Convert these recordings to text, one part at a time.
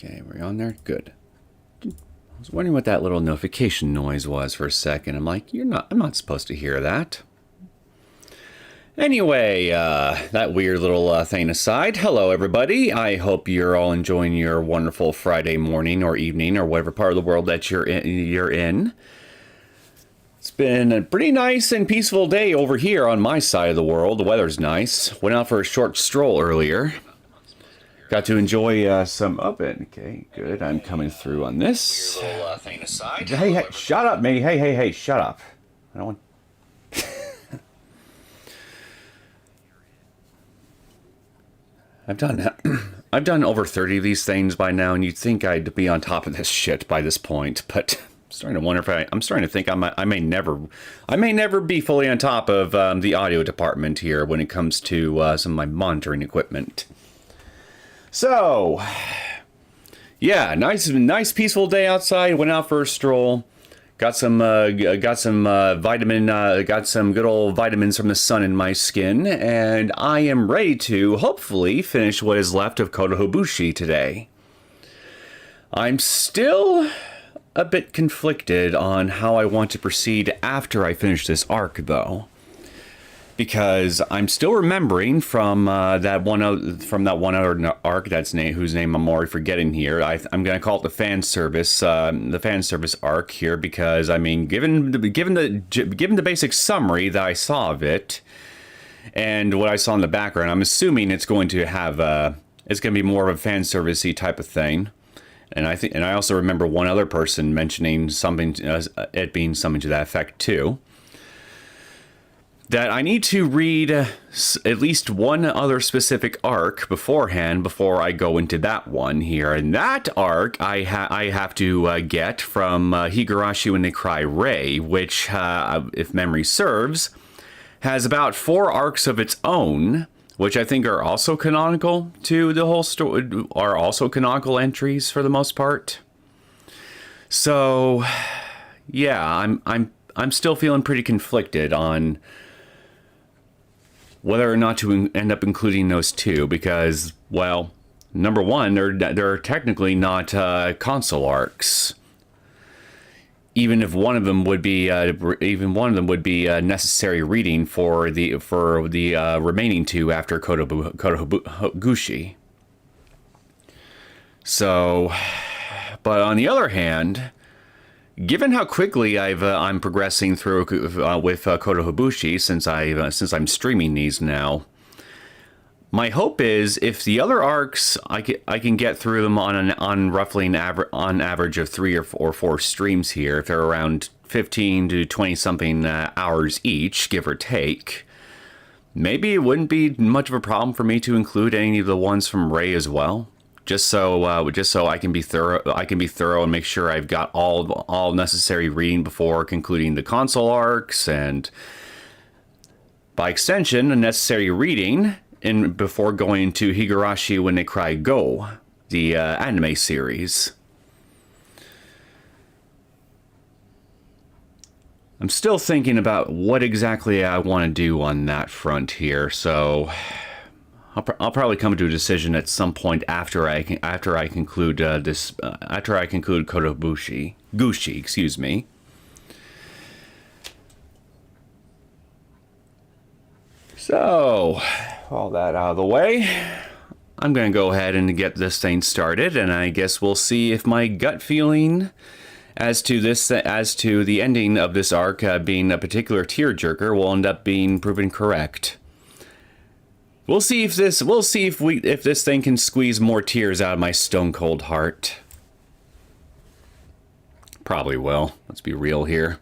Okay, we're on there? Good. I was wondering what that little notification noise was for a second. I'm like, I'm not supposed to hear that. Anyway, that weird little thing aside, hello everybody. I hope you're all enjoying your wonderful Friday morning or evening or whatever part of the world that you're in. It's been a pretty nice and peaceful day over here on my side of the world. The weather's nice. Went out for a short stroll earlier. Got to enjoy some of it. Okay, good. I'm coming through on this. Little thing aside. Hey, shut up, me. Hey, shut up. I don't want... I've done over 30 of these things by now, and you'd think I'd be on top of this shit by this point, but I'm starting to wonder if I'm starting to think I may never be fully on top of the audio department here when it comes to some of my monitoring equipment. So, yeah, nice peaceful day outside. Went out for a stroll. Got some good old vitamins from the sun in my skin, and I am ready to hopefully finish what is left of Kotohugoshi today. I'm still a bit conflicted on how I want to proceed after I finish this arc, though, because I'm still remembering from that one other arc whose name I'm already forgetting here. I'm going to call it the fan service arc here, because I mean, given the basic summary that I saw of it and what I saw in the background, I'm assuming it's going to have it's going to be more of a fan servicey type of thing. And I also remember one other person mentioning something, it being something to that effect too. That I need to read at least one other specific arc beforehand before I go into that one here. And that arc I have to get from Higurashi When They Cry Rei, which, if memory serves, has about 4 arcs of its own, which I think are also canonical to the whole story, are also canonical entries for the most part. So, yeah, I'm still feeling pretty conflicted on whether or not to end up including those two, because, well, number one, they're technically not console arcs. Even if one of them would be necessary reading for the remaining two after Kotohugoshi. So, but on the other hand, given how quickly I'm progressing through with Kotohugoshi since I'm streaming these now, my hope is if the other arcs I can get through them on roughly an average of 3 or 4 streams here, if they're around 15 to 20 something hours each, give or take. Maybe it wouldn't be much of a problem for me to include any of the ones from Rei as well. Just so I can be thorough and make sure I've got all necessary reading before concluding the console arcs, and by extension, a necessary reading before going to Higurashi When They Cry Go, the anime series. I'm still thinking about what exactly I want to do on that front here, so I'll probably come to a decision at some point after I conclude Kotohugoshi, excuse me. So, all that out of the way, I'm going to go ahead and get this thing started, and I guess we'll see if my gut feeling as to the ending of this arc being a particular tearjerker will end up being proven correct. We'll see if this thing can squeeze more tears out of my stone cold heart. Probably will. Let's be real here.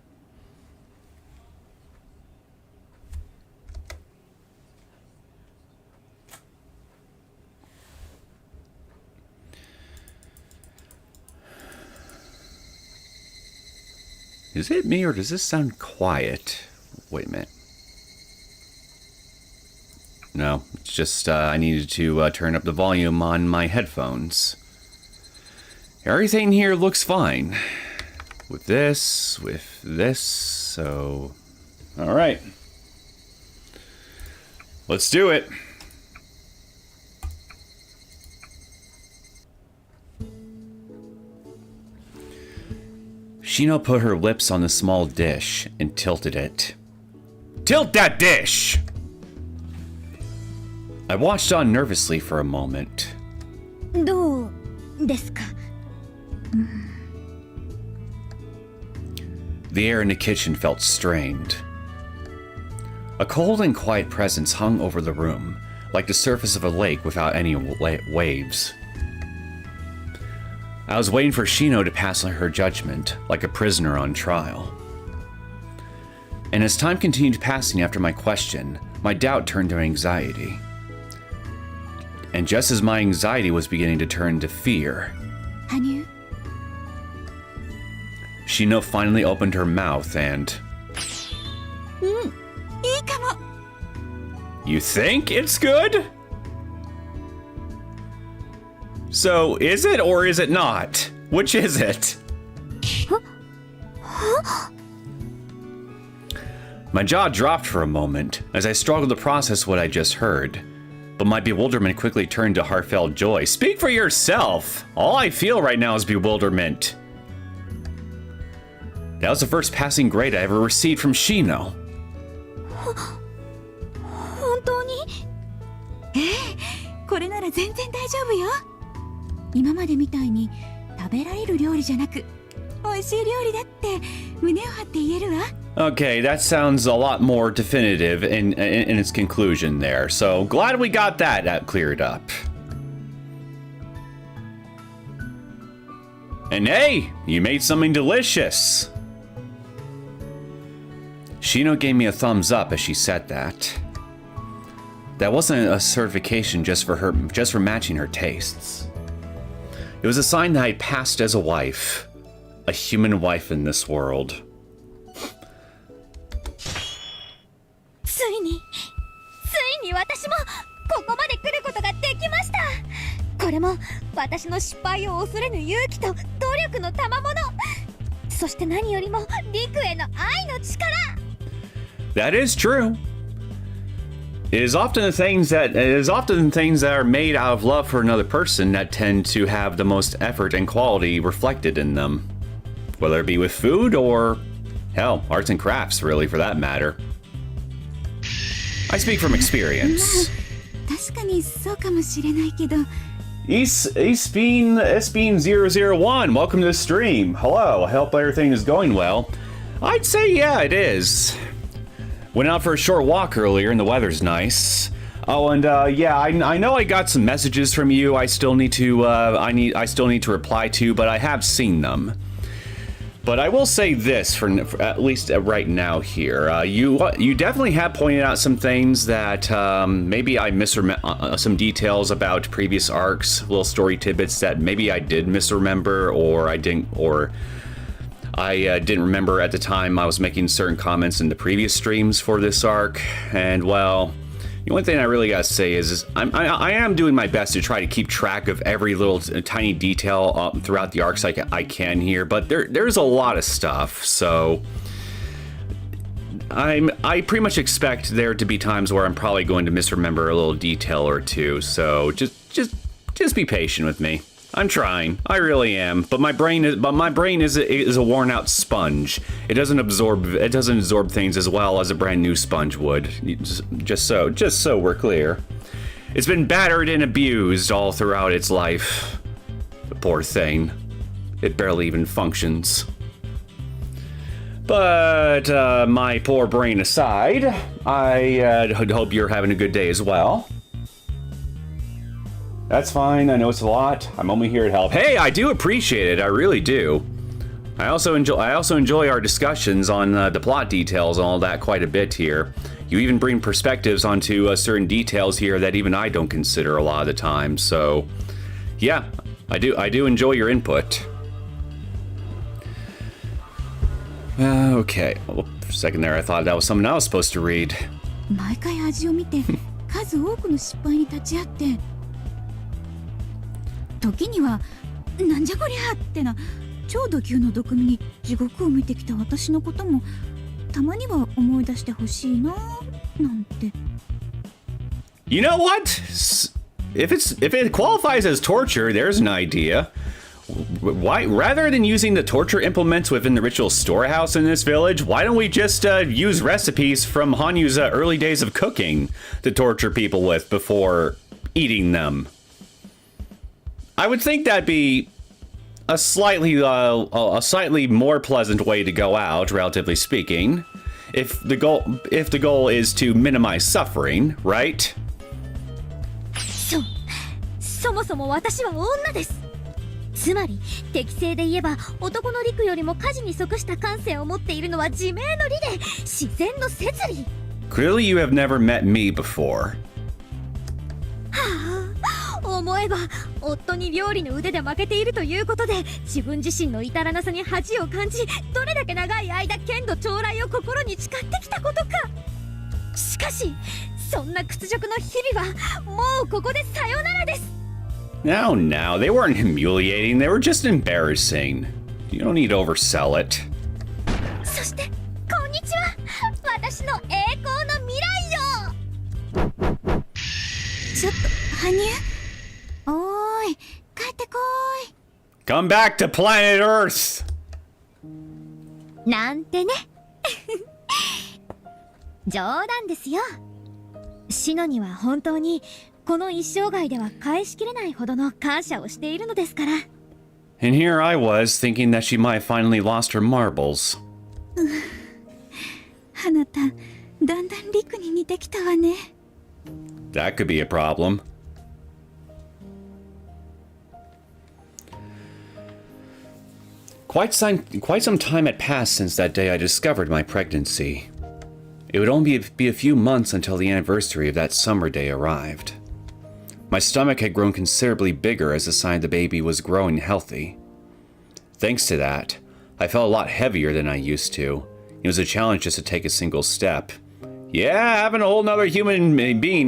Is it me or does this sound quiet? Wait a minute. No, it's just I needed to turn up the volume on my headphones. Everything here looks fine. With this, so... Alright. Let's do it. Shino put her lips on the small dish and tilted it. Tilt that dish! I watched on nervously for a moment. どうですか? The air in the kitchen felt strained. A cold and quiet presence hung over the room, like the surface of a lake without any waves. I was waiting for Shino to pass her judgment, like a prisoner on trial. And as time continued passing after my question, my doubt turned to anxiety. And just as my anxiety was beginning to turn to fear, Hanyuu? Shino finally opened her mouth and... いいかも. You think it's good? So, is it or is it not? Which is it? My jaw dropped for a moment as I struggled to process what I just heard. But my bewilderment quickly turned to heartfelt joy. Speak for yourself! All I feel right now is bewilderment. That was the first passing grade I ever received from Shino. 本当に? これなら全然大丈夫よ。今までみたいに食べられる料理じゃなく、美味しい料理だって胸を張って言えるわ。 Okay, that sounds a lot more definitive in its conclusion there. So glad we got that cleared up. And hey, you made something delicious. Shino gave me a thumbs up as she said that. That wasn't a certification just for matching her tastes. It was a sign that I passed as a wife, a human wife in this world. ついに私もここまで来ることができました。これも私の失敗を恐れぬ勇気と努力の賜物。そして何よりも陸への愛の力。 That is true. It is often the things that are made out of love for another person that tend to have the most effort and quality reflected in them. Whether it be with food or, hell, arts and crafts, really, for that matter. I speak from experience. 確かにそうかもしれないけど。Espeen001, welcome to the stream. Hello, I hope everything is going well. I'd say, yeah, it is. Went out for a short walk earlier and the weather's nice. Oh, and yeah, I know I got some messages from you I still need to reply to, but I have seen them. But I will say this for at least right now here. You definitely have pointed out some things that maybe I misremember, some details about previous arcs, little story tidbits that maybe I did misremember or I didn't remember at the time I was making certain comments in the previous streams for this arc. And well, the one thing I really gotta say is I am doing my best to try to keep track of every little tiny detail throughout the arcs I can here, but there's a lot of stuff, so I pretty much expect there to be times where I'm probably going to misremember a little detail or two, so just be patient with me. I'm trying, I really am, but my brain is a worn out sponge. It doesn't absorb things as well as a brand new sponge would. Just so we're clear. It's been battered and abused all throughout its life. The poor thing. It barely even functions. But my poor brain aside, I hope you're having a good day as well. That's fine, I know it's a lot. I'm only here to help. Hey, I do appreciate it, I really do. I also enjoy our discussions on the plot details and all that quite a bit here. You even bring perspectives onto certain details here that even I don't consider a lot of the time. So, yeah, I do enjoy your input. Okay, well, for a second there I thought that was something I was supposed to read. 毎回味を見て数多くの失敗に立ち会って。時にはなんじゃこりゃってな超ド級の毒味に地獄を見てきた私のこともたまには思い出してほしいななんて。You know what? If it qualifies as torture, there's an idea. why, rather than using the torture implements within the ritual storehouse in this village, why don't we just use recipes from Hanyuu's early days of cooking to torture people with before eating them? I would think that'd be a slightly more pleasant way to go out, relatively speaking, if the goal is to minimize suffering, right? そもそも私は女です。つまり適正で言えば男の陸よりも家事に即した感性を持っているのは自明の理で自然の摂理。Clearly you have never met me before. はあ、思えば夫に料理の腕で負けているということで自分自身の至らなさに恥を感じ、どれだけ長い間剣道将来を心に誓ってきたことか。しかしそんな屈辱の日々はもうここでさよならです。No, they weren't humiliating, they were just embarrassing. You don't need to oversell it. そして、こんにちは。私の栄光の未来よ。ちょっと、羽生。おーい、帰ってこーい。Come back to planet Earth! なんてね。冗談ですよ。シノには本当にこの一生涯では返しきれないほどの感謝をしているのですから。And here I was thinking that she might have finally lost her marbles. あなた、だんだんリクに似てきたわね。That could be a problem. Quite some time had passed since that day I discovered my pregnancy. It would only be a few months until the anniversary of that summer day arrived. My stomach had grown considerably bigger as a sign the baby was growing healthy. Thanks to that, I felt a lot heavier than I used to. It was a challenge just to take a single step. Yeah, having a whole nother human being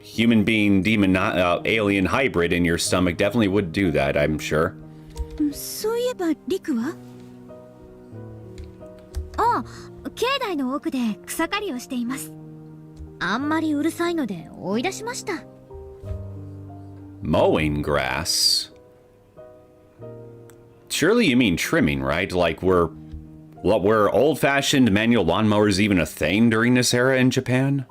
human being demon alien hybrid in your stomach definitely would do that, I'm sure. そういえばリクは？ああ、境内の奥で草刈りをしています。あんまりうるさいので追い出しました。Mowing grass? Surely you mean trimming, right? Like were old-fashioned manual lawnmowers even a thing during this era in Japan?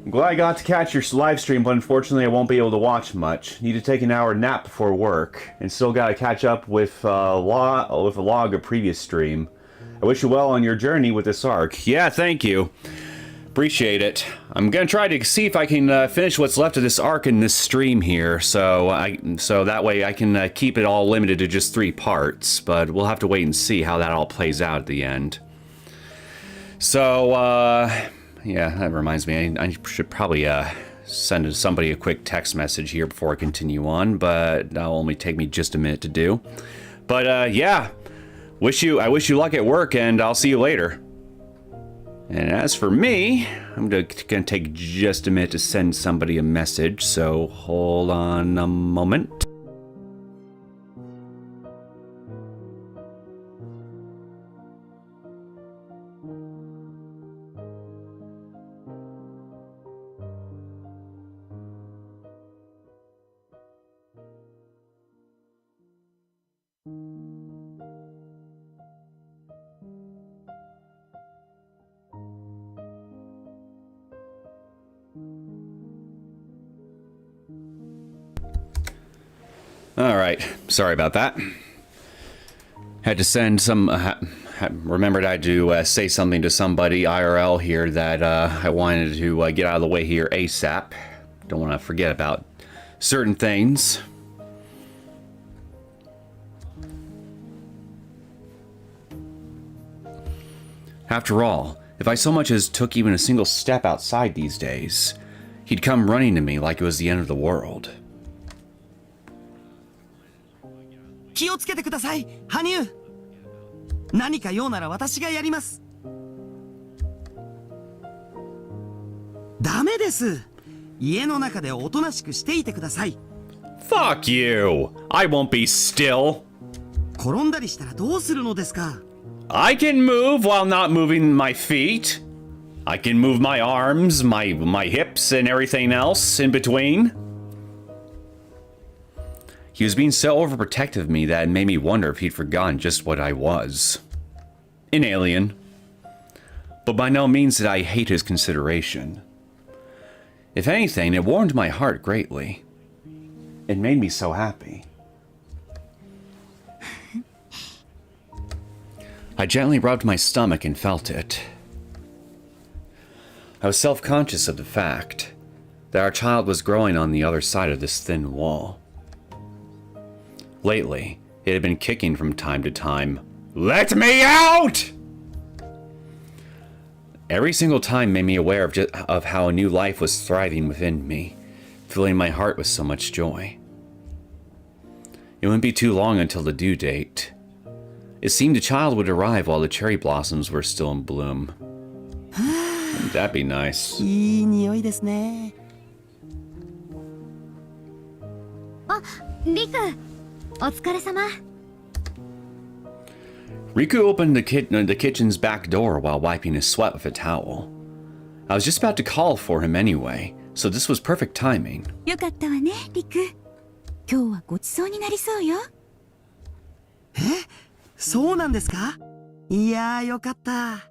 I'm glad I got to catch your live stream, but unfortunately I won't be able to watch much. Need to take an hour nap before work, and still gotta catch up with a log of previous stream. I wish you well on your journey with this arc. Yeah, thank you. Appreciate it. I'm gonna try to see if I can finish what's left of this arc in this stream here, so that way I can keep it all limited to just 3 parts, but we'll have to wait and see how that all plays out at the end. So, yeah, that reminds me, I should probably send somebody a quick text message here before I continue on, but that'll only take me just a minute to do. But yeah, I wish you luck at work, and I'll see you later. And as for me, I'm gonna take just a minute to send somebody a message, so hold on a moment. Alright, sorry about that. Had to send some... remembered I had to say something to somebody IRL here that I wanted to get out of the way here ASAP. Don't want to forget about certain things. After all, if I so much as took even a single step outside these days, he'd come running to me like it was the end of the world. 気をつけてください、羽生。何か用なら私がやります。ダメです。家の中でおとなしくしていてください。Fuck you! I won't be still! 転んだりしたらどうするのですか？ I can move while not moving my feet. I can move my arms, my hips, and everything else in between. He was being so overprotective of me that it made me wonder if he'd forgotten just what I was. An alien. But by no means did I hate his consideration. If anything, it warmed my heart greatly. It made me so happy. I gently rubbed my stomach and felt it. I was self-conscious of the fact that our child was growing on the other side of this thin wall. Lately, it had been kicking from time to time, "Let me out!" Every single time made me aware of how a new life was thriving within me, filling my heart with so much joy. It wouldn't be too long until the due date. It seemed the child would arrive while the cherry blossoms were still in bloom. Wouldn't that be nice? いい匂いですね。あ、リク、お疲れ様。Riku opened the kitchen's back door while wiping his sweat with a towel. I was just about to call for him anyway, so this was perfect timing. よかったわね、リク。今日はごちそうになりそうよ。そうなんですか？いやーよかった。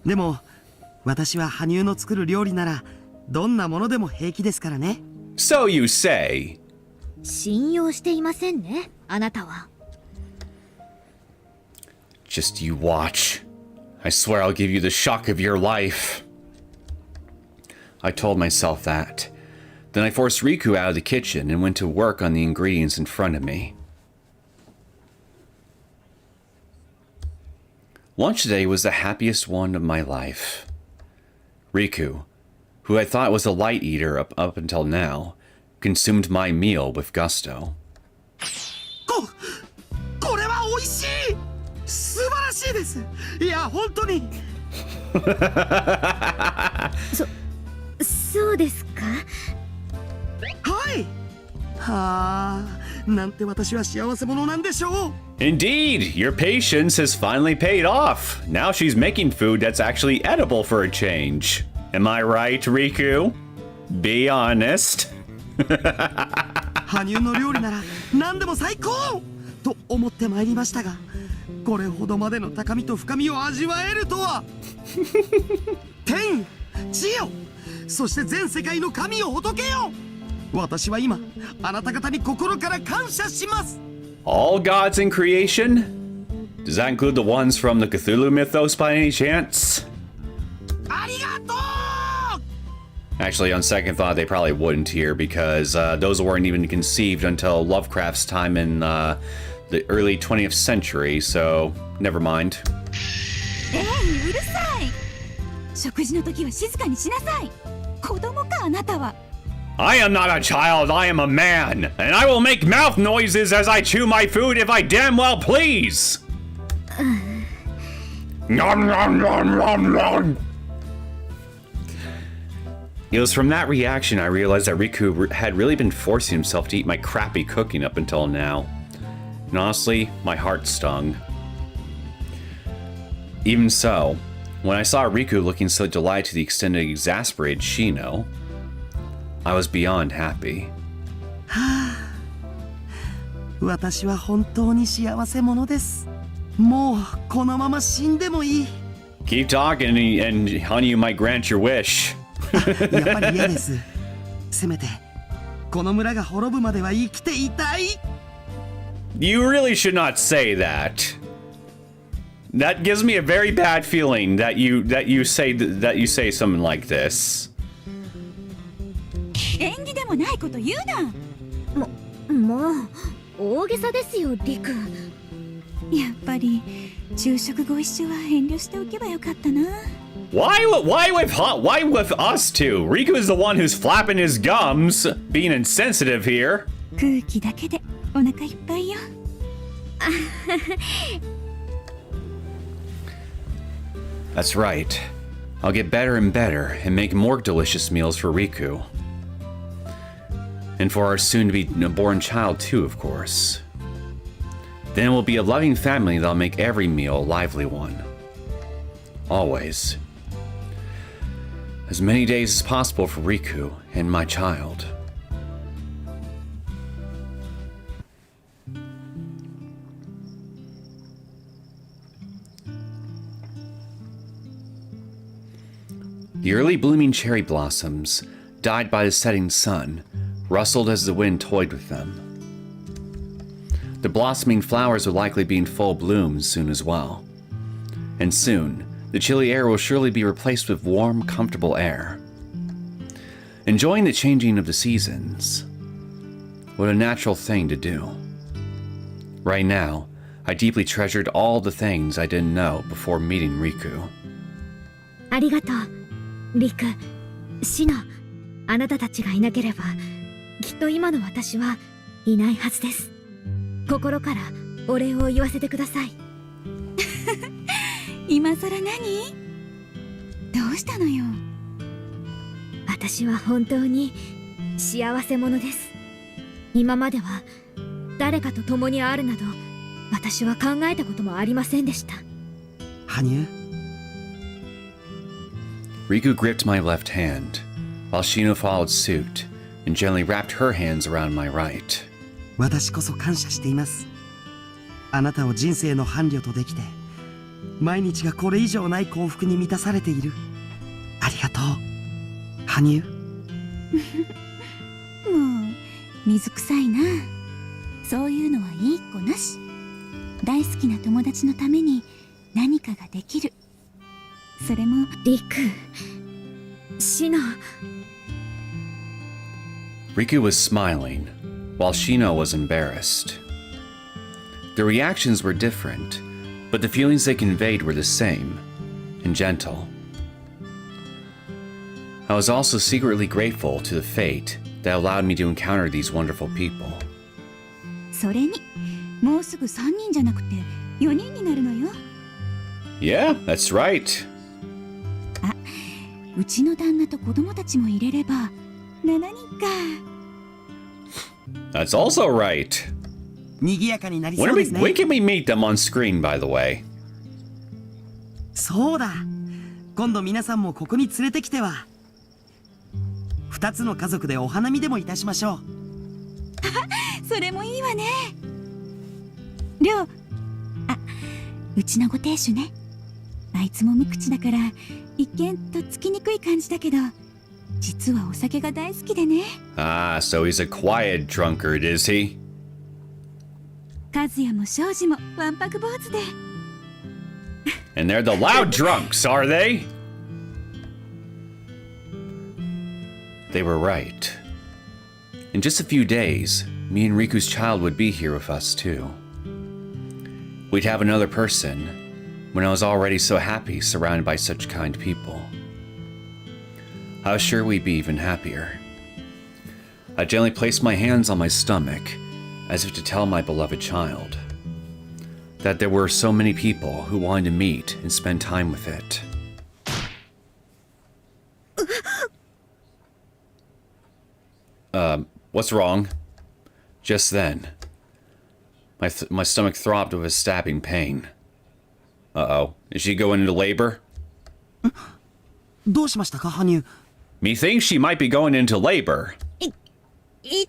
でも私は羽生の作る料理ならどんなものでも平気ですからね。So you say. 信用していませんね、あなたは。Just you watch. I swear I'll give you the shock of your life. I told myself that. Then I forced Riku out of the kitchen and went to work on the ingredients in front of me. Lunch today was the happiest one of my life. Riku, who I thought was a light eater up until now, consumed my meal with gusto. これは美味しい。素晴らしいです。いや本当に。そうですか。はい。はあ、なんて私は幸せ者なんでしょう。Indeed, your patience has finally paid off. Now she's making food that's actually edible for a change. Am I right, Riku? Be honest. 羽生の料理なら何でも最高と思ってまいりましたが、これほどまでの高みと深みを味わえるとは。天、地よ、そして全世界の神よ仏よ。私は今あなた方に心から感謝します。All gods in creation? Does that include the ones from the Cthulhu mythos by any chance? ありがとう。 Actually, on second thought, they probably wouldn't here because those weren't even conceived until Lovecraft's time in the early 20th century, so never mind. うるさい。食事の時は静かにしなさい。子供かあなたは。I am not a child, I am a man, and I will make mouth noises as I chew my food if I damn well please. Nom nom nom nom nom. It was from that reaction I realized that Riku had really been forcing himself to eat my crappy cooking up until now. And honestly, my heart stung. Even so, when I saw Riku looking so delighted to the extent it exasperated Shino, I was beyond happy. 私は本当に幸せ者です。もうこのまま死んでもいい。 Keep talking and Hanyuu might grant your wish. やっぱり嫌です。せめてこの村が滅ぶまでは生きていたい。 You really should not say that. That gives me a very bad feeling that you say something like this. 縁起でもないこと言うな。もう大げさですよ、リク。やっぱり昼食ご一緒は遠慮しておけばよかったな。Why with us two? Riku is the one who's flapping his gums, being insensitive here. 空気だけでお腹いっぱいよ。That's right. I'll get better and better and make more delicious meals for Riku. And for our soon-to-be-born child too, of course. Then we'll be a loving family that'll make every meal a lively one. Always. As many days as possible for Riku and my child. The early blooming cherry blossoms, dyed by the setting sun, rustled as the wind toyed with them. The blossoming flowers will likely be in full bloom soon as well. And soon, the chilly air will surely be replaced with warm, comfortable air. Enjoying the changing of the seasons. What a natural thing to do. Right now, I deeply treasured all the things I didn't know before meeting Riku. ありがとう、リク、シノ。あなたたちがいなければ、きっと今の私はいないはずです。心からお礼を言わせてください。今さら何？どうしたのよ。私は本当に幸せ者です。今までは誰かと共にあるなど、私は考えたこともありませんでした。羽生。Riku gripped my left hand, while Shino followed suit and gently wrapped her hands around my right. 私こそ感謝しています。あなたを人生の伴侶とできて、毎日がこれ以上ない幸福に満たされている。ありがとう、羽生。もう水臭いな。そういうのはいい子なし。大好きな友達のために何かができる。それもリク、シノ。Riku was smiling, while Shino was embarrassed. Their reactions were different, but the feelings they conveyed were the same, and gentle. I was also secretly grateful to the fate that allowed me to encounter these wonderful people. それに、もうすぐ3人じゃなくて4人になるのよ。Yeah, that's right. あ、うちの旦那と子供たちも入れれば7人か。That's also right. 賑やかになり When そうですね。 can we meet them on screen, by the way? そうだ。今度皆さんもここに連れてきては。2つの家族でお花見でもいたしましょう。それもいいわね。りょう、あ、うちのご亭主ね。あいつも無口だから一見とっつきにくい感じだけど、実はお酒が大好きでね。Ah, so he's a quiet drunkard, is he? 和也も庄司もわんぱく坊主で。And they're the loud drunks, are they? They were right. In just a few days, me and Riku's child would be here with us too. We'd have another person, when I was already so happy surrounded by such kind people. I was sure we'd be even happier. I gently placed my hands on my stomach, as if to tell my beloved child that there were so many people who wanted to meet and spend time with it. What's wrong? Just then, my stomach throbbed with a stabbing pain. Uh-oh. Is she going into labor? どうしましたか、羽生。 Methinks she might be going into labor. 痛い。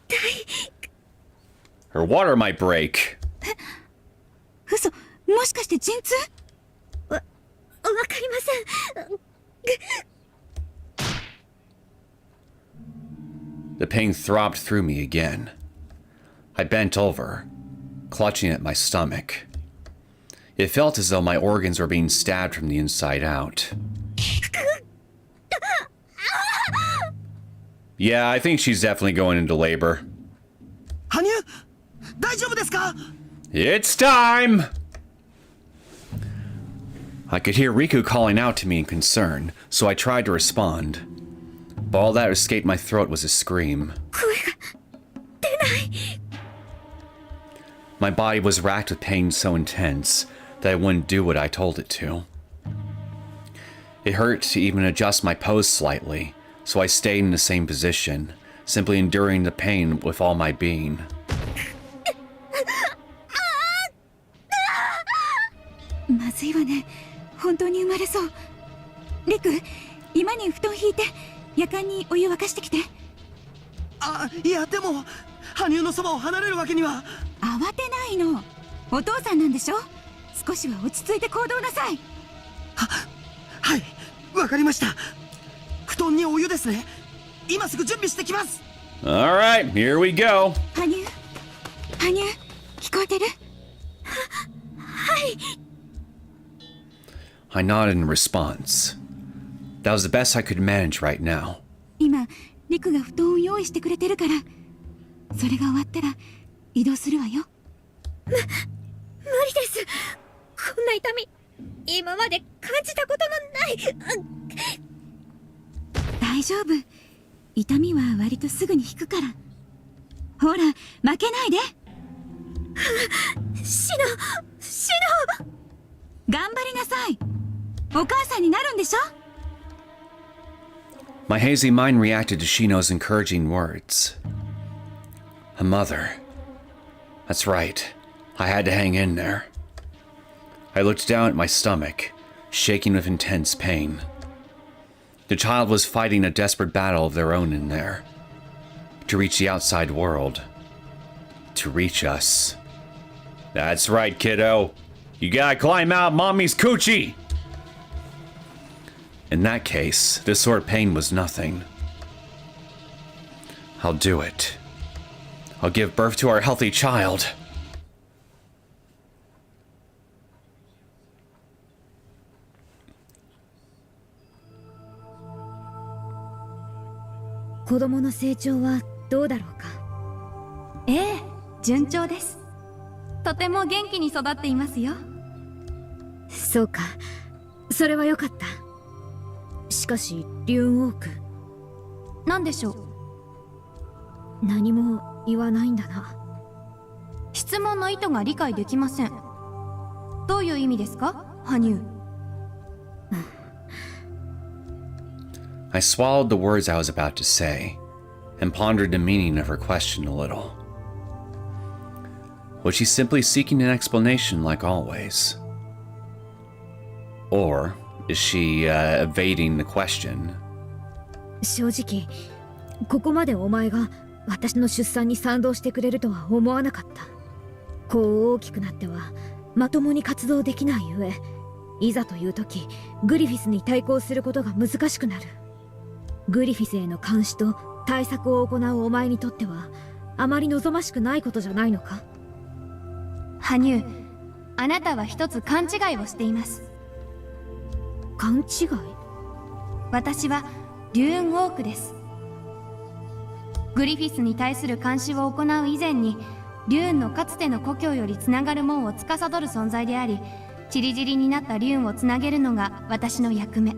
Her water might break. 嘘、もしかして陣痛？わかりません。The pain throbbed through me again. I bent over, clutching at my stomach. It felt as though my organs were being stabbed from the inside out. Yeah, I think she's definitely going into labor. 羽生、大丈夫ですか？ It's time! I could hear Riku calling out to me in concern, so I tried to respond. But all that escaped my throat was a scream. 声が出ない。 My body was racked with pain so intense that I wouldn't do what I told it to. It hurt to even adjust my pose slightly, so I stayed in the same position, simply enduring the pain with all my being. まずいわね。本当に生まれそう。リク、今に布団引いて夜間にお湯沸かしてきて。あ、いやでも羽生のそばを離れるわけには。慌てないの。お父さんなんでしょ。少しは落ち着いて行動なさい。はい、わかりました。温にお湯ですね。今すぐ準備してきます。 Alright, here we go. 羽生聞こえてる？はい。 I nodded in response. That was the best I could manage right now. 今リクが布団を用意してくれてるから、それが終わったら移動するわよ。無理です。こんな痛み今まで感じたことのない。大丈夫、痛みは割とすぐに引くから。ほら負けないで。シノ頑張りなさい。お母さんになるんでしょ。 My hazy mind reacted to Shino's encouraging words. A mother. That's right. I had to hang in there. I looked down at my stomach, shaking with intense pain. The child was fighting a desperate battle of their own in there. To reach the outside world. To reach us. That's right, kiddo. You gotta climb out mommy's coochie! In that case, this sort of pain was nothing. I'll do it. I'll give birth to our healthy child. Eh, 順調です。とても元気に育っていますよ。そうか、それは良かった。しかしリューンオーク、何でしょう。何も言わないんだな。質問の意図が理解できません。どういう意味ですか、羽生。I swallowed the words I was about to say, and pondered the meaning of her question a little. Was she simply seeking an explanation like always? Or is she evading the question? 正直、ここまでお前が私の出産に賛同してくれるとは思わなかった。こう大きくなってはまともに活動できないゆえ、いざという時グリフィスに対抗することが難しくなる。グリフィスへの監視と対策を行うお前にとってはあまり望ましくないことじゃないのか。羽生、あなたは一つ勘違いをしています。勘違い？私はリューンオークです。グリフィスに対する監視を行う以前に、リューンのかつての故郷よりつながる門を司る存在であり、チリジリになったリューンをつなげるのが私の役目。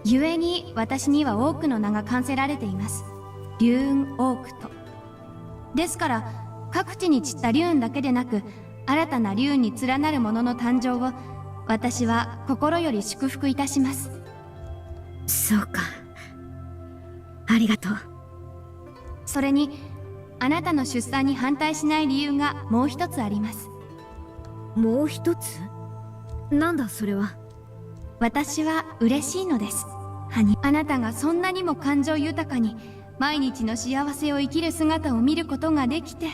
故に私には多くの名が冠せられています。リューンオークと。ですから各地に散ったリューンだけでなく、新たなリューンに連なるものの誕生を私は心より祝福いたします。そうか、ありがとう。それにあなたの出産に反対しない理由がもう一つあります。もう一つ？なんだそれは。私は嬉しいのです。あなたがそんなにも感情豊かに毎日の幸せを生きる姿を見ることができて。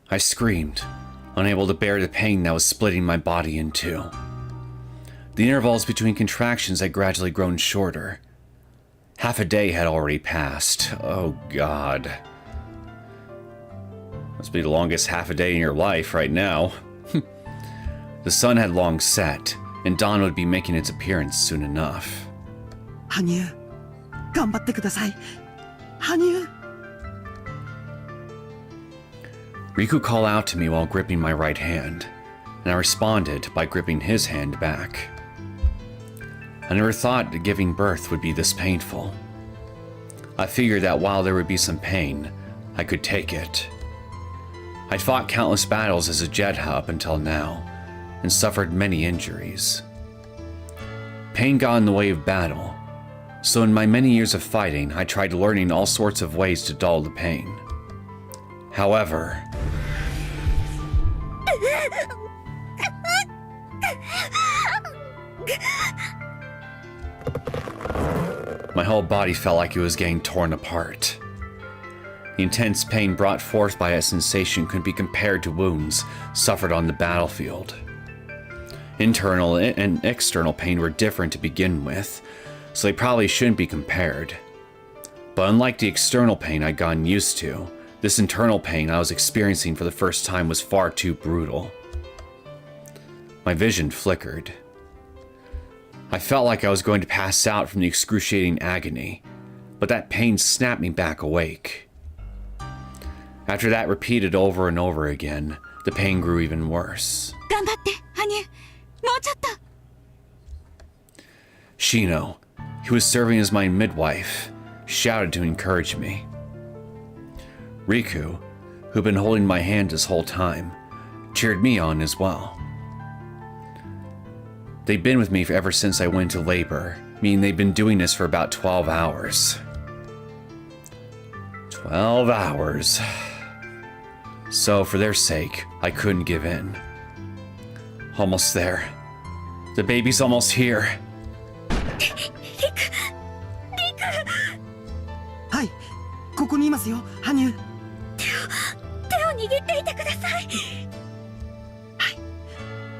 I screamed, unable to bear the pain that was splitting my body in two. The intervals between contractions had gradually grown shorter. Half a day had already passed. Oh God. Must be the longest half a day in your life right now. The sun had long set, and dawn would be making its appearance soon enough. 羽生、頑張ってください。羽生。Riku called out to me while gripping my right hand, and I responded by gripping his hand back. I never thought that giving birth would be this painful. I figured that while there would be some pain, I could take it. I'd fought countless battles as a Jedha up until now, and suffered many injuries. Pain got in the way of battle, so in my many years of fighting, I tried learning all sorts of ways to dull the pain. However, My whole body felt like it was getting torn apart. The intense pain brought forth by that sensation could be compared to wounds suffered on the battlefield. Internal and external pain were different to begin with, so they probably shouldn't be compared. But unlike the external pain I'd gotten used to, this internal pain I was experiencing for the first time was far too brutal. My vision flickered. I felt like I was going to pass out from the excruciating agony, but that pain snapped me back awake. After that repeated over and over again, the pain grew even worse. 頑張って、羽生。もうちょっと。 Shino, who was serving as my midwife, shouted to encourage me. Riku, who'd been holding my hand this whole time, cheered me on as well. They'd been with me ever since I went into labor, meaning they'd been doing this for about 12 hours. 12 hours. So, for their sake, I couldn't give in. Almost there. The baby's almost here. はい、ここにいますよ、羽生。手を握っていてください。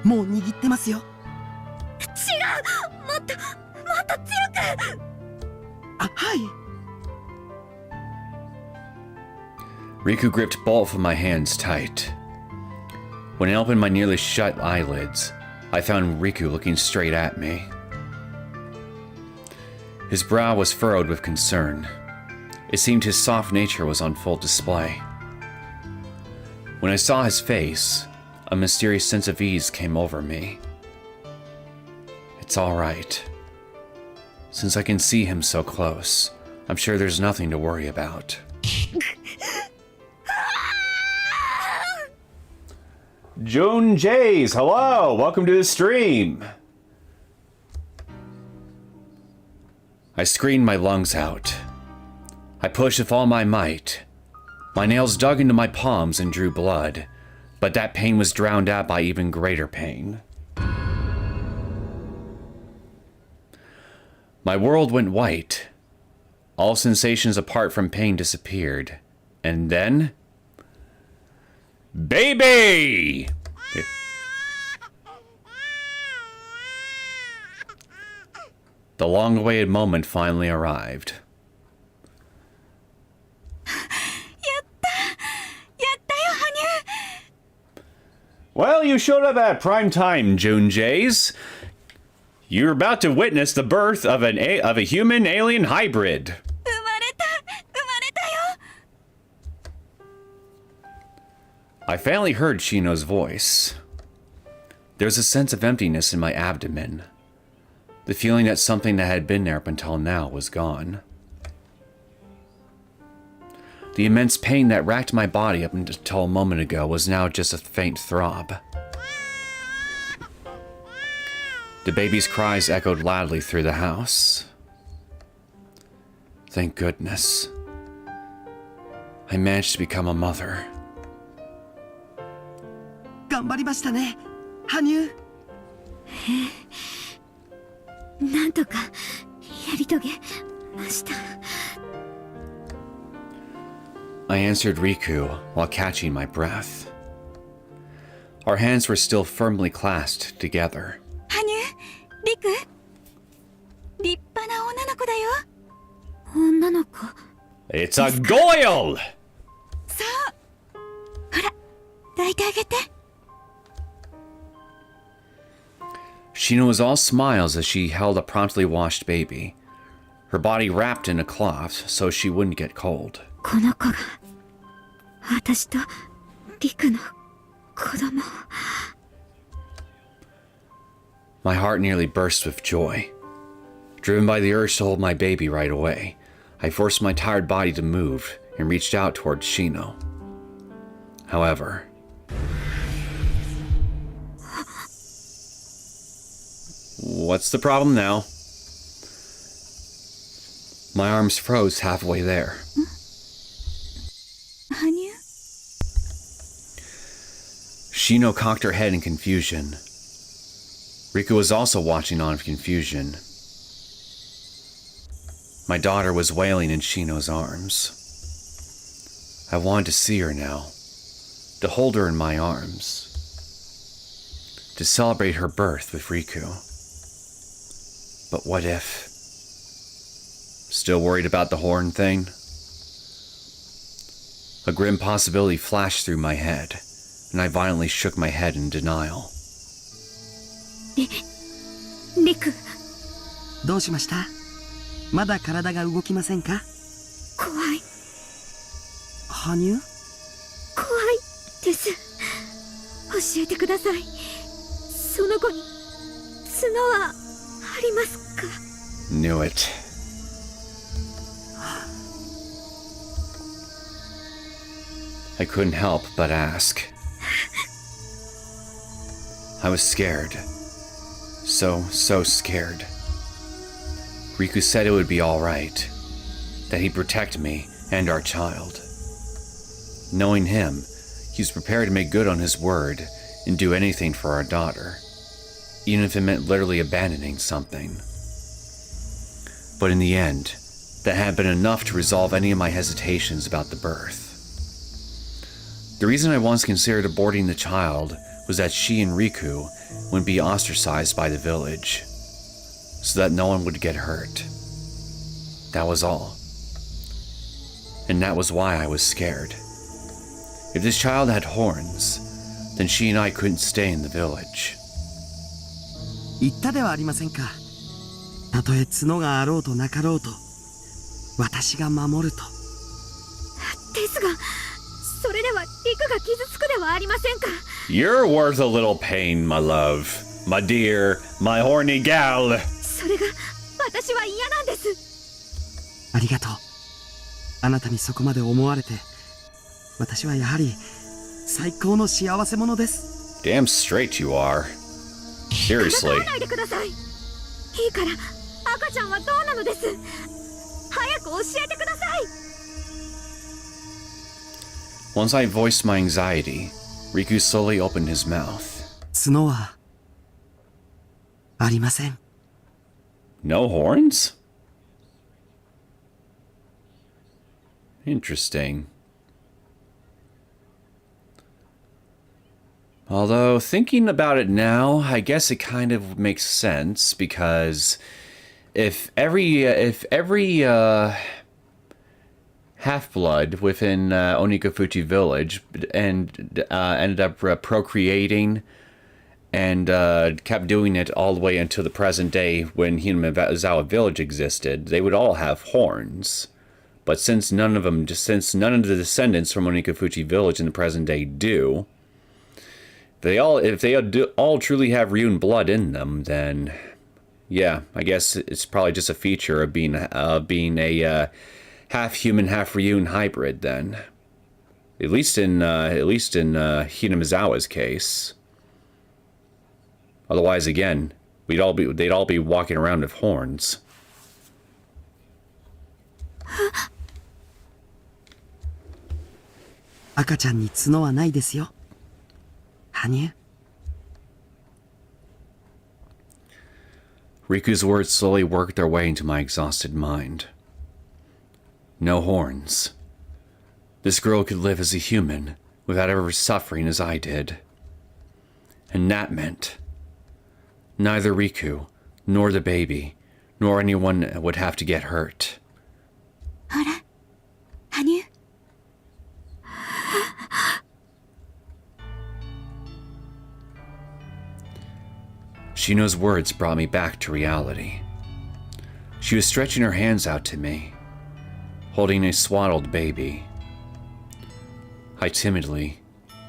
もう握ってますよ。違う、もっと強く。あ、はい。 Riku gripped both of my hands tight. When I opened my nearly shut eyelids, I found Riku looking straight at me. His brow was furrowed with concern. It seemed his soft nature was on full display. When I saw his face, a mysterious sense of ease came over me. It's all right. Since I can see him so close, I'm sure there's nothing to worry about. Joan Jays, hello! Welcome to the stream! I screamed my lungs out. I pushed with all my might. My nails dug into my palms and drew blood, but that pain was drowned out by even greater pain. My world went white. All sensations apart from pain disappeared. And then... Baby! The long-awaited moment finally arrived. やったよ、羽生。 Well, you showed up at prime time, June Jays. You're about to witness the birth of a human-alien hybrid. 生まれたよ。 I finally heard Shino's voice. There was a sense of emptiness in my abdomen. The feeling that something that had been there up until now was gone. The immense pain that racked my body up until a moment ago was now just a faint throb. The baby's cries echoed loudly through the house. Thank goodness. I managed to become a mother. 頑張りましたね、羽生。なんとかやり遂げました。 I answered Riku while catching my breath. Our hands were still firmly clasped together. 羽生、リク、立派な女の子だよ。女の子。 It's a goyle! そう。ほら、抱いてあげて。 Shino was all smiles as she held a promptly washed baby, her body wrapped in a cloth so she wouldn't get cold. この子が私とリクの子供。 My heart nearly burst with joy. Driven by the urge to hold my baby right away, I forced my tired body to move and reached out towards Shino. However... What's the problem now? My arms froze halfway there. 羽生？ Shino cocked her head in confusion. Riku was also watching on in confusion. My daughter was wailing in Shino's arms. I wanted to see her now, to hold her in my arms, to celebrate her birth with Riku. But what if? Still worried about the horn thing? A grim possibility flashed through my head, and I violently shook my head in denial. リク、どうしました？まだ体が動きませんか？怖い。羽生？怖いです。教えてください。その子に角はありますか？ Knew it. I couldn't help but ask. I was scared. So scared. Riku said it would be alright, that he'd protect me and our child. Knowing him, he was prepared to make good on his word and do anything for our daughter, even if it meant literally abandoning something. But in the end, that had been enough to resolve any of my hesitations about the birth. The reason I once considered aborting the child was that she and Riku would be ostracized by the village, so that no one would get hurt. That was all. And that was why I was scared. If this child had horns, then she and I couldn't stay in the village. 言ったではありませんか。たとえ角があろうとなかろうと、私が守ると。ですが、それではリクが傷つくではありませんか。You're worth a little pain, my love. My dear, my horny gal. それが私は嫌なんです。ありがとう。あなたにそこまで思われて、私はやはり最高の幸せ者です。Damn straight you are. Seriously. からかわないでください。いいから赤ちゃんはどうなのです。早く教えてください。Once I voiced my anxiety, Riku slowly opened his mouth. 角はありません。No horns? Interesting. Although, thinking about it now, I guess it kind of makes sense, because if every half-blood within Onigafuchi village and ended up procreating and kept doing it all the way until the present day when Hinamizawa village existed, they would all have horns. But since none of the descendants from Onigafuchi village in the present day do, if they all truly have Ryun blood in them, then yeah, I guess it's probably just a feature of being a half human, half Ryun hybrid. Then, at least in Hinamizawa's case. Otherwise, again, they'd all be walking around with horns. 赤ちゃんに角はないですよ。羽生。Riku's words slowly worked their way into my exhausted mind. No horns. This girl could live as a human without ever suffering as I did. And that meant neither Riku, nor the baby, nor anyone would have to get hurt. ほら、羽生。Shino's words brought me back to reality. She was stretching her hands out to me, holding a swaddled baby. I timidly,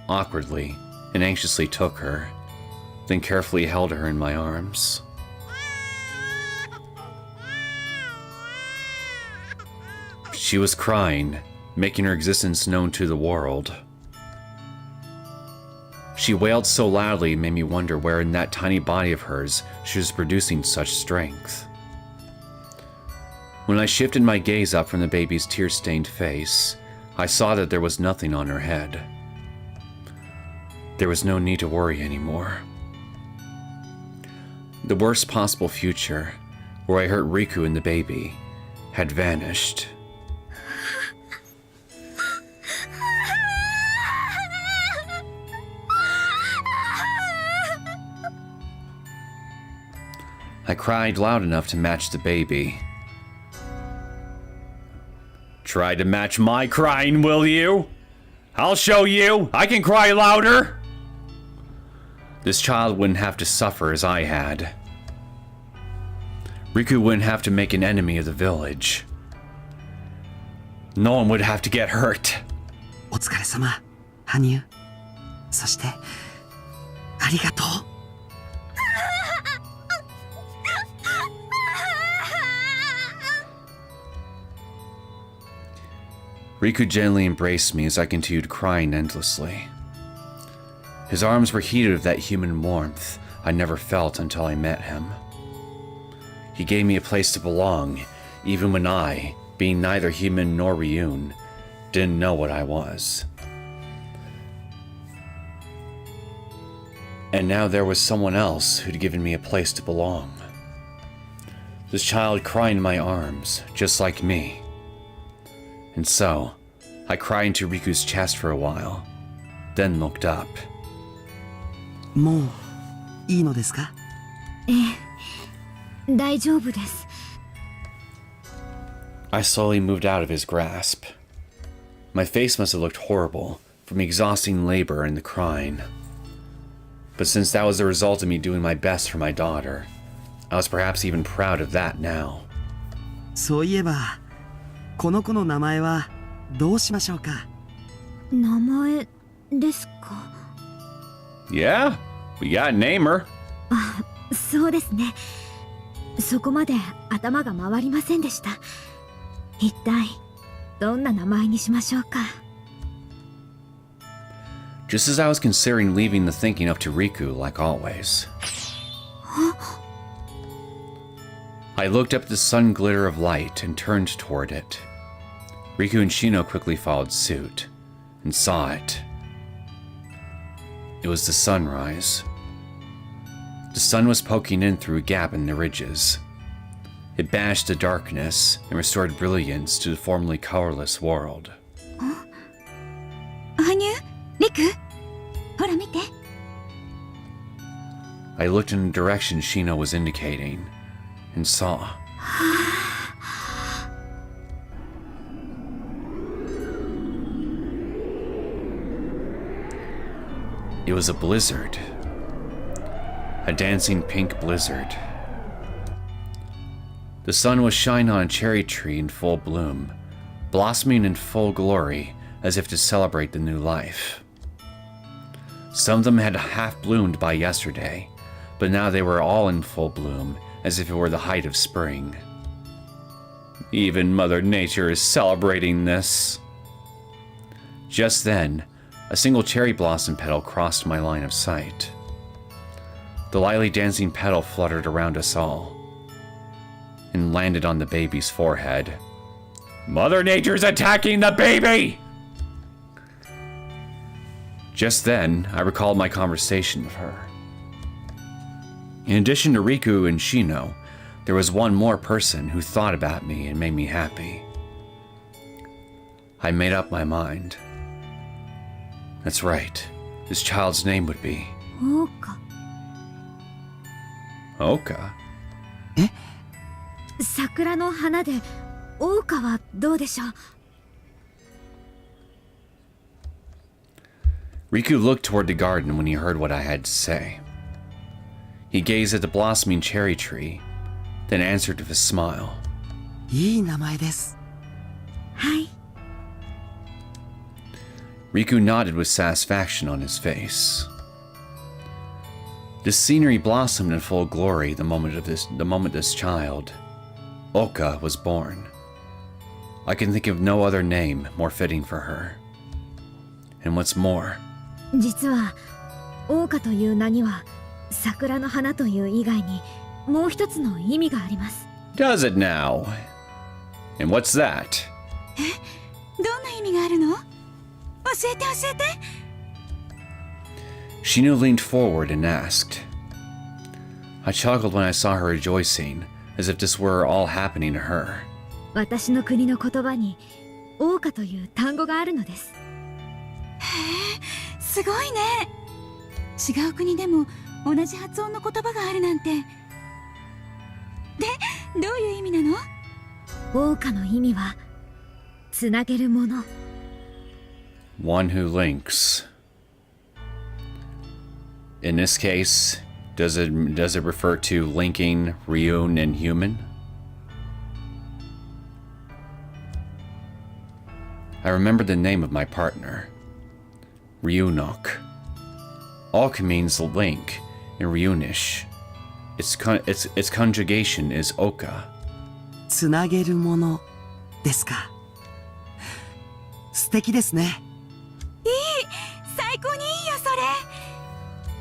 awkwardly, and anxiously took her, then carefully held her in my arms. She was crying, making her existence known to the world. She wailed so loudly it made me wonder where in that tiny body of hers she was producing such strength. When I shifted my gaze up from the baby's tear-stained face, I saw that there was nothing on her head. There was no need to worry anymore. The worst possible future, where I hurt Riku and the baby, had vanished. I cried loud enough to match the baby. Try to match my crying, will you? I'll show you! I can cry louder! This child wouldn't have to suffer as I had. Riku wouldn't have to make an enemy of the village. No one would have to get hurt. お疲れ様、羽生。そして、ありがとう。Riku gently embraced me as I continued crying endlessly. His arms were heated with that human warmth I never felt until I met him. He gave me a place to belong, even when I, being neither human nor Ryun, didn't know what I was. And now there was someone else who'd given me a place to belong. This child crying in my arms, just like me. And so, I cried into Riku's chest for a while, then looked up. もういいのですか？大丈夫です。 I slowly moved out of his grasp. My face must have looked horrible from exhausting labor and the crying. But since that was the result of me doing my best for my daughter, I was perhaps even proud of that now. そういえば、この子の名前はどうしましょうか？名前ですか？ Yeah, we gotta name her. そうですね。そこまで頭が回りませんでした。一体どんな名前にしましょうか？ Just as I was considering leaving the thinking up to Riku, like always. I looked up at the sun glitter of light and turned toward it. Riku and Shino quickly followed suit, and saw it. It was the sunrise. The sun was poking in through a gap in the ridges. It banished the darkness and restored brilliance to the formerly colorless world. 羽生、リク、ほら見て。 I looked in the direction Shino was indicating, and saw. It was a blizzard. A dancing pink blizzard. The sun was shining on a cherry tree in full bloom, blossoming in full glory as if to celebrate the new life. Some of them had half bloomed by yesterday, but now they were all in full bloom as if it were the height of spring. Even Mother Nature is celebrating this. Just then, a single cherry blossom petal crossed my line of sight. The lightly dancing petal fluttered around us all and landed on the baby's forehead. Mother Nature's attacking the baby! Just then, I recalled my conversation with her. In addition to Riku and Shino, there was one more person who thought about me and made me happy. I made up my mind. That's right. This child's name would be... Ouka. Ouka? 桜の花でOukaはどうでしょう？ Riku looked toward the garden when he heard what I had to say. He gazed at the blossoming cherry tree, then answered with a smile. いい名前です。はい。 Riku nodded with satisfaction on his face. This scenery blossomed in full glory the moment this child, Ouka, was born. I can think of no other name more fitting for her. And what's more, 実はOukaという名には桜の花という以外にもう一つの意味があります。 does it now? And what's that? どんな意味があるの？教えて教えて。 Shino leaned forward and asked. I chuckled when I saw her rejoicing, as if this were all happening to her. 私の国の言葉にオーカという単語があるのです。すごいね。違う国でも同じ発音の言葉があるなんて。で、どういう意味なの？オーカの意味はつなげるもの。 One who links. In this case, does it refer to linking Ryun and human? I remember the name of my partner, Ryunok. Alk means link in Ryunish. Its conjugation is Ouka. つなげるものですか。素敵ですね。最高にいいよそれ。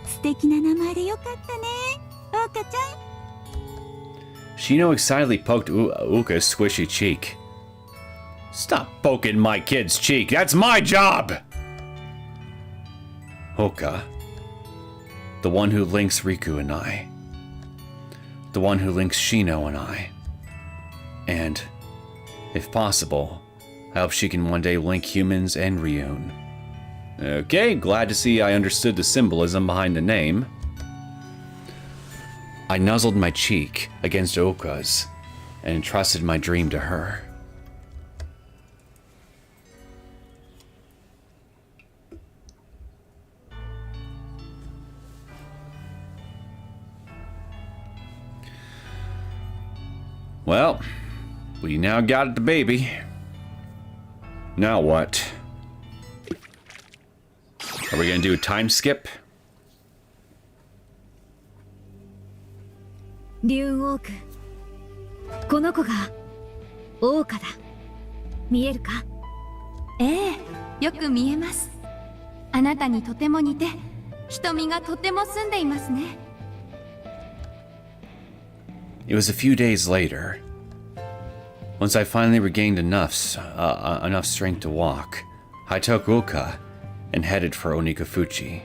素敵な名前でよかったね、オーカちゃん。 Shino excitedly poked Ouka's squishy cheek. Stop poking my kid's cheek. That's my job! Ouka. The one who links Riku and I. The one who links Shino and I. And, if possible, I hope she can one day link humans and Ryun. Okay, glad to see I understood the symbolism behind the name. I nuzzled my cheek against Ouka's and entrusted my dream to her. Well, we now got the baby. Now what? Are we gonna do a time skip? リュウンオーク、この子がオーカだ。見えるか？ええ、よく見えます。あなたにとても似て、瞳がとても澄んでいますね。It was a few days later. Once I finally regained enough strength to walk, I took Ouka and headed for Onigafuchi.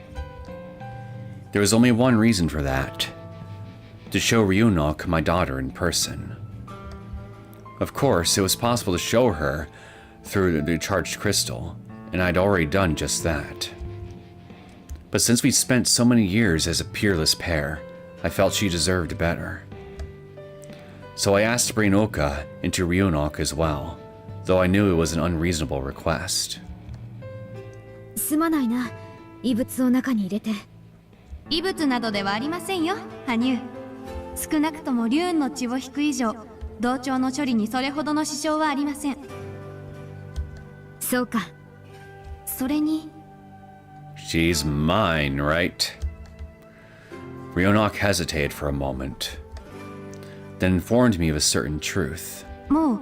There was only one reason for that: to show Ryunok my daughter in person. Of course, it was possible to show her through the charged crystal, and I'd already done just that. But since we spent so many years as a peerless pair, I felt she deserved better. So I asked to bring Ouka into Ryunok as well, though I knew it was an unreasonable request. すまないな、異物を中に入れて。異物などではありませんよ、羽生。少なくとも竜の血を引く以上、同調の処理にそれほどの支障はありません。そうか。それに。She's mine, right? Ryunok hesitated for a moment, then informed me of a certain truth. もう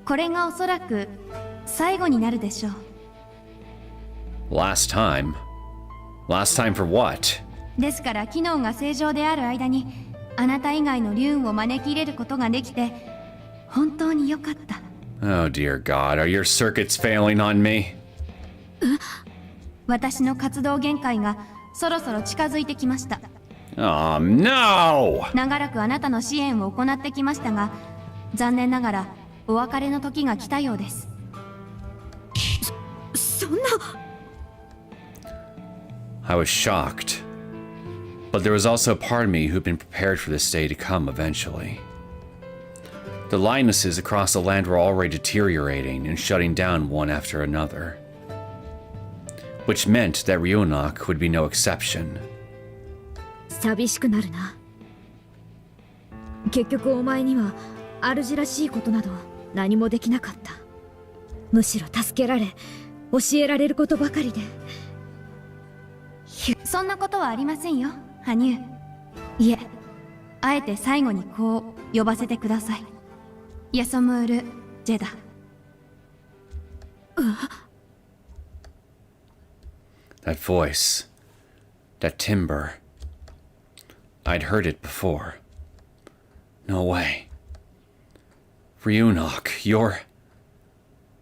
これがおそらく最後になるでしょう。Last time? Last time for what? ですから機能が正常である間にあなた以外の竜を招き入れることができて本当に良かった。Oh dear God, are your circuits failing on me? 私の活動限界がそろそろ近づいてきました。Oh no! 長らくあなたの支援を行ってきましたが、残念ながらお別れの時が来たようです。そんな。I was shocked, but there was also a part of me who'd been prepared for this day to come eventually. The lionesses across the land were already deteriorating and shutting down one after another, which meant that Ryunok would be no exception. 寂しくなるな。結局お前には主らしいことなど何もできなかった。むしろ助けられ教えられることばかりで。そんなことはありませんよ、羽生。いえ、あえて最後にこう呼ばせてください。ヤソムール・ジェダ。That voice, that timbre, I'd heard it before. No way. Ryunok, you're...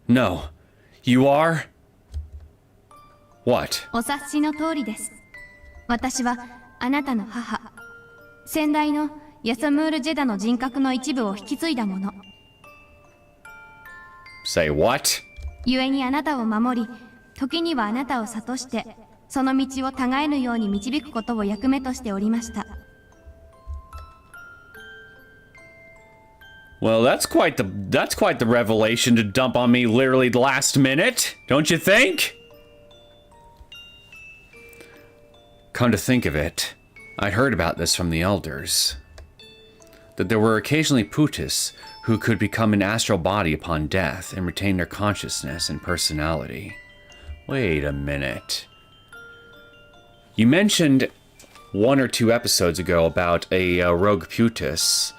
No, you are? What? お察しの通りです。私はあなたの母、先代のヤソムール・ジェダの人格の一部を引き継いだもの。Say what? 故にあなたを守り、時にはあなたを諭して、その道をたがえぬように導くことを役目としておりました。Well, that's quite the revelation to dump on me literally the last minute, don't you think? Come to think of it, I'd heard about this from the elders. That there were occasionally putis who could become an astral body upon death and retain their consciousness and personality. Wait a minute. You mentioned 1 or 2 episodes ago about a rogue putis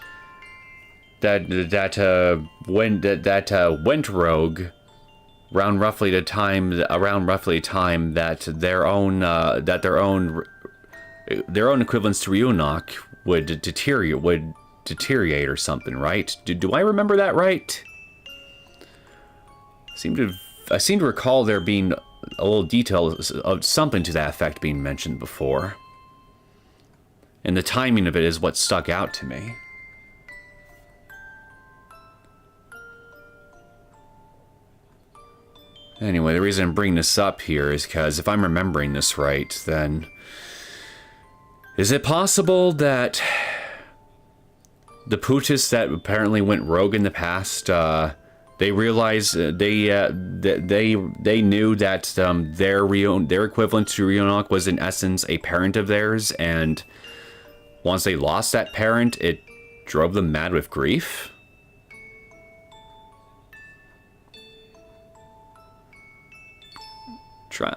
that went rogue around roughly the time that their own equivalents to Ryunok would deteriorate or something, right? Do I remember that right? I seem to recall there being a little detail of something to that effect being mentioned before. And the timing of it is what stuck out to me. Anyway, the reason I'm bringing this up here is because if I'm remembering this right, then... Is it possible that the putis that apparently went rogue in the past, they realized they knew that their equivalent to Ryunok was in essence a parent of theirs, and once they lost that parent, it drove them mad with grief?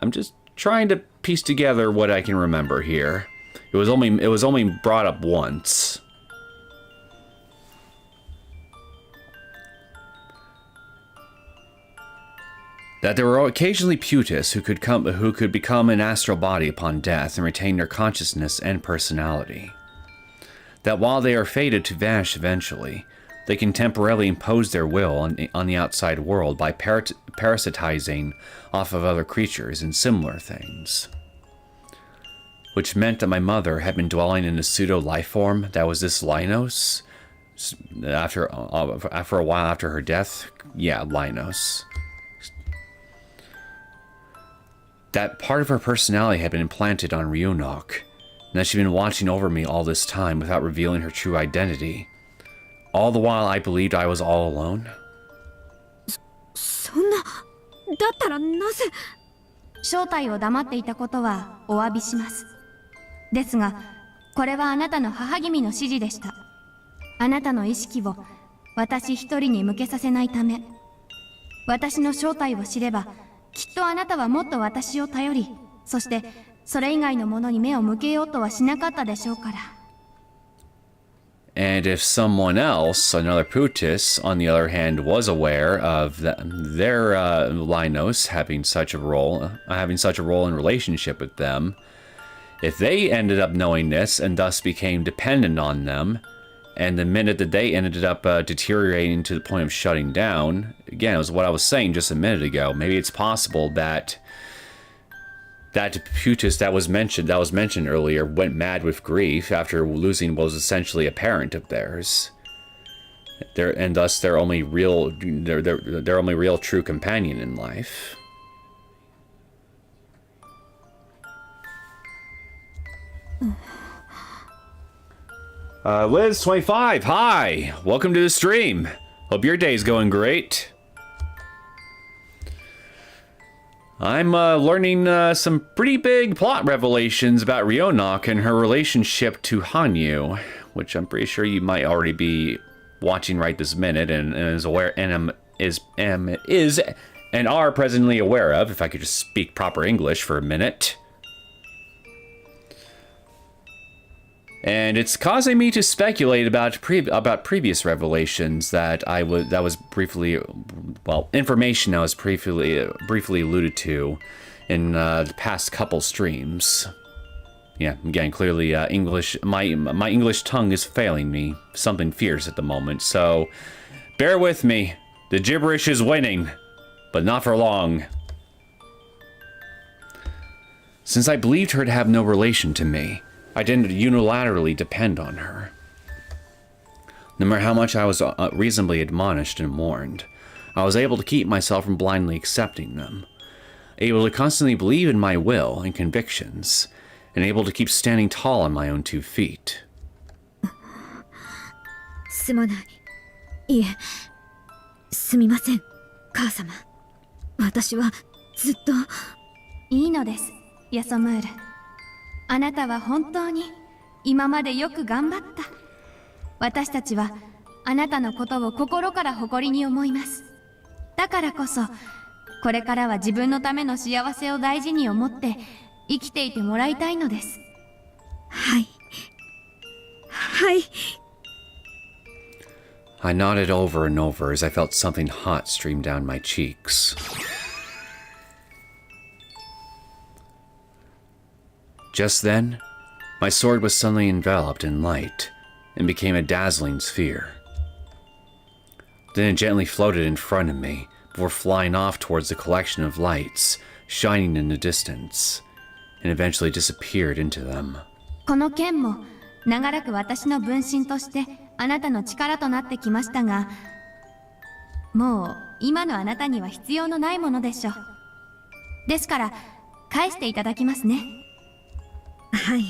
I'm just trying to piece together what I can remember here. It was only brought up once. That there were occasionally putis who could become an astral body upon death and retain their consciousness and personality. That while they are fated to vanish eventually, they can temporarily impose their will on the outside world by parasitizing off of other creatures and similar things. Which meant that my mother had been dwelling in a pseudo-life form that was this Linos. After a while after her death, yeah, Linos. That part of her personality had been implanted on Ryunok, and that she'd been watching over me all this time without revealing her true identity. All the while I believed I was all alone. そんな、だったらなぜ？正体を黙っていたことはお詫びします。ですが、これはあなたの母君の指示でした。あなたの意識を私一人に向けさせないため。私の正体を知れば、きっとあなたはもっと私を頼り、そしてそれ以外のものに目を向けようとはしなかったでしょうから。And if someone else, another putis, on the other hand, was aware of their Linos having such a role in relationship with them, if they ended up knowing this and thus became dependent on them, and the minute that they ended up deteriorating to the point of shutting down, again, it was what I was saying just a minute ago. Maybe it's possible that that putis that was mentioned earlier went mad with grief after losing what was essentially a parent of theirs. And thus their only real true companion in life. Liz25, hi! Welcome to the stream. Hope your day's going great. I'm learning some pretty big plot revelations about Ryunok and her relationship to Hanyuu, which I'm pretty sure you might already be watching right this minute and is aware and are presently aware of, if I could just speak proper English for a minute. And it's causing me to speculate about previous revelations that was briefly, well, information I was briefly alluded to in the past couple streams. Yeah, again, clearly English. My English tongue is failing me, something fierce at the moment. So, bear with me. The gibberish is winning, but not for long. Since I believed her to have no relation to me, I didn't unilaterally depend on her. No matter how much I was reasonably admonished and warned, I was able to keep myself from blindly accepting them, able to constantly believe in my will and convictions, and able to keep standing tall on my own 2 feet. すまない。いえ、すみません、母様。私はずっと。いいのです、ヤソムール。あなたは本当に今までよく頑張った。私たちはあなたのことを心から誇りに思います。だからこそ、これからは自分のための幸せを大事に思って生きていてもらいたいのです。はい。はい。I nodded over and over as I felt something hot stream down my cheeks. Just then, my sword was suddenly enveloped in light and became a dazzling sphere. Then it gently floated in front of me before flying off towards the collection of lights shining in the distance, and eventually disappeared into them. この剣も長らく私の分身としてあなたの力となってきましたが、もう今のあなたには必要のないものでしょう。ですから返していただきますね。はい。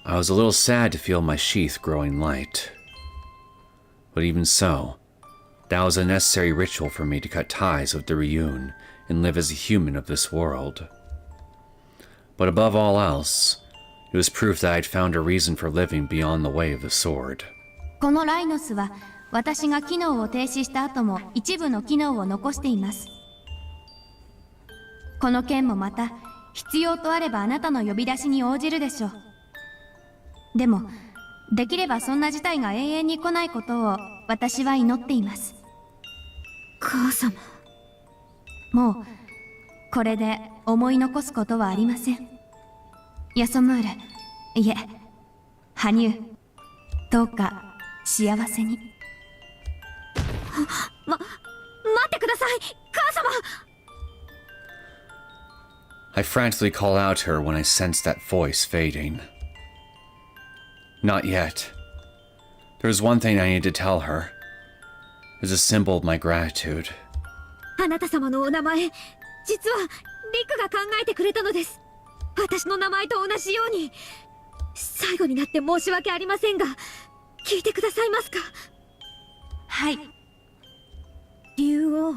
I was a little sad to feel my sheath growing light. But even so, that was a necessary ritual for me to cut ties with the Ryun and live as a human of this world. But above all else, it was proof that I'd found a reason for living beyond the way of the sword. このライノスは私が機能を停止した後も一部の機能を残しています。この剣もまた必要とあればあなたの呼び出しに応じるでしょう。でもできればそんな事態が永遠に来ないことを私は祈っています。母様。もうこれで思い残すことはありません。ヤソムール、いえ、羽生、どうか幸せに。待ってください、母様。I frantically called out to her when I sensed that voice fading. Not yet. There was one thing I needed to tell her. As a symbol of my gratitude. あなた様のお名前、実はリクが考えてくれたのです。私の名前と同じように。最後になって申し訳ありませんが、聞いてくださいますか？はい。竜王。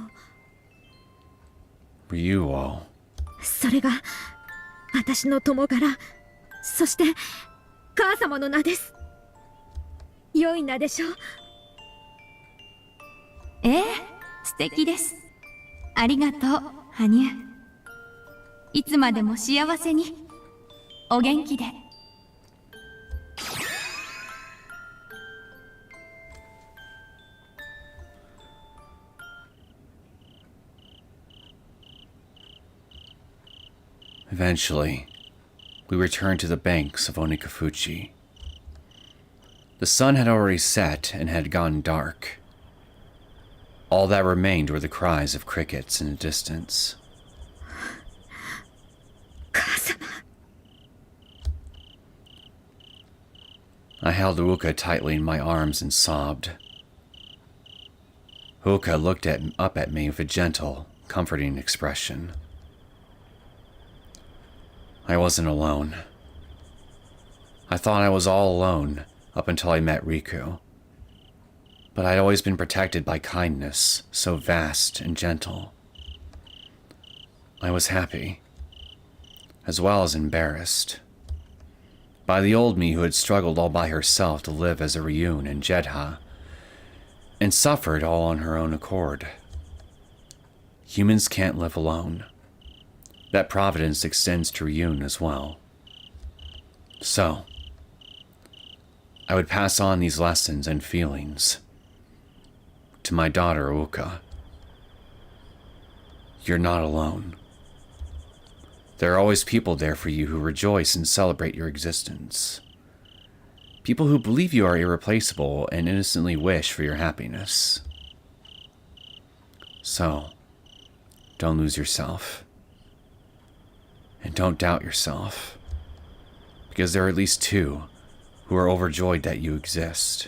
竜王。それが私の友柄、そして母様の名です。良い名でしょう？ええ、素敵です。ありがとう、羽生。いつまでも幸せに、お元気で。Eventually, we returned to the banks of Onigafuchi. The sun had already set and had gone dark. All that remained were the cries of crickets in the distance. 母様。I held Ouka tightly in my arms and sobbed. Ouka looked up at me with a gentle, comforting expression. I wasn't alone. I thought I was all alone up until I met Riku. But I'd always been protected by kindness, so vast and gentle. I was happy, as well as embarrassed, by the old me who had struggled all by herself to live as a Ryun in Jedha, and suffered all on her own accord. Humans can't live alone. That providence extends to Ryun as well. So, I would pass on these lessons and feelings to my daughter Ouka. You're not alone. There are always people there for you who rejoice and celebrate your existence. People who believe you are irreplaceable and innocently wish for your happiness. So, don't lose yourself. And don't doubt yourself, because there are at least two who are overjoyed that you exist.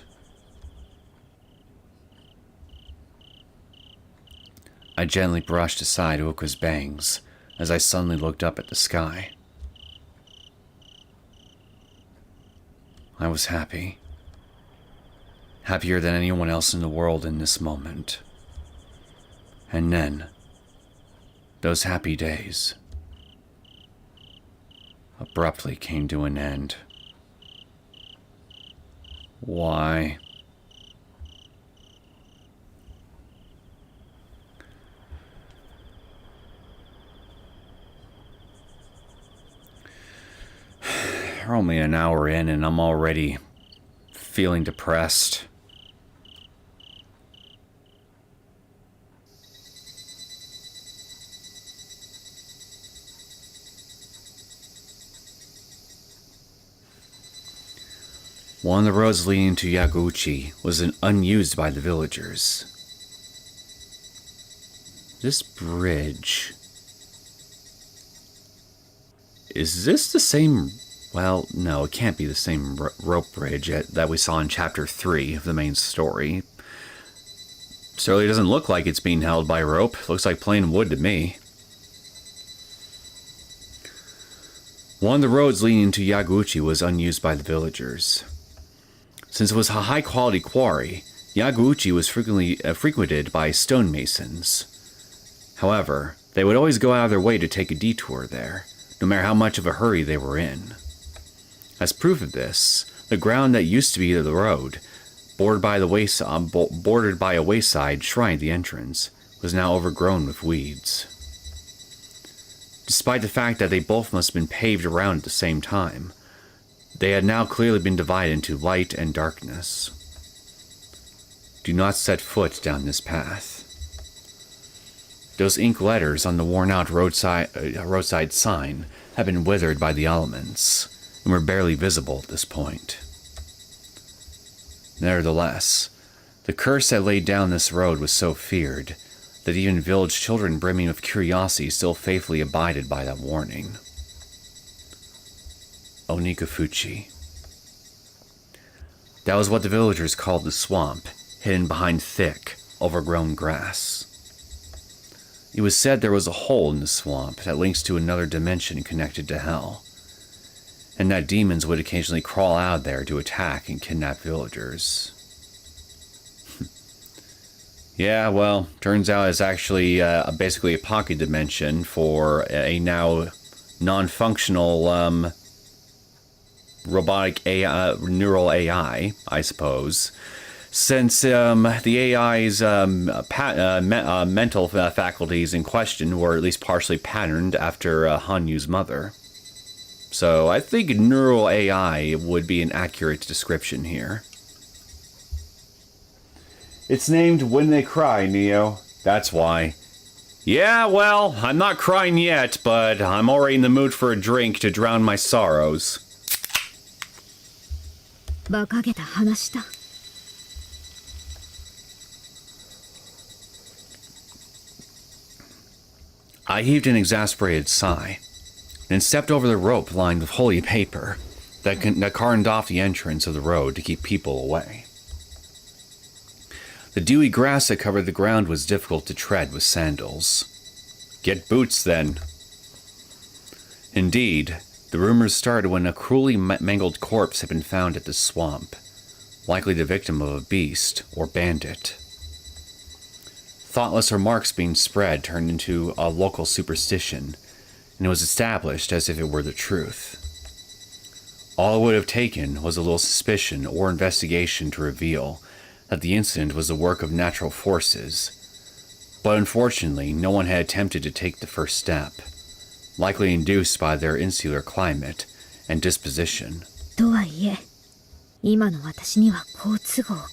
I gently brushed aside Ouka's bangs as I suddenly looked up at the sky. I was happy. Happier than anyone else in the world in this moment. And then, those happy days abruptly came to an end. Why? We're only an hour in and I'm already feeling depressed. One of the roads leading to Hanyuu was unused by the villagers. This bridge... Is this the same... Well, no, it can't be the same rope bridge that we saw in Chapter 3 of the main story. Certainly doesn't look like it's being held by rope. Looks like plain wood to me. One of the roads leading to Hanyuu was unused by the villagers. Since it was a high-quality quarry, Hanyuu was frequently frequented by stonemasons. However, they would always go out of their way to take a detour there, no matter how much of a hurry they were in. As proof of this, the ground that used to be the road, bordered by a wayside shrine at the entrance, was now overgrown with weeds. Despite the fact that they both must have been paved around at the same time, they had now clearly been divided into light and darkness. Do not set foot down this path. Those ink letters on the worn-out roadside sign had been withered by the elements, and were barely visible at this point. Nevertheless, the curse that laid down this road was so feared that even village children brimming with curiosity still faithfully abided by that warning. Onigafuchi. That was what the villagers called the swamp, hidden behind thick, overgrown grass. It was said there was a hole in the swamp that links to another dimension connected to hell, and that demons would occasionally crawl out there to attack and kidnap villagers. Yeah, well, turns out it's actually basically a pocket dimension for a now non-functional robotic AI, neural AI, I suppose. Since the AI's mental faculties in question were at least partially patterned after Hanyuu's mother. So I think neural AI would be an accurate description here. It's named When They Cry, Neo. That's why. Yeah, well, I'm not crying yet, but I'm already in the mood for a drink to drown my sorrows. 馬鹿げた話だ。I heaved an exasperated sigh, and stepped over the rope lined with holy paper that cordoned off the entrance of the road to keep people away. The dewy grass that covered the ground was difficult to tread with sandals. Get boots, then. Indeed, the rumors started when a cruelly mangled corpse had been found at the swamp, likely the victim of a beast or bandit. Thoughtless remarks being spread turned into a local superstition, and it was established as if it were the truth. All it would have taken was a little suspicion or investigation to reveal that the incident was the work of natural forces, but unfortunately no one had attempted to take the first step, likely induced by their insular climate and disposition. とはいえ、今の私には好都合か。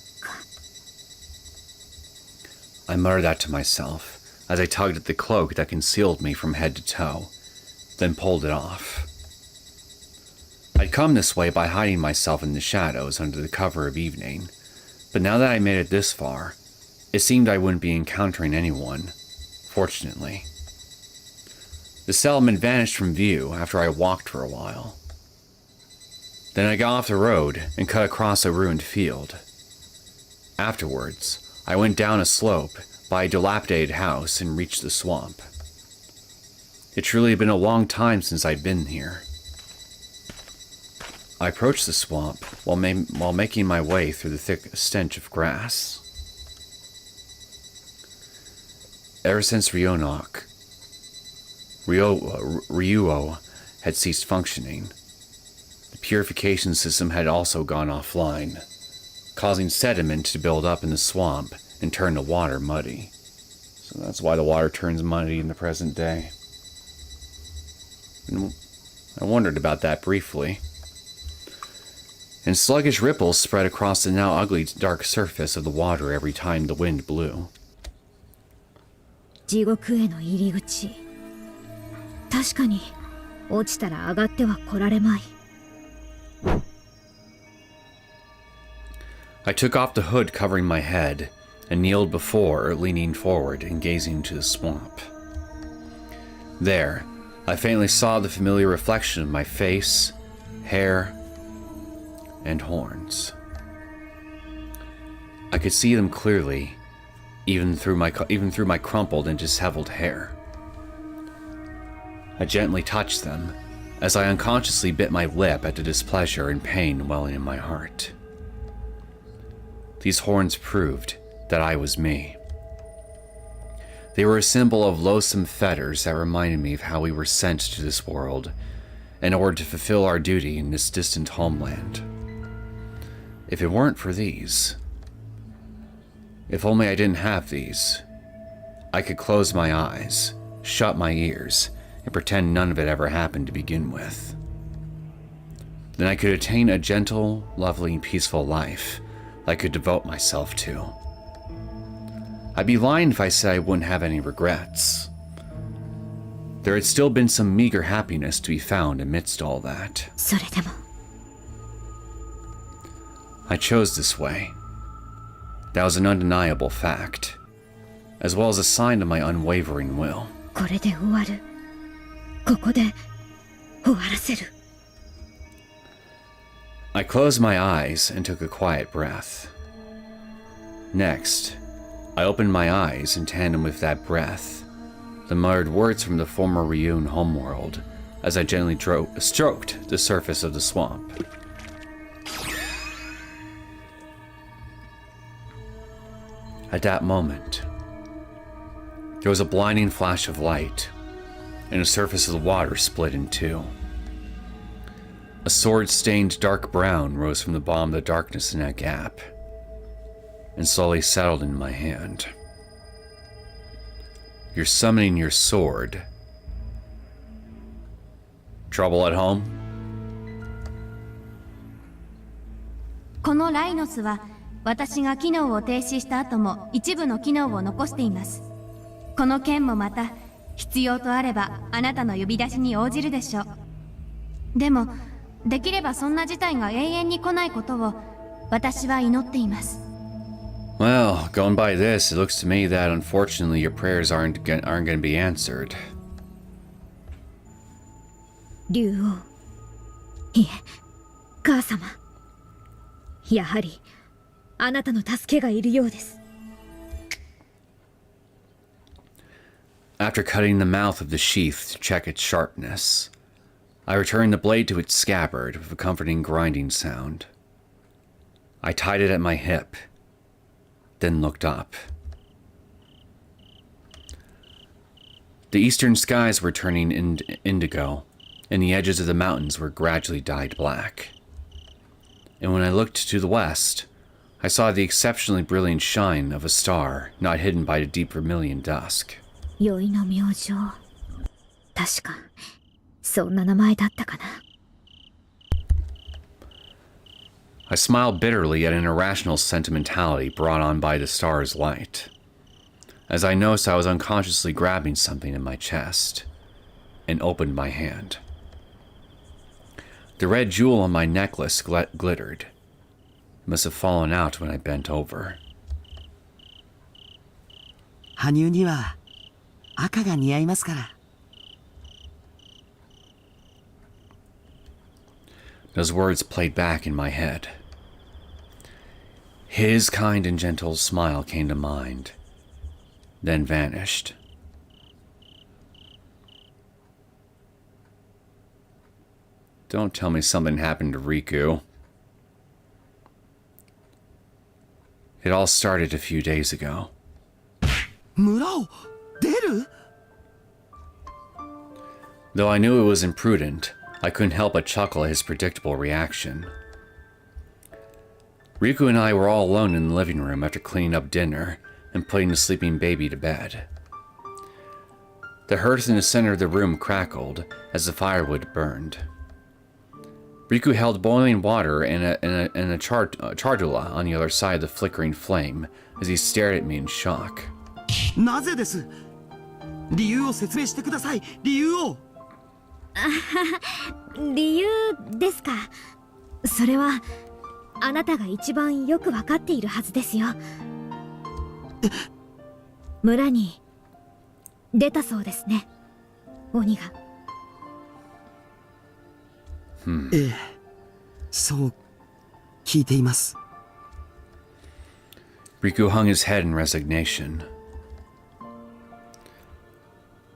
I muttered that to myself as I tugged at the cloak that concealed me from head to toe, then pulled it off. I'd come this way by hiding myself in the shadows under the cover of evening, but now that I made it this far, it seemed I wouldn't be encountering anyone, fortunately. The settlement vanished from view after I walked for a while. Then I got off the road and cut across a ruined field. Afterwards, I went down a slope by a dilapidated house and reached the swamp. It truly had been a long time since I'd been here. I approached the swamp while making my way through the thick stench of grass. Ever since Ryuo had ceased functioning, the purification system had also gone offline, causing sediment to build up in the swamp and turn the water muddy. So that's why the water turns muddy in the present day. And I wondered about that briefly. And sluggish ripples spread across the now ugly dark surface of the water every time the wind blew. 地獄への入り口。確かに落ちたら上がっては来られまい。I took off the hood covering my head and kneeled before, leaning forward and gazing into the swamp. There, I faintly saw the familiar reflection of my face, hair, and horns. I could see them clearly, even through my crumpled and disheveled hair. I gently touched them, as I unconsciously bit my lip at the displeasure and pain welling in my heart. These horns proved that I was me. They were a symbol of loathsome fetters that reminded me of how we were sent to this world in order to fulfill our duty in this distant homeland. If it weren't for these, if only I didn't have these, I could close my eyes, shut my ears, and pretend none of it ever happened to begin with. Then I could attain a gentle, lovely, and peaceful life I could devote myself to. I'd be lying if I said I wouldn't have any regrets. There had still been some meager happiness to be found amidst all that. それでも I chose this way. That was an undeniable fact, as well as a sign of my unwavering will. これで終わる。ここで終わらせる。 I closed my eyes and took a quiet breath. Next, I opened my eyes in tandem with that breath, the muttered words from the former Ryun homeworld as I gently stroked the surface of the swamp. At that moment, there was a blinding flash of light, and the surface of the water split in two. A sword-stained dark brown rose from the bottom of the darkness in that gap, and slowly settled in my hand. You're summoning your sword. Trouble at home? このライノスは私が機能を停止した後も一部の機能を残しています。この剣もまた必要とあればあなたの呼び出しに応じるでしょう。でもできればそんな事態が永遠に来ないことを私は祈っています。Well, going by this, it looks to me that unfortunately your prayers aren't going to be answered. 竜王。いえ、母様。やはりあなたの助けがいるようです。 After cutting the mouth of the sheath to check its sharpness, I returned the blade to its scabbard with a comforting grinding sound. I tied it at my hip, then looked up. The eastern skies were turning indigo, and the edges of the mountains were gradually dyed black. And when I looked to the west, I saw the exceptionally brilliant shine of a star not hidden by the deep vermilion dusk. 宵の明星。確かそんな名前だったかな。 I smiled bitterly at an irrational sentimentality brought on by the star's light, as I noticed I was unconsciously grabbing something in my chest, and opened my hand. The red jewel on my necklace glittered. It must have fallen out when I bent over. 羽生には赤が似合いますから。 Those words played back in my head. His kind and gentle smile came to mind, then vanished. Don't tell me something happened to Riku. It all started a few days ago. 村を出る Though I knew it was imprudent, I couldn't help but chuckle at his predictable reaction. Riku and I were all alone in the living room after cleaning up dinner and putting the sleeping baby to bed. The hearth in the center of the room crackled as the firewood burned. Riku held boiling water and a chardula on the other side of the flickering flame as he stared at me in shock. なぜです？理由を説明してください。理由を。理由ですか。それはあなたが一番よくわかっているはずですよ。村に出たそうですね、鬼が。ええ、そう聞いています。Riku hung his head in resignation.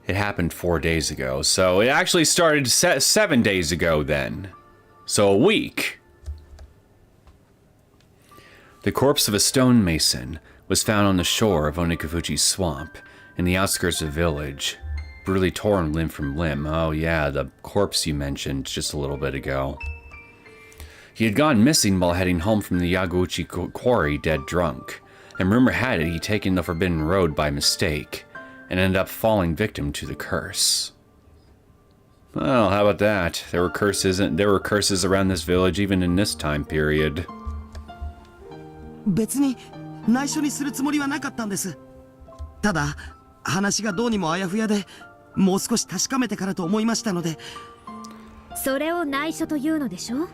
It happened 4 days ago, so it actually started 7 days ago then. So a week. The corpse of a stonemason was found on the shore of Onigafuchi's swamp, in the outskirts of the village, brutally torn limb from limb. Oh yeah, the corpse you mentioned just a little bit ago. He had gone missing while heading home from the Yaguchi quarry dead drunk, and rumor had it he'd taken the forbidden road by mistake, and ended up falling victim to the curse. Well, how about that? There were curses around this village even in this time period. 別に内緒にするつもりはなかったんです。ただ話がどうにもあやふやで、もう少し確かめてからと思いましたので。それを内緒というのでしょ。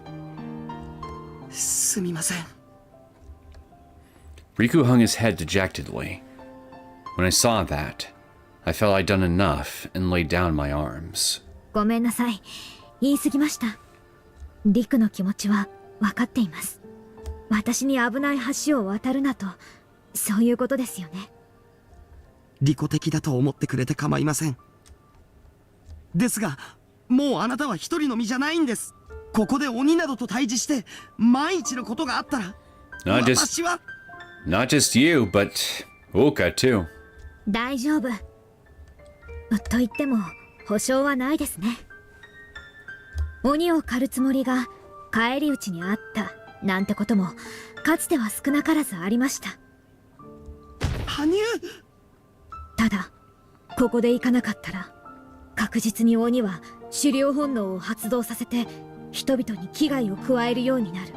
すみません。Riku hung his head dejectedly. When I saw that, I felt I'd done enough and laid down my arms. ごめんなさい、言い過ぎました。リクの気持ちは分かっています。私に危ない橋を渡るなと、そういうことですよね。利己的だと思ってくれて構いません。ですが、もうあなたは一人の身じゃないんです。ここで鬼などと対峙して万一のことがあったら、私は Not just you, but Ouka too. 大丈夫。と言っても保証はないですね。鬼を狩るつもりが返り討ちにあったなんてこともかつては少なからずありました。羽生。ただここで行かなかったら確実に鬼は狩猟本能を発動させて人々に危害を加えるようになる。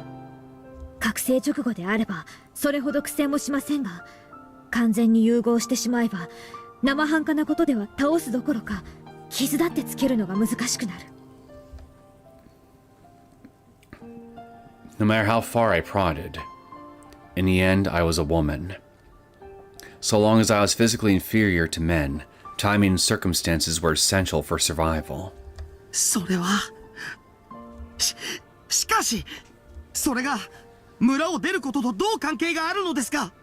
覚醒直後であればそれほど苦戦もしませんが、完全に融合してしまえば生半可なことでは倒すどころか傷だってつけるのが難しくなる。No matter how far I prodded, in the end I was a woman. So long as I was physically inferior to men, timing and circumstances were essential for survival. それはしかしそれが村を出ることとどう関係があるのですか。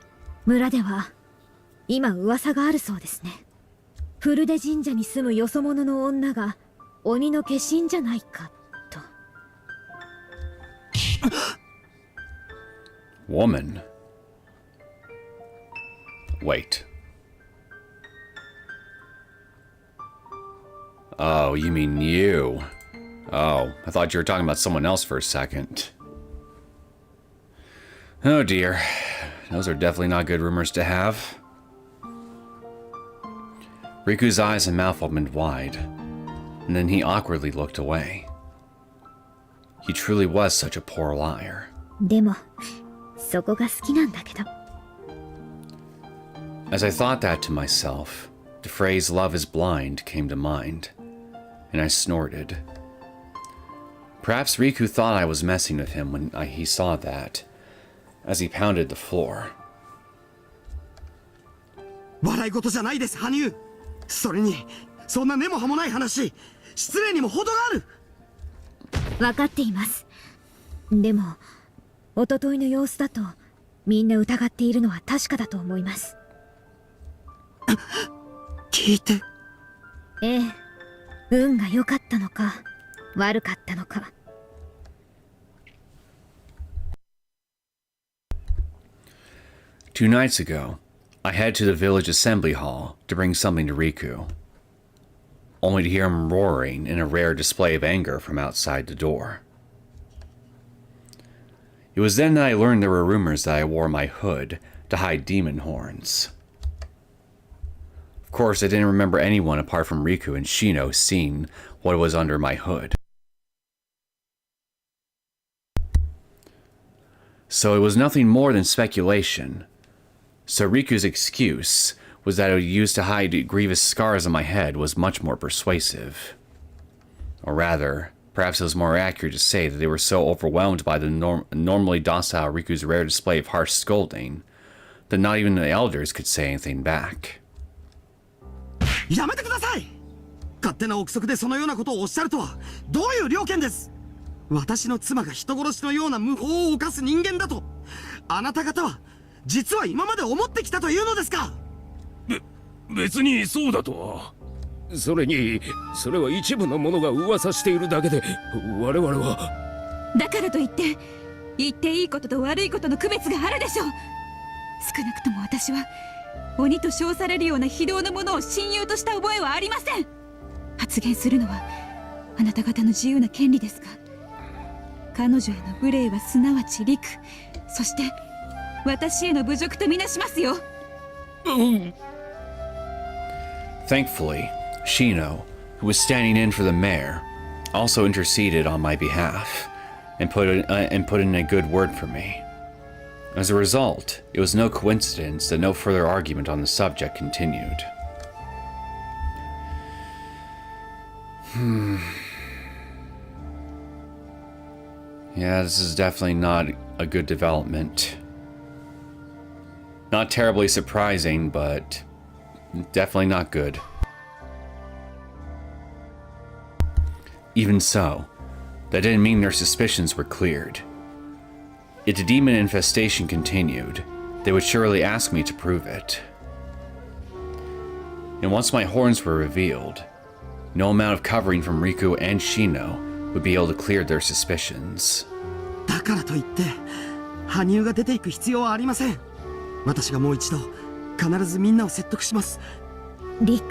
村では今噂があるそうですね。古出神社に住むよそ者の女が鬼の化身じゃないかと。Woman? Wait. Oh, you mean you. Oh, I thought you were talking about someone else for a second. Oh dear. Those are definitely not good rumors to have. Riku's eyes and mouth opened wide, and then he awkwardly looked away. He truly was such a poor liar. でもそこが好きなんだけど。As I thought that to myself, the phrase "love is blind" came to mind, and I snorted. Perhaps Riku thought I was messing with him when he saw that, as he pounded the floor. 笑い事じゃないです、羽生。それにそんな根も葉もない話、失礼にも程がある。分かっています。でも一昨日の様子だとみんな疑っているのは確かだと思います。聞いて。ええ、運が良かったのか悪かったのか。2 nights ago, I head to the village assembly hall to bring something to Riku, only to hear him roaring in a rare display of anger from outside the door. It was then that I learned there were rumors that I wore my hood to hide demon horns. Of course, I didn't remember anyone apart from Riku and Shino seeing what was under my hood. So it was nothing more than speculation. So Riku's excuse was that it was used to hide grievous scars on my head was much more persuasive. Or rather, perhaps it was more accurate to say that they were so overwhelmed by the normally docile Riku's rare display of harsh scolding that not even the elders could say anything back. やめてください。勝手な憶測でそのようなことをおっしゃるとはどういう了見です。私の妻が人殺しのような無法を犯す人間だとあなた方は実は今まで思ってきたというのですか。別にそうだとは。それにそれは一部の者が噂しているだけで我々は。だからといって言っていいことと悪いことの区別があるでしょう。少なくとも私は鬼と称されるような非道なものを親友とした覚えはありません。発言するのはあなた方の自由な権利ですが、彼女への無礼はすなわち陸、そして私への侮辱とみなしますよ。Thankfully, Shino, who was standing in for the mayor, also interceded on my behalf and put in a good word for me. As a result, it was no coincidence that no further argument on the subject continued. Yeah, this is definitely not a good development. Not terribly surprising, but definitely not good. Even so, that didn't mean their suspicions were cleared. If the demon infestation continued, they would surely ask me to prove it. And once my horns were revealed, no amount of covering from Riku and Shino would be able to clear their suspicions. だからといって羽生が出ていく必要はありません。私がもう一度必ずみんなを説得します。陸、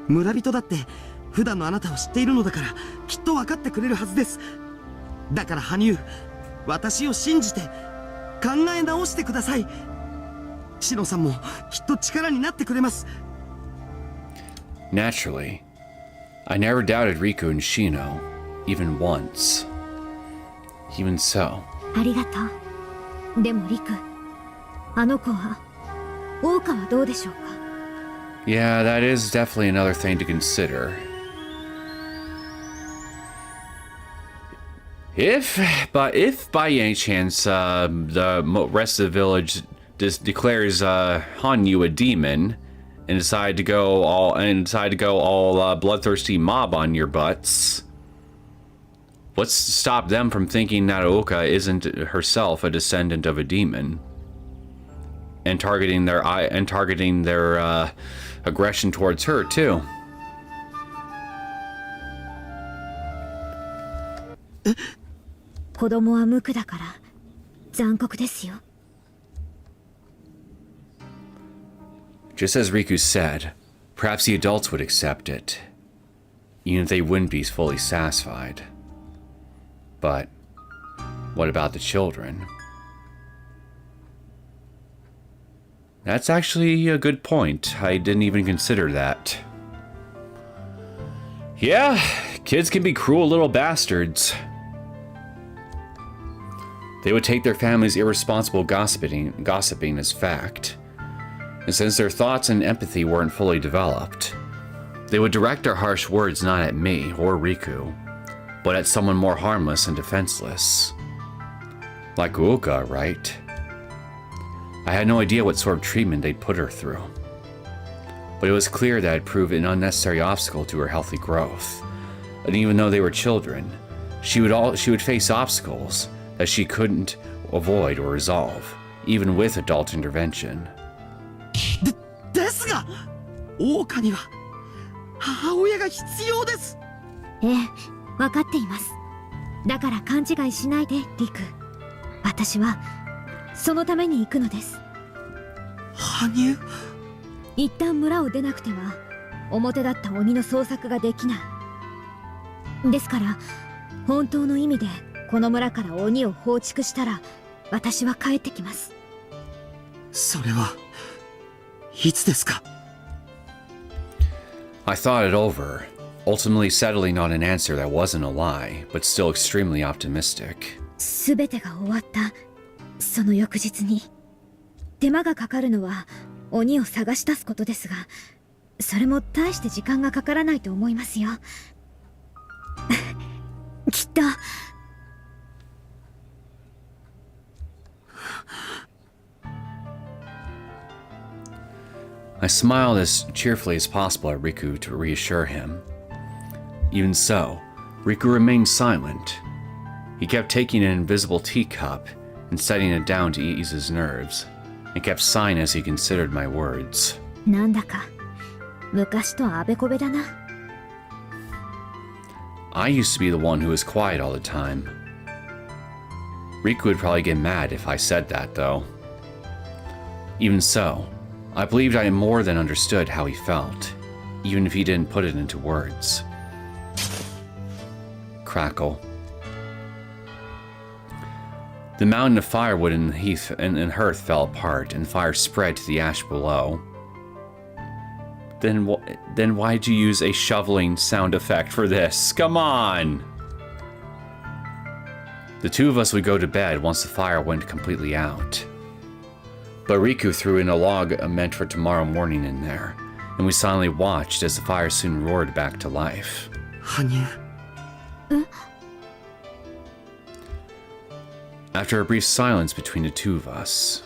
村人だって普段のあなたを知っているのだからきっと分かってくれるはずです。だから羽生、私を信じて考え直してください。シノさんもきっと力になってくれます。 Naturally, I never doubted Riku and Shino, even once. Even so. ありがとう。でも陸、あの子はオーカはどうでしょうか。 Yeah, that is definitely another thing to consider. If by any chance the rest of the village declares Hanyuu a demon and decide to go all bloodthirsty mob on your butts, what's to stop them from thinking that Ouka isn't herself a descendant of a demon and targeting their aggression towards her too? Eh? 子供は無垢だから残酷ですよ。 Just as Riku said, perhaps the adults would accept it, even if they wouldn't be fully satisfied. But what about the children? That's actually a good point. I didn't even consider that. Yeah, kids can be cruel little bastards. They would take their family's irresponsible gossiping as fact. And since their thoughts and empathy weren't fully developed, they would direct their harsh words not at me or Riku, but at someone more harmless and defenseless. Like Ouka, right? I had no idea what sort of treatment they'd put her through. But it was clear that it proved an unnecessary obstacle to her healthy growth. And even though they were children, she would face obstacles that she couldn't avoid or resolve, even with adult intervention. ですが、桜花には母親が必要です。ええ、分かっています。だから勘違いしないで、リク。私はそのために行くのです。羽生、一旦村を出なくては表だった鬼の捜索ができない。ですから本当の意味でこの村から鬼を放逐したら私は帰ってきます。それはいつですか？ I thought it over, ultimately settling on an answer that wasn't a lie, but still extremely optimistic. すべてが終わったその翌日に、手間がかかるのは鬼を探し出すことですが、それも大して時間がかからないと思いますよ。きっと。I smiled as cheerfully as possible at Riku to reassure him. Even so, Riku remained silent. He kept taking an invisible teacup and setting it down to ease his nerves, and kept sighing as he considered my words. なんだか昔とあべこべだな。I used to be the one who was quiet all the time. Riku would probably get mad if I said that, though. Even so, I believed I more than understood how he felt, even if he didn't put it into words. Crackle. The mountain of firewood and heath and hearth fell apart, and fire spread to the ash below. Then why'd you use a shoveling sound effect for this? Come on! The two of us would go to bed once the fire went completely out. But Riku threw in a log meant for tomorrow morning in there, and we silently watched as the fire soon roared back to life. 羽生、 After a brief silence between the two of us,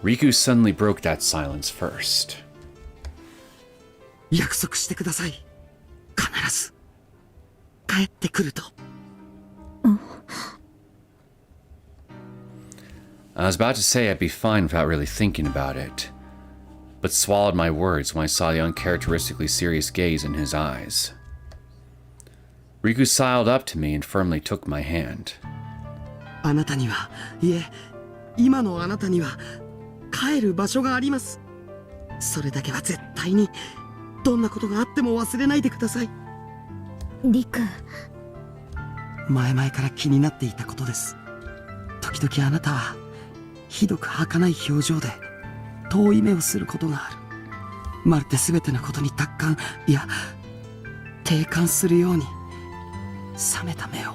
Riku suddenly broke that silence first. 約束してください。必ず帰ってくると。I was about to say I'd be fine without really thinking about it, but swallowed my words when I saw the uncharacteristically serious gaze in his eyes. Riku sidled up to me and firmly took my hand. あなたには、いえ、今のあなたには帰る場所があります。それだけは絶対にどんなことがあっても忘れないでください。リク、前々から気になっていたことです。時々あなたはひどく儚い表情で遠い目をすることがある。まるで全てのことに達観、いや定観するように冷めた目を。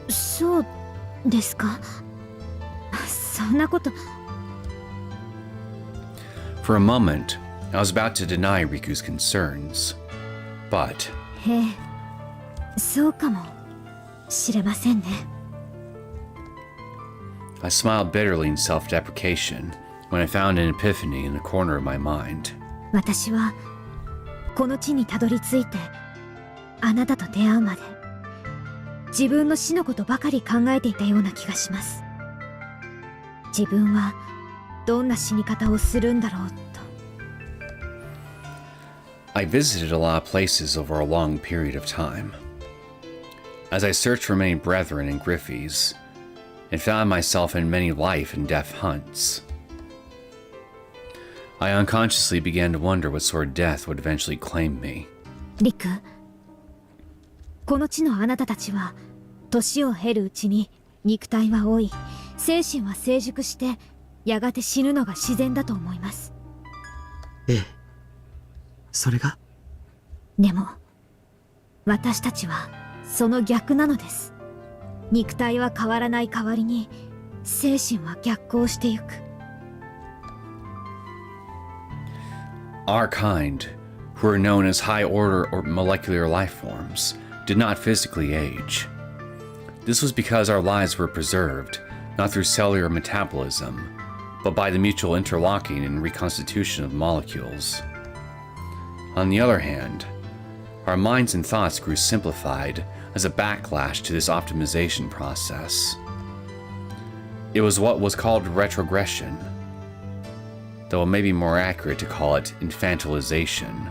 そうですか。そんなこと。 For a moment, I was about to deny Riku's concerns, but へえ、そうかもしれませんね。 I smiled bitterly in self-deprecation when I found an epiphany in the corner of my mind. 私はこの地にたどり着いてあなたと出会うまで自分の死のことばかり考えていたような気がします。自分はどんな死に方をするんだろうと。 I visited a lot of places over a long period of time. As I searched for many brethren and griffies, and found myself in many life and death hunts, I unconsciously began to wonder what sort of death would eventually claim me. リク、この地のあなたたちは年を経るうちに肉体は老い、精神は成熟してやがて死ぬのが自然だと思います。ええ、それが。でも私たちはその逆なのです。肉体は変わらない代わりに精神は逆行してゆく。 Our kind, who are known as high-order or molecular life forms, did not physically age. This was because our lives were preserved, not through cellular metabolism, but by the mutual interlocking and reconstitution of molecules. On the other hand, our minds and thoughts grew simplified as a backlash to this optimization process. It was what was called retrogression. though it may be more accurate to call it infantilization.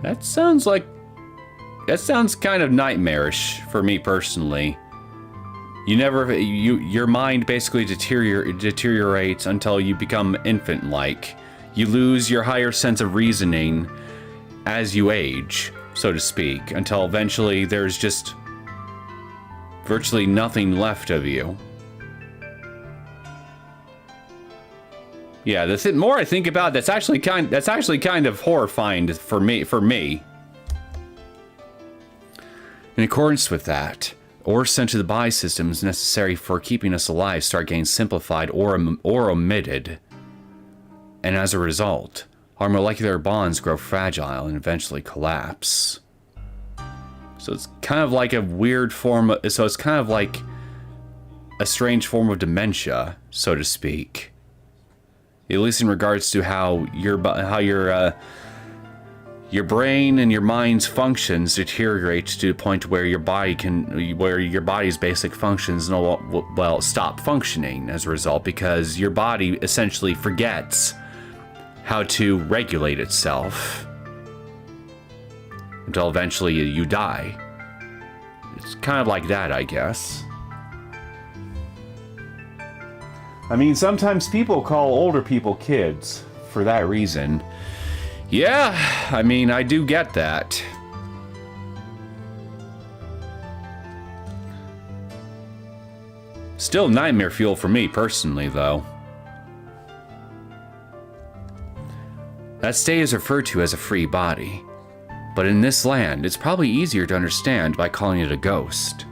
That sounds kind of nightmarish for me personally. Your mind basically deteriorates until you become infant-like. You lose your higher sense of reasoning as you age, so to speak, until eventually there's just virtually nothing left of you. Yeah, the more I think about it, that's actually kind of horrifying for me. In accordance with that, ores sent to the body systems necessary for keeping us alive start getting simplified or omitted. And as a result, our molecular bonds grow fragile and eventually collapse. So it's kind of like a weird form so it's kind of like a strange form of dementia, so to speak. At least in regards to how your brain and your mind's functions deteriorate to the point where your body's basic functions stop functioning as a result, because your body essentially forgets how to regulate itself until eventually you die. It's kind of like that, I guess. I mean, sometimes people call older people kids for that reason. Yeah, I mean, I do get that. Still nightmare fuel for me personally, though. That state is referred to as a free body, but in this land, it's probably easier to understand by calling it a ghost.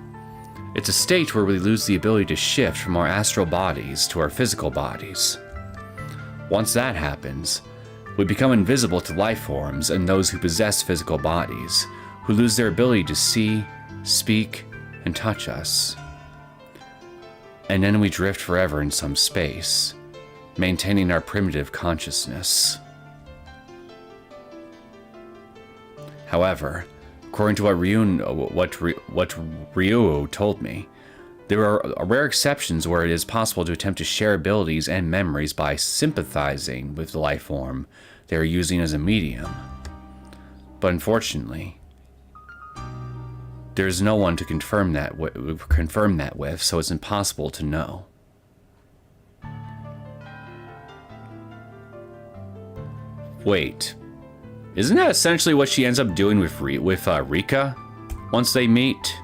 It's a state where we lose the ability to shift from our astral bodies to our physical bodies. Once that happens, we become invisible to life forms and those who possess physical bodies, who lose their ability to see, speak, and touch us. And then we drift forever in some space, maintaining our primitive consciousness. However, according to what Ryu told me, there are rare exceptions where it is possible to attempt to share abilities and memories by sympathizing with the life form they are using as a medium. But unfortunately, there's no one to confirm that with, so it's impossible to know. Wait, isn't that essentially what she ends up doing with Rika once they meet?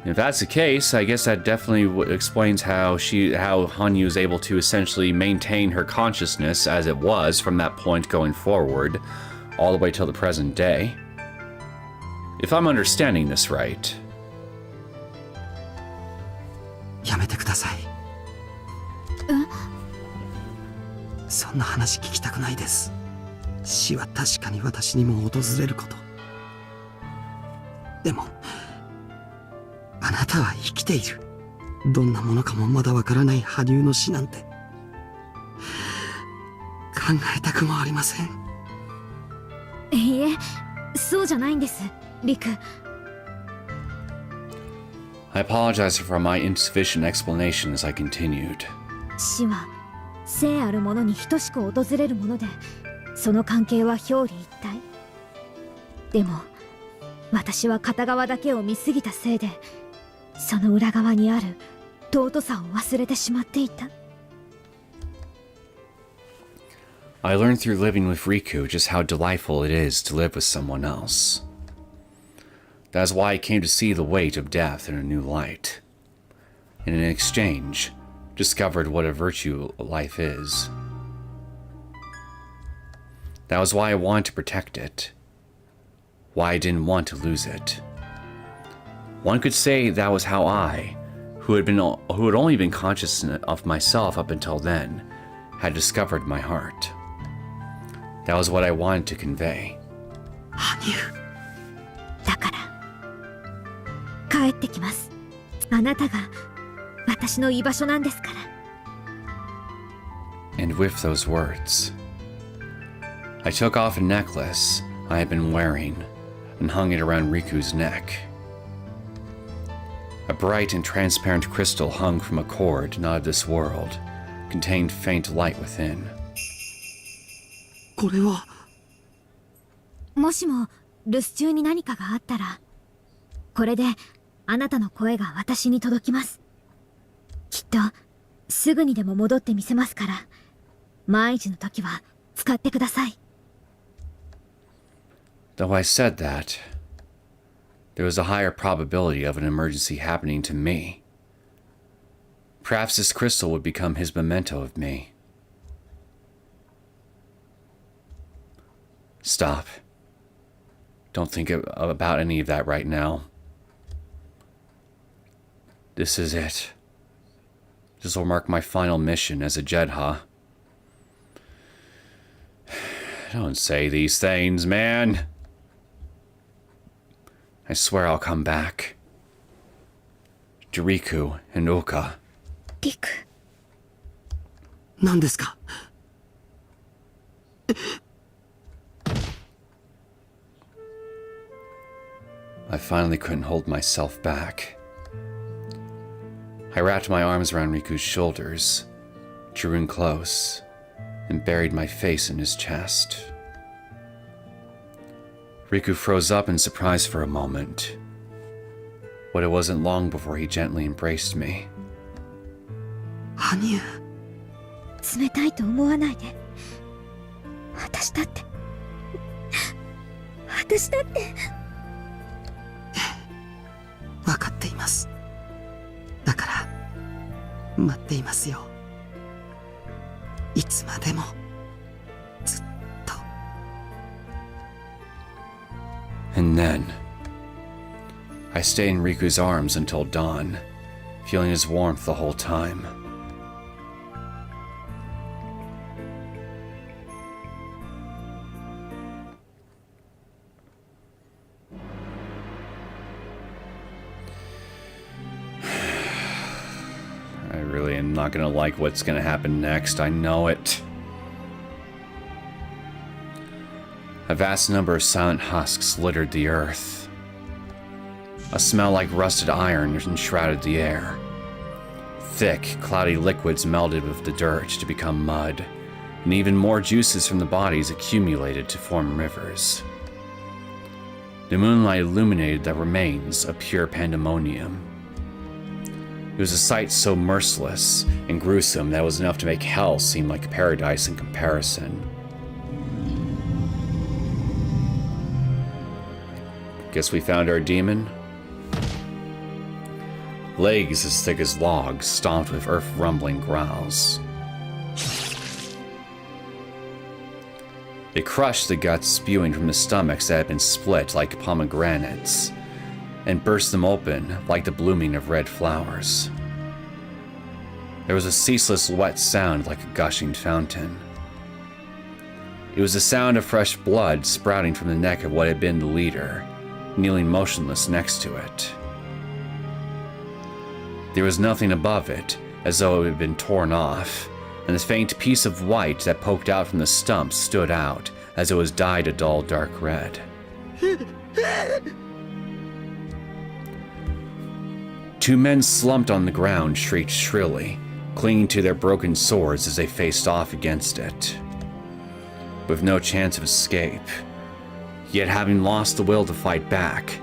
If that's the case, I guess that definitely explains how Hanyuu is able to essentially maintain her consciousness as it was from that point going forward, all the way till the present day. If I'm understanding this right. やめてください。そんな話聞きたくないです。死は確かに私にも訪れること。でも、あなたは生きている。どんなものかもまだわからない羽生の死なんて考えたくもありません。いいえ、そうじゃないんです、リク。I apologize for my insufficient explanation as I continued. 死は生あるものに等しく訪れるもので、その関係は表裏一体。でも私は片側だけを見すぎたせいで、その裏側にある尊さを忘れてしまっていた。I learned through living with Riku just how delightful it is to live with someone else. That's why I came to see the weight of death in a new light, and in exchange, discovered what a virtue life is. That was why I wanted to protect it, why I didn't want to lose it. One could say that was how I, who had only been conscious of myself up until then, had discovered my heart. That was what I wanted to convey. だから帰ってきます。あなたが私の居場所なんですから。And with those words, I took off a necklace I had been wearing and hung it around Riku's neck. A bright and transparent crystal hung from a cord not of this world, contained faint light within. これはもしも留守中に何かがあったら、これであなたの声が私に届きます。きっとすぐにでも戻ってみせますから、万一の時は使ってください。Though I said that, there was a higher probability of an emergency happening to me. Perhaps this crystal would become his memento of me. Stop. Don't think about any of that right now. This is it. This will mark my final mission as a Jedha. Don't say these things, man. I swear I'll come back. Jericho and Ouka. リク。何ですか？ I finally couldn't hold myself back. I wrapped my arms around Riku's shoulders, drew in close, and buried my face in his chest. Riku froze up in surprise for a moment, but it wasn't long before he gently embraced me. 羽生。冷たいと思わないで。私だって。私だって。分かっています。だから待っていますよ。いつまでもずっと。 And then, I stayed in Riku's arms until dawn, feeling his warmth the whole time. I really am not gonna like what's gonna happen next, I know it. A vast number of silent husks littered the earth. A smell like rusted iron enshrouded the air. Thick, cloudy liquids melded with the dirt to become mud, and even more juices from the bodies accumulated to form rivers. The moonlight illuminated the remains of pure pandemonium. It was a sight so merciless and gruesome that it was enough to make hell seem like paradise in comparison. Guess we found our demon? Legs as thick as logs, stomped with earth-rumbling growls. It crushed the guts spewing from the stomachs that had been split like pomegranates, and burst them open like the blooming of red flowers. There was a ceaseless wet sound like a gushing fountain. It was the sound of fresh blood sprouting from the neck of what had been the leader, kneeling motionless next to it. There was nothing above it, as though it had been torn off, and the faint piece of white that poked out from the stump stood out as it was dyed a dull dark red. Two men slumped on the ground shrieked shrilly, clinging to their broken swords as they faced off against it. With no chance of escape, yet having lost the will to fight back,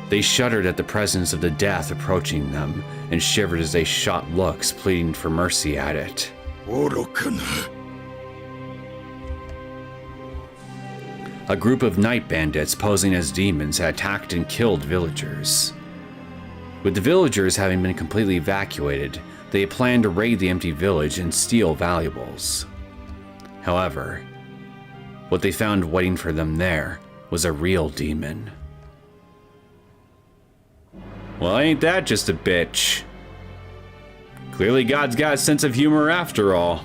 they shuddered at the presence of the death approaching them and shivered as they shot looks pleading for mercy at it. A group of night bandits posing as demons had attacked and killed villagers. With the villagers having been completely evacuated, they had planned to raid the empty village and steal valuables. However, what they found waiting for them there was a real demon. Well, ain't that just a bitch? Clearly God's got a sense of humor after all.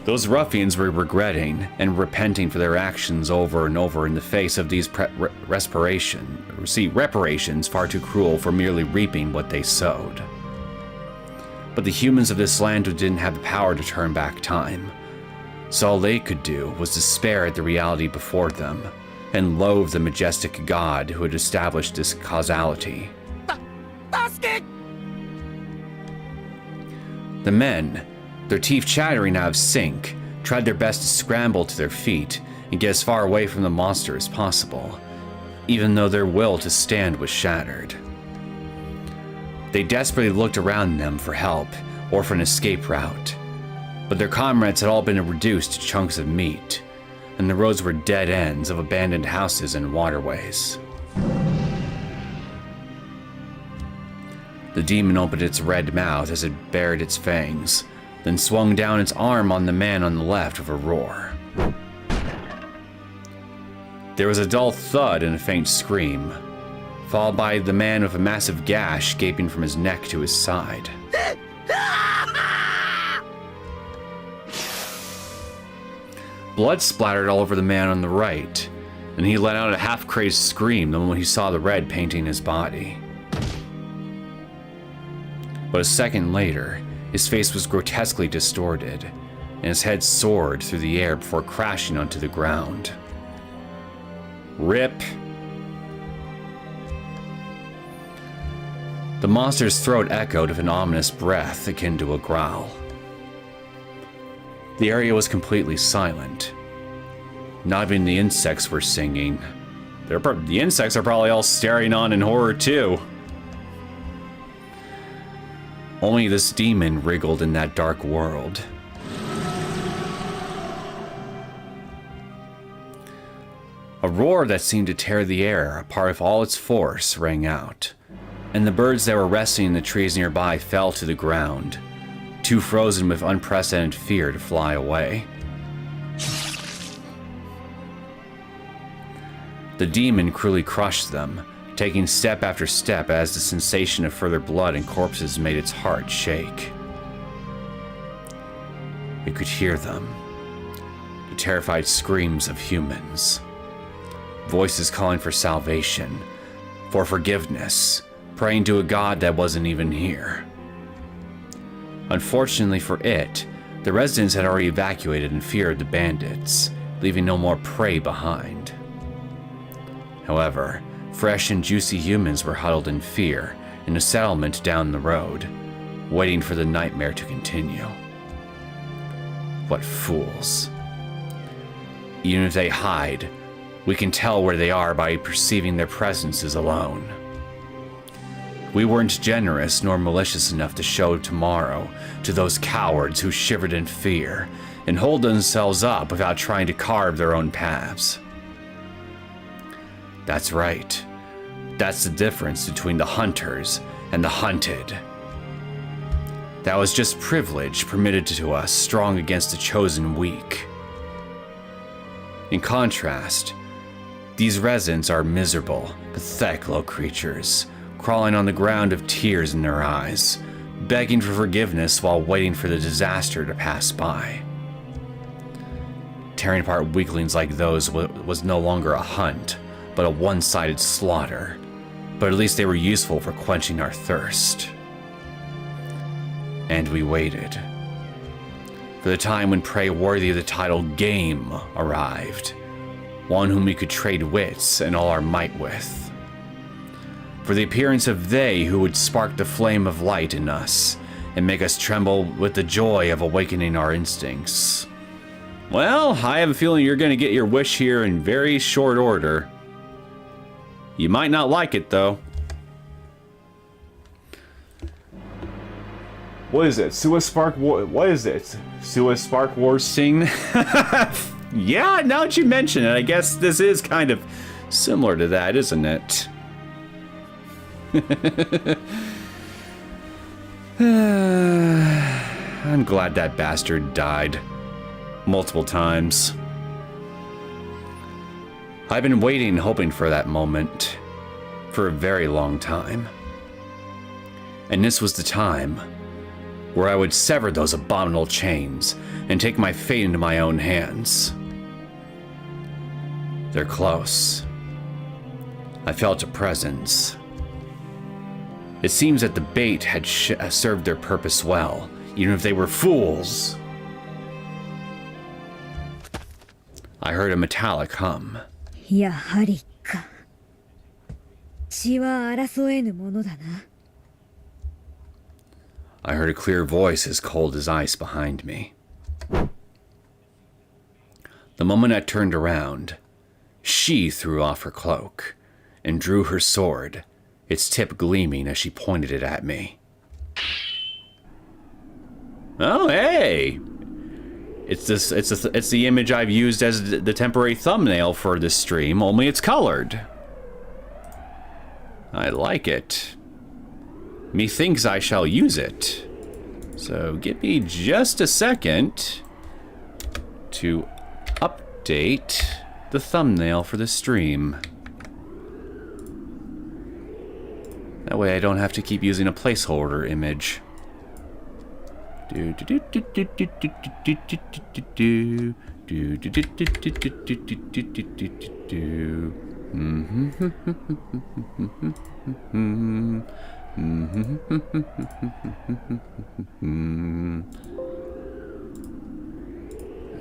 Those ruffians were regretting and repenting for their actions over and over in the face of these reparations far too cruel for merely reaping what they sowed. But the humans of this land didn't have the power to turn back time, so all they could do was despair at the reality before them and loathed the majestic god who had established this causality. The men, their teeth chattering out of sync, tried their best to scramble to their feet and get as far away from the monster as possible, even though their will to stand was shattered. They desperately looked around them for help or for an escape route, but their comrades had all been reduced to chunks of meat, and the roads were dead ends of abandoned houses and waterways. The demon opened its red mouth as it bared its fangs, then swung down its arm on the man on the left with a roar. There was a dull thud and a faint scream, followed by the man with a massive gash gaping from his neck to his side. Blood splattered all over the man on the right, and he let out a half-crazed scream the moment he saw the red painting his body. But a second later, his face was grotesquely distorted, and his head soared through the air before crashing onto the ground. RIP. The monster's throat echoed with an ominous breath akin to a growl. The area was completely silent. Not even the insects were singing. The insects are probably all staring on in horror too. Only this demon wriggled in that dark world. A roar that seemed to tear the air apart with all its force rang out, and the birds that were resting in the trees nearby fell to the ground, too frozen with unprecedented fear to fly away. The demon cruelly crushed them, taking step after step as the sensation of further blood and corpses made its heart shake. It could hear them, the terrified screams of humans, voices calling for salvation, for forgiveness, praying to a god that wasn't even here. Unfortunately for it, the residents had already evacuated in fear of the bandits, leaving no more prey behind. However, fresh and juicy humans were huddled in fear in a settlement down the road, waiting for the nightmare to continue. What fools. Even if they hide, we can tell where they are by perceiving their presences alone. We weren't generous nor malicious enough to show tomorrow to those cowards who shivered in fear and hold themselves up without trying to carve their own paths. That's right. That's the difference between the hunters and the hunted. That was just privilege permitted to us, strong against the chosen weak. In contrast, these residents are miserable, pathetic low creatures, crawling on the ground with tears in their eyes, begging for forgiveness while waiting for the disaster to pass by. Tearing apart weaklings like those was no longer a hunt, but a one-sided slaughter. But at least they were useful for quenching our thirst. And we waited. For the time when prey worthy of the title Game arrived. One whom we could trade wits and all our might with. For the appearance of they who would spark the flame of light in us and make us tremble with the joy of awakening our instincts. Well, I have a feeling you're going to get your wish here in very short order. You might not like it, though. What is it? Spark War? What is it? Spark Wars scene? Yeah, now that you mention it, I guess this is kind of similar to that, isn't it? I'm glad that bastard died. Multiple times. I've been waiting, hoping for that moment for a very long time. And this was the time where I would sever those abominable chains and take my fate into my own hands. They're close. I felt a presence. It seems that the bait had served their purpose well, even if they were fools. I heard a metallic hum. やはりか。血は争えぬものだな。I heard a clear voice as cold as ice behind me. The moment I turned around, she threw off her cloak and drew her sword, its tip gleaming as she pointed it at me. Oh, hey! It's the image I've used as the temporary thumbnail for this stream, only it's colored. I like it. Methinks I shall use it. So give me just a second to update the thumbnail for the stream. That way I don't have to keep using a placeholder image.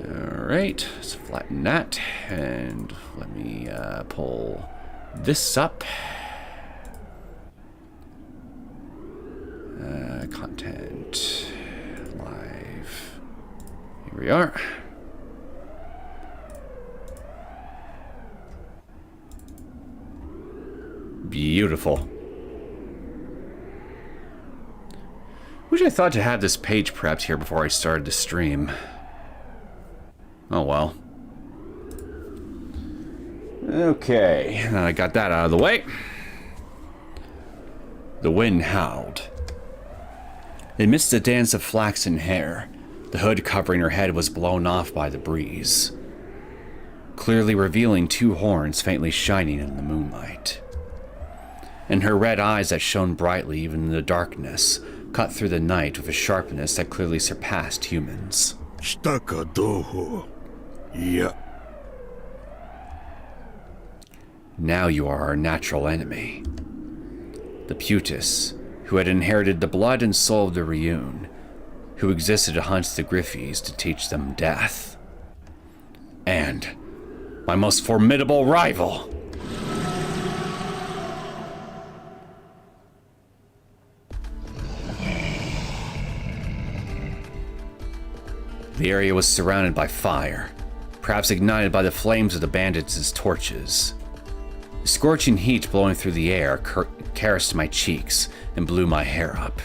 Alright, let's flatten that, and let me pull this up. Content, live, here we are. Beautiful. Wish I thought to have this page prepped here before I started the stream. Oh well. Okay, now I got that out of the way. The wind howled. Amidst the dance of flaxen hair, the hood covering her head was blown off by the breeze, clearly revealing two horns faintly shining in the moonlight. And her red eyes that shone brightly even in the darkness cut through the night with a sharpness that clearly surpassed humans. Now you are our natural enemy. The Putus, who had inherited the blood and soul of the Ryun, who existed to hunt the Griffys to teach them death. And my most formidable rival! The area was surrounded by fire, perhaps ignited by the flames of the bandits' torches. The scorching heat blowing through the air caressed my cheeks and blew my hair up.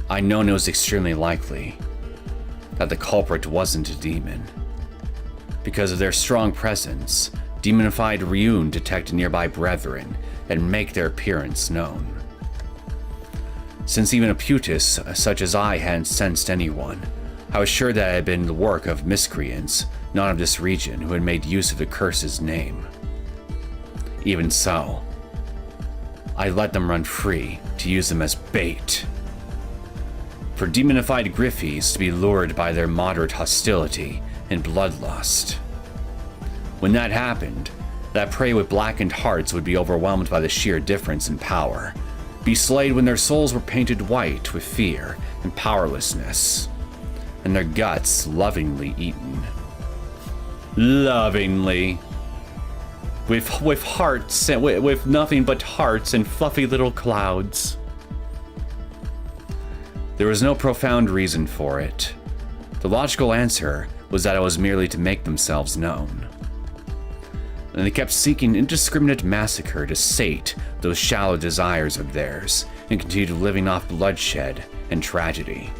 I'd known it was extremely likely that the culprit wasn't a demon. Because of their strong presence, demonified Ryun detect nearby brethren and make their appearance known. Since even a Putus such as I hadn't sensed anyone, I was sure that it had been the work of miscreants, not of this region, who had made use of the curse's name. Even so, I let them run free to use them as bait. For demonified Griffys to be lured by their moderate hostility and bloodlust. When that happened, that prey with blackened hearts would be overwhelmed by the sheer difference in power, be slayed when their souls were painted white with fear and powerlessness, and their guts lovingly eaten. Lovingly. With hearts, with nothing but hearts and fluffy little clouds. There was no profound reason for it. The logical answer was that it was merely to make themselves known. And they kept seeking indiscriminate massacre to sate those shallow desires of theirs and continued living off bloodshed and tragedy.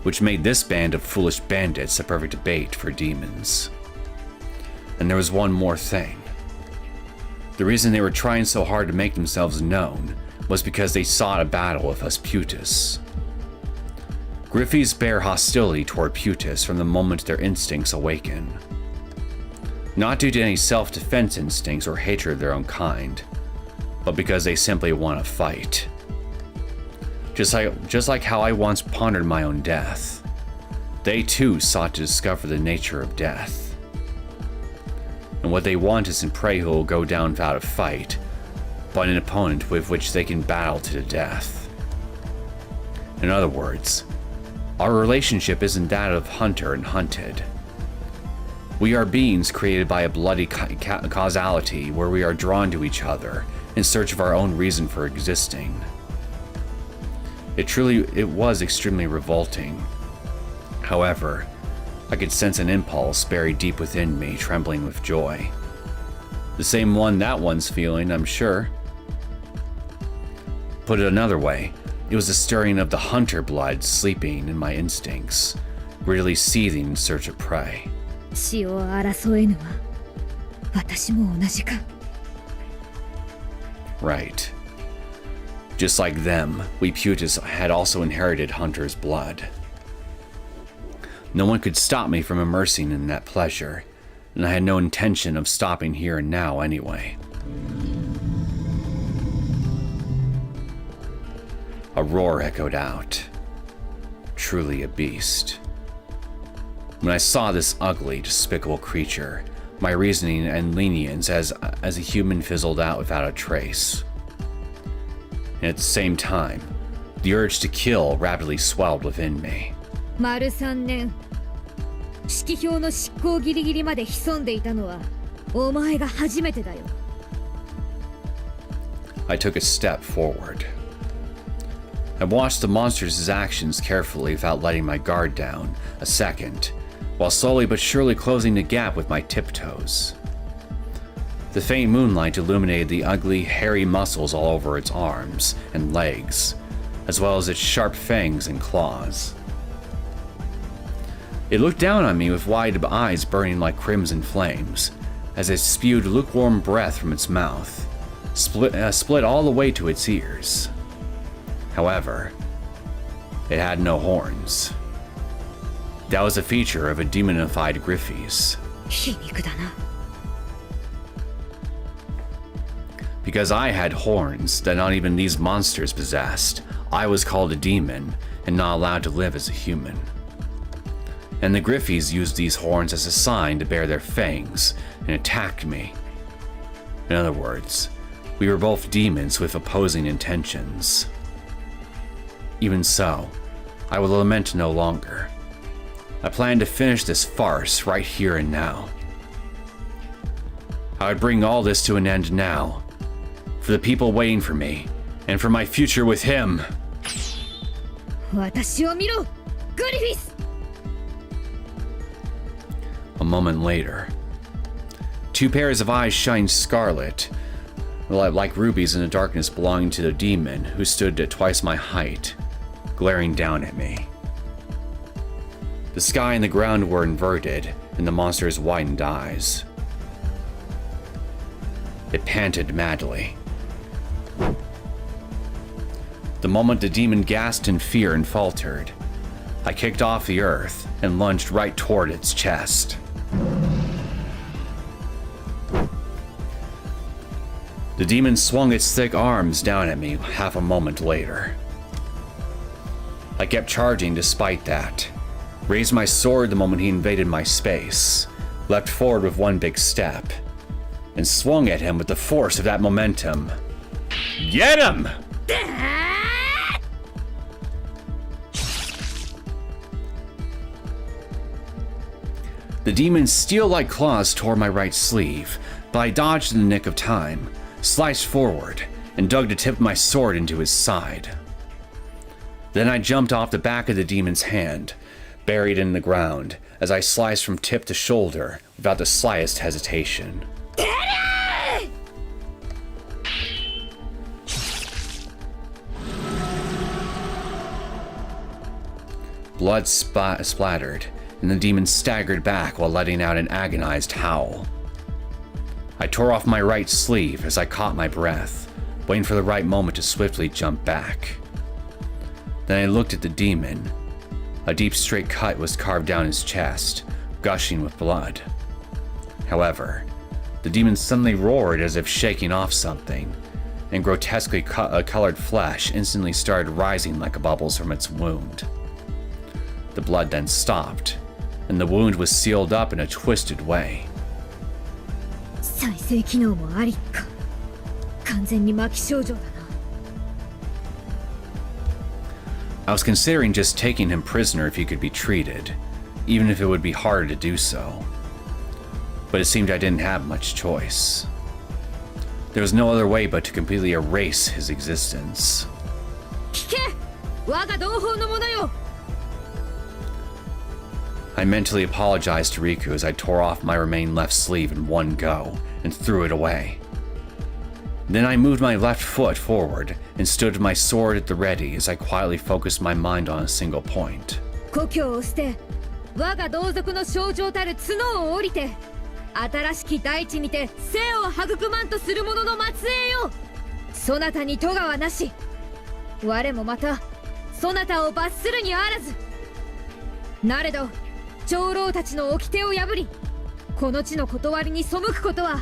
Which made this band of foolish bandits a perfect bait for demons. And there was one more thing. The reason they were trying so hard to make themselves known was because they sought a battle with us Putus. Griffys bear hostility toward Putus from the moment their instincts awaken. Not due to any self-defense instincts or hatred of their own kind, but because they simply want to fight. Just like how I once pondered my own death, they too sought to discover the nature of death. And what they want isn't prey who will go down without a fight, but an opponent with which they can battle to the death. In other words, our relationship isn't that of hunter and hunted. We are beings created by a bloody causality where we are drawn to each other in search of our own reason for existing. It was extremely revolting. However, I could sense an impulse buried deep within me, trembling with joy. The same one that one's feeling, I'm sure. Put it another way, it was the stirring of the hunter blood sleeping in my instincts, greedily seething in search of prey. 死を争えぬは私も同じか。 Right. Just like them, we Putis had also inherited hunter's blood. No one could stop me from immersing in that pleasure, and I had no intention of stopping here and now anyway. A roar echoed out. Truly a beast. When I saw this ugly, despicable creature, my reasoning and lenience as a human fizzled out without a trace. And at the same time, the urge to kill rapidly swelled within me. 丸3年指揮表の執行ギリギリまで潜んでいたのはお前が初めてだよ。 I took a step forward. I watched the monster's actions carefully without letting my guard down a second, while slowly but surely closing the gap with my tiptoes. The faint moonlight illuminated the ugly, hairy muscles all over its arms and legs, as well as its sharp fangs and claws. It looked down on me with wide eyes burning like crimson flames, as it spewed lukewarm breath from its mouth, split all the way to its ears. However, it had no horns. That was a feature of a demonified Griffes. 皮肉だな。 Because I had horns that not even these monsters possessed, I was called a demon and not allowed to live as a human. And the Griffes used these horns as a sign to bear their fangs and attacked me. In other words, we were both demons with opposing intentions. Even so, I will lament no longer. I planned to finish this farce right here and now. I would bring all this to an end now, for the people waiting for me, and for my future with him. 私を見ろ、グリフィス。 A moment later, two pairs of eyes shined scarlet, like rubies in the darkness belonging to the demon who stood at twice my height, glaring down at me. The sky and the ground were inverted in the monster's widened eyes. It panted madly. The moment the demon gasped in fear and faltered, I kicked off the earth and lunged right toward its chest. The demon swung its thick arms down at me half a moment later. I kept charging despite that, raised my sword the moment he invaded my space, leapt forward with one big step, and swung at him with the force of that momentum. Get him! The demon's steel-like claws tore my right sleeve, but I dodged in the nick of time, sliced forward, and dug the tip of my sword into his side. Then I jumped off the back of the demon's hand, buried in the ground, as I sliced from tip to shoulder without the slightest hesitation. Blood splattered, and the demon staggered back while letting out an agonized howl. I tore off my right sleeve as I caught my breath, waiting for the right moment to swiftly jump back. Then I looked at the demon. A deep straight cut was carved down his chest, gushing with blood. However, the demon suddenly roared as if shaking off something, and grotesquely colored flesh instantly started rising like bubbles from its wound. The blood then stopped, and the wound was sealed up in a twisted way. 再生機能もありか。完全に麻痺症状だな。 I was considering just taking him prisoner if he could be treated, even if it would be harder to do so. but it seemed I didn't have much choice. There was no other way but to completely erase his existence. 聞け、我が同胞の者よ。 I mentally apologized to Riku as I tore off my remaining left sleeve in one go and threw it away. Then I moved my left foot forward and stood with my sword at the ready as I quietly focused my mind on a single point. 故郷を捨て、我が同族の象徴たる角を降りて、新しき大地にて生を育まんとする者の末裔よ。そなたに咎はなし。我もまた、そなたを罰するにあらず。なれど、長老たちの掟を破り、この地の断りに背くことは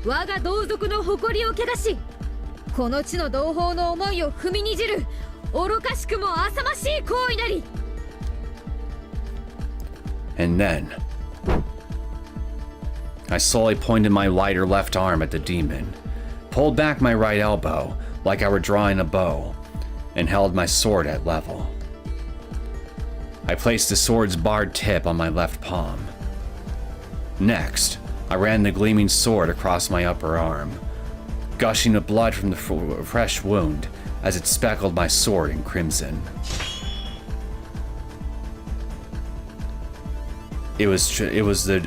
我が同族の誇りを汚し、この地の同胞の思いを踏みにじる愚かしくも浅ましい行為なり。 And then, I slowly pointed my lighter left arm at the demon, pulled back my right elbow like I were drawing a bow, and held my sword at level. I placed the sword's barred tip on my left palm. Next, I ran the gleaming sword across my upper arm, gushing with blood from the fresh wound as it speckled my sword in crimson. It was the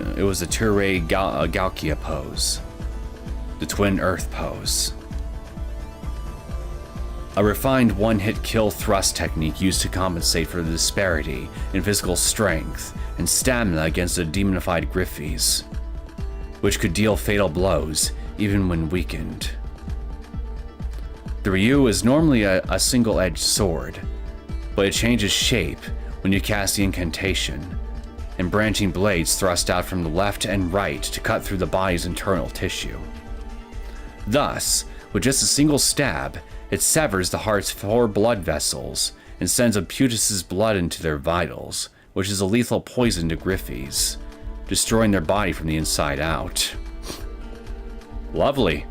Turei Gaukia pose, the twin earth pose. A refined one-hit kill thrust technique used to compensate for the disparity in physical strength and stamina against the demonified Griffies, which could deal fatal blows even when weakened. The Ryu is normally a single-edged sword, but it changes shape when you cast the incantation, and branching blades thrust out from the left and right to cut through the body's internal tissue. Thus, with just a single stab, it severs the heart's 4 blood vessels and sends Aputus's blood into their vitals, which is a lethal poison to Griffies, destroying their body from the inside out. Lovely.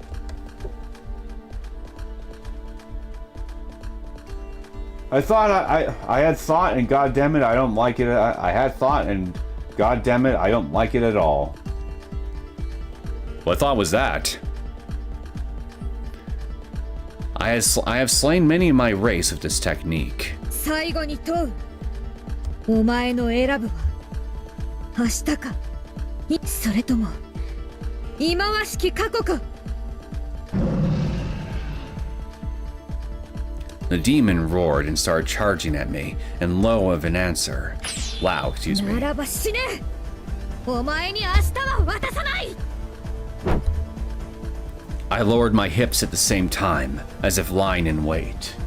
I thought I had thought, and goddammit, I don't like it. I had thought, and goddammit, I don't like it at all. What thought was that? I have slain many in my race with this technique. 最後に問う。お前の選ぶは明日か、それとも忌まわしき過去か。 The demon roared and started charging at me, in low of an answer. Loud, excuse me. ならば死ね。お前に明日は渡さない。 I lowered my hips at the same time, as if lying in wait.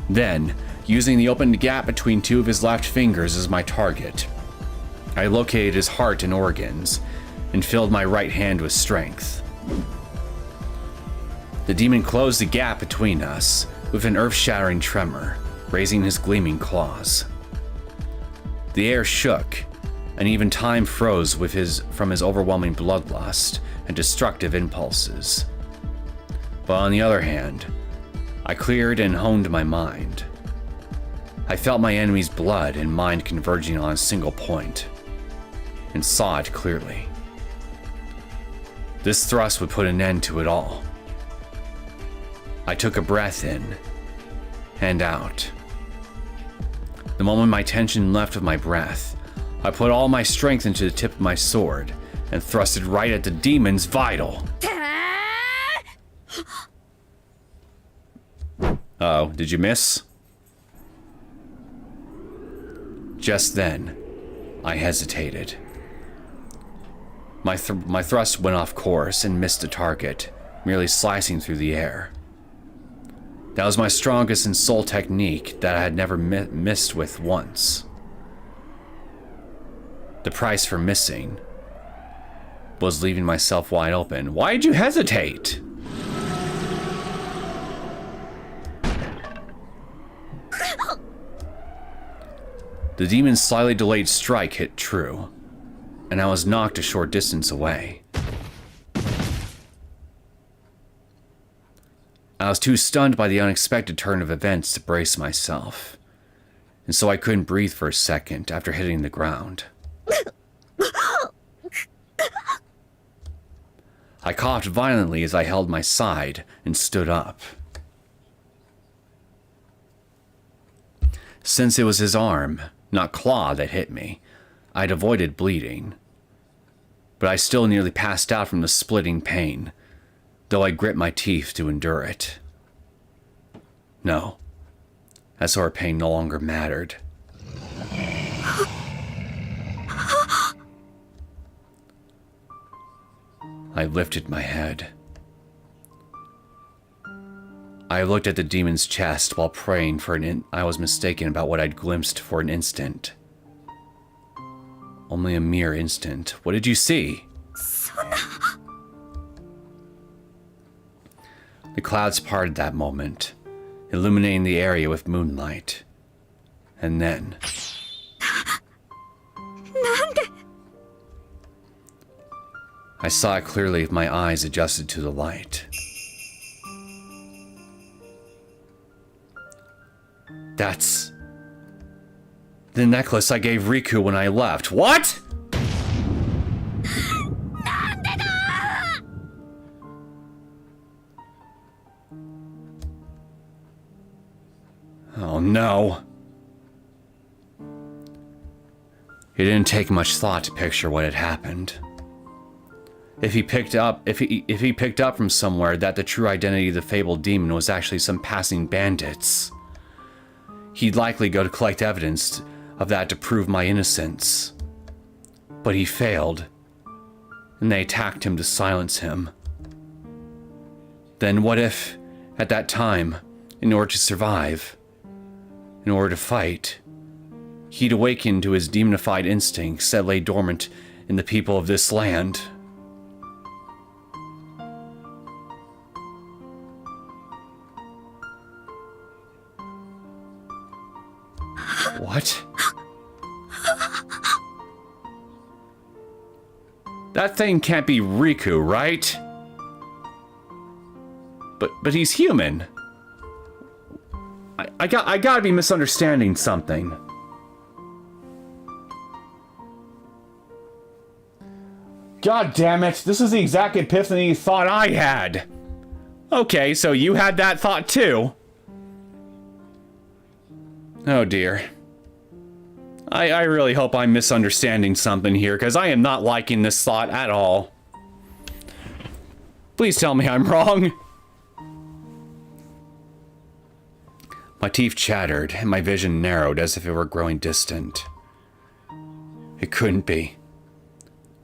Then, using the opened gap between 2 of his left fingers as my target, I located his heart and organs, and filled my right hand with strength. The demon closed the gap between us with an earth-shattering tremor, raising his gleaming claws. The air shook, and even time froze from his overwhelming bloodlust and destructive impulses. But on the other hand, I cleared and honed my mind. I felt my enemy's blood and mind converging on a single point, and saw it clearly. This thrust would put an end to it all. I took a breath in and out. The moment my tension left with my breath, I put all my strength into the tip of my sword and thrust it right at the demon's vital. Oh, did you miss? Just then, I hesitated. My thrust went off course and missed the target, merely slicing through the air. That was my strongest and sole technique that I had never missed with once. The price for missing was leaving myself wide open. Why did you hesitate? The demon's slightly delayed strike hit true, and I was knocked a short distance away. I was too stunned by the unexpected turn of events to brace myself, and so I couldn't breathe for a second after hitting the ground. I coughed violently as I held my side and stood up. Since it was his arm, not claw, that hit me, I'd avoided bleeding. But I still nearly passed out from the splitting pain, though I grit my teeth to endure it. No, that sort of pain no longer mattered. I lifted my head. I looked at the demon's chest while praying for I was mistaken about what I'd glimpsed for an instant. Only a mere instant. What did you see? The clouds parted that moment, illuminating the area with moonlight. And then... I saw it clearly with my eyes adjusted to the light. That's... the necklace I gave Riku when I left. What?! Oh no. It didn't take much thought to picture what had happened. If he picked up from somewhere that the true identity of the fabled demon was actually some passing bandits, he'd likely go to collect evidence of that to prove my innocence. But he failed, and they attacked him to silence him. Then what if, at that time, in order to survive, in order to fight, he'd awakened to his demonified instincts that lay dormant in the people of this land? What? That thing can't be Riku, right? But he's human. I gotta be misunderstanding something. God damn it, this is the exact epiphany thought I had. Okay, so you had that thought too. Oh dear. I really hope I'm misunderstanding something here, because I am not liking this thought at all. Please tell me I'm wrong. My teeth chattered, and my vision narrowed as if it were growing distant. It couldn't be.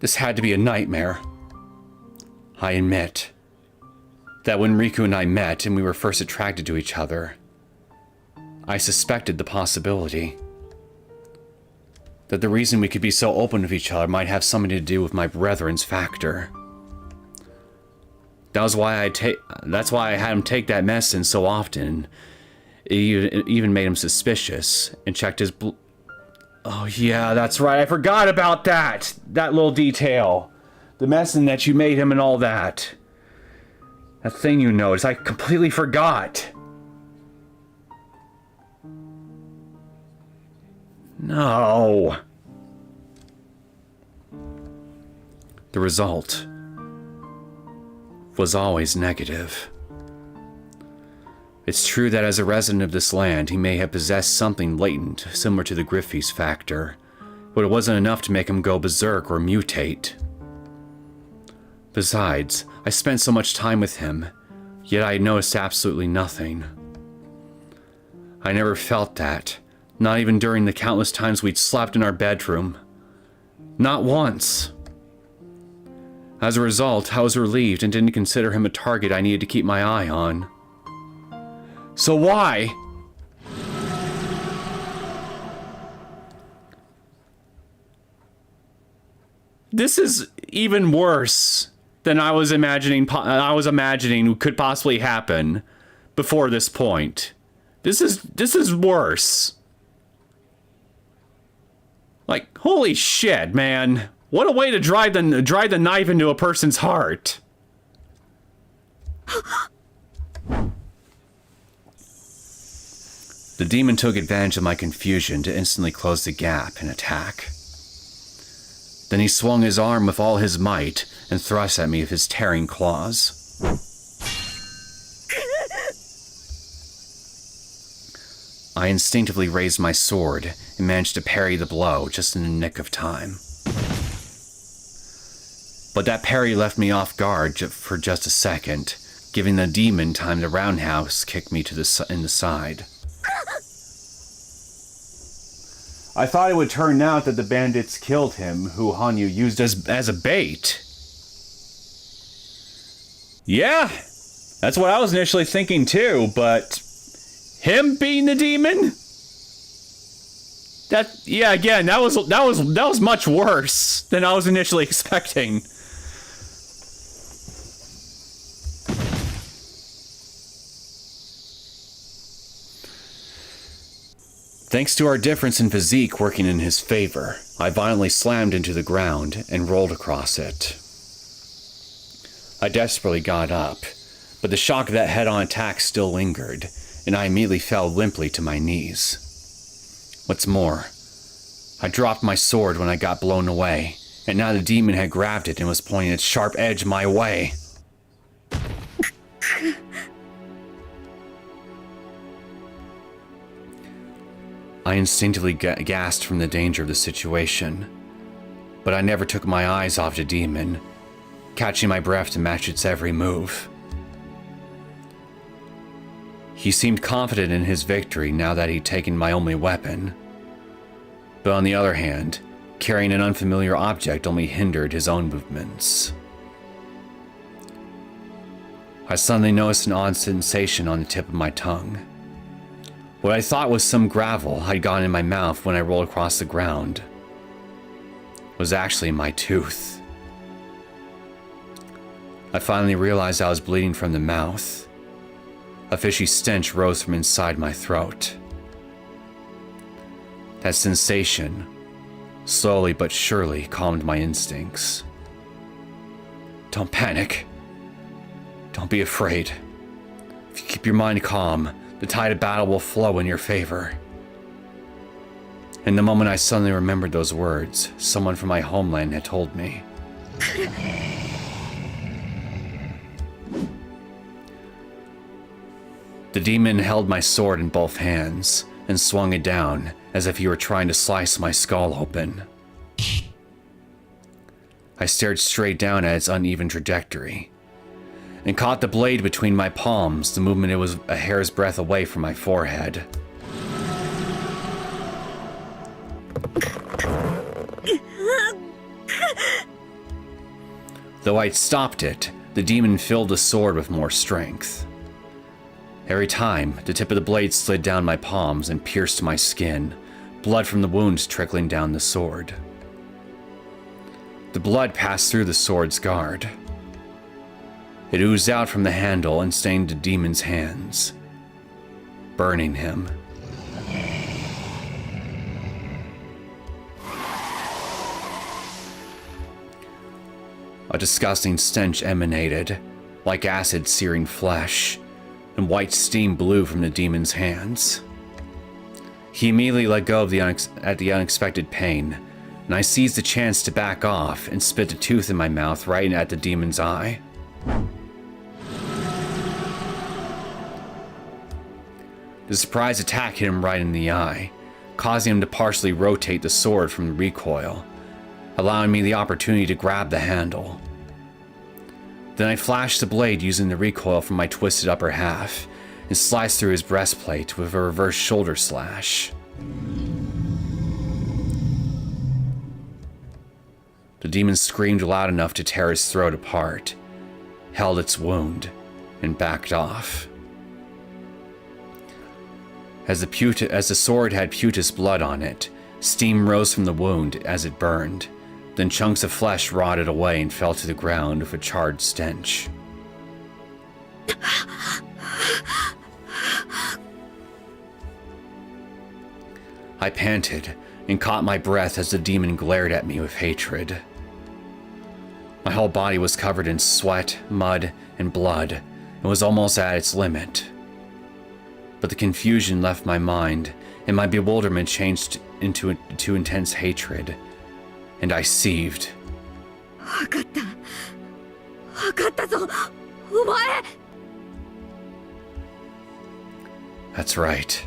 This had to be a nightmare. I admit that when Riku and I met and we were first attracted to each other, I suspected the possibility that the reason we could be so open with each other might have something to do with my brethren's factor. That's why I had him take that medicine so often. It even made him suspicious and checked his Oh yeah, that's right. I forgot about that. That little detail. The medicine that you made him and all that. That thing you noticed. I completely forgot. No. The result was always negative. It's true that as a resident of this land, he may have possessed something latent, similar to the Griffey's factor, but it wasn't enough to make him go berserk or mutate. Besides, I spent so much time with him, yet I had noticed absolutely nothing. I never felt that, not even during the countless times we'd slept in our bedroom. Not once. As a result, I was relieved and didn't consider him a target I needed to keep my eye on. So why? This is even worse than I was imagining could possibly happen before this point. This is worse. Like, holy shit, man. What a way to drive the knife into a person's heart. The demon took advantage of my confusion to instantly close the gap and attack. Then he swung his arm with all his might, and thrust at me with his tearing claws. I instinctively raised my sword and managed to parry the blow just in the nick of time. But that parry left me off guard for just a second, giving the demon time to roundhouse kick me in the side. I thought it would turn out that the bandits killed him, who Hanyuu used as a bait. Yeah, that's what I was initially thinking too, but him being the demon? Again, that was much worse than I was initially expecting. Thanks to our difference in physique working in his favor, I violently slammed into the ground and rolled across it. I desperately got up, but the shock of that head-on attack still lingered, and I immediately fell limply to my knees. What's more, I dropped my sword when I got blown away, and now the demon had grabbed it and was pointing its sharp edge my way. I instinctively gasped from the danger of the situation, but I never took my eyes off the demon, catching my breath to match its every move. He seemed confident in his victory now that he'd taken my only weapon. But on the other hand, carrying an unfamiliar object only hindered his own movements. I suddenly noticed an odd sensation on the tip of my tongue. What I thought was some gravel had gotten in my mouth when I rolled across the ground was actually my tooth. I finally realized I was bleeding from the mouth. A fishy stench rose from inside my throat. That sensation, slowly but surely, calmed my instincts. Don't panic. Don't be afraid. If you keep your mind calm, the tide of battle will flow in your favor. In the moment I suddenly remembered those words someone from my homeland had told me. The demon held my sword in both hands and swung it down as if he were trying to slice my skull open. I stared straight down at its uneven trajectory and caught the blade between my palms the moment it was a hair's breadth away from my forehead. Though I'd stopped it, the demon filled the sword with more strength. Every time, the tip of the blade slid down my palms and pierced my skin, blood from the wounds trickling down the sword. The blood passed through the sword's guard. It oozed out from the handle and stained the demon's hands, burning him. A disgusting stench emanated, like acid searing flesh, and white steam blew from the demon's hands. He immediately let go of the unexpected pain, and I seized the chance to back off and spit the tooth in my mouth right at the demon's eye. The surprise attack hit him right in the eye, causing him to partially rotate the sword from the recoil, allowing me the opportunity to grab the handle. Then I flashed the blade using the recoil from my twisted upper half and sliced through his breastplate with a reverse shoulder slash. The demon screamed loud enough to tear his throat apart, held its wound, and backed off. As the sword had putous blood on it, steam rose from the wound as it burned. Then chunks of flesh rotted away and fell to the ground with a charred stench. I panted and caught my breath as the demon glared at me with hatred. My whole body was covered in sweat, mud, and blood, and was almost at its limit. But the confusion left my mind, and my bewilderment changed into intense hatred, and I seethed. 分かったぞ、お前。 That's right.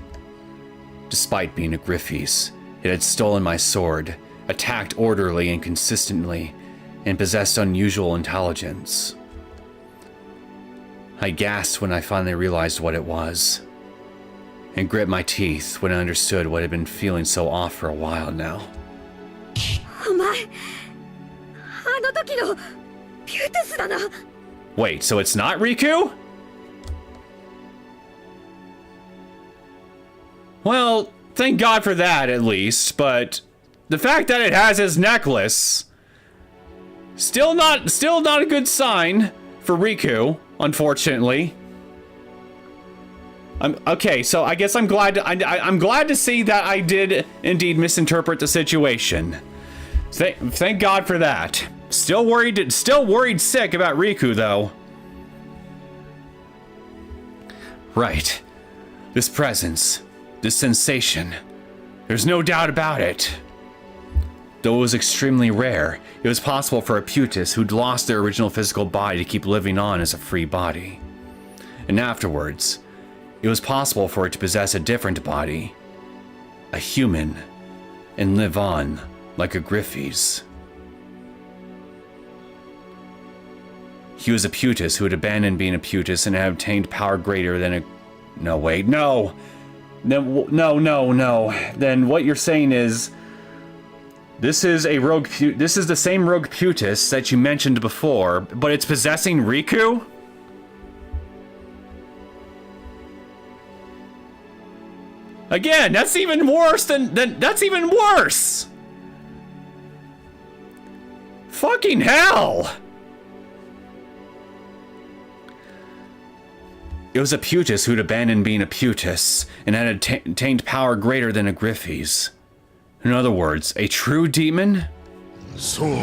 Despite being a Griffey's, it had stolen my sword, attacked orderly and consistently, and possessed unusual intelligence. I gasped when I finally realized what it was, and grit my teeth when I understood what had been feeling so off for a while now. お前、あの時のピュートスだな。 Wait, so it's not Riku? Well, thank God for that at least, but the fact that it has his necklace, still not a good sign for Riku, unfortunately. Okay, so I guess I'm glad I'm glad to see that I did indeed misinterpret the situation. Thank God for that. Still worried sick about Riku though. Right. This presence, this sensation, there's no doubt about it. Though it was extremely rare, it was possible for a Putus who'd lost their original physical body to keep living on as a free body. And afterwards, it was possible for it to possess a different body, a human, and live on like a Griffey's. He was a Putus who had abandoned being a Putus and had obtained power greater than a... No, wait, no! No. Then what you're saying is... This is the same rogue Putus that you mentioned before, but it's possessing Riku? Again, that's even worse that's even worse! Fucking hell! It was a Putus who'd abandoned being a Putus and had attained power greater than a Griffey's. In other words, a true demon? そうだ。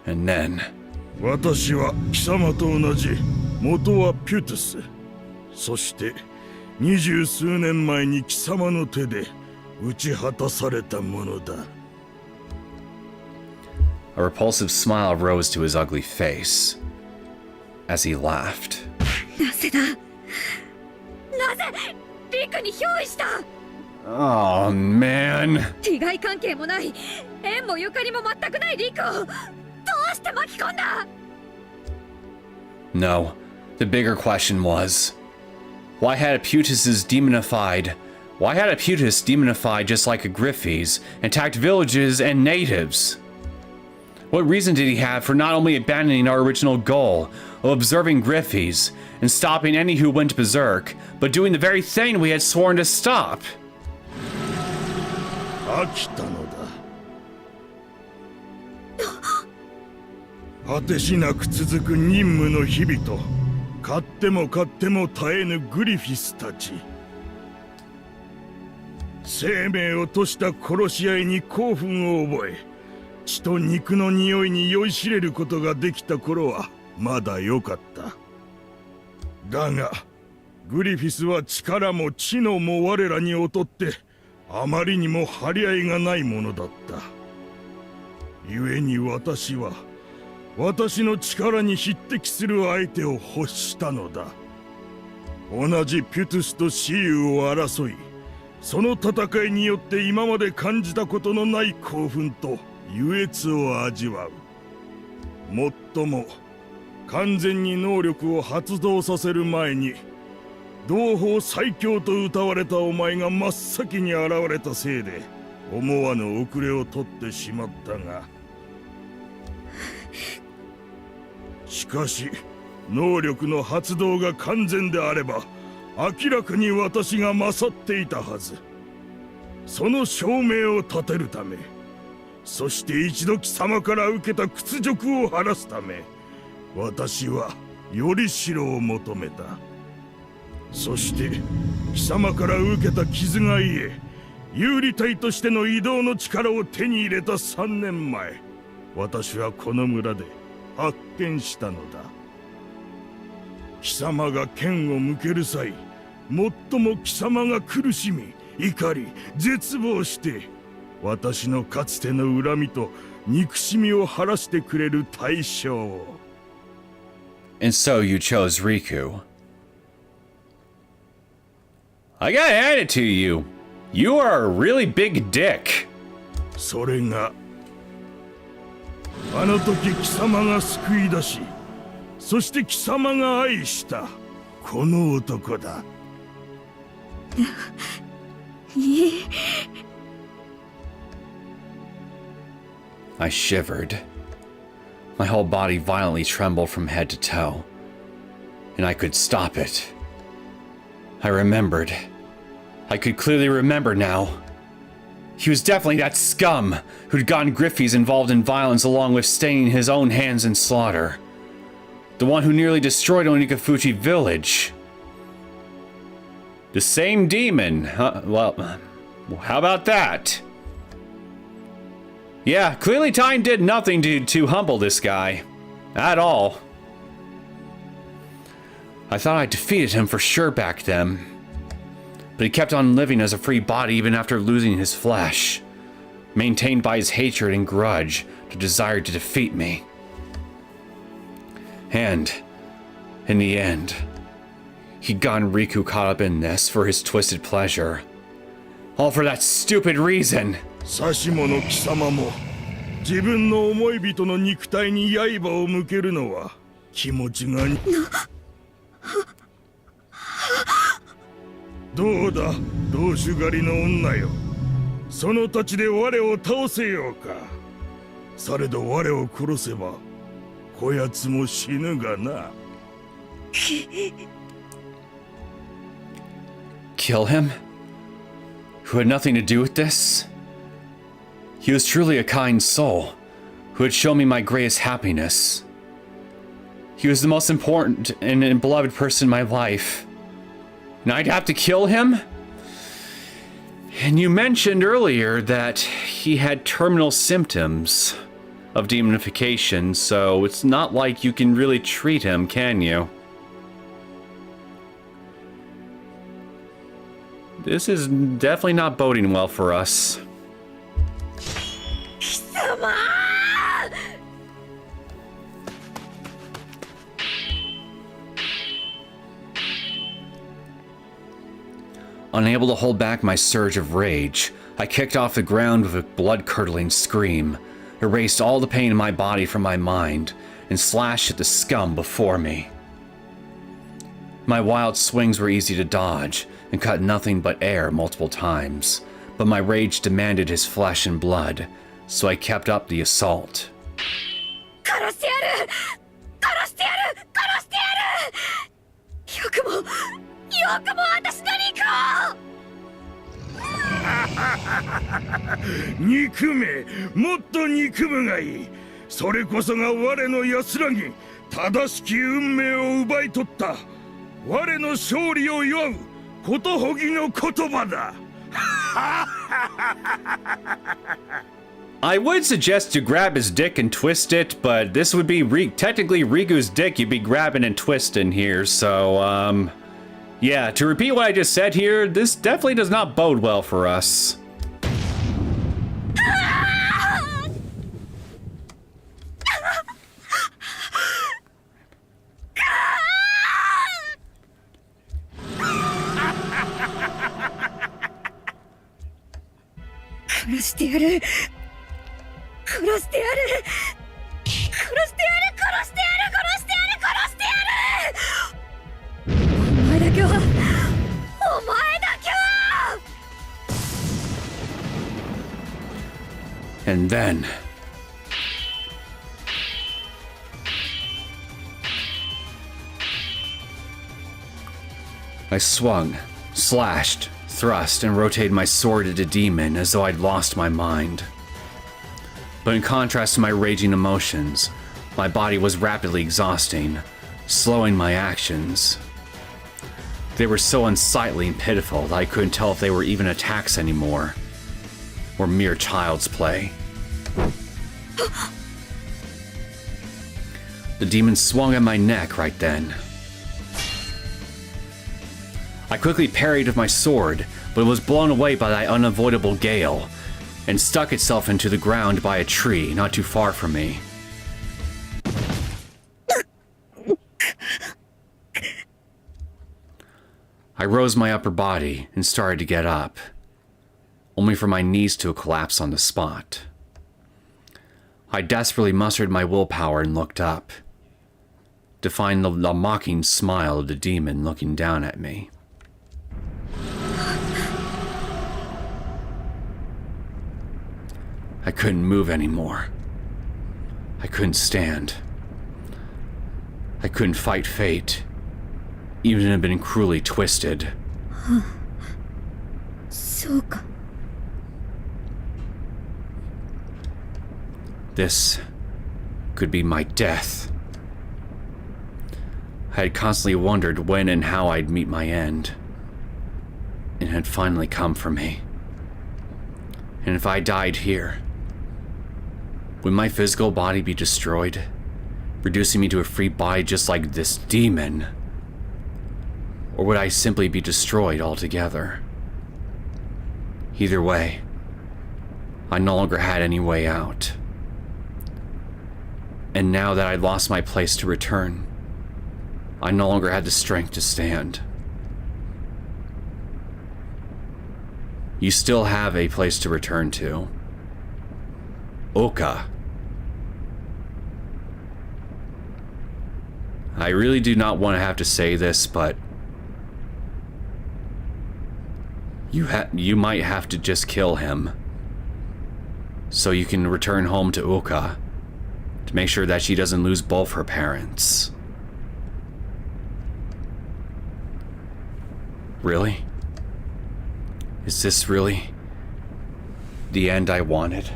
And then... 私は貴様と同じ元はピュトゥス。そして20数年前に貴様の手で打ち果たされたものだ。 A repulsive smile rose to his ugly face as he laughed. なぜだ。なぜリクに憑依した。 Oh, man. 利害関係もない縁もゆかりも全くないリクをどうして巻き込んだ。 No, the bigger question was, why had a Putus demonified just like a Griffey's and attacked villages and natives? What reason did he have for not only abandoning our original goal of observing Griffey's and stopping any who went berserk, but doing the very thing we had sworn to stop? 飽きたのだ。果てしなく続く任務の日々と買っても買っても絶えぬグリフィスたち。生命を賭した殺し合いに興奮を覚え、血と肉の匂いに酔いしれることができた頃はまだ良かった。だがグリフィスは力も知能も我らに劣ってあまりにも張り合いがないものだった。故に私は私の力に匹敵する相手を欲したのだ。同じピュトゥスと雌雄を争い、その戦いによって今まで感じたことのない興奮と優越を味わう。もっとも完全に能力を発動させる前に同胞最強と謳われたお前が真っ先に現れたせいで思わぬ遅れを取ってしまったが、しかし能力の発動が完全であれば明らかに私が勝っていたはず。その証明を立てるため、そして一度貴様から受けた屈辱を晴らすため、私はよりしろを求めた。そして貴様から受けた傷が癒え、有利隊としての移動の力を手に入れた3年前、私はこの村で発見したのだ。貴様が剣を向ける際、最も貴様が苦しみ怒り絶望して、私のかつての恨みと憎しみを晴らしてくれる対象を。 And so you chose Riku. I gotta hand it to you. You are a really big dick. それがあの時貴様が救い出し、そして貴様が愛したこの男だ。I shivered. My whole body violently trembled from head to toe, and I could stop it. I remembered. I could clearly remember now. He was definitely that scum who'd gotten Griffey's involved in violence along with staining his own hands in slaughter. The one who nearly destroyed Onigafuchi village. The same demon. Well, how about that? Yeah, clearly time did nothing to humble this guy. At all. I thought I defeated him for sure back then. But he kept on living as a free body even after losing his flesh. Maintained by his hatred and grudge, the desire to defeat me. And, in the end, he'd gotten Riku caught up in this for his twisted pleasure. All for that stupid reason! サシモの貴様も自分の思い人の肉体に刃を向けるのは気持ちがどうだ同種狩りの女よ、その太刀で我を倒せようか。されど我を殺せばこやつも死ぬがな。Kill him? Who had nothing to do with this? He was truly a kind soul, who had shown me my greatest happiness. He was the most important and beloved person in my life. And I'd have to kill him? And you mentioned earlier that he had terminal symptoms of demonification, so it's not like you can really treat him, can you? This is definitely not boding well for us. 貴様 Unable to hold back my surge of rage, I kicked off the ground with a blood-curdling scream, erased all the pain in my body from my mind, and slashed at the scum before me. My wild swings were easy to dodge, and cut nothing but air multiple times, but my rage demanded his flesh and blood, so I kept up the assault. 殺してやる殺してやる殺してやるよくも私の肉を憎め、もっと憎むがいい。それこそが我の安らぎ、正しき運命を奪い取った我の勝利を祝うこと I would suggest to grab his dick and twist it, but this would be technically Riku's dick you'd be grabbing and twisting here, so, yeah, to repeat what I just said here, this definitely does not bode well for us. And then... I swung, slashed, thrust, and rotated my sword at the demon as though I'd lost my mind. But in contrast to my raging emotions, my body was rapidly exhausting, slowing my actions. They were so unsightly and pitiful that I couldn't tell if they were even attacks anymore, or mere child's play. The demon swung at my neck right then. I quickly parried with my sword, but it was blown away by that unavoidable gale, and stuck itself into the ground by a tree not too far from me. I rose my upper body and started to get up, only for my knees to collapse on the spot. I desperately mustered my willpower and looked up, to find the mocking smile of the demon looking down at me. I couldn't move anymore. I couldn't stand. I couldn't fight fate, even if it had been cruelly twisted. そうか。 This could be my death. I had constantly wondered when and how I'd meet my end. It had finally come for me. And if I died here, would my physical body be destroyed, reducing me to a free body just like this demon? Or would I simply be destroyed altogether? Either way, I no longer had any way out. And now that I'd lost my place to return, I no longer had the strength to stand. You still have a place to return to. Ouka. I really do not want to have to say this, but you might have to just kill him so you can return home to Ouka to make sure that she doesn't lose both her parents. Really? Is this really the end I wanted?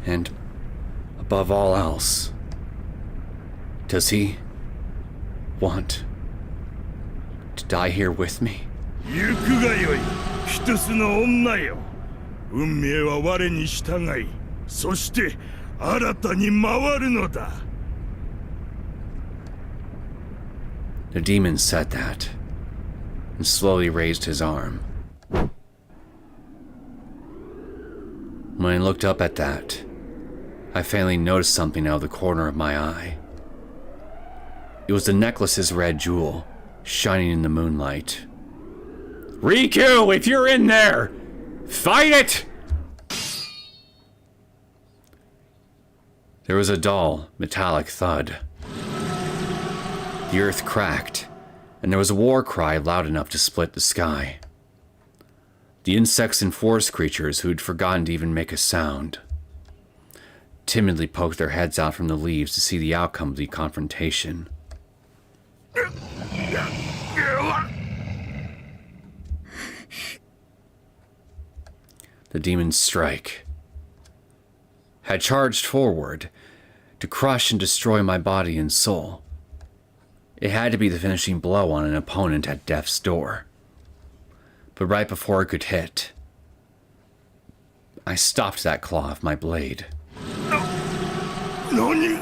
And above all else, does he want to die here with me? 行くがよい、一つの女よ。運命は我に従い、そして新たに回るのだ。 The demon said that, and slowly raised his arm. When I looked up at that, I faintly noticed something out of the corner of my eye. It was the necklace's red jewel, shining in the moonlight. Riku, if you're in there, fight it! There was a dull, metallic thud. The earth cracked, and there was a war cry loud enough to split the sky. The insects and forest creatures who'd forgotten to even make a sound timidly poked their heads out from the leaves to see the outcome of the confrontation. The demon's strike had charged forward to crush and destroy my body and soul. It had to be the finishing blow on an opponent at death's door. But right before it could hit, I stopped that claw with my blade. 何？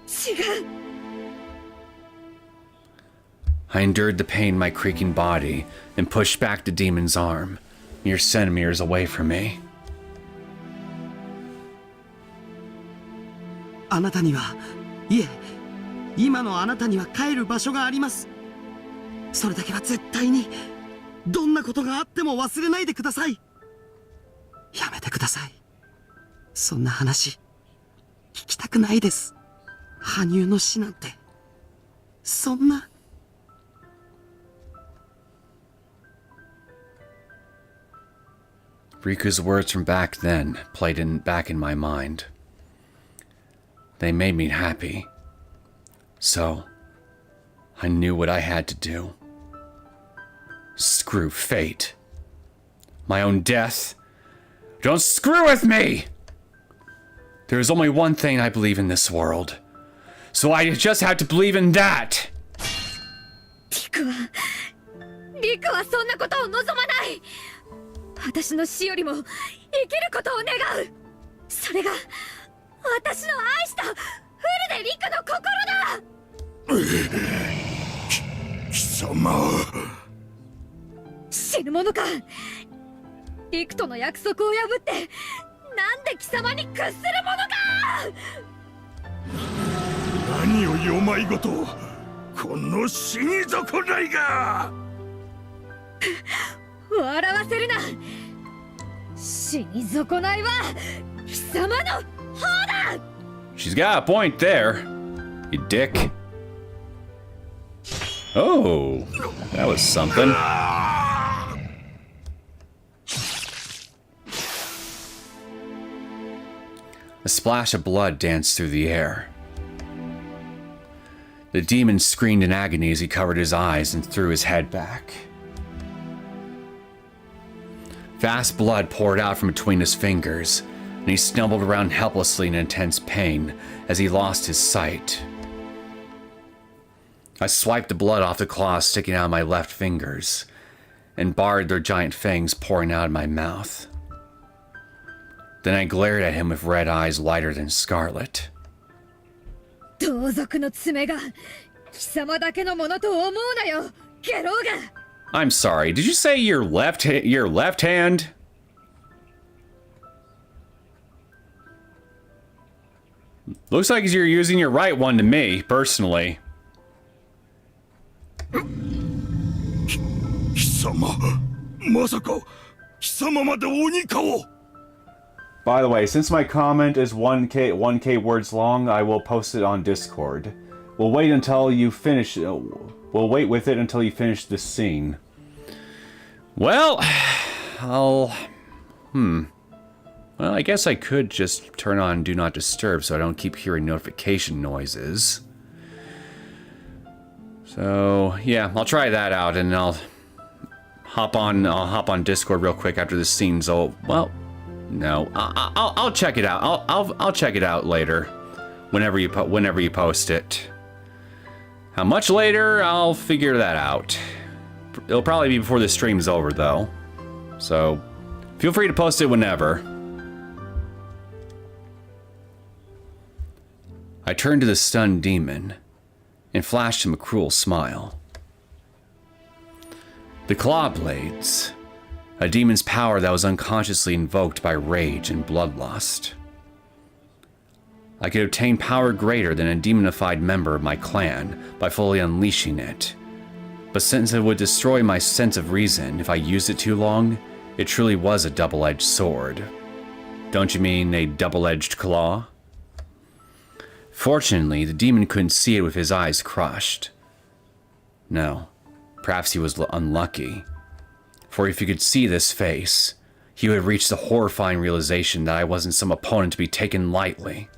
違う。 I endured the pain in my creaking body and pushed back the demon's arm, mere centimeters away from me. あなたには、いえ、今のあなたには帰る場所があります。それだけは絶対に、どんなことがあっても忘れないでください。やめてください。そんな話、聞きたくないです。羽生の死なんて、そんな。Riku's words from back then played back in my mind. They made me happy. So, I knew what I had to do. Screw fate. My own death. Don't screw with me! There is only one thing I believe in this world. So I just have to believe in that! リクはそんなことを望まない。私の死よりも生きることを願う。それが私の愛したフルでリクの心だ。貴様。死ぬものか。陸との約束を破ってなんで貴様に屈するものか。何をよまいごと、この死に損ないが。笑わせるな。死に損ないは貴様の方だ。 She's got a point there, you dick. Oh, that was something. A splash of blood danced through the air. The demon screamed in agony as he covered his eyes and threw his head back. Fast blood poured out from between his fingers, and he stumbled around helplessly in intense pain as he lost his sight. I swiped the blood off the claws sticking out of my left fingers, and barred their giant fangs pouring out of my mouth. Then I glared at him with red eyes lighter than scarlet. 盗賊の爪が貴様だけのものと思うなよ、ゲロウが。 I'm sorry, did you say your left hand? Looks like you're using your right one to me, personally. 貴様、まさか貴様まで鬼かを。 By the way, since my comment is 1k words long, I will post it on Discord. We'll wait until you finish. We'll wait with it until you finish this scene. Well, Well, I guess I could just turn on Do Not Disturb so I don't keep hearing notification noises. So yeah, I'll try that out, and I'll hop on Discord real quick after this scene's over. Well, no, I'll check it out. I'll check it out later, whenever you post it. How much later? I'll figure that out. It'll probably be before the stream's over, though. So feel free to post it whenever. I turned to the stunned demon and flashed him a cruel smile. The claw blades, a demon's power that was unconsciously invoked by rage and bloodlust. I could obtain power greater than a demonified member of my clan by fully unleashing it. But since it would destroy my sense of reason if I used it too long, it truly was a double-edged sword. Don't you mean a double-edged claw? Fortunately, the demon couldn't see it with his eyes crushed. No, perhaps he was unlucky. For if he could see this face, he would have reached the horrifying realization that I wasn't some opponent to be taken lightly.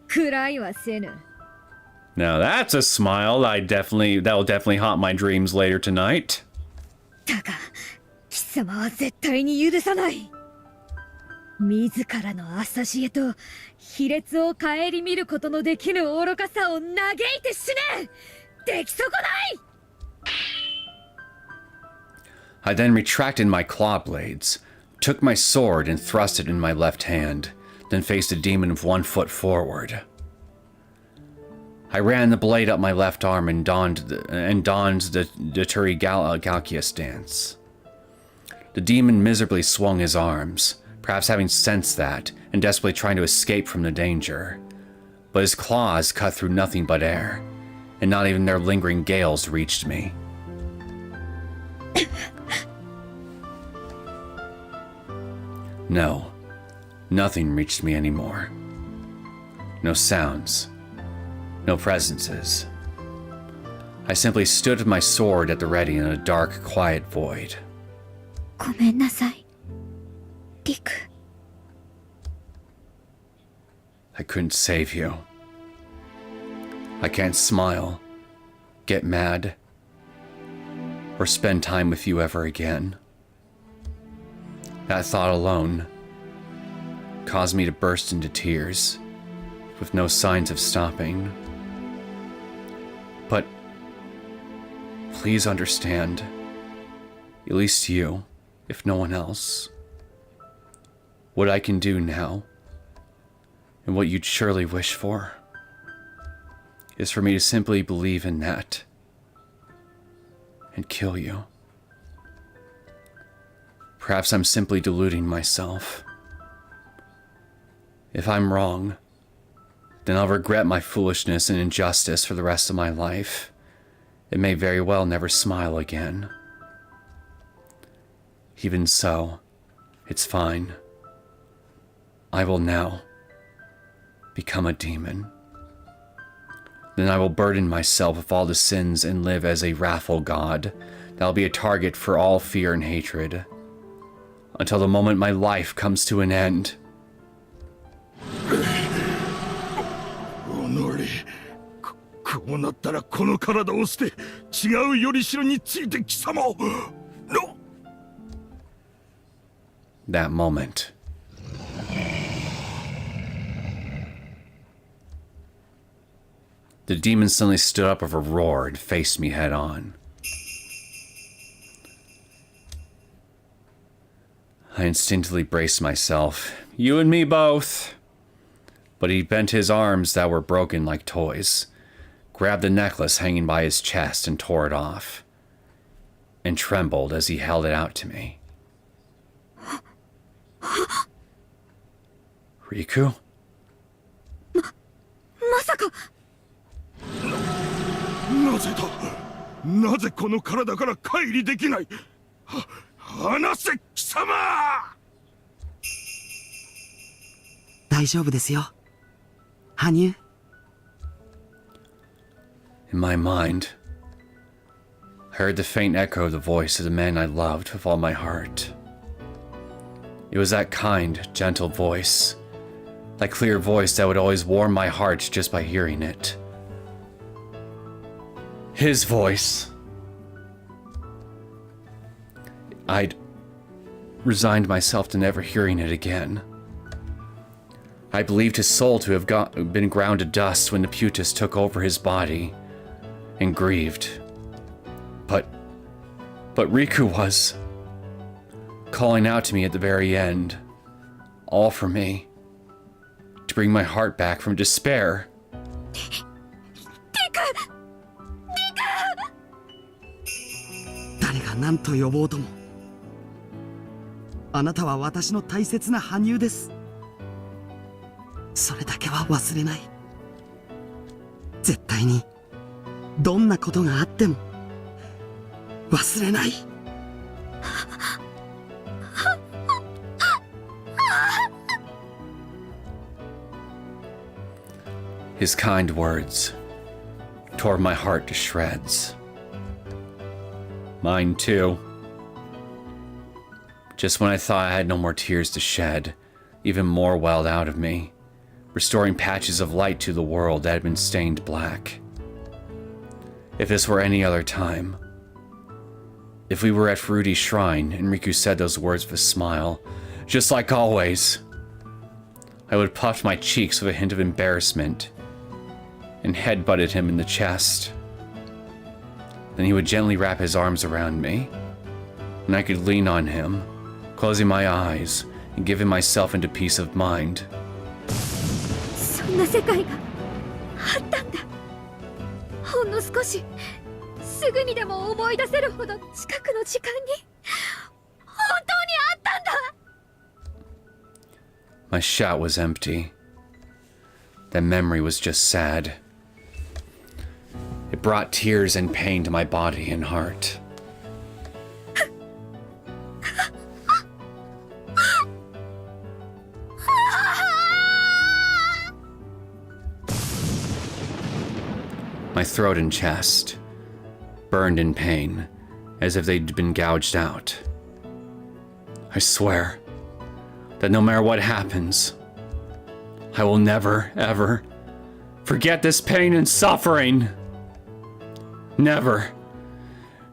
くらいはせぬ。 Now that's a smile that'll definitely haunt my dreams later tonight. だが、貴様は絶対に許さない。自らの浅知恵と卑劣を顧みることのできぬ愚かさを嘆いて死ね。出来損ない。 I then retracted my claw blades, took my sword and thrust it in my left hand, then faced the demon with 1 foot forward. I ran the blade up my left arm and donned the Galkia stance. The demon miserably swung his arms, perhaps having sensed that and desperately trying to escape from the danger. But his claws cut through nothing but air, and not even their lingering gales reached me. No, nothing reached me anymore. No sounds. No presences. I simply stood with my sword at the ready in a dark, quiet void. ごめんなさい、リク。 I couldn't save you. I can't smile, get mad, or spend time with you ever again. That thought alone caused me to burst into tears, with no signs of stopping. But please understand, at least you, if no one else, what I can do now, and what you'd surely wish for, is for me to simply believe in that, and kill you. Perhaps I'm simply deluding myself. If I'm wrong, then I'll regret my foolishness and injustice for the rest of my life. It may very well never smile again. Even so, it's fine. I will now become a demon. Then I will burden myself with all the sins and live as a wrathful god that'll be a target for all fear and hatred, until the moment my life comes to an end. こうなったらこの体を捨て違うよりしろについて貴様をの That moment. The demon suddenly stood up with a roar and faced me head on. I instinctively braced myself. You and me both. But he bent his arms that were broken like toys, grabbed the necklace hanging by his chest and tore it off, and trembled as he held it out to me. Riku? まさか。なぜだなぜこの体から乖離できない離せ貴様大丈夫ですよ。羽生。In my mind, I heard the faint echo of the voice of the man I loved with all my heart. It was that kind, gentle voice, that clear voice that would always warm my heart just by hearing it. His voice. I'd resigned myself to never hearing it again. I believed his soul to have been ground to dust when the Putus took over his body, and grieved. But Riku was calling out to me at the very end, all for me, to bring my heart back from despair. 誰が何と呼ぼうとも、あなたは私の大切な羽生です。それだけは忘れない。絶対にどんなことがあっても忘れない。His kind words tore my heart to shreds. Mine too. Just when I thought I had no more tears to shed, even more welled out of me, restoring patches of light to the world that had been stained black. If this were any other time, if we were at Furudi's shrine and Riku said those words with a smile, just like always, I would puff my cheeks with a hint of embarrassment and headbutted him in the chest. Then he would gently wrap his arms around me, and I could lean on him, closing my eyes and giving myself into peace of mind. そんな世界があったんだ。ほんの少し、すぐにでも思い出せるほど近くの時間に本当にあったんだ。My shout was empty. That memory was just sad. It brought tears and pain to my body and heart. My throat and chest burned in pain, as if they'd been gouged out. I swear that no matter what happens, I will never, ever forget this pain and suffering. Never.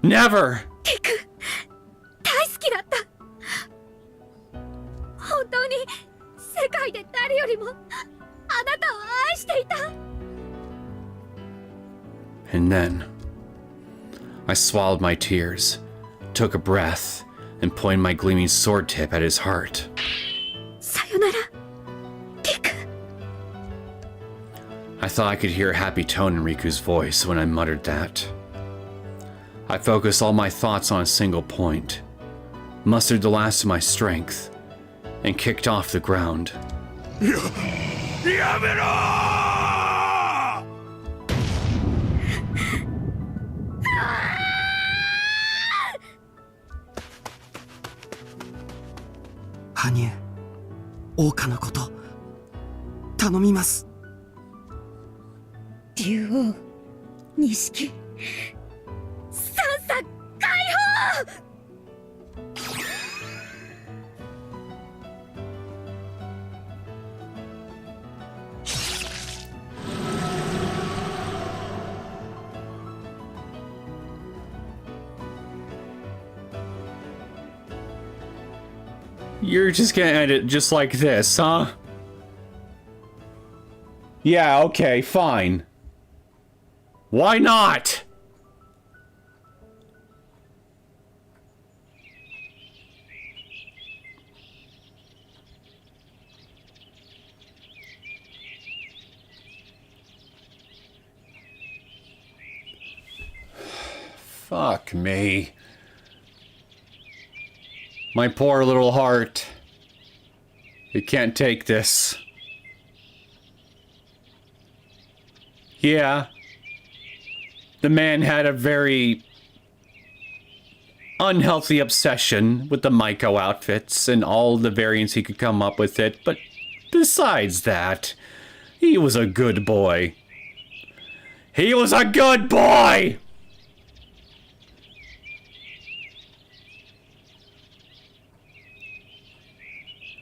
Never! テク、大好きだった。本当に世界で誰よりもあなたを愛していた。And then, I swallowed my tears, took a breath, and pointed my gleaming sword tip at his heart. さよなら、テク。I thought I could hear a happy tone in Riku's voice when I muttered that. I focused all my thoughts on a single point, mustered the last of my strength, and kicked off the ground. やめろー！ 羽生、桜花のこと頼みます。竜王、錦、三叉解放。You're just gonna end it just like this, huh? Yeah, okay, fine. Why not? Fuck me. My poor little heart. It can't take this. Yeah. The man had a very unhealthy obsession with the Maiko outfits and all the variants he could come up with it, but besides that, he was a good boy. He was a good boy!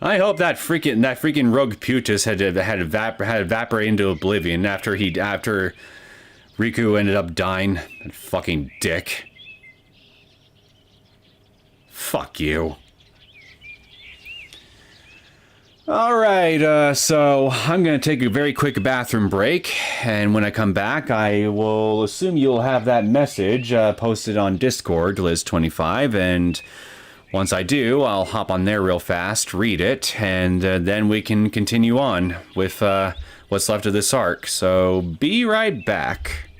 I hope that freaking rogue Putus had evaporated into oblivion after Riku ended up dying. That fucking dick. Fuck you. Alright, so I'm gonna take a very quick bathroom break, and when I come back, I will assume you'll have that message posted on Discord, Liz25, and once I do, I'll hop on there real fast, read it, and then we can continue on with what's left of this arc. So be right back.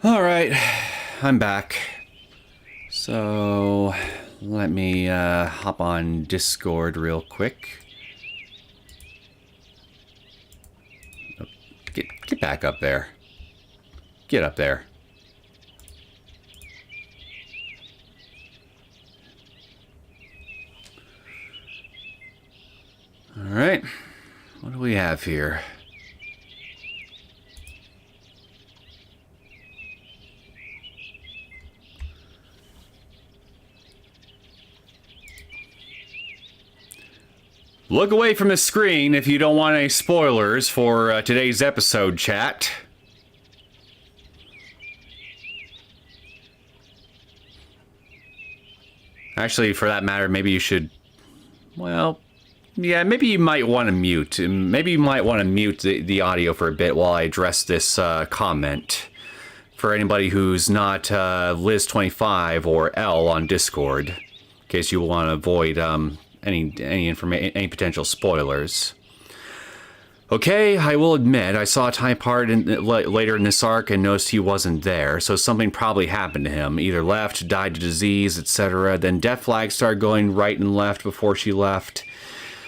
Alright, I'm back. So, let me hop on Discord real quick. Oh, get back up there. Get up there. Alright, what do we have here? Look away from the screen if you don't want any spoilers for today's episode, chat. Actually, for that matter, maybe you should... Well, yeah, maybe you might want to mute. Maybe you might want to mute the audio for a bit while I address this comment. For anybody who's not Liz25 or L on Discord, in case you want to avoid... any potential spoilers. Okay, I will admit, I saw Ty Part later in this arc and noticed he wasn't there, so something probably happened to him. Either left, died of disease, etc. Then death flags started going right and left before she left.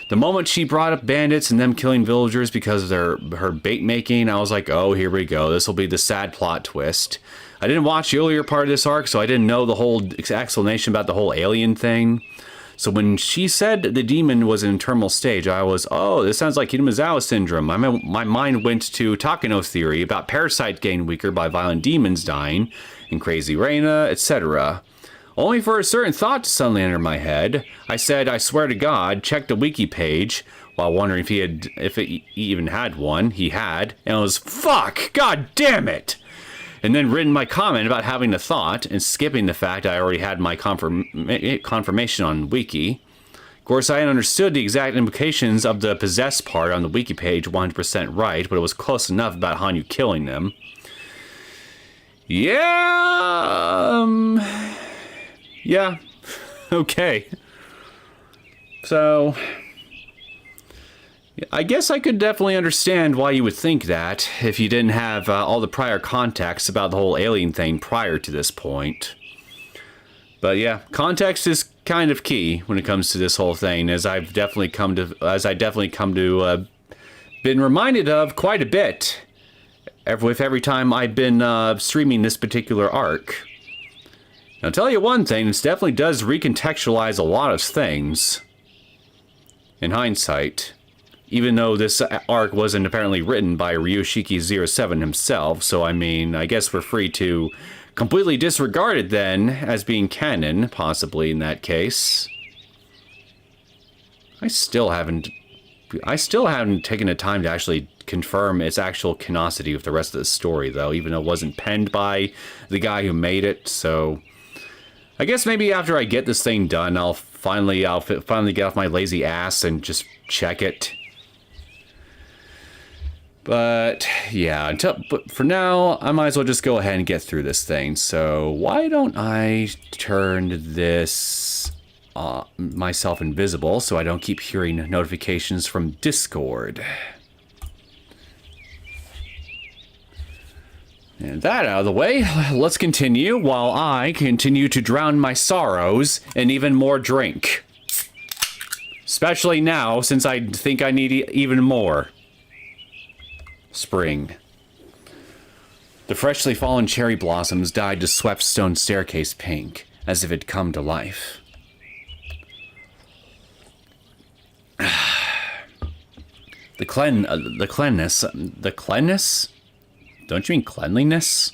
The moment she brought up bandits and them killing villagers because of her bait making, I was like, oh, here we go. This will be the sad plot twist. I didn't watch the earlier part of this arc, so I didn't know the whole explanation about the whole alien thing. So when she said the demon was in terminal stage, I was, oh, this sounds like Hidemazawa syndrome. My mind went to Takano's theory about parasites getting weaker by violent demons dying, and Crazy Reina, etc. Only for a certain thought to suddenly enter my head. I said, I swear to God, checked the wiki page, while wondering if he even had one. He had, and it was, fuck, god damn it! And then written my comment about having a thought and skipping the fact I already had my confirmation on Wiki. Of course, I had understood the exact implications of the possessed part on the Wiki page 100% right, but it was close enough about Hanyuu killing them. Yeah, yeah, okay. So... I guess I could definitely understand why you would think that if you didn't have all the prior context about the whole alien thing prior to this point. But yeah, context is kind of key when it comes to this whole thing, as I've definitely come to been reminded of quite a bit with every time I've been streaming this particular arc. Now, I'll tell you one thing, this definitely does recontextualize a lot of things in hindsight. Even though this arc wasn't apparently written by Ryushiki07 himself, so I mean, I guess we're free to completely disregard it then as being canon, possibly in that case. I still haven't taken the time to actually confirm its actual canonicity with the rest of the story, though, even though it wasn't penned by the guy who made it, so... I guess maybe after I get this thing done, I'll finally get off my lazy ass and just check it. But yeah, but for now, I might as well just go ahead and get through this thing. So why don't I turn this myself invisible so I don't keep hearing notifications from Discord. And that out of the way, let's continue while I continue to drown my sorrows in even more drink. Especially now, since I think I need even more. Spring. The freshly fallen cherry blossoms dyed the swept stone staircase pink, as if it had come to life. The cleanness? Don't you mean cleanliness?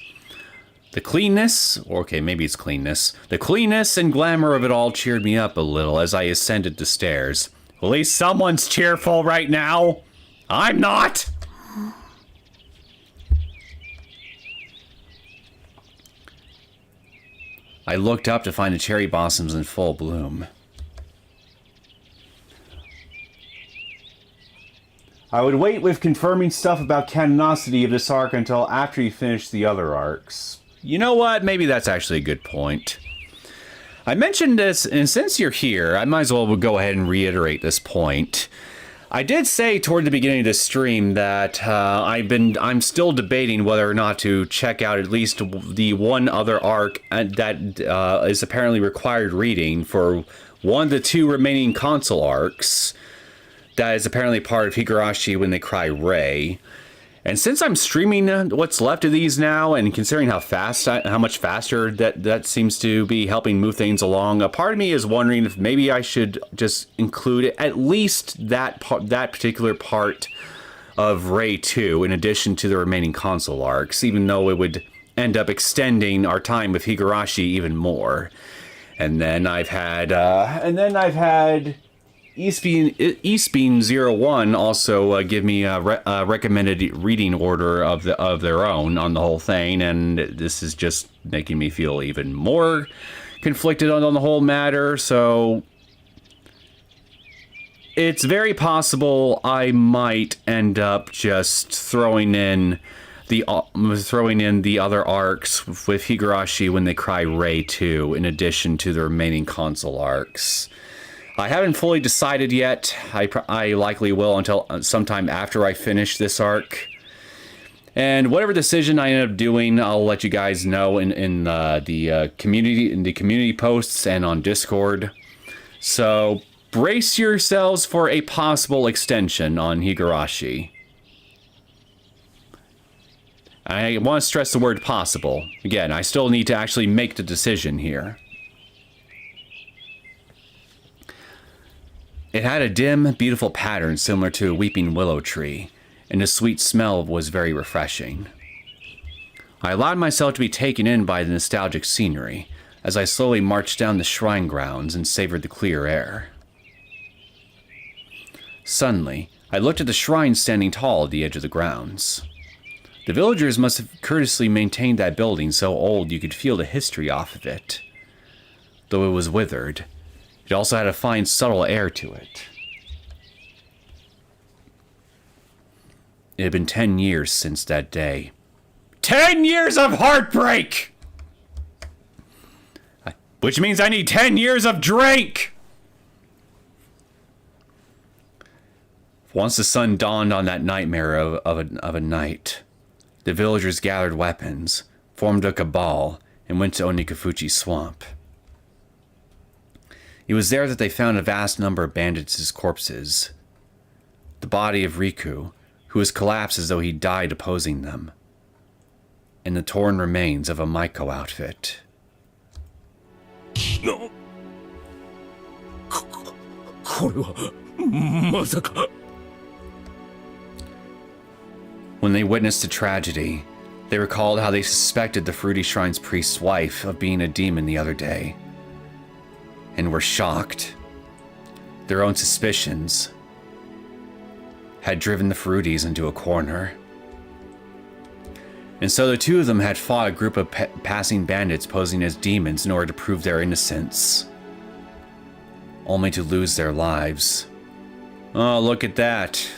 The cleanness? Okay, maybe it's cleanness. The cleanness and glamour of it all cheered me up a little as I ascended the stairs. At least someone's cheerful right now. I'm not! I looked up to find the cherry blossoms in full bloom. I would wait with confirming stuff about canonicity of this arc until after you finish the other arcs. You know what? Maybe that's actually a good point. I mentioned this, and since you're here, I might as well go ahead and reiterate this point. I did say toward the beginning of this stream that I'm still debating whether or not to check out at least the one other arc that is apparently required reading for one of the two remaining console arcs that is apparently part of Higurashi When They Cry Ray. And since I'm streaming what's left of these now, and considering how much faster that seems to be helping move things along, a part of me is wondering if maybe I should just include at least that particular part of Ray 2 in addition to the remaining console arcs, even though it would end up extending our time with Higurashi even more. And then I've had Eastbean01 also give me a recommended reading order of their own on the whole thing, and this is just making me feel even more conflicted on the whole matter. So it's very possible I might end up just throwing in the other arcs with Higurashi When They Cry Ray 2 in addition to the remaining console arcs. I haven't fully decided yet. I likely will until sometime after I finish this arc. And whatever decision I end up doing, I'll let you guys know in the community posts and on Discord. So brace yourselves for a possible extension on Higurashi. I want to stress the word possible. Again, I still need to actually make the decision here. It had a dim, beautiful pattern similar to a weeping willow tree, and the sweet smell was very refreshing. I allowed myself to be taken in by the nostalgic scenery as I slowly marched down the shrine grounds and savored the clear air. Suddenly, I looked at the shrine standing tall at the edge of the grounds. The villagers must have courteously maintained that building so old you could feel the history off of it. Though it was withered, it also had a fine, subtle air to it. It had been 10 years since that day. 10 years of heartbreak! Which means I need 10 years of drink! Once the sun dawned on that nightmare of a night, the villagers gathered weapons, formed a cabal, and went to Onigafuchi swamp. It was there that they found a vast number of bandits' corpses. The body of Riku, who was collapsed as though he died opposing them, and the torn remains of a Maiko outfit. No. これはまさか。 When they witnessed the tragedy, they recalled how they suspected the Fruity Shrine's priest's wife of being a demon the other day, and were shocked. Their own suspicions had driven the Fruities into a corner. And so the two of them had fought a group of passing bandits posing as demons in order to prove their innocence, only to lose their lives. Oh, look at that.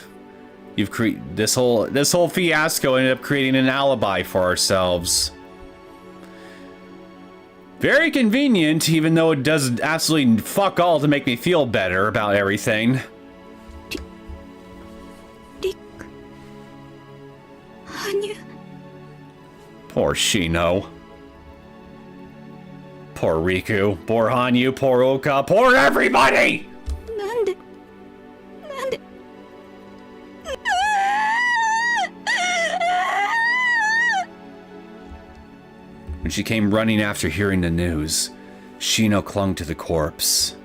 You've this whole fiasco ended up creating an alibi for ourselves. Very convenient, even though it does absolutely fuck all to make me feel better about everything. Rick. Hanyuu. Poor Shino. Poor Riku. Poor Hanyuu. Poor Ouka. Poor everybody! なんで When she came running after hearing the news, Shino clung to the corpse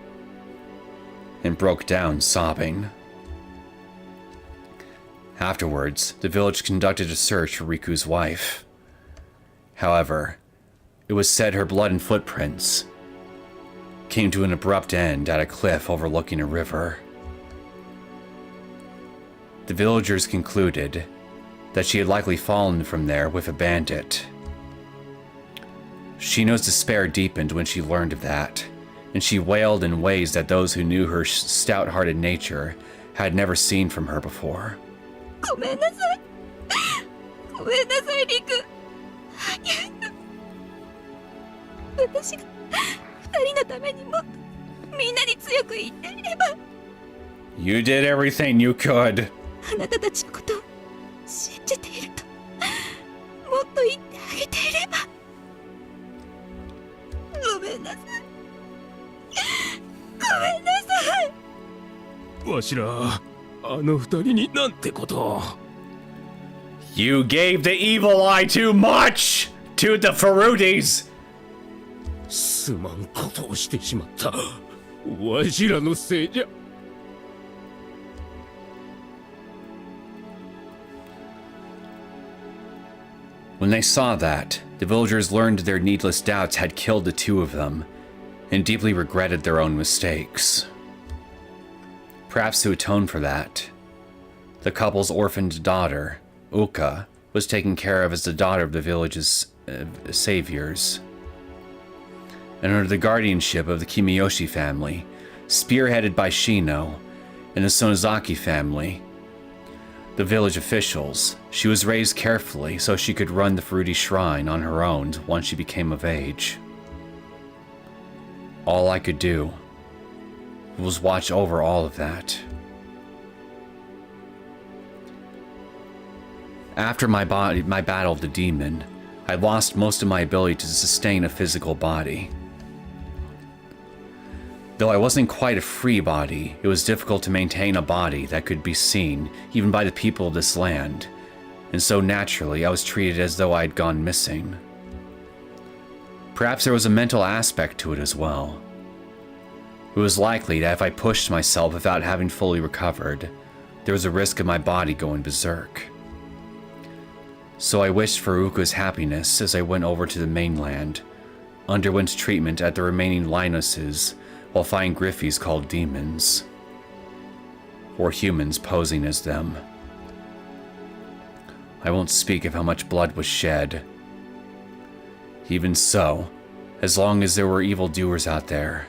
and broke down sobbing. Afterwards, the village conducted a search for Riku's wife. However, it was said her blood and footprints came to an abrupt end at a cliff overlooking a river. The villagers concluded that she had likely fallen from there with a bandit. Shino's despair deepened when she learned of that, and she wailed in ways that those who knew her stout-hearted nature had never seen from her before. ごめんなさい。ごめんなさい、リク。私が二人のためにもっとみんなに強く言っていれば。You did everything you could. あなたたちのことを信じているともっと言ってあげていれば。ごめんなさい。ごめんなさい。わしらあの二人になんてことを。 You gave the evil eye too much to the Furutis. すまんことをしてしまった。わしらのせいじゃ。 When they saw that, the villagers learned their needless doubts had killed the two of them, and deeply regretted their own mistakes. Perhaps to atone for that, the couple's orphaned daughter, Ouka, was taken care of as the daughter of the village's saviors. And under the guardianship of the Kimiyoshi family, spearheaded by Shino, and the Sonozaki family, the village officials, she was raised carefully so she could run the Furuti Shrine on her own once she became of age. All I could do was watch over all of that. After my battle of the demon, I lost most of my ability to sustain a physical body. Though I wasn't quite a free body, it was difficult to maintain a body that could be seen, even by the people of this land, and so naturally I was treated as though I had gone missing. Perhaps there was a mental aspect to it as well. It was likely that if I pushed myself without having fully recovered, there was a risk of my body going berserk. So I wished for Uka's happiness as I went over to the mainland, underwent treatment at the remaining Linuses, while fighting Griffies called demons, or humans posing as them. I won't speak of how much blood was shed. Even so, as long as there were evildoers out there,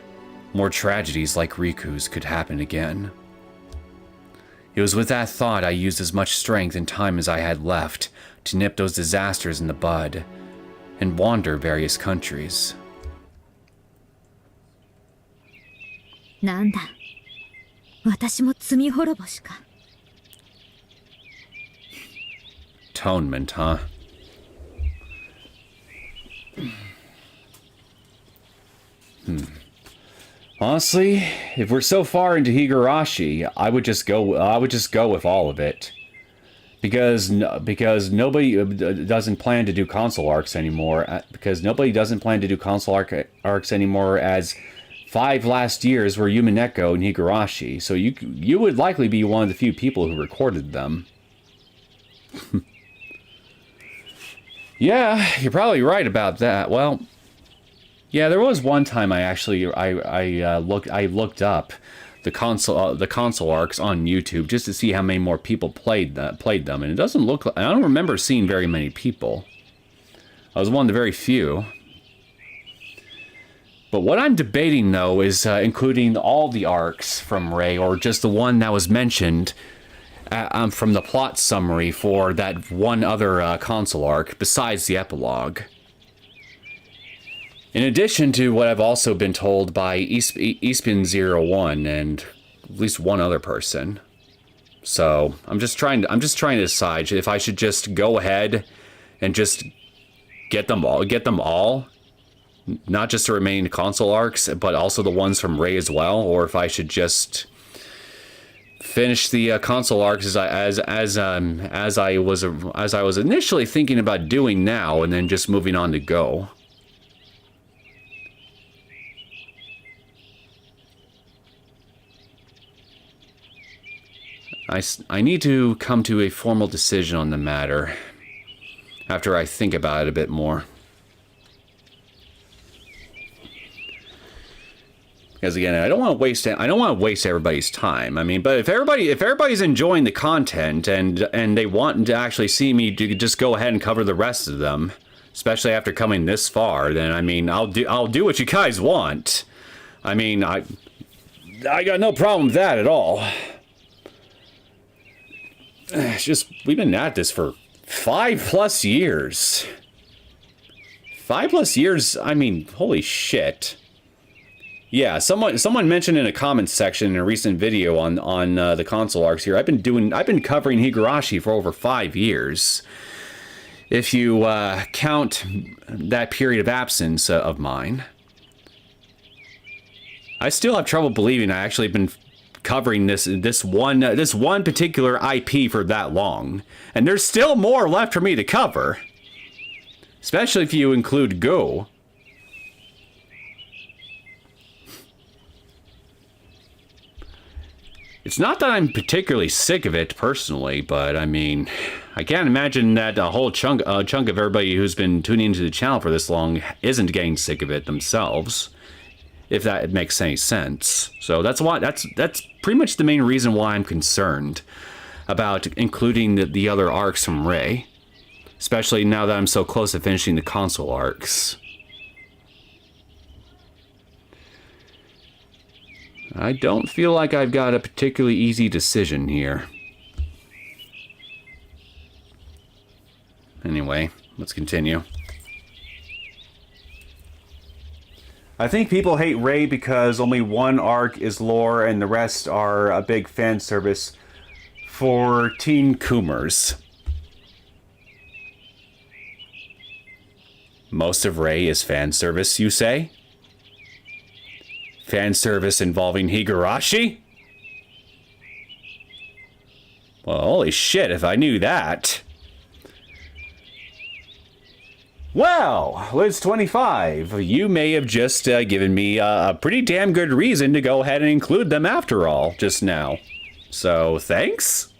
more tragedies like Riku's could happen again. It was with that thought I used as much strength and time as I had left to nip those disasters in the bud, and wander various countries. なんだ、私も罪滅ぼしか。Atonement, huh? Honestly, if we're so far into Higurashi, I would just go with all of it. Because nobody doesn't plan to do console arcs anymore. Because nobody doesn't plan to do console arcs anymore, as 5 last years were Yumineko and Higurashi, so you would likely be one of the few people who recorded them. Yeah, you're probably right about that. Well, yeah, there was one time I actually looked up the console arcs on YouTube just to see how many more people played them, and it doesn't look like, I don't remember seeing very many people. I was one of the very few. But what I'm debating, though, is including all the arcs from Rei, or just the one that was mentioned from the plot summary for that one other console arc, besides the epilogue. In addition to what I've also been told by Espin01 and at least one other person. So I'm just trying to decide if I should just go ahead and just get them all. Not just the remaining console arcs, but also the ones from Rei as well, or if I should just finish the console arcs as I was initially thinking about doing now, and then just moving on to Go. I need to come to a formal decision on the matter after I think about it a bit more. Because again, I don't want to waste everybody's time. I mean, but if everybody's enjoying the content and they want to actually see me just go ahead and cover the rest of them, especially after coming this far, then I mean, I'll do what you guys want. I mean, I got no problem with that at all. It's just, we've been at this for 5+ years. 5+ years, I mean, holy shit. Yeah, someone mentioned in a comments section in a recent video on the console arcs here. I've been covering Higurashi for over 5 years. If you count that period of absence of mine, I still have trouble believing I actually been covering this one particular IP for that long, and there's still more left for me to cover, especially if you include Go. It's not that I'm particularly sick of it personally, but I mean, I can't imagine that a whole chunk of everybody who's been tuning into the channel for this long isn't getting sick of it themselves, if that makes any sense. So that's pretty much the main reason why I'm concerned about including the other arcs from Rei, especially now that I'm so close to finishing the console arcs. I don't feel like I've got a particularly easy decision here. Anyway, let's continue. I think people hate Rei because only one arc is lore and the rest are a big fan service for teen Coomers. Most of Rei is fan service, you say? Fan service involving Higurashi? Well, holy shit, if I knew that. Well, Liz 25, you may have just given me a pretty damn good reason to go ahead and include them after all, just now. So, thanks?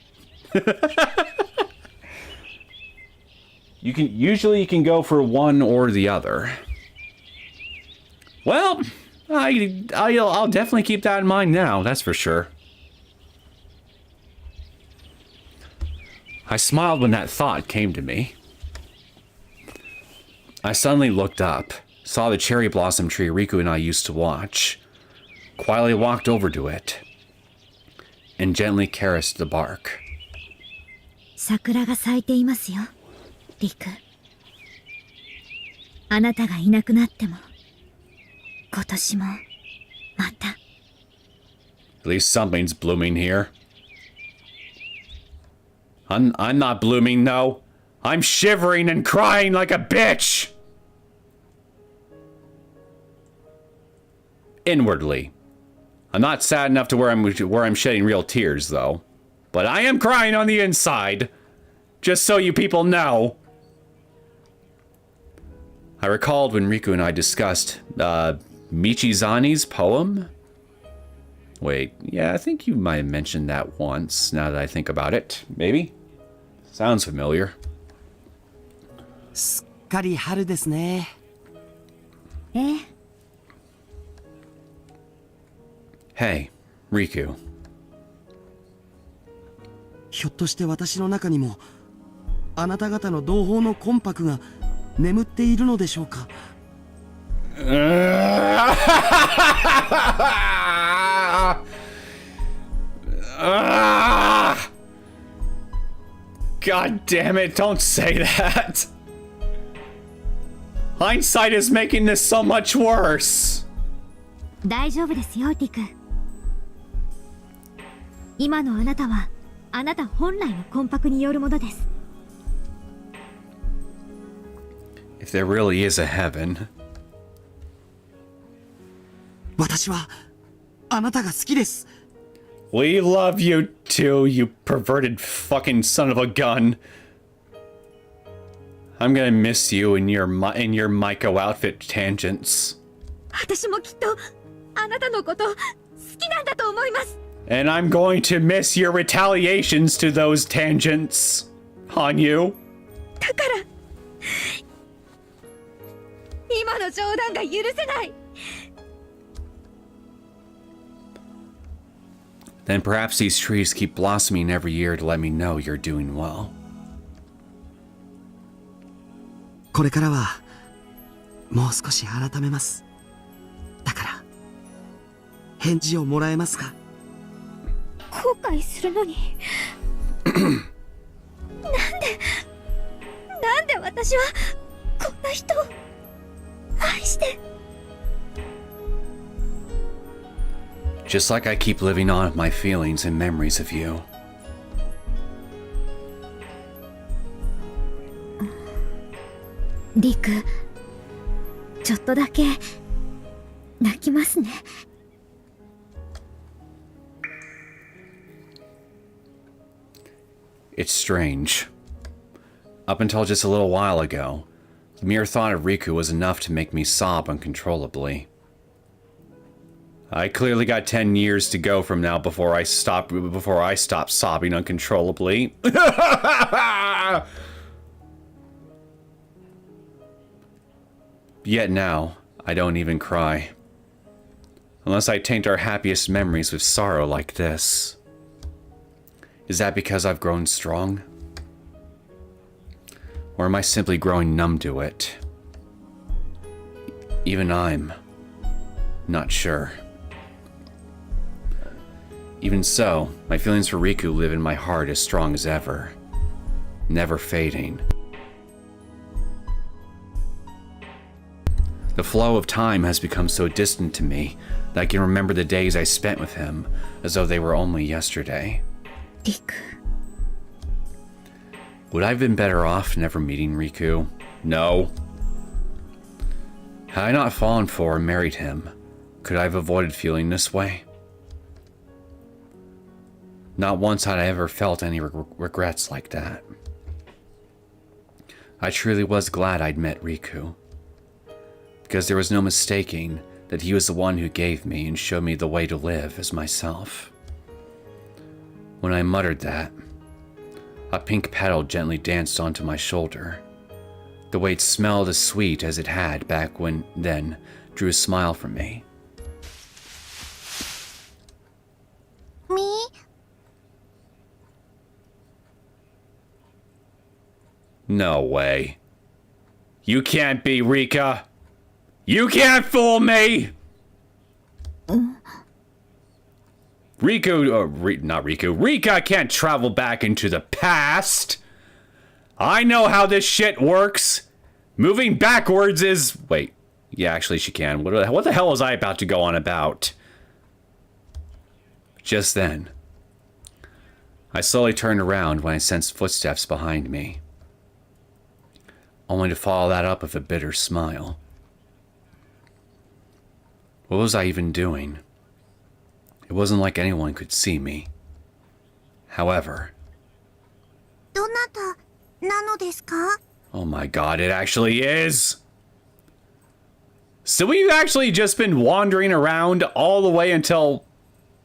Usually you can go for one or the other. Well, I'll definitely keep that in mind now, that's for sure. I smiled when that thought came to me. I suddenly looked up, saw the cherry blossom tree Riku and I used to watch, quietly walked over to it, and gently caressed the bark. 桜が咲いていますよ、リク。あなたがいなくなっても。今年もまた。 At least something's blooming here. I'm not blooming, though. I'm shivering and crying like a bitch! Inwardly. I'm not sad enough to where I'm shedding real tears, though. But I am crying on the inside. Just so you people know. I recalled when Riku and I discussed, Michizani's poem? Wait, yeah, I think you might have mentioned that once, now that I think about it. Maybe? Sounds familiar. すっかり春ですね。Hey, Riku. ひょっとして私の中にもあなた方の同胞の魂魄が眠っているのでしょうか。God damn it, don't say that. Hindsight is making this so much worse. 大丈夫ですよ、リク。今のあなたはあなた本来の魂魄によるものです。 If there really is a heaven. 私はあなたが好きです。 We love you too, you perverted fucking son of a gun. I'm gonna miss you in your Maiko outfit tangents. 私もきっとあなたのこと好きなんだと思います。 And I'm going to miss your retaliations to those tangents, Hanyuu. だから今の冗談が許せない。 Then perhaps these trees keep blossoming every year to let me know you're doing well. これからはもう少し改めます。だから返事をもらえますか。後悔するのになんで私はこんな人を愛して。Just like I keep living on with my feelings and memories of you. リク、ちょっとだけ泣きますね。It's strange. Up until just a little while ago, the mere thought of Riku was enough to make me sob uncontrollably. I clearly got 10 years to go from now before I stop sobbing uncontrollably. Yet now, I don't even cry. Unless I taint our happiest memories with sorrow like this. Is that because I've grown strong? Or am I simply growing numb to it? Even I'm not sure. Even so, my feelings for Riku live in my heart as strong as ever, never fading. The flow of time has become so distant to me that I can remember the days I spent with him as though they were only yesterday. リク、 Would I have been better off never meeting Riku? No. Had I not fallen for and married him, could I have avoided feeling this way? Not once had I ever felt any regrets like that. I truly was glad I'd met Riku, because there was no mistaking that he was the one who gave me and showed me the way to live as myself. When I muttered that, a pink petal gently danced onto my shoulder. The way it smelled as sweet as it had back then drew a smile from me. Me? No way. You can't be Rika. You can't fool me! Rika can't travel back into the past. I know how this shit works. Moving backwards is... Wait. Yeah, actually she can. What the hell was I about to go on about? Just then, I slowly turned around when I sensed footsteps behind me, only to follow that up with a bitter smile. What was I even doing? It wasn't like anyone could see me. However... どなたなのですか? Oh my god, it actually is! So we've actually just been wandering around all the way until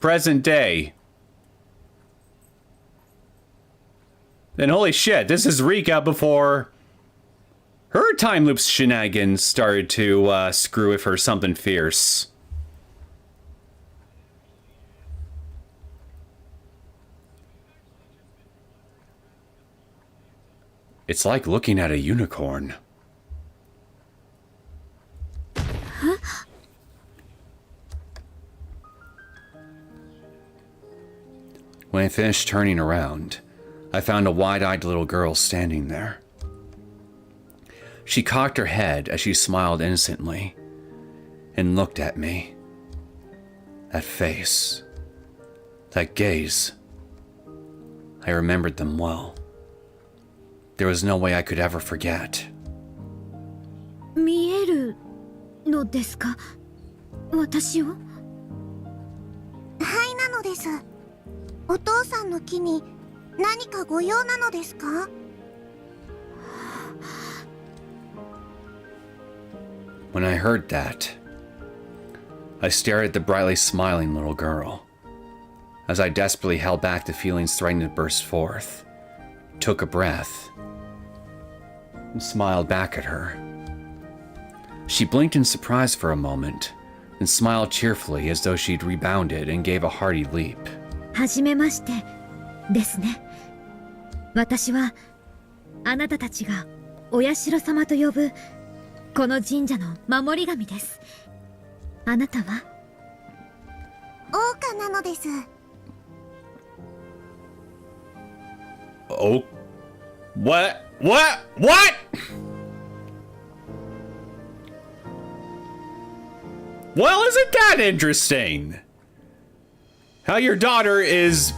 present day. Then holy shit, this is Rika before her time loop shenanigans started to screw with her something fierce. It's like looking at a unicorn. Huh? When I finished turning around, I found a wide-eyed little girl standing there. She cocked her head as she smiled innocently and looked at me. That face, that gaze, I remembered them well. There was no way I could ever forget. 見えるのですか? 私を? はい、なのです。お父さんの木に何かご用なのですか? When I heard that, I stared at the brightly smiling little girl as I desperately held back the feelings threatening to burst forth, took a breath, and smiled back at her. She blinked in surprise for a moment, and smiled cheerfully as though she'd rebounded and gave a hearty leap. はじめましてですね。私はあなたたちがお社様と呼ぶこの神社の守り神です。あなたは? オーカなのです。Oh, what? Well, isn't that interesting? how your daughter is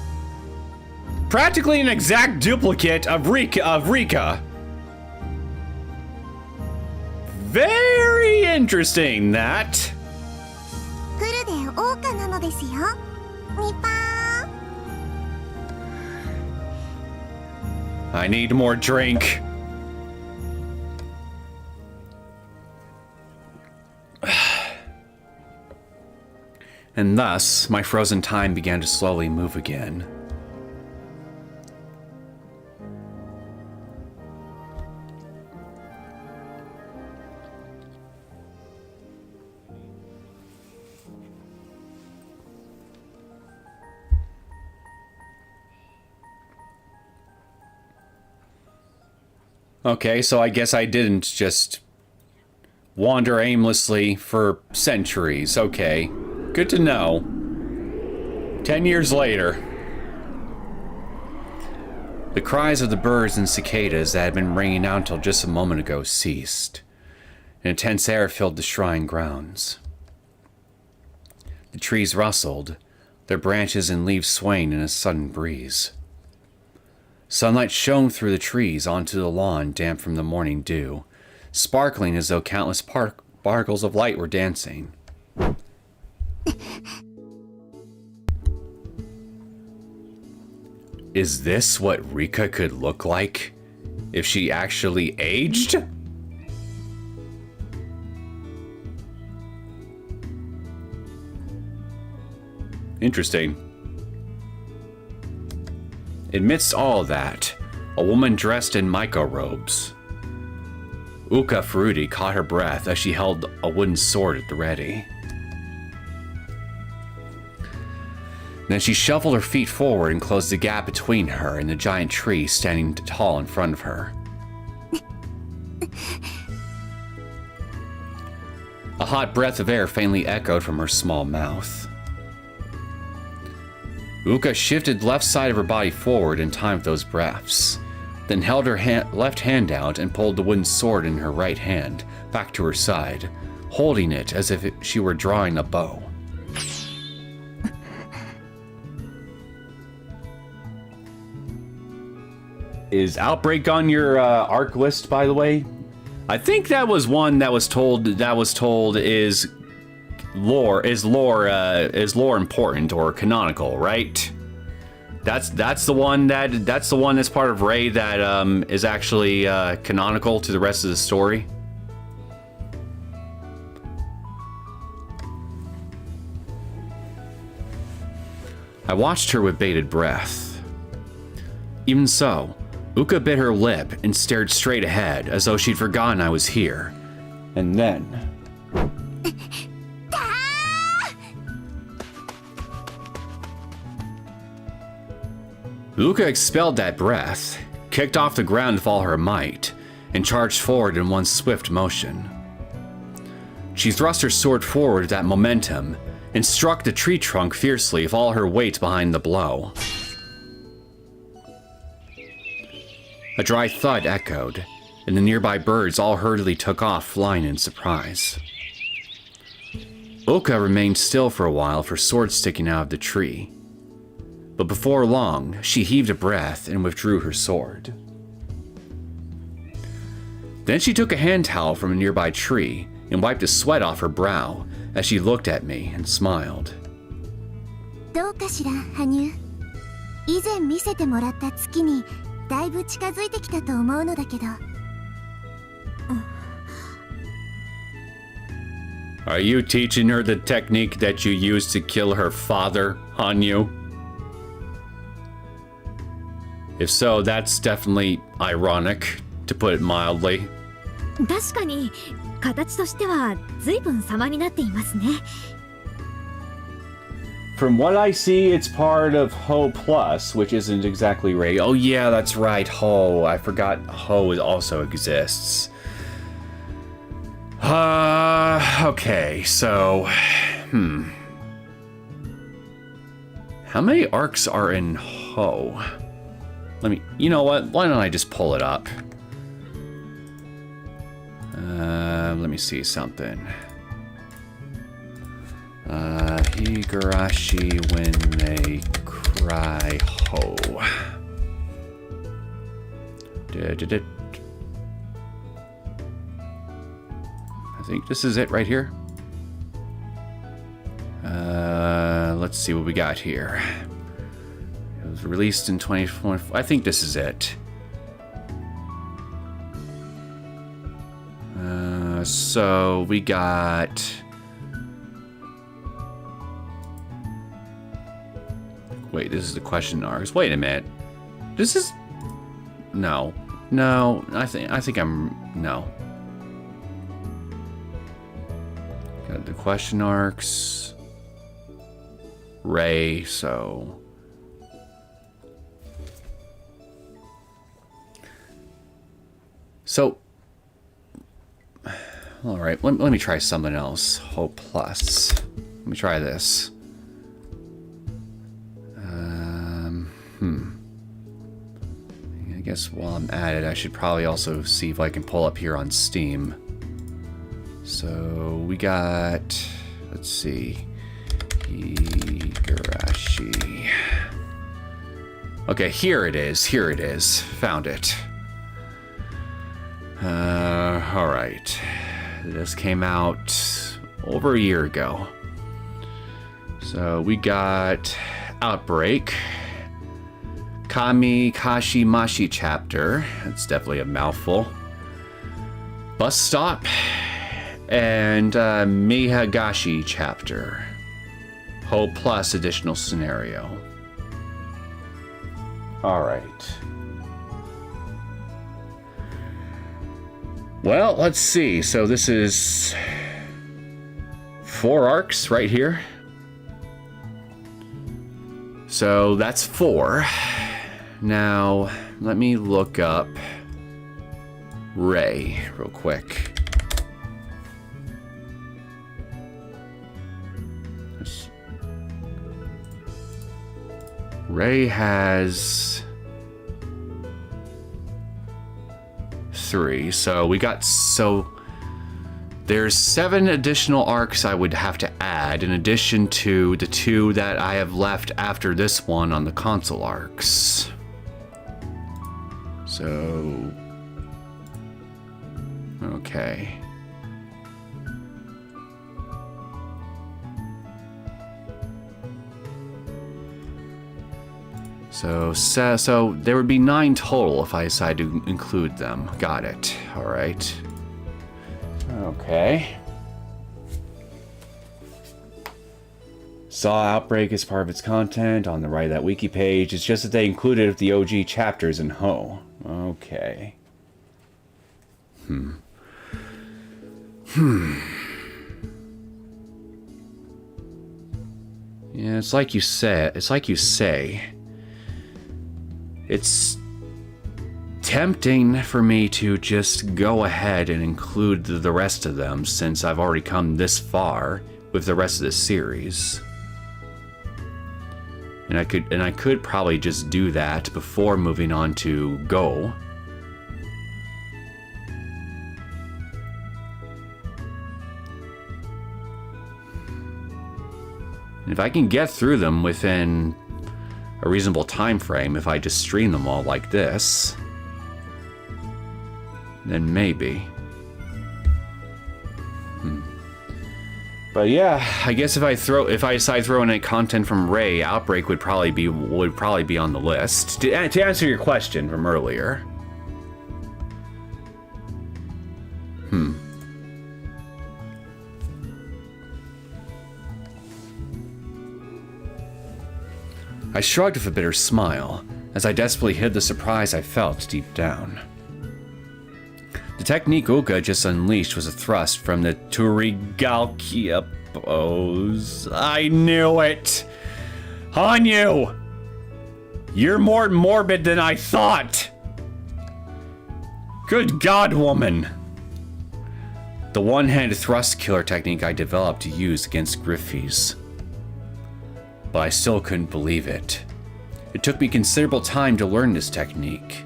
practically an exact duplicate of Rika. Very interesting, that. フルで桜花なのですよ。ニパーン。 I need more drink. And thus, my frozen time began to slowly move again. Okay, so I guess I didn't just wander aimlessly for centuries. Okay, good to know. 10 years later. The cries of the birds and cicadas that had been ringing out until just a moment ago ceased. An intense air filled the shrine grounds. The trees rustled, their branches and leaves swaying in a sudden breeze. Sunlight shone through the trees onto the lawn, damp from the morning dew, sparkling as though countless particles of light were dancing. Is this what Rika could look like if she actually aged? Interesting. Amidst all that, a woman dressed in Maiko robes. Ouka Fruity caught her breath as she held a wooden sword at the ready. Then she shuffled her feet forward and closed the gap between her and the giant tree standing tall in front of her. A hot breath of air faintly echoed from her small mouth. Ouka shifted the left side of her body forward in time with those breaths, then held her left hand out and pulled the wooden sword in her right hand back to her side, holding it as if she were drawing a bow. Is Outbreak on your arc list, by the way? I think that was one that was told is lore important or canonical, right? That's the one that's part of Ray that is actually canonical to the rest of the story. I watched her with bated breath. Even so, Ouka bit her lip and stared straight ahead as though she'd forgotten I was here. And then... Ouka expelled that breath, kicked off the ground with all her might, and charged forward in one swift motion. She thrust her sword forward with that momentum and struck the tree trunk fiercely with all her weight behind the blow. A dry thud echoed, and the nearby birds all hurriedly took off, flying in surprise. Ouka remained still for a while, her sword sticking out of the tree. But before long, she heaved a breath and withdrew her sword. Then she took a hand towel from a nearby tree and wiped the sweat off her brow as she looked at me and smiled. どうかしら、羽生。以前見せてもらった月にだいぶ近づいてきたと思うのだけど。Are you teaching her the technique that you used to kill her father, Hanyuu? If so, that's definitely ironic, to put it mildly. 確かに形としては随分様になっていますね。From what I see, it's part of Ho Plus, which isn't exactly Ray. Oh yeah, that's right, Ho. I forgot Ho also exists. Okay, so... How many arcs are in Ho? You know what? Why don't I just pull it up? Let me see something. Higurashi when they cry ho. I think this is it right here. Let's see what we got here. It was released in 2020. I think this is it. So we got... Wait, this is the question arcs. Wait a minute. This is... No. No, I think I'm... No. Got the question arcs. Ray, so... So... Alright, let me try something else. Hope plus. Let me try this. I guess while I'm at it, I should probably also see if I can pull up here on Steam. So we got... Let's see. Higurashi. Okay, here it is. Here it is. Found it. Alright. This came out over a year ago. So we got Outbreak, Kami Kashimashi chapter. That's definitely a mouthful. Bus Stop, and Miyagashi chapter. Whole plus additional scenario. Alright. Well, let's see. So this is 4 arcs right here. So that's 4. Now, let me look up Ray real quick. Ray has 3, so we got, so there's 7 additional arcs I would have to add in addition to the 2 that I have left after this one on the console arcs. So, okay. So there would be 9 total if I decide to include them. Got it. All right. Okay. Saw Outbreak as part of its content on the right of that wiki page. It's just that they included the OG chapters in Ho. Okay. Yeah, it's like you say. It's tempting for me to just go ahead and include the rest of them since I've already come this far with the rest of the series. And I could probably just do that before moving on to Go. And if I can get through them within a reasonable time frame, if I just stream them all like this, then maybe. But yeah, I guess if I decide throwing any content from Ray, Outbreak would probably be on the list. To answer your question from earlier. I shrugged with a bitter smile, as I desperately hid the surprise I felt deep down. The technique Ouka just unleashed was a thrust from the Turigalkia pose. I knew it! Hanyuu! You're more morbid than I thought! Good God, woman! The one-handed thrust killer technique I developed to use against Griffies. But I still couldn't believe it. It took me considerable time to learn this technique.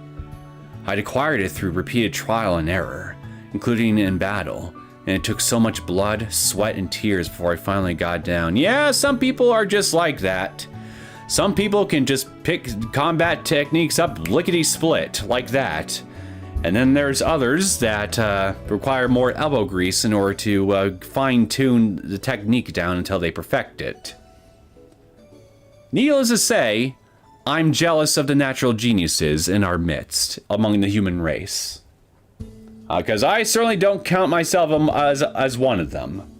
I'd acquired it through repeated trial and error, including in battle, And it took so much blood, sweat, and tears before I finally got down. Yeah, some people are just like that. Some people can just pick combat techniques up lickety-split, like that. And then there's others that require more elbow grease in order to fine-tune the technique down until they perfect it. Needless to say, I'm jealous of the natural geniuses in our midst, among the human race. Because I certainly don't count myself as one of them.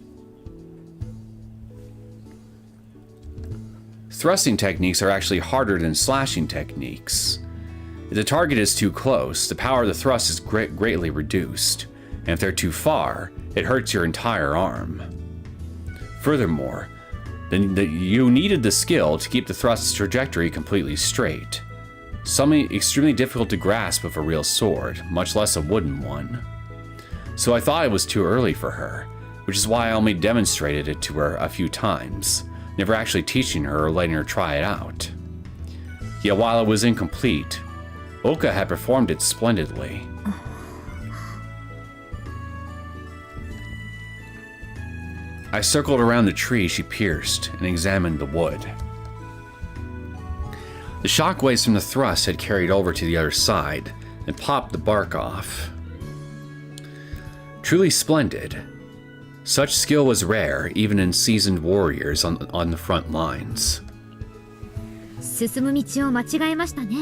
Thrusting techniques are actually harder than slashing techniques. If the target is too close, the power of the thrust is greatly reduced, and if they're too far, it hurts your entire arm. Furthermore, you needed the skill to keep the thrust's trajectory completely straight. Something extremely difficult to grasp with a real sword, much less a wooden one. So I thought it was too early for her, which is why I only demonstrated it to her a few times, never actually teaching her or letting her try it out. Yet while it was incomplete, Ouka had performed it splendidly. I circled around the tree she pierced and examined the wood. The shockwaves from the thrust had carried over to the other side and popped the bark off. Truly splendid. Such skill was rare even in seasoned warriors on the front lines. 進む道を間違えましたね、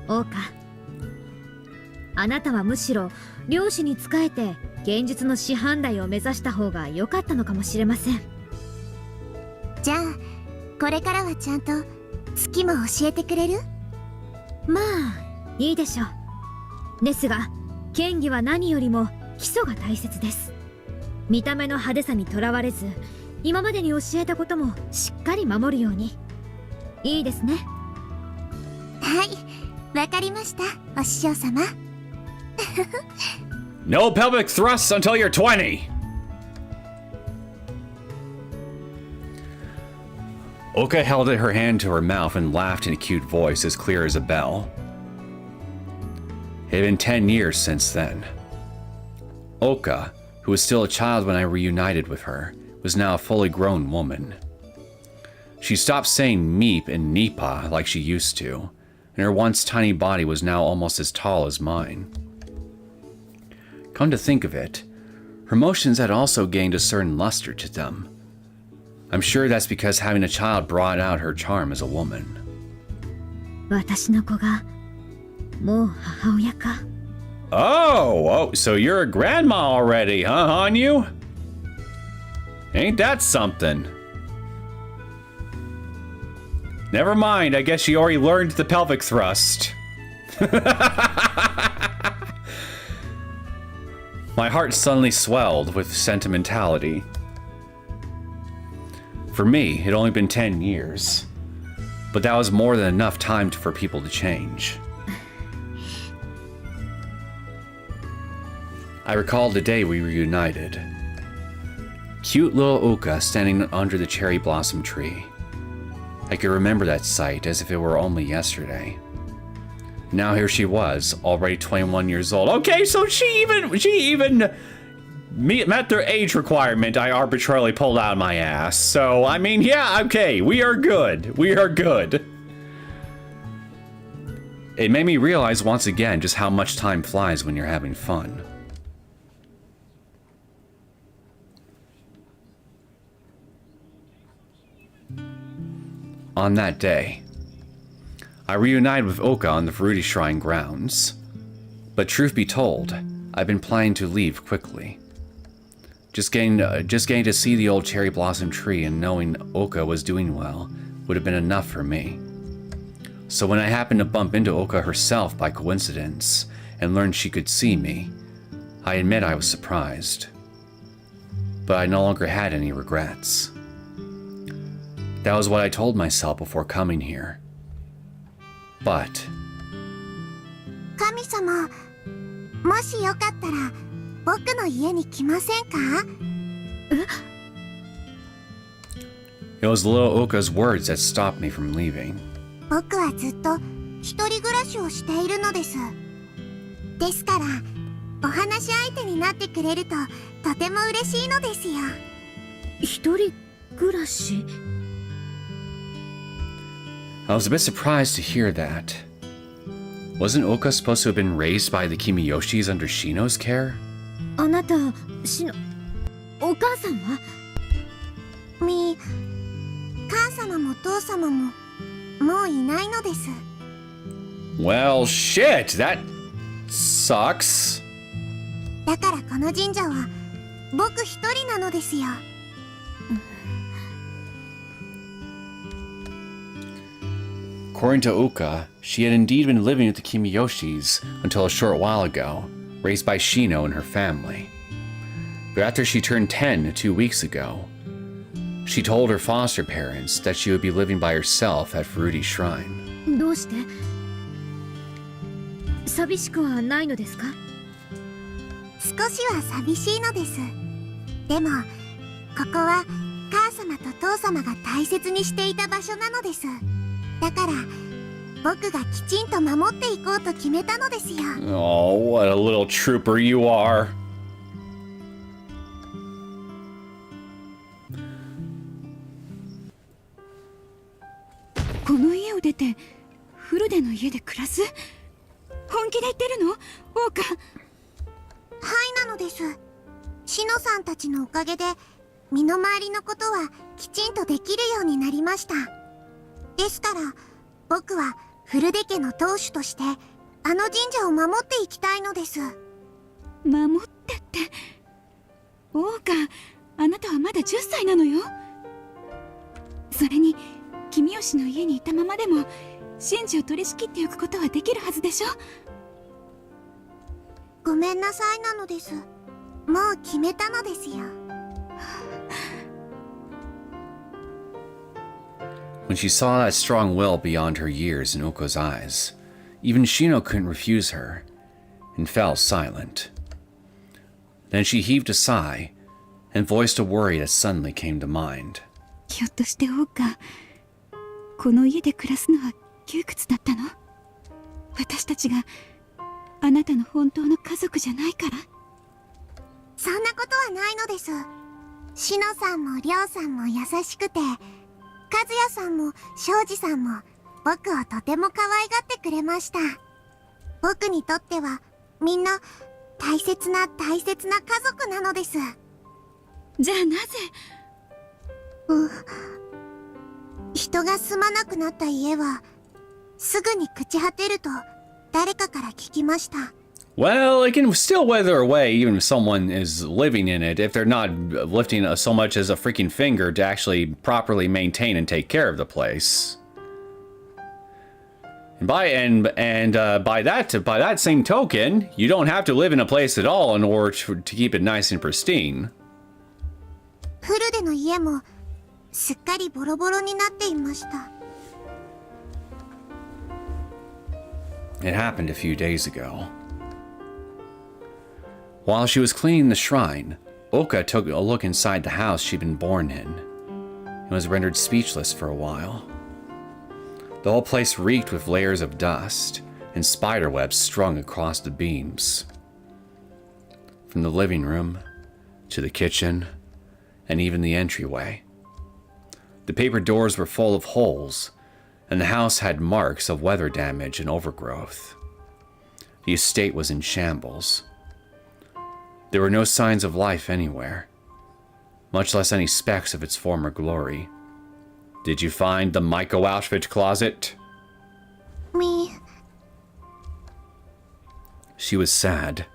オーカ。あなたはむしろ漁師に仕えて現実の師範代を目指した方が良かったのかもしれません。じゃあこれからはちゃんと月も教えてくれる？まあいいでしょう。ですが剣技は何よりも基礎が大切です。見た目の派手さにとらわれず、今までに教えたこともしっかり守るように。いいですね。はい、わかりました、お師匠様。No pelvic thrusts until you're 20! Ouka held her hand to her mouth and laughed in a cute voice as clear as a bell. It had been 10 years since then. Ouka, who was still a child when I reunited with her, was now a fully grown woman. She stopped saying meep and nipa like she used to, and her once tiny body was now almost as tall as mine. Come to think of it, her motions had also gained a certain luster to them. I'm sure that's because having a child brought out her charm as a woman. 私の子がもう母親か。Oh, so you're a grandma already, huh, Hanyuu? Ain't that something? Never mind, I guess she already learned the pelvic thrust. My heart suddenly swelled with sentimentality. For me, it had only been 10 years. But that was more than enough time for people to change. I recalled the day we reunited. Cute little Ouka standing under the cherry blossom tree. I could remember that sight as if it were only yesterday. Now here she was, already 21 years old. Okay, so she even met their age requirement I arbitrarily pulled out of my ass. So, I mean, yeah, okay, we are good. We are good. It made me realize once again just how much time flies when you're having fun. On that day, I reunited with Ouka on the Fruity Shrine grounds. But truth be told, I've been planning to leave quickly. Just getting to see the old cherry blossom tree and knowing Ouka was doing well would have been enough for me. So when I happened to bump into Ouka herself by coincidence and learned she could see me, I admit I was surprised. But I no longer had any regrets. That was what I told myself before coming here. But 神様、もしよかったら僕の家に来ませんか？ it was little Ouka's words that stopped me from leaving. 僕はずっと一人暮らしをしているのです。ですから、お話し相手になってくれるととても嬉しいのですよ。一人暮らし？ I was a bit surprised to hear that. Wasn't Ouka supposed to have been raised by the Kimiyoshis under Shino's care? あなた、お母さんは？母様も父様ももういないのです。Well, shit! That sucks. だからこの神社は僕一人なのですよ。According to Ouka, she had indeed been living with the Kimiyoshis until a short while ago, raised by Shino and her family. But after she turned 10 2 weeks ago, she told her foster parents that she would be living by herself at Furuti Shrine. どうして？寂しくはないのですか？少しは寂しいのです。でもここは母様と父様が大切にしていた場所なのです。だから僕がきちんと守っていこうと決めたのですよ。Oh, what a little trooper you are. この家を出てフルデの家で暮らす？本気で言ってるの？オーカ。はいなのです。シノさんたちのおかげで身の回りのことはきちんとできるようになりました。ですから僕はフルデ家の当主としてあの神社を守っていきたいのです。守ってって。オーカ、あなたはまだ10歳なのよ。それに君吉の家にいたままでも神事を取り仕切っておくことはできるはずでしょ。ごめんなさいなのです。もう決めたのですよ。When she saw that strong will beyond her years in Ouka's eyes, even Shino couldn't refuse her, and fell silent. Then she heaved a sigh, and voiced a worry that suddenly came to mind. ひょっとしてオーカ、この家で暮らすのは窮屈だったの？私たちがあなたの本当の家族じゃないから？そんなことはないのです。シノさんもリョウさんも優しくて、和也さんも庄司さんも僕をとても可愛がってくれました。僕にとってはみんな大切な家族なのです。じゃあなぜ？人が住まなくなった家はすぐに朽ち果てると誰かから聞きました。Well, it can still wither away even if someone is living in it, if they're not lifting so much as a freaking finger to actually properly maintain and take care of the place. And by that same token, you don't have to live in a place at all in order to keep it nice and pristine. フルデの家もすっかりボロボロになっていました。It happened a few days ago. While she was cleaning the shrine, Ouka took a look inside the house she'd been born in, and was rendered speechless for a while. The whole place reeked with layers of dust, and spiderwebs strung across the beams. From the living room, to the kitchen, and even the entryway. The paper doors were full of holes, and the house had marks of weather damage and overgrowth. The estate was in shambles. There were no signs of life anywhere, much less any specks of its former glory. Did you find the Maiko outfit closet? She was sad.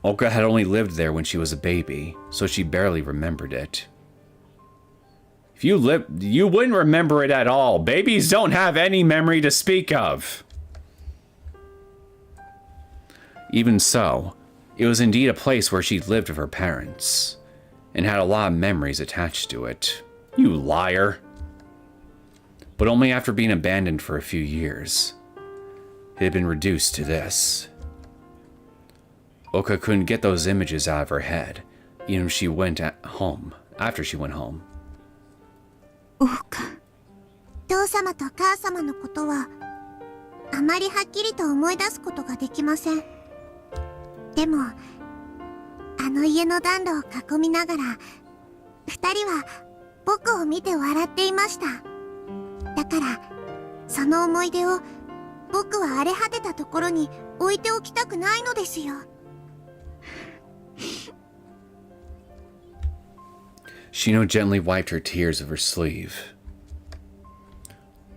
Ouka had only lived there when she was a baby, so she barely remembered it. If you lived, you wouldn't remember it at all. Babies don't have any memory to speak of. Even so, it was indeed a place where she'd lived with her parents, and had a lot of memories attached to it. You liar. But only after being abandoned for a few years. It had been reduced to this. Ouka couldn't get those images out of her head, even if she went home, after she went home. オーカ。父様と母様のことはあまりはっきりと思い出すことができません。でもああの家の暖炉を囲みながら、二人は僕を見て笑っていました。だから、その思い出を僕は荒れ果てたところに置いておきたくないのですよ。Shino gently wiped her tears of her sleeve.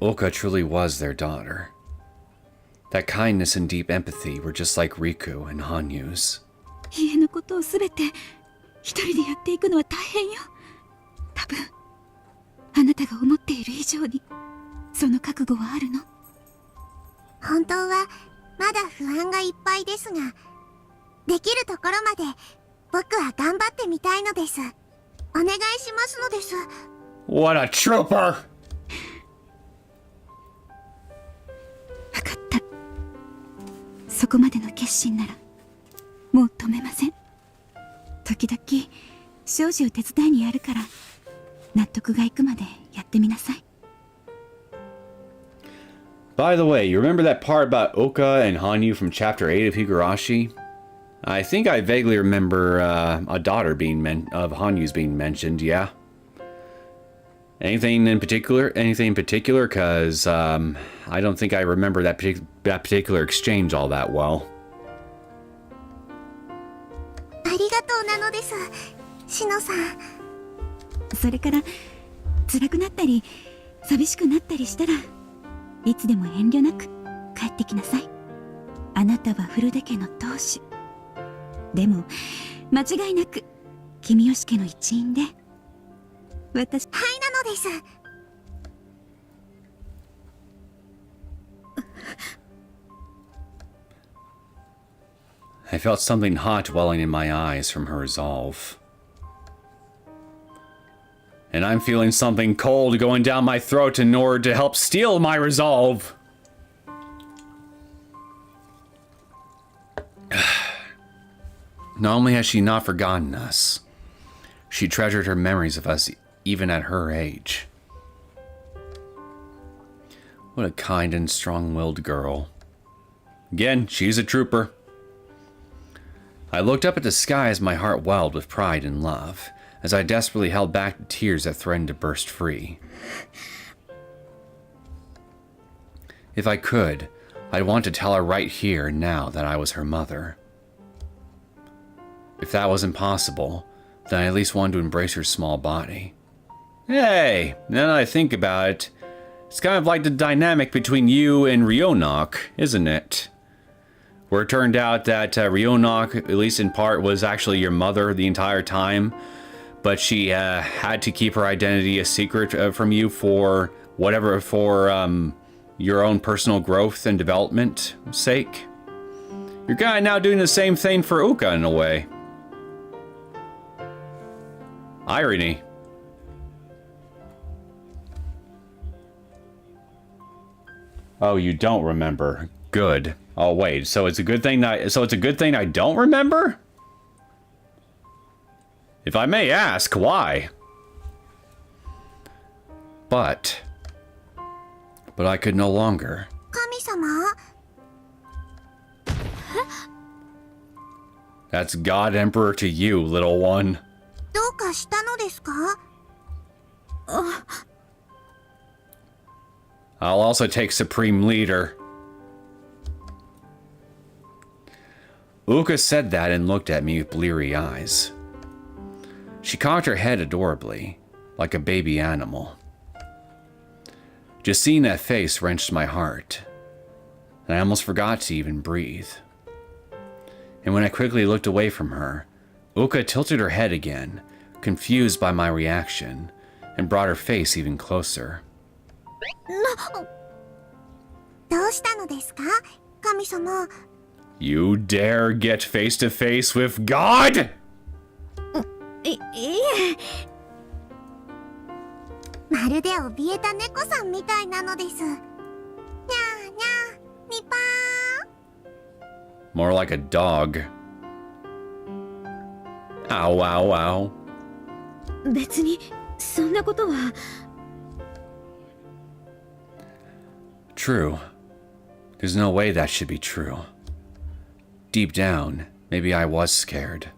Ouka truly was their daughter. That kindness and deep empathy were just like Riku and Hanyuu's. 家のことをすべて一人でやっていくのは大変よ。多分あなたが思っている以上にその覚悟はあるの。本当はまだ不安がいっぱいですが、できるところまで僕は頑張ってみたいのです。お願いしますのです。 What a trooper! わかった。そこまでの決心ならもう止めません。時々庄司を手伝いにやるから納得がいくまでやってみなさい。 By the way, you remember that part about Ouka and Hanyuu from Chapter 8 of Higurashi? I think I vaguely remember a daughter of Hanyuu's being mentioned, yeah? Anything in particular? Because I don't think I remember that particular exchange all that well. ありがとうなのです、シノさん。それから辛くなったり寂しくなったりしたらいつでも遠慮なく帰ってきなさい。あなたは古出家の当主でも間違いなく君吉家の一員で、私はいなのです。 I felt something hot welling in my eyes from her resolve. And I'm feeling something cold going down my throat in order to help steel my resolve. Not only has she not forgotten us, she treasured her memories of us even at her age. What a kind and strong-willed girl. Again, she's a trooper. I looked up at the sky as my heart welled with pride and love, as I desperately held back the tears that threatened to burst free. If I could, I'd want to tell her right here and now that I was her mother. If that was impossible, then I at least wanted to embrace her small body. Hey, now that I think about it, it's kind of like the dynamic between you and Ryonok, isn't it? Where it turned out that Ryonok, at least in part, was actually your mother the entire time, but she had to keep her identity a secret from you for whatever, for your own personal growth and development sake. You're kind of now doing the same thing for Ouka in a way. Irony. Oh, you don't remember. Good. Oh wait, so it's a good thing I don't remember? If I may ask, why? But I could no longer. 神様? That's God Emperor to you, little one. どうかしたのですか? I'll also take Supreme Leader. Ouka said that and looked at me with bleary eyes. She cocked her head adorably, like a baby animal. Just seeing that face wrenched my heart, and I almost forgot to even breathe. And when I quickly looked away from her, Ouka tilted her head again, confused by my reaction, and brought her face even closer. どうしたのですか、神様? You dare get face to face with God?まるで怯えた猫さんみたいなのです。にゃーにゃー、にぱー。 More like a dog. Ow, ow, ow. 別にそんなことは。 True. There's no way that should be true. Deep down, maybe I was scared.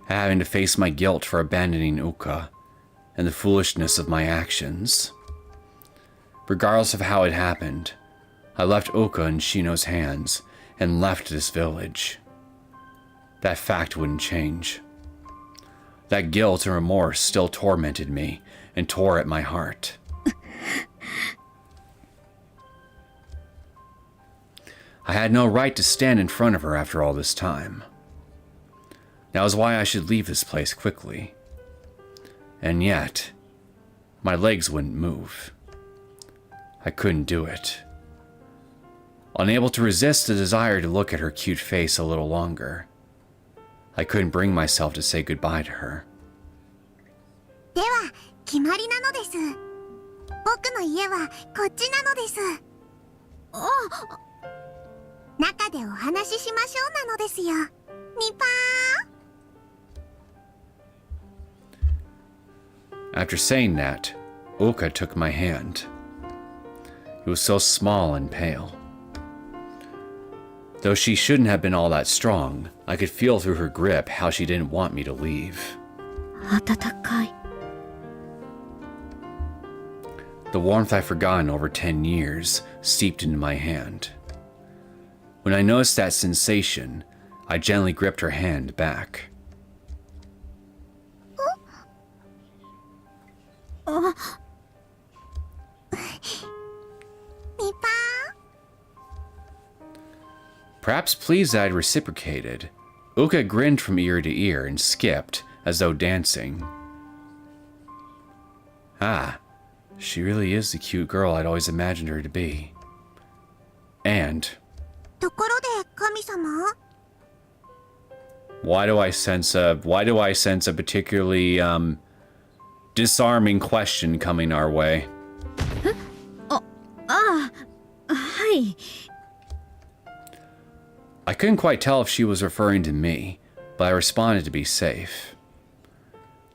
having to face my guilt for abandoning Ouka and the foolishness of my actions. Regardless of how it happened, I left Ouka in Shino's hands and left this village. That fact wouldn't change. That guilt and remorse still tormented me and tore at my heart. I had no right to stand in front of her after all this time. That was why I should leave this place quickly. And yet, my legs wouldn't move. I couldn't do it. Unable to resist the desire to look at her cute face a little longer, I couldn't bring myself to say goodbye to her. では決まりなのです。僕の家はこっちなのです。中でお話ししましょうなのですよ。ニパー。 After saying that, Ouka took my hand. It was so small and pale. Though she shouldn't have been all that strong, I could feel through her grip how she didn't want me to leave. 温かい。 The warmth I've forgotten over 10 years seeped into my hand. When I noticed that sensation, I gently gripped her hand back. ニパ Perhaps pleased that I'd reciprocated, Ouka grinned from ear to ear and skipped, as though dancing. Ah, she really is the cute girl I'd always imagined her to be. And ー。ところで神様。 why do I sense a particularly disarming question coming our way? はい。 I couldn't quite tell if she was referring to me, but I responded to be safe.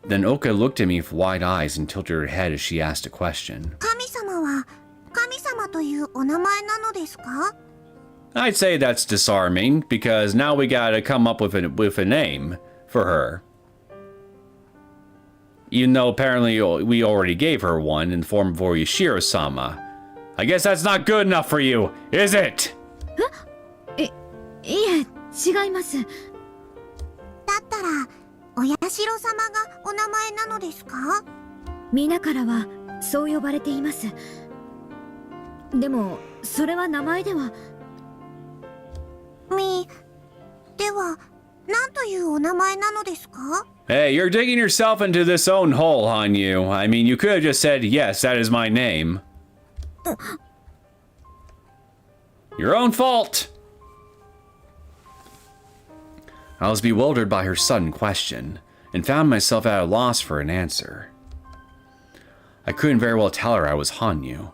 Then Ouka looked at me with wide eyes and tilted her head as she asked a question. 神様は神様というお名前なのですか？ I'd say that's disarming, because now we gotta come up with a name for her. Even though apparently we already gave her one in the form of Oyashiro-sama. I guess that's not good enough for you, is it? いえ、違います。だったらお社様がお名前なのですか？皆からはそう呼ばれています。でも、それは名前では。では何というお名前なのですか？ Hey, you're digging yourself into this own hole, Hanyuu. I mean, you could have just said, yes, that is my name. Your own fault! I was bewildered by her sudden question, and found myself at a loss for an answer. I couldn't very well tell her I was Hanyuu.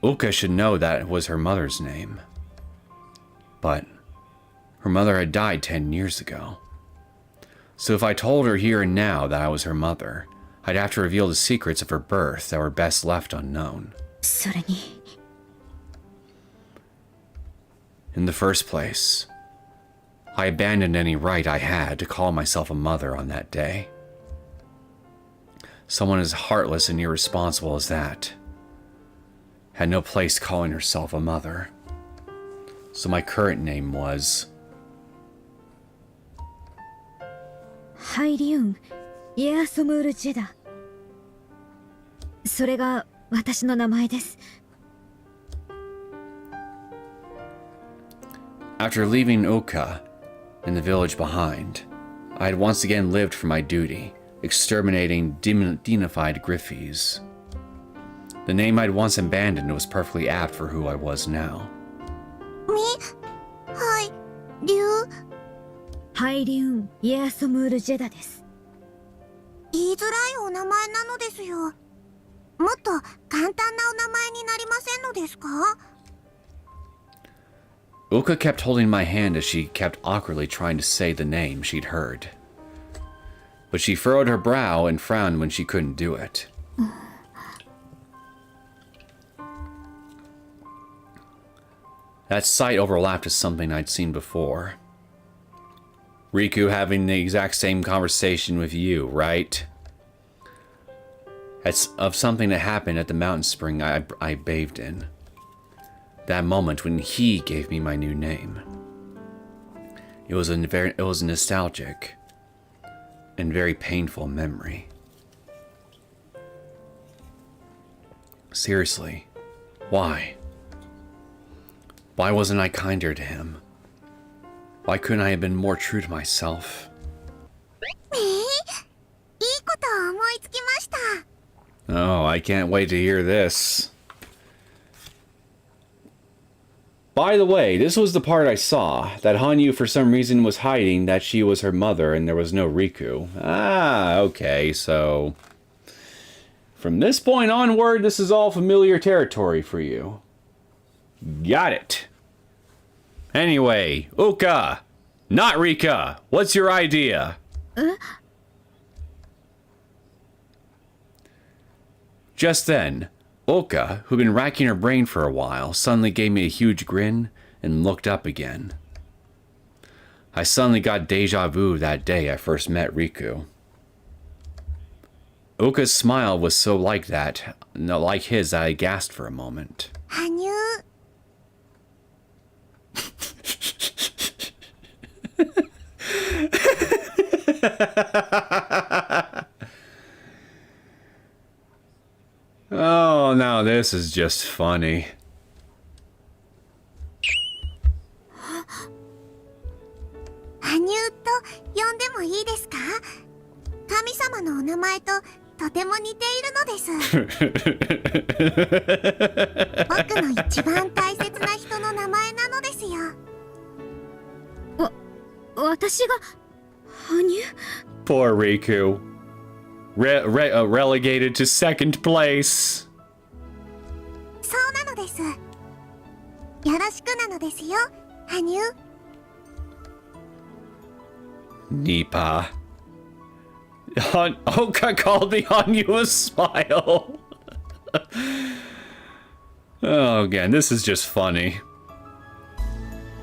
Ouka should know that it was her mother's name. But her mother had died 10 years ago. So if I told her here and now that I was her mother, I'd have to reveal the secrets of her birth that were best left unknown. それに。 In the first place, I abandoned any right I had to call myself a mother on that day. Someone as heartless and irresponsible as that had no place calling herself a mother. So my current name was... ハイリウン・イエアソムール・ジェダ。それが私の名前です。 After leaving Ouka and the village behind, I had once again lived for my duty, exterminating deified Griffes. The name I'd once abandoned was perfectly apt for who I was now. ハイリウン・イエアソムール・ジェダです。言いづらいお名前なのですよ。もっと簡単なお名前になりませんのですか？ Ouka kept holding my hand as she kept awkwardly trying to say the name she'd heard. But she furrowed her brow and frowned when she couldn't do it. That sight overlapped with something I'd seen before. Riku having the exact same conversation with you, right? It's of something that happened at the mountain spring I bathed in. That moment when he gave me my new name. It was a nostalgic and very painful memory. Seriously, why? Why wasn't I kinder to him? Why couldn't I have been more true to myself? いいことを思いつきました。 Oh, I can't wait to hear this. By the way, this was the part I saw, that Hanyuu for some reason was hiding that she was her mother and there was no Riku. Ah, okay, so... From this point onward, this is all familiar territory for you. Got it. Anyway, Ouka, not Rika, what's your idea? Just then, Ouka, who'd been racking her brain for a while, suddenly gave me a huge grin and looked up again. I suddenly got deja vu that day I first met Riku. Ouka's smile was so like his that I gasped for a moment. Hanyuu. Oh, now this is just funny. 羽生と呼んでもいいですか？神様のお名前ととても似ているのです。僕の一番大切な人の名前なのですよ。私が羽生 Poor Riku. Relegated to second place. そうなのです。よろしくなのですよ、羽生。Nipa. Ouka called the Hanyuu a smile. Oh, again, this is just funny.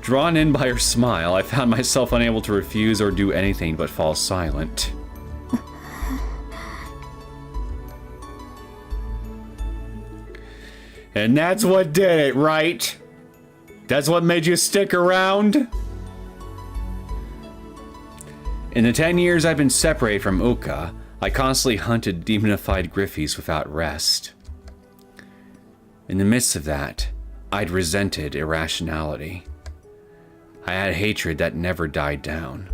Drawn in by her smile, I found myself unable to refuse or do anything but fall silent. And that's what did it, right? That's what made you stick around? In the 10 years I've been separated from Ouka, I constantly hunted demonified Griffies without rest. In the midst of that, I'd resented irrationality. I had hatred that never died down.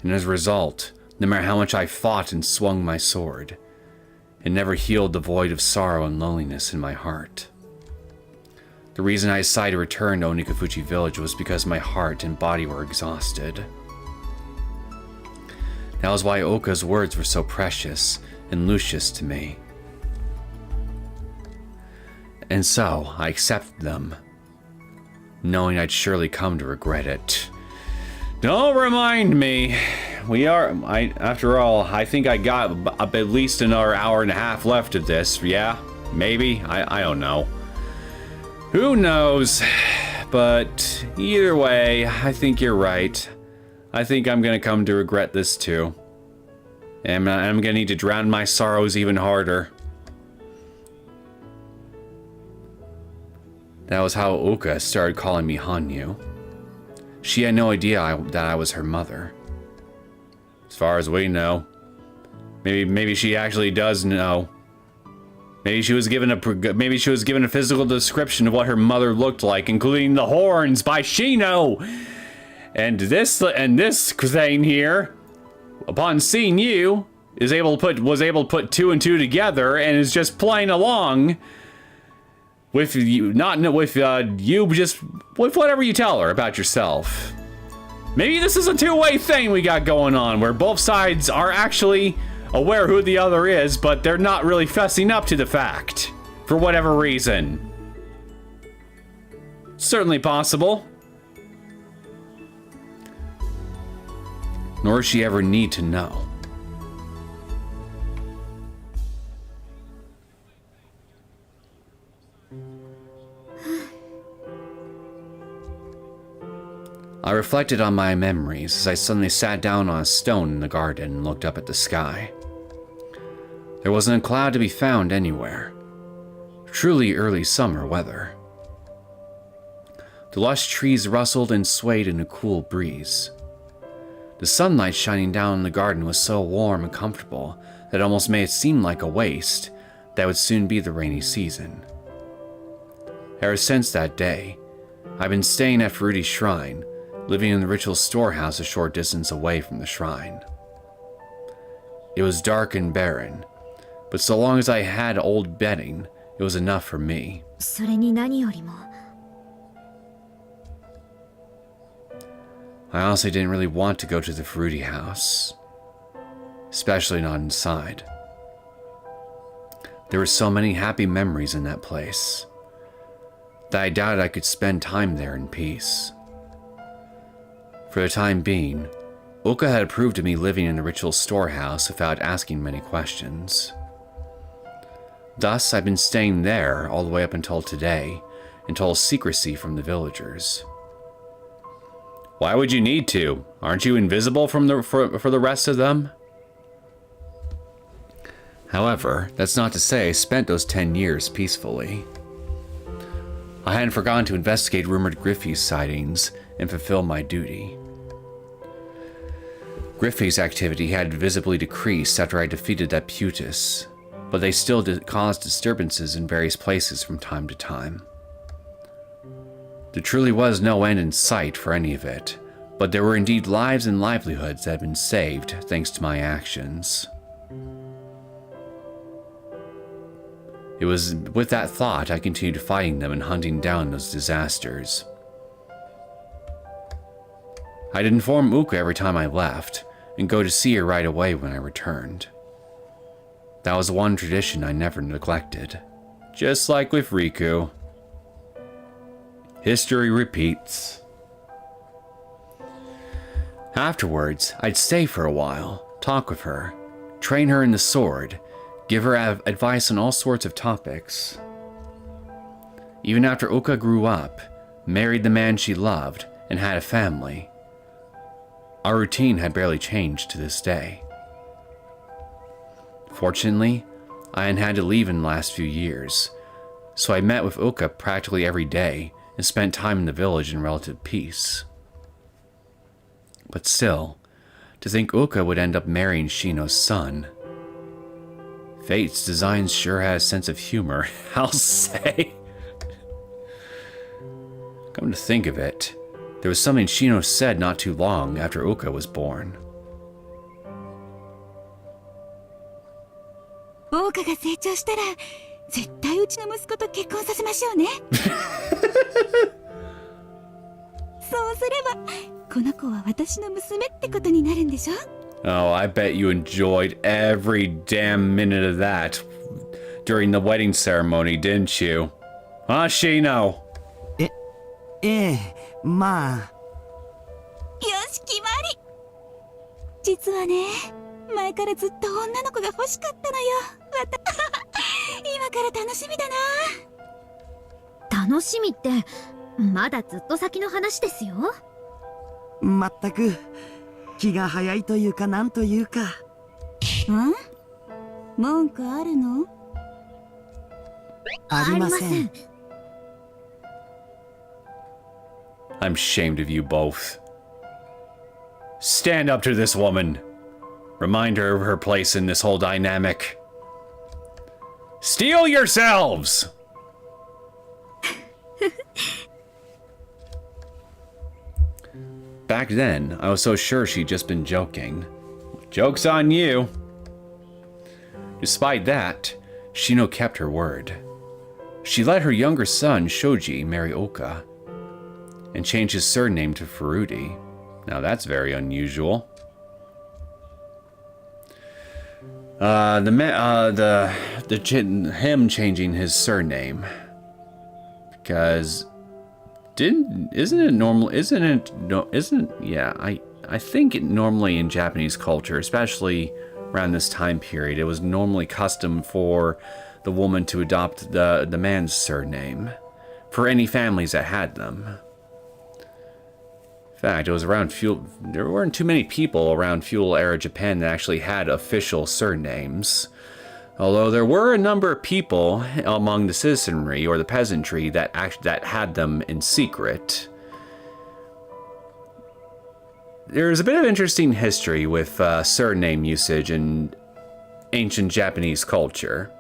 And as a result, no matter how much I fought and swung my sword, it never healed the void of sorrow and loneliness in my heart. The reason I decided to return to Onigafuchi village was because my heart and body were exhausted. That was why Ouka's words were so precious and luscious to me. And so, I accepted them, knowing I'd surely come to regret it. Don't remind me. After all, I think I got at least another hour and a half left of this. Yeah? Maybe? I don't know. Who knows? But either way, I think you're right. I think I'm gonna come to regret this too. And I'm gonna need to drown my sorrows even harder. That was how Ouka started calling me Hanyuu. She had no idea that I was her mother. As far as we know. Maybe she actually does know. Maybe she was given a physical description of what her mother looked like, including the horns by Shino. And this thing here, upon seeing you, was able to put two and two together and is just playing along with you, just with whatever you tell her about yourself. Maybe this is a two-way thing we got going on, where both sides are actually aware who the other is, but they're not really fessing up to the fact, for whatever reason. Certainly possible. Nor does she ever need to know. I reflected on my memories as I suddenly sat down on a stone in the garden and looked up at the sky. There wasn't a cloud to be found anywhere. Truly early summer weather. The lush trees rustled and swayed in a cool breeze. The sunlight shining down in the garden was so warm and comfortable that it almost made it seem like a waste that would soon be the rainy season. Ever since that day, I've been staying at Furudi's shrine, living in the ritual storehouse a short distance away from the shrine. It was dark and barren, but so long as I had old bedding, it was enough for me. それに何よりも I honestly didn't really want to go to the Furudi house, especially not inside. There were so many happy memories in that place that I doubted I could spend time there in peace. For the time being, Ouka had approved of me living in the ritual storehouse without asking many questions. Thus, I've been staying there all the way up until today, in total secrecy from the villagers. Why would you need to? Aren't you invisible for the rest of them? However, that's not to say I spent those 10 years peacefully. I hadn't forgotten to investigate rumored Griffey's sightings and fulfill my duty. Griffey's activity had visibly decreased after I defeated that Putus, but they still caused disturbances in various places from time to time. There truly was no end in sight for any of it, but there were indeed lives and livelihoods that had been saved thanks to my actions. It was with that thought I continued fighting them and hunting down those disasters. I'd inform Ouka every time I left, and go to see her right away when I returned. That was one tradition I never neglected, just like with Riku. History repeats. Afterwards, I'd stay for a while, talk with her, train her in the sword, give her advice on all sorts of topics. Even after Ouka grew up, married the man she loved, and had a family, our routine had barely changed to this day. Fortunately, I hadn't had to leave in the last few years, so I met with Ouka practically every day and spent time in the village in relative peace. But still, to think Ouka would end up marrying Shino's son. Fate's design sure has a sense of humor, I'll say. Come to think of it, there was something Shino said not too long after Ouka was born. オーカが成長したら絶対うちの息子と結婚させましょうねそうすればこの子は私の娘ってことになるんでしょ Oh, I bet you enjoyed every damn minute of that during the wedding ceremony, didn't you? Huh, Shino? まあ。よし決まり実はね前からずっと女の子が欲しかったのよ今から楽しみだな楽しみってまだずっと先の話ですよまったく気が早いというかなんというか文句あるのありません I'm ashamed of you both. Stand up to this woman. Remind her of her place in this whole dynamic. Steel yourselves! Back then, I was so sure she'd just been joking. Joke's on you. Despite that, Shino kept her word. She let her younger son, Shoji, marry Ouka, and change his surname to Furudi. Now that's very unusual. Him changing his surname, because I think it normally in Japanese culture, especially around this time period, it was normally custom for the woman to adopt the man's surname for any families that had them. fact, it was around feudal. There weren't too many people around feudal era Japan that actually had official surnames. Although there were a number of people among the citizenry or the peasantry that had them in secret. There's a bit of interesting history with surname usage in ancient Japanese culture.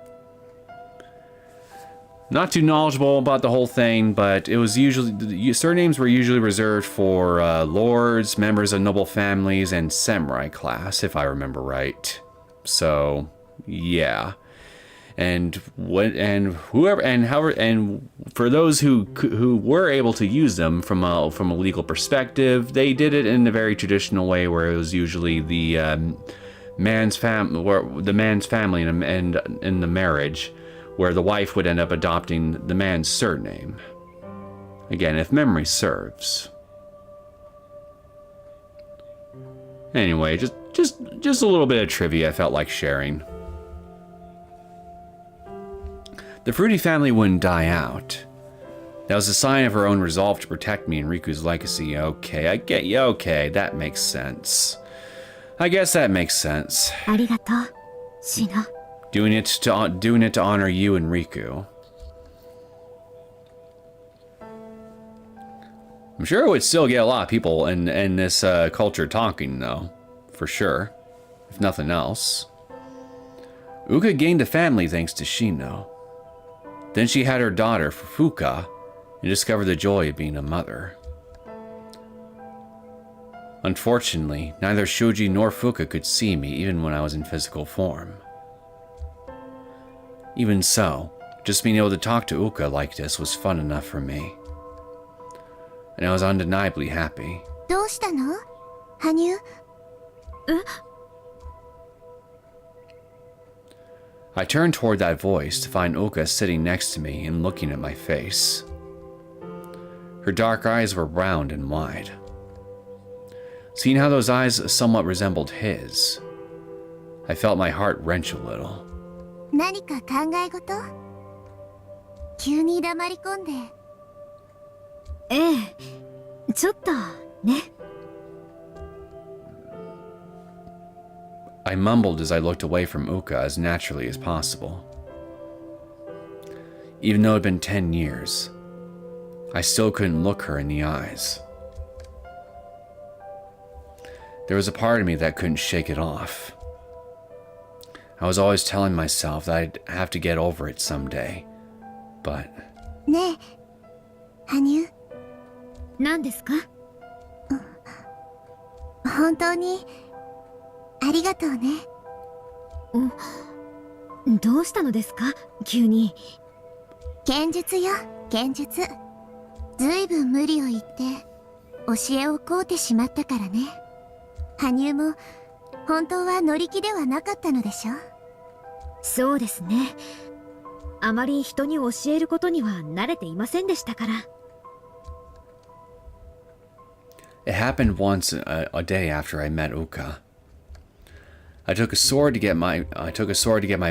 Not too knowledgeable about the whole thing, but it was usually surnames were usually reserved for lords, members of noble families, and samurai class, if I remember right. So, yeah. And for those who were able to use them from a legal perspective, they did it in a very traditional way, where it was usually the man's family and in the marriage, where the wife would end up adopting the man's surname. Again, if memory serves. Anyway, just a little bit of trivia I felt like sharing. The Fruity family wouldn't die out. That was a sign of her own resolve to protect me and Riku's legacy. Okay, I get you. Okay, that makes sense. I guess that makes sense. ありがとう、シノ。 Doing it to honor you and Riku. I'm sure it would still get a lot of people in this culture talking, though, for sure, if nothing else. Ouka gained a family thanks to Shino. Then she had her daughter, Fuka, and discovered the joy of being a mother. Unfortunately, neither Shoji nor Fuka could see me even when I was in physical form. Even so, just being able to talk to Ouka like this was fun enough for me. And I was undeniably happy. どうしたの？羽生？ I turned toward that voice to find Ouka sitting next to me and looking at my face. Her dark eyes were round and wide. Seeing how those eyes somewhat resembled his, I felt my heart wrench a little. 何か考え事？急に黙り込んで。ええ、ちょっとね。 I mumbled as I looked away from Ouka as naturally as possible. Even though it had been 10 years, I still couldn't look her in the eyes. There was a part of me that couldn't shake it off. I was always telling myself that I'd have to get over it someday, but... ねえ、羽生。何ですか？本当にありがとうね。どうしたのですか？急に。剣術よ、剣術。ずいぶん無理を言って教えを請うてしまったからね。羽生も本当は乗り気ではなかったのでしょ？そうですね。あまり人に教えることには慣れていませんでしたから。 It happened once a day after I met Ouka. I took a sword to get my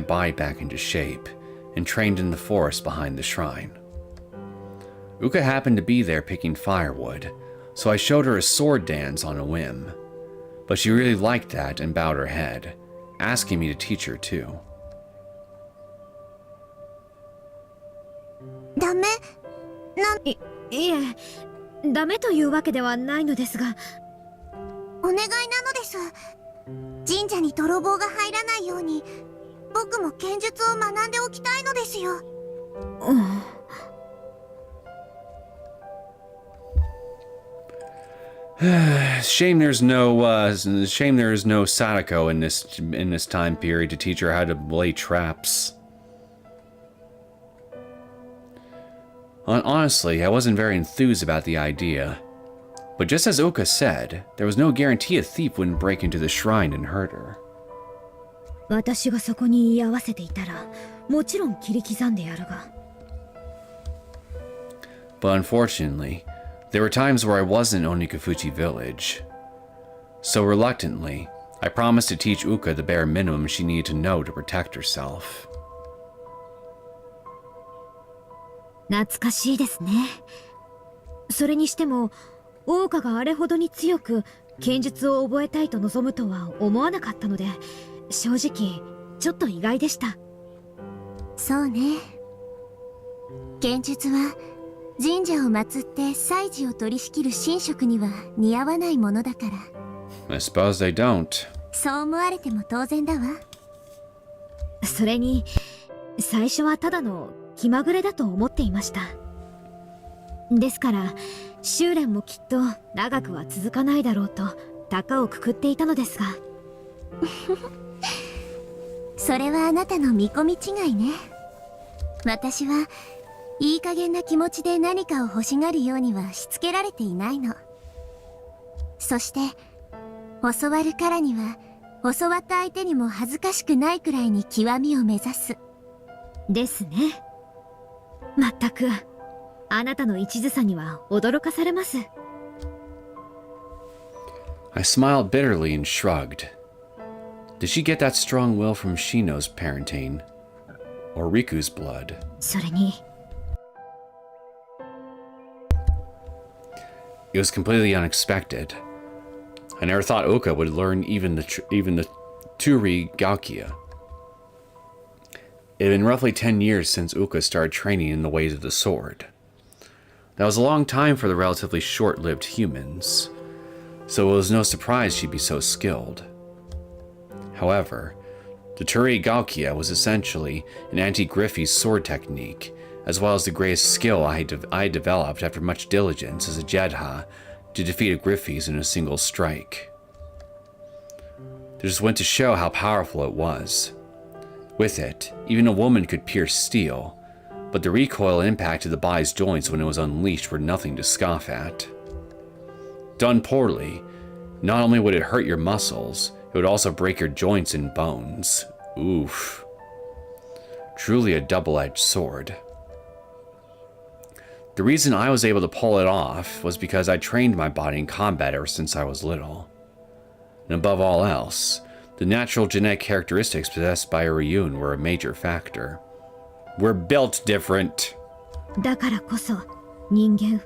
body back into shape and trained in the forest behind the shrine. Ouka happened to be there picking firewood, so I showed her a sword dance on a whim. But she really liked that and bowed her head, asking me to teach her too. ダメ？いえ、ダメというわけではないのですが。お願いなのです。神社に泥棒が入らないように僕も剣術を学んでおきたいのですよ。Shame there's no Sadako in this time period to teach her how to lay traps. Honestly, I wasn't very enthused about the idea. But just as Ouka said, there was no guarantee a thief wouldn't break into the shrine and hurt her. 私がそこに言い合わせていたら、もちろん切り刻んでやるが。But unfortunately, there were times where I wasn't in Onigafuchi village. So reluctantly, I promised to teach Ouka the bare minimum she needed to know to protect herself. 懐かしいですね。それにしても、オオカがあれほどに強く剣術を覚えたいと望むとは思わなかったので、正直ちょっと意外でした。そうね。剣術は神社を祀って祭事を取り仕切る神職には似合わないものだから。 I suppose they don't. そう思われても当然だわ。それに最初はただの気まぐれだと思っていました。ですから修練もきっと長くは続かないだろうと高をくくっていたのですが。それはあなたの見込み違いね。私はいい加減な気持ちで何かを欲しがるようにはしつけられていないの。そして教わるからには教わった相手にも恥ずかしくないくらいに極みを目指す。ですね。まったくあなたの一途さには驚かされます。 I smiled bitterly and shrugged. Did she get that strong will from Shino's parenting? Or Riku's blood? それに It was completely unexpected. I never thought Ouka would learn even the Turi Gaokia. It had been roughly 10 years since Ouka started training in the ways of the sword. That was a long time for the relatively short-lived humans, so it was no surprise she'd be so skilled. However, the Turi Gaokia was essentially an anti-Griffey sword technique, as well as the greatest skill I developed after much diligence as a Jedha to defeat a Griffey's in a single strike. It just went to show how powerful it was. With it, even a woman could pierce steel, but the recoil and impact of the body's joints when it was unleashed were nothing to scoff at. Done poorly, not only would it hurt your muscles, it would also break your joints and bones. Oof. Truly a double-edged sword. The reason I was able to pull it off was because I trained my body in combat ever since I was little. And above all else, the natural genetic characteristics possessed by a Ryun were a major factor. We're built different. だからこそ人間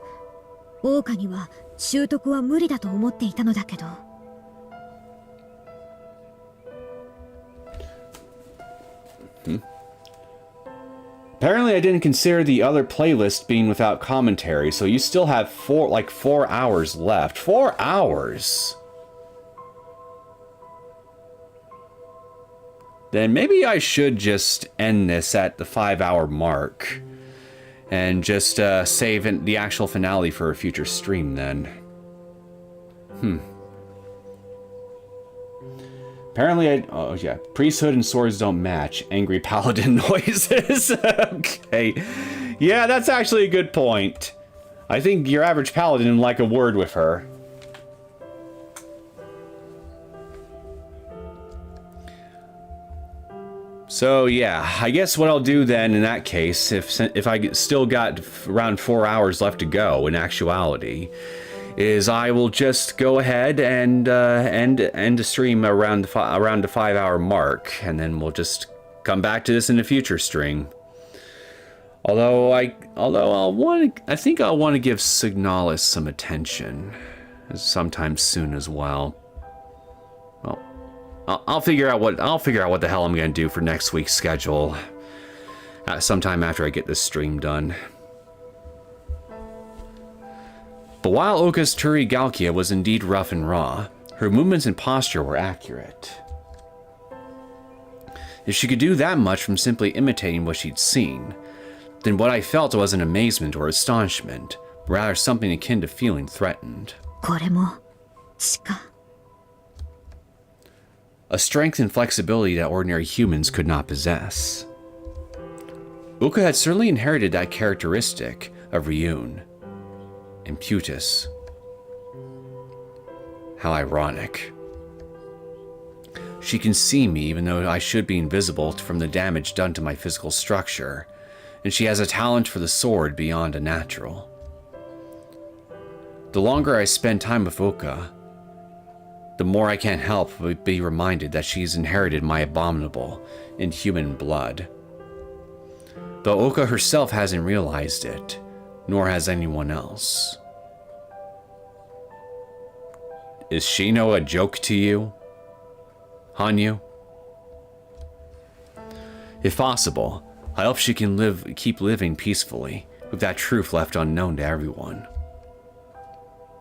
オオカには習得は無理だと思っていたのだけど。 Apparently I didn't consider the other playlist being without commentary, so you still have 4 hours left. 4 hours! Then maybe I should just end this at the 5-hour mark. And just save the actual finale for a future stream then. Apparently oh yeah, priesthood and swords don't match. Angry paladin noises. Okay. Yeah, that's actually a good point. I think your average paladin would like a word with her. So yeah, I guess what I'll do then in that case, if I still got around 4 hours left to go in actuality, is I will just go ahead and end the stream around the 5-hour mark, and then we'll just come back to this in a future stream. Although I think I'll want to give Signalis some attention sometime soon as well. Well, I'll figure out what the hell I'm gonna do for next week's schedule sometime after I get this stream done. But while Ouka's Turi Gaokia was indeed rough and raw, her movements and posture were accurate. If she could do that much from simply imitating what she'd seen, then what I felt wasn't amazement or astonishment, but rather something akin to feeling threatened. これもしか。 A strength and flexibility that ordinary humans could not possess. Ouka had certainly inherited that characteristic of Ryun. Imputus. How ironic. She can see me even though I should be invisible from the damage done to my physical structure, and she has a talent for the sword beyond a natural. The longer I spend time with Ouka, the more I can't help but be reminded that she's inherited my abominable, inhuman blood. Though Ouka herself hasn't realized it, nor has anyone else. Is Shino a joke to you, Hanyuu? If possible, I hope she can keep living peacefully, with that truth left unknown to everyone.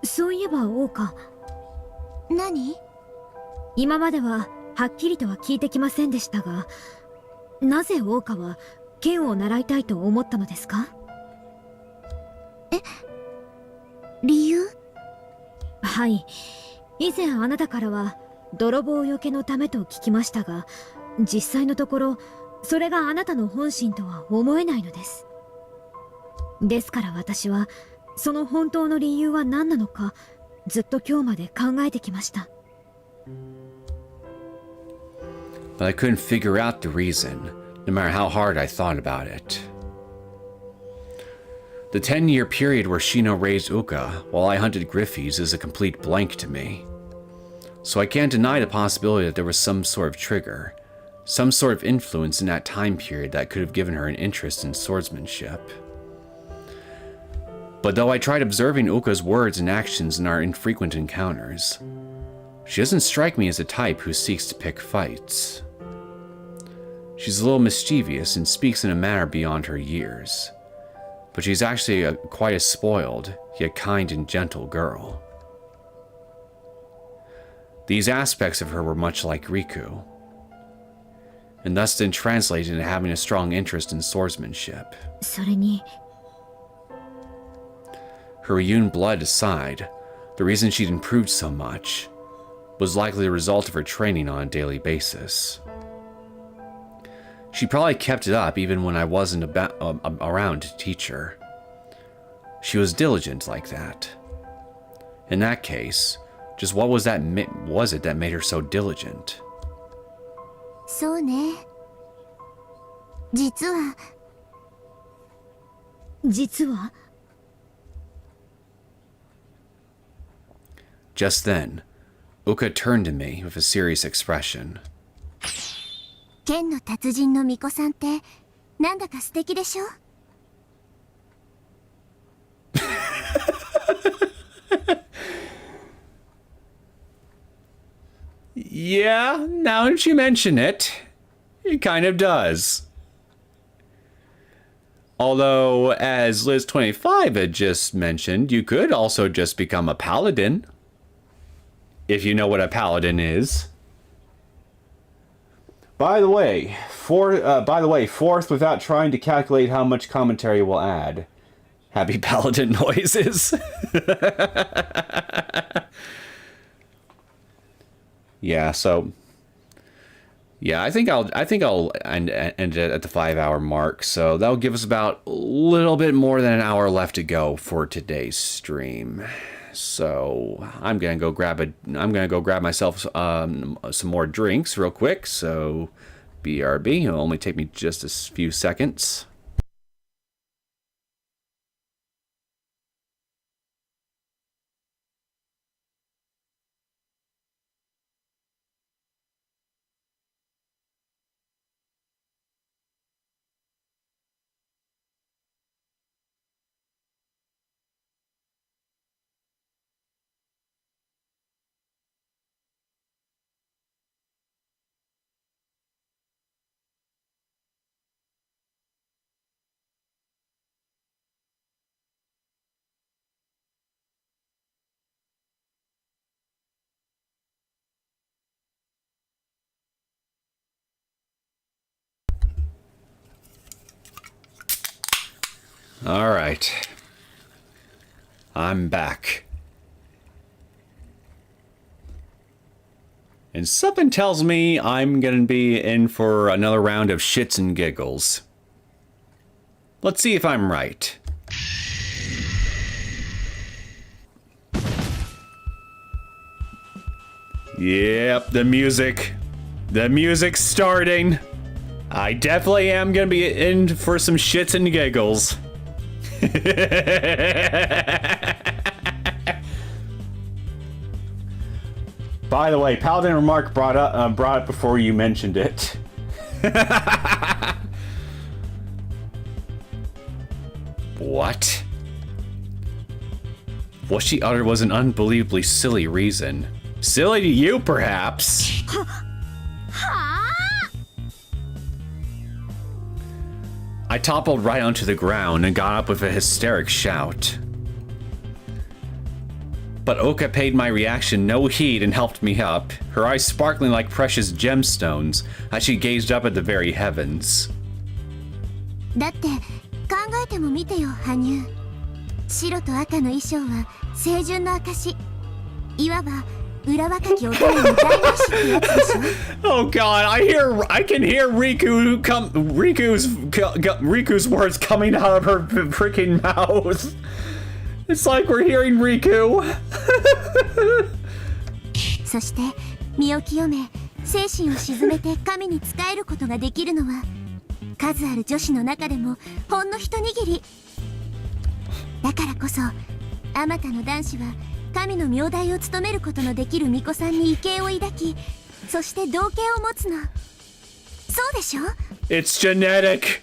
そういえばオーカ、何？今までははっきりとは聞いてきませんでしたが、なぜオーカは剣を習いたいと思ったのですか？理由？はい、以前あなたからは泥棒よけのためと聞きましたが、実際のところそれがあなたの本心とは思えないのです。ですから私はその本当の理由は何なのかずっと今日まで考えてきました。But I couldn't figure out the reason, no matter how hard I thought about it. The 10-year period where Shino raised Ouka while I hunted Griffies is a complete blank to me. So I can't deny the possibility that there was some sort of trigger, some sort of influence in that time period that could have given her an interest in swordsmanship. But though I tried observing Ouka's words and actions in our infrequent encounters, she doesn't strike me as a type who seeks to pick fights. She's a little mischievous and speaks in a manner beyond her years, but she's actually quite a spoiled, yet kind and gentle girl. These aspects of her were much like Riku, and thus then translated into having a strong interest in swordsmanship. それに Her Ryun blood aside, the reason she'd improved so much was likely the result of her training on a daily basis. She probably kept it up even when I wasn't around to teach her. She was diligent like that. In that case, just what was it that made her so diligent? そうね。実は。Just then, Ouka turned to me with a serious expression. 剣の達人の巫女さんってなんだか素敵でしょ？ Yeah, now that you mention it, it kind of does. Although, as Liz25 had just mentioned, you could also just become a paladin. If you know what a paladin is. By the way, fourth without trying to calculate how much commentary we'll add. Happy paladin noises. Yeah, so yeah, I think I'll end it at the 5-hour mark. So that'll give us about a little bit more than an hour left to go for today's stream. So I'm gonna go grab myself some more drinks real quick. So BRB, it'll only take me just a few seconds. All right. I'm back. And something tells me I'm going to be in for another round of shits and giggles. Let's see if I'm right. Yep, the music's starting. I definitely am going to be in for some shits and giggles. By the way, Paladin Remark brought it before you mentioned it. What? What she uttered was an unbelievably silly reason. Silly to you, perhaps? I toppled right onto the ground and got up with a hysteric shout. But Ouka paid my reaction no heed and helped me up, her eyes sparkling like precious gemstones as she gazed up at the very heavens. だって考えてもみてよ、羽生。白と赤の衣装は清純の証。いわば裏若き乙女の代名詞ってやつでしょ。Oh God! I can hear Riku's words coming out of her freaking mouth. It's like we're hearing Riku. そして身を清め、精神を鎮めて神に仕えることができるのは数ある女子の中でもほんの一握り。だからこそあまたの男子は神の名代を務めることのできる巫女さんに畏敬を抱き、そして同型を持つの。そうでしょ？ It's genetic.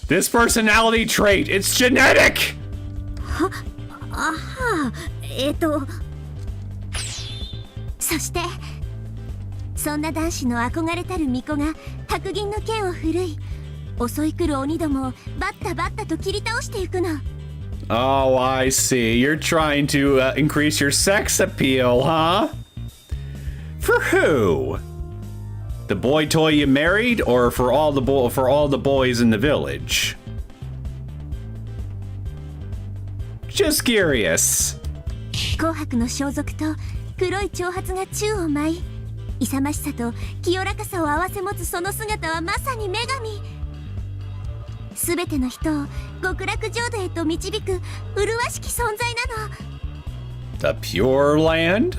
This personality trait, it's genetic. あは、そしてそんな男子の憧れたる巫女が白銀の剣を振るい、襲い来る鬼どもをバッタバッタと切り倒していくの。Oh, I see. You're trying to increase your sex appeal, huh? For who? The boy toy you married, or for all the boys in the village? Just curious. 紅白の装束と黒い長髪が宙を舞い、勇ましさと清らかさを併せ持つその姿はまさに女神。すべての人を極楽浄土へと導く麗しき存在なの。The Pure Land?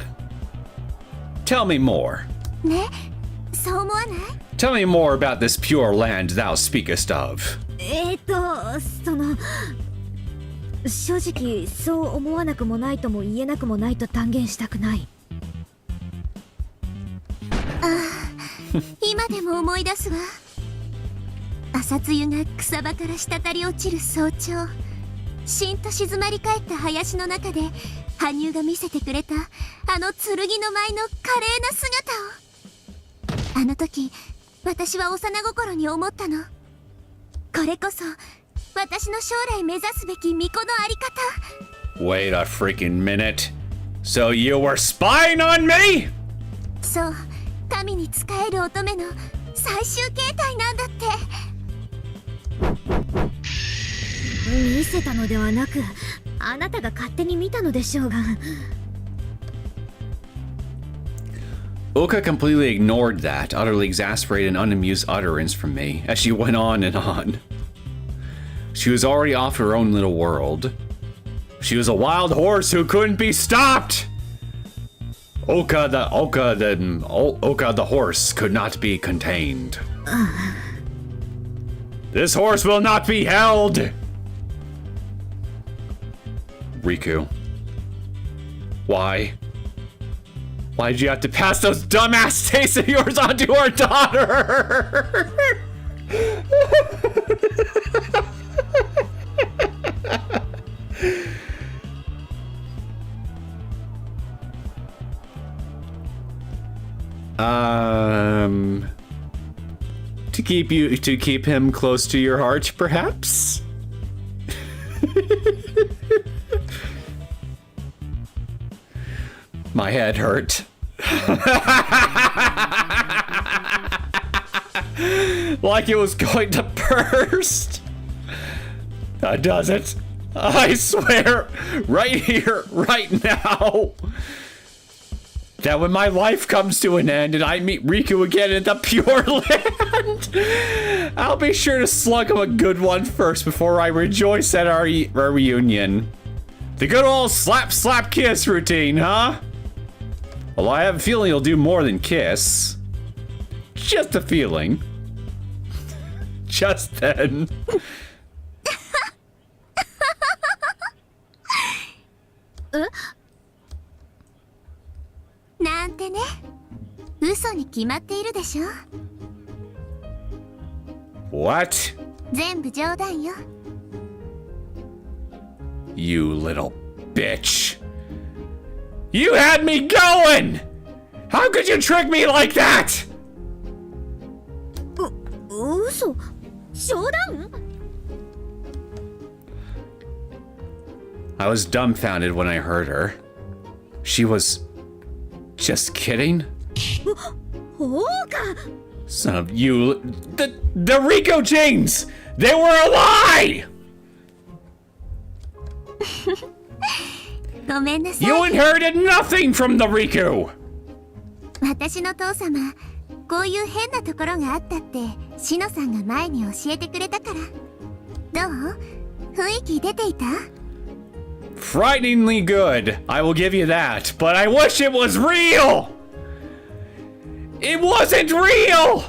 Tell me more. ね、そう思わない？ Tell me more about this Pure Land thou speakest of. 正直そう思わなくもないとも言えなくもないと断言したくない。今でも思い出すわ。朝露が草場から滴り落ちる早朝、しんと静まり返った林の中で羽生が見せてくれたあの剣の舞の華麗な姿を。あの時私は幼心に思ったの。これこそ私の将来目指すべき巫女のあり方。 Wait a freaking minute. So you were spying on me? そう、神に仕える乙女の最終形態なんだって。見せたのではなく、あなたが勝手に見たのでしょうが。Ouka completely ignored that, utterly exasperated and unamused utterance from me as she went on and on. She was already off her own little world. She was a wild horse who couldn't be stopped! Ouka the horse could not be contained. This horse will not be held! Riku. Why? Why did you have to pass those dumbass tastes of yours on to our daughter? To keep him close to your heart, perhaps? My head hurt. Like it was going to burst. Does it? I swear, right here, right now, that when my life comes to an end and I meet Riku again in the Pure Land, I'll be sure to slug him a good one first before I rejoice at our reunion. The good old slap, slap, kiss routine, huh? Although I have a feeling he'll do more than kiss. Just a feeling. Just then. なんてね、嘘に決まっているでしょ。 What? 全部冗談よ。 You little Bitch. You had me going! How could you trick me like that? 嘘冗談 I was dumbfounded when I heard her. She was just kidding? Ouka! Son of you. The Rico jeans! They were a lie! ごめんなさい。 You inherited nothing from the Riku! 私の父様、こういう変なところがあったってシノさんが前に教えてくれたから。どう？雰囲気出ていた？ Frighteningly good, I will give you that, but I wish it was real! It wasn't real!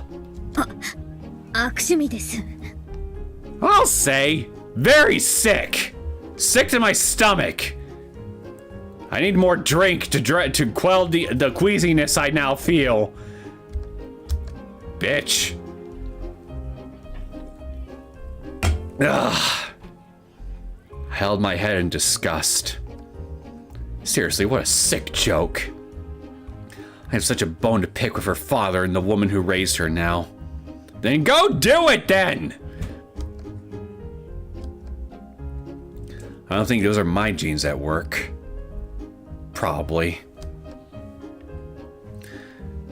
悪趣味です。 I'll say, very sick. Sick to my stomach. I need more drink to quell the queasiness I now feel. Bitch. Ugh. I held my head in disgust. Seriously, what a sick joke. I have such a bone to pick with her father and the woman who raised her now. Then go do it then! I don't think those are my genes at work. Probably.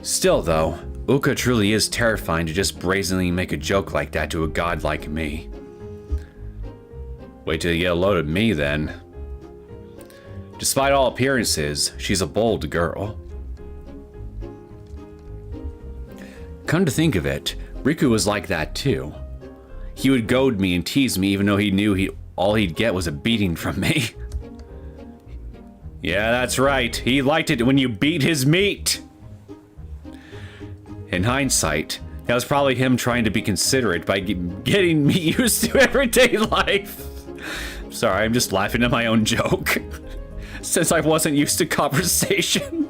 Still though, Ouka truly is terrifying to just brazenly make a joke like that to a god like me. Wait till you get a load of me then. Despite all appearances, she's a bold girl. Come to think of it, Riku was like that too. He would goad me and tease me even though he knew all he'd get was a beating from me. Yeah, that's right. He liked it when you beat his meat. In hindsight, that was probably him trying to be considerate by getting me used to everyday life. Sorry, I'm just laughing at my own joke. Since I wasn't used to conversation.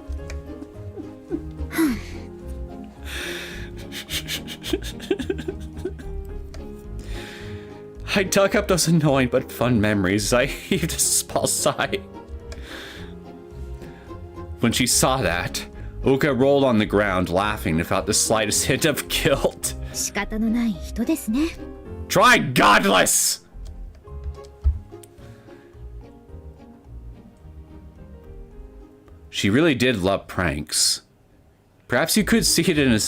I dug up those annoying but fun memories. I heaved a small sigh. When she saw that, Ouka rolled on the ground laughing without the slightest hint of guilt. 仕方のない人ですね。 Try godless! She really did love pranks. Perhaps you could see it in a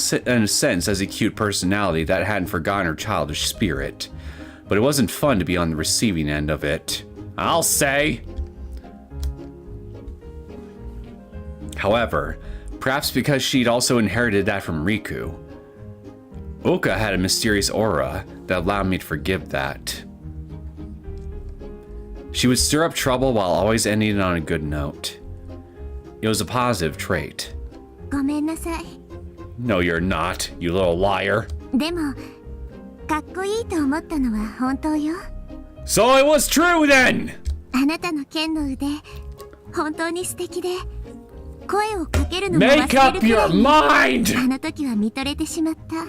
sense as a cute personality that hadn't forgotten her childish spirit. But it wasn't fun to be on the receiving end of it, I'll say. However, perhaps because she'd also inherited that from Riku, Ouka had a mysterious aura that allowed me to forgive that. She would stir up trouble while always ending it on a good note. It was a positive trait. ごめんなさい。 No, you're not, you little liar. でも、かっこいいと思ったのは本当よ。 So it was true then! あなたの剣の腕、本当に素敵で、声をかけるのも忘 Make れる up くら your い、 mind! あの時は見とれてしまった。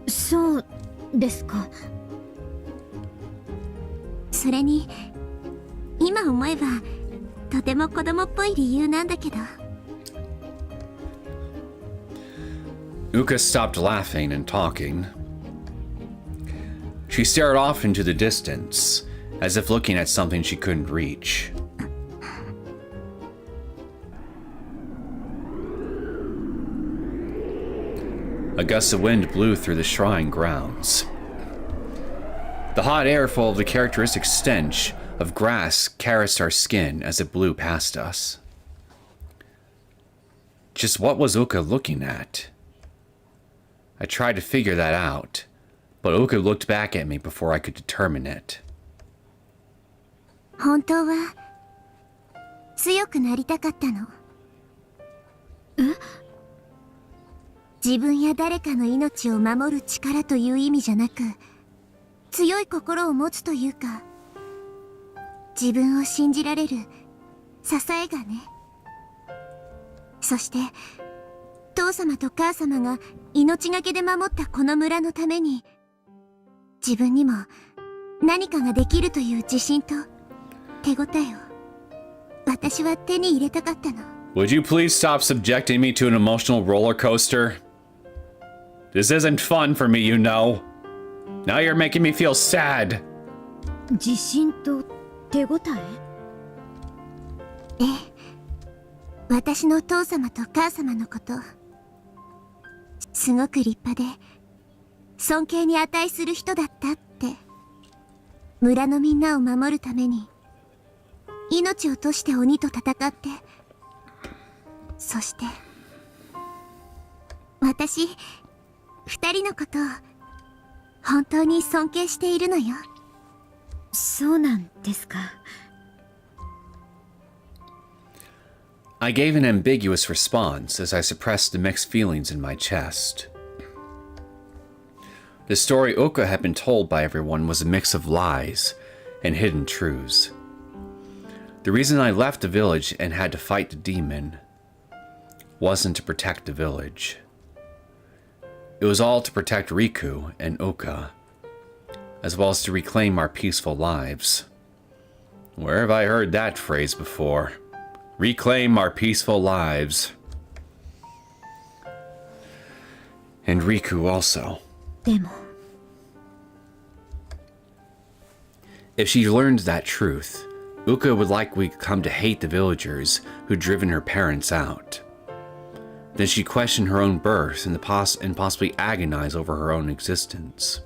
そうですか。それに、今思えば、とても子供っぽい理由なんだけど。 Ouka stopped laughing and talking. She stared off into the distance, as if looking at something she couldn't reach. A gust of wind blew through the shrine grounds. The hot air full of the characteristic stench of grass caressed our skin as it blew past us. Just what was Ouka looking at? I tried to figure that out, but Ouka looked back at me before I could determine it. 本当は強くなりたかったの。自分や誰かの命を守る力という意味じゃなく、強い心を持つというか、自分を信じられる支えがね。そして父様と母様が命がけで守ったこの村のために、自分にも何かができるという自信と手応えを私は手に入れたかったの。 Would you please stop subjecting me to an emotional roller coaster? This isn't fun for me, you know. Now you're making me feel sad. 自信と手応え？ええ、私のお父様と母様のこと、すごく立派で尊敬に値する人だったって。村のみんなを守るために命を賭して鬼と戦って、そして私二人のことを本当に尊敬しているのよ。そうなんですか。I gave an ambiguous response as I suppressed the mixed feelings in my chest. The story Ouka had been told by everyone was a mix of lies and hidden truths. The reason I left the village and had to fight the demon wasn't to protect the village. It was all to protect Riku and Ouka, as well as to reclaim our peaceful lives. Where have I heard that phrase before? Reclaim our peaceful lives. And Riku also. でも If she learned that truth, Ouka would likely come to hate the villagers who'd driven her parents out. Then she'd question her own birth and possibly agonize over her own existence.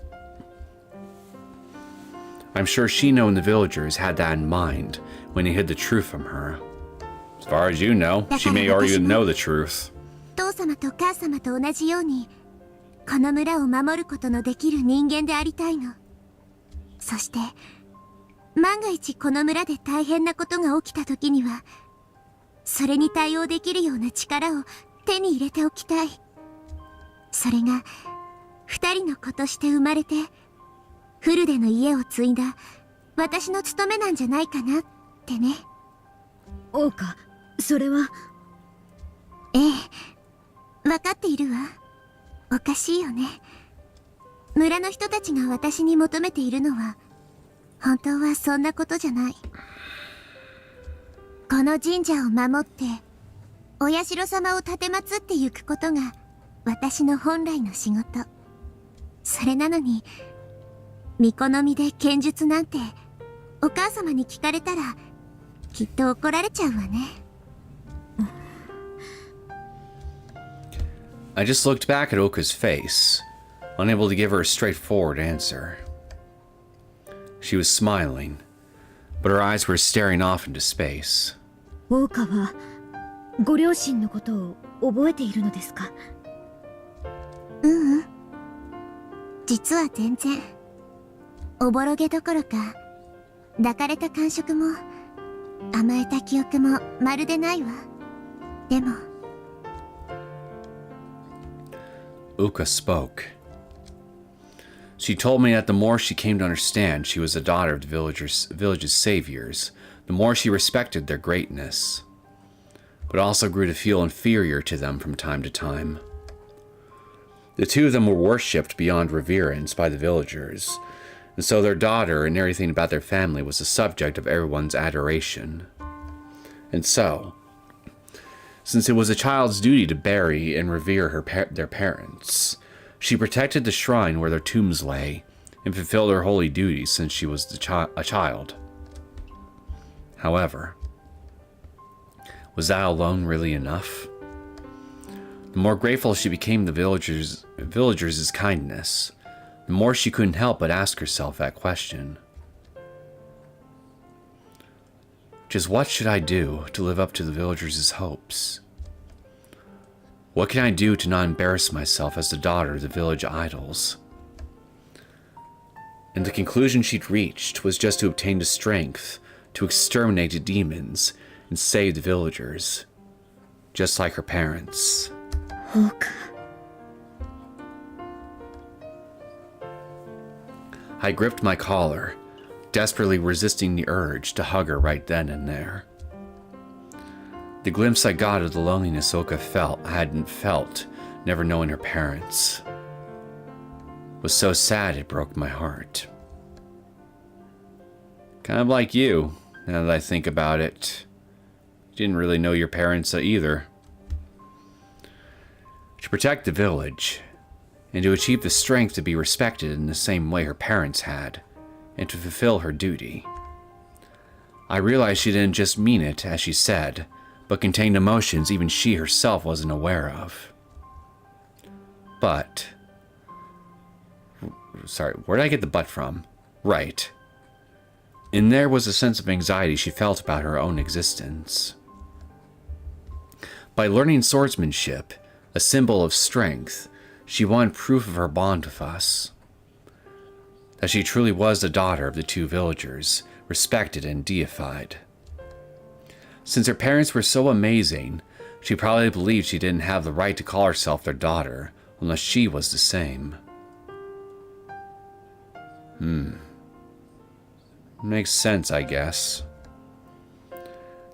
I'm sure Shino and the villagers had that in mind when he hid the truth from her. As far as you know, she may already know the truth. 父様と母様と同じようにこの村を守ることのできる人間でありたいの。そして万が一この村で大変なことが起きた時にはそれに対応できるような力を手に入れておきたい。それが二人の子として生まれてフルでの家を継いだ私の務めなんじゃないかなってね。オウカ、それは。ええ、分かっているわ。おかしいよね。村の人たちが私に求めているのは本当はそんなことじゃない。この神社を守ってお社様を奉ってゆくことが私の本来の仕事。それなのに見好みで剣術なんてお母様に聞かれたらきっと怒られちゃうわね。I just looked back at Ouka's face, unable to give her a straightforward answer. She was smiling, but her eyes were staring off into space. オウカはご両親のことを覚えているのですか？ううん、実は全然。おぼろげどころか抱かれた感触も甘えた記憶もまるでないわ。でもOuka spoke. She told me that the more she came to understand she was the daughter of the village's saviors, the more she respected their greatness, but also grew to feel inferior to them from time to time. The two of them were worshipped beyond reverence by the villagers, and so their daughter and everything about their family was the subject of everyone's adoration. And so, since it was a child's duty to bury and revere their parents, she protected the shrine where their tombs lay and fulfilled her holy duties since she was a child. However, was that alone really enough? The more grateful she became the villagers' kindness, the more she couldn't help but ask herself that question. Just what should I do to live up to the villagers' hopes? What can I do to not embarrass myself as the daughter of the village idols? And the conclusion she'd reached was just to obtain the strength to exterminate the demons and save the villagers, just like her parents. オウカ。I gripped my collar, desperately resisting the urge to hug her right then and there. The glimpse I got of the loneliness Ouka hadn't felt, never knowing her parents, was so sad it broke my heart. Kind of like you, now that I think about it. You didn't really know your parents either. To protect the village, and to achieve the strength to be respected in the same way her parents had, and to fulfill her duty. I realized she didn't just mean it, as she said, but contained emotions even she herself wasn't aware of. But... Sorry, where did I get the but from? Right. And there was a sense of anxiety she felt about her own existence. By learning swordsmanship, a symbol of strength, she wanted proof of her bond with us. That she truly was the daughter of the two villagers, respected and deified. Since her parents were so amazing, she probably believed she didn't have the right to call herself their daughter unless she was the same. Makes sense, I guess.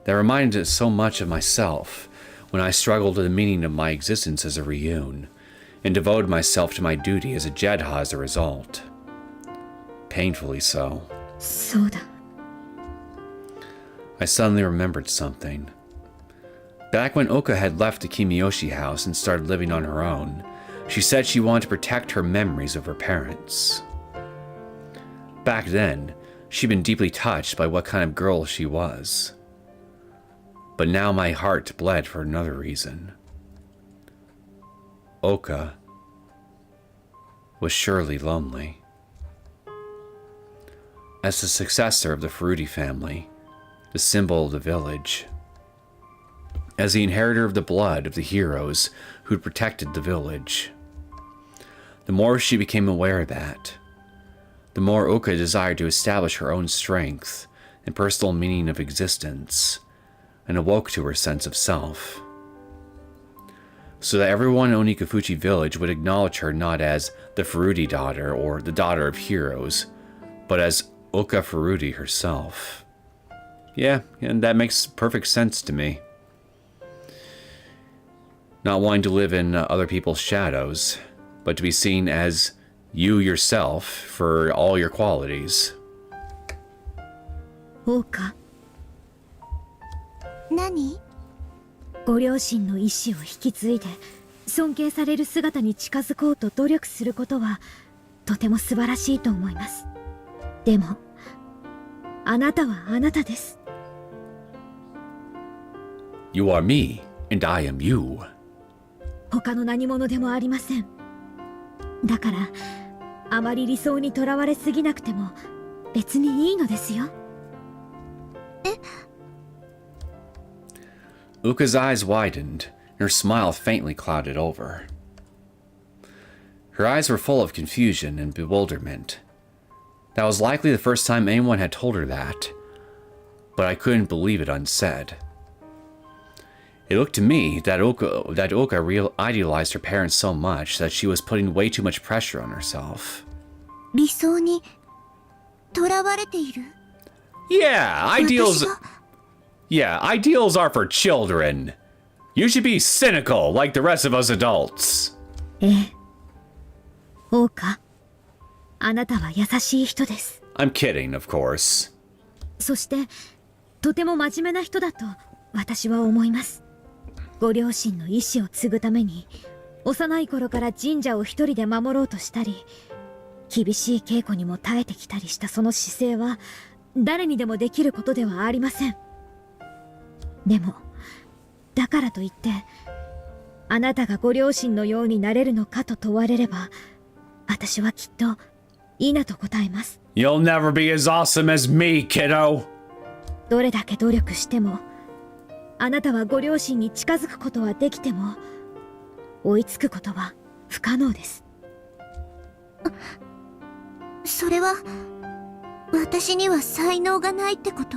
That reminded us so much of myself when I struggled with the meaning of my existence as a Ryun, and devoted myself to my duty as a Jedha as a result. Painfully so. そうだ。 I suddenly remembered something. Back when Ouka had left the Kimiyoshi house and started living on her own, she said she wanted to protect her memories of her parents. Back then, she'd been deeply touched by what kind of girl she was. But now my heart bled for another reason. Ouka was surely lonely. As the successor of the Furuti family, the symbol of the village, as the inheritor of the blood of the heroes who'd protected the village, the more she became aware of that, the more Ouka desired to establish her own strength and personal meaning of existence, and awoke to her sense of self. So that everyone in Onigafuchi village would acknowledge her not as the Furuti daughter or the daughter of heroes, but as Ouka Furuti herself. Yeah, and that makes perfect sense to me. Not wanting to live in other people's shadows, but to be seen as you yourself for all your qualities. Ouka, 何？ ご両親の意志を引き継いで尊敬される姿に近づこうと努力することはとても素晴らしいと思います。でも、あなたはあなたです。You are me, and I am you. 他の何者でもありません。だから、あまり理想にとらわれすぎなくても別にいいのですよ。Uka's eyes widened, and her smile faintly clouded over. Her eyes were full of confusion and bewilderment. That was likely the first time anyone had told her that, but I couldn't believe it unsaid. It looked to me that Ouka idealized her parents so much that she was putting way too much pressure on herself. 理想にとらわれている？ Yeah, ideals... 私が Yeah, ideals are for children. You should be cynical like the rest of us adults. ええ。オウカ、あなたは優しい人です。 I'm kidding, of course. そして、とても真面目な人だと私は思います。ご両親の意志を継ぐために、幼い頃から神社を一人で守ろうとしたり、厳しい稽古にも耐えてきたりしたその姿勢は、誰にでもできることではありません。でも、だからといって、あなたがご両親のようになれるのかと問われれば、私はきっと、いいなと答えます。You'll never be as awesome as me, kiddo! どれだけ努力しても、あなたはご両親に近づくことはできても、追いつくことは不可能です。それは私には才能がないってこと？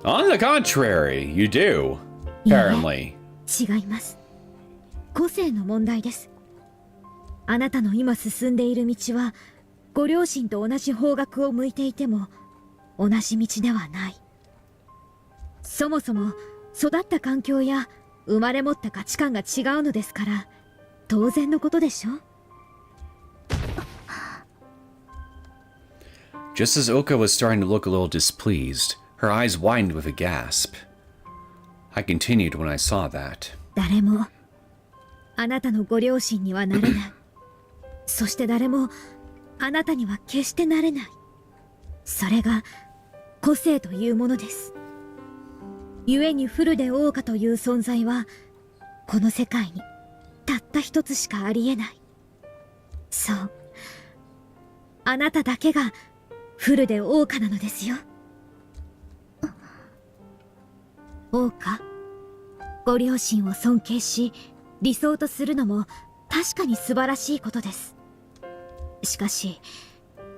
On the contrary, you do. Apparently. 違います。個性の問題です。あなたの今進んでいる道は、ご両親と同じ方角を向いていても、同じ道ではない。そもそも、育った環境や生まれ持った価値観が違うのですから、当然のことでしょ？ Just as Ouka was starting to look a little displeased, Her eyes widened with a gasp. I continued when I saw that. 誰もあなたのご両親にはなれない。そして誰もあなたには決してなれない。それが個性というものです。故にフルでオーカという存在はこの世界にたった一つしかありえない。そう、あなただけがフルでオーカなのですよ。オーカ、ご両親を尊敬し理想とするのも確かに素晴らしいことです。しかし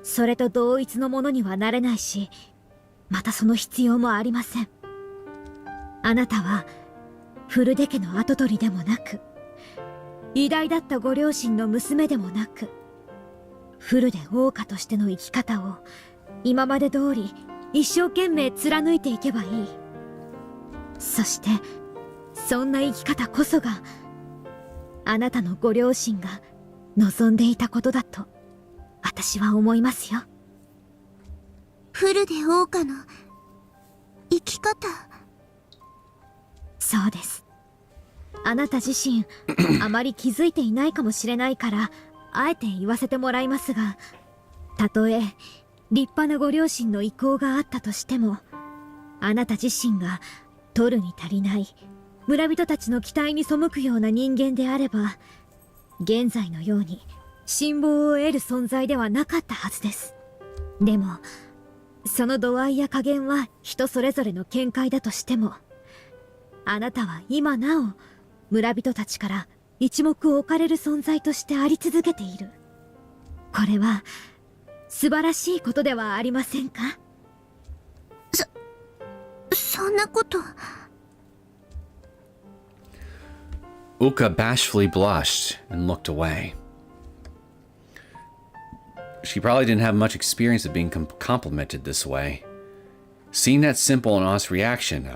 それと同一のものにはなれないし、またその必要もありません。あなたはフルデ家の跡取りでもなく、偉大だったご両親の娘でもなく、フルで王家としての生き方を今まで通り一生懸命貫いていけばいい。そしてそんな生き方こそがあなたのご両親が望んでいたことだと私は思いますよ。フルで王家の生き方。そうです。あなた自身あまり気づいていないかもしれないからあえて言わせてもらいますが、たとえ立派なご両親の意向があったとしても、あなた自身が取るに足りない村人たちの期待に背くような人間であれば、現在のように信望を得る存在ではなかったはずです。でもその度合いや加減は人それぞれの見解だとしても、あなたは今なお村人たちから一目置かれる存在としてあり続けている。これは素晴らしいことではありませんか？そんなこと。Ouka bashfully blushed and looked away. She probably didn't have much experience of being complimented this way. Seeing that simple and honest reaction,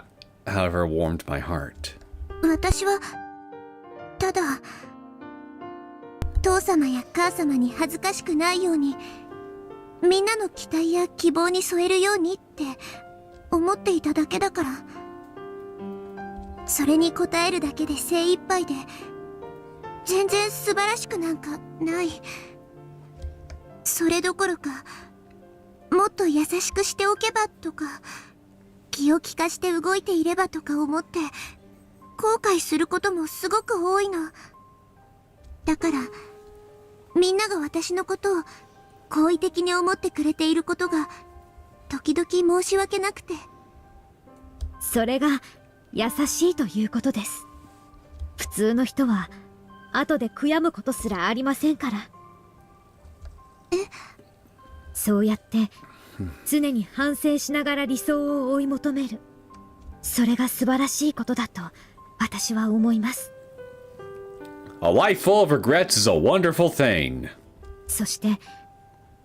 however, warmed my heart. 私はただ父様や母様に恥ずかしくないように、みんなの期待や希望に添えるようにって思っていただけだから、それに応えるだけで精一杯で、全然素晴らしくなんかない。それどころかもっと優しくしておけばとか、気を利かして動いていればとか思って後悔することもすごく多いの。だからみんなが私のことを好意的に思ってくれていることが時々申し訳なくて。それが優しいということです。普通の人は後で悔やむことすらありませんから。そうやって常に反省しながら理想を追い求める、それが素晴らしいことだと私は思います。 A life full of regrets is a wonderful thing. そして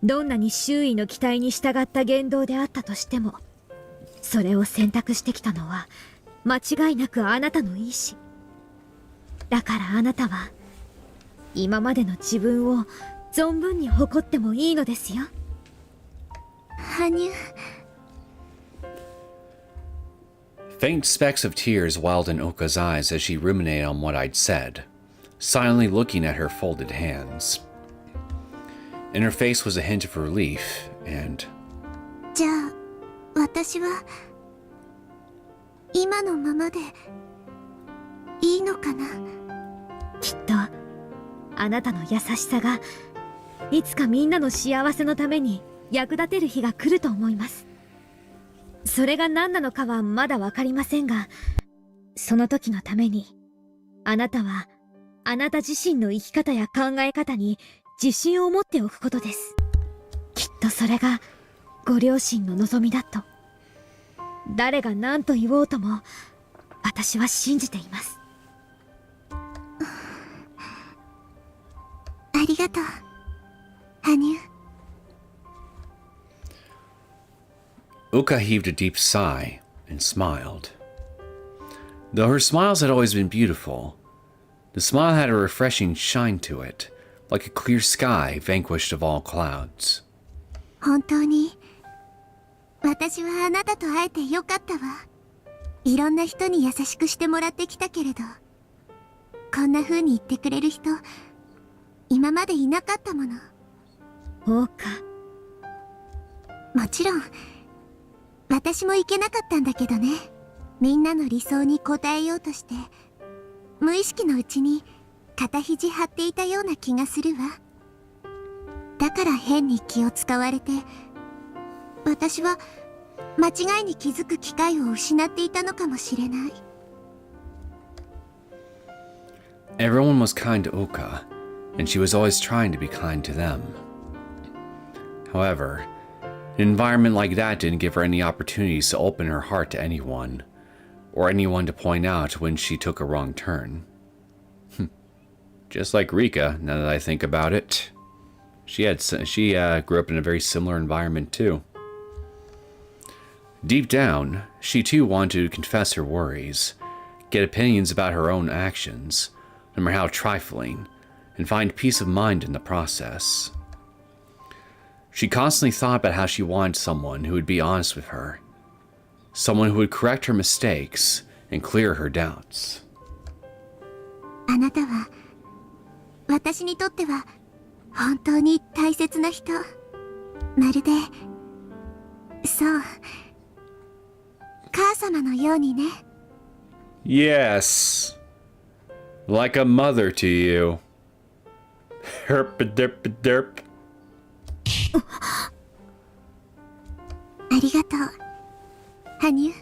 どんなに周囲の期待に従った言動であったとしても、それを選択してきたのは間違いなくあなたの意志だから、あなたは今までの自分を存分に誇ってもいいのですよ。羽生。 Faint specks of tears welled in Ouka's eyes as she ruminated on what I'd said, silently looking at her folded hands. In her face was a hint of relief, and... じゃあ私は今のままでいいのかな。きっとあなたの優しさがいつかみんなの幸せのために役立てる日が来ると思います。それが何なのかはまだわかりませんが、その時のためにあなたはあなた自身の生き方や考え方に自信を持っておくことです。きっとそれがご両親の望みだと、誰が何と言おうとも私は信じています。ありがとう、羽生。 Ouka heaved a deep sigh and smiled. Though her smiles had always been beautiful, the smile had a refreshing shine to it, like a clear sky vanquished of all clouds. 本当に私はあなたと会えてよかったわ。いろんな人に優しくしてもらってきたけれど、こんな風に言ってくれる人、今までいなかったもの。オーカ。もちろん、私も行けなかったんだけどね。みんなの理想に応えようとして、無意識のうちに肩肘張っていたような気がするわ。だから変に気を使われて、私は間違いに気づく機会を失っていたのかもしれない。Everyone was kind to Ouka, and she was always trying to be kind to them. However, an environment like that didn't give her any opportunities to open her heart to anyone, or anyone to point out when she took a wrong turn. Just like Rika, now that I think about it. She grew up in a very similar environment too. Deep down, she too wanted to confess her worries, get opinions about her own actions, no matter how trifling, and find peace of mind in the process. She constantly thought about how she wanted someone who would be honest with her, someone who would correct her mistakes and clear her doubts. あなたは、私にとっては本当に大切な人。まるで、そう、母様のようにね。Yes. Like a mother to you. Herp-a-derp-a-derp. ありがとう。羽生、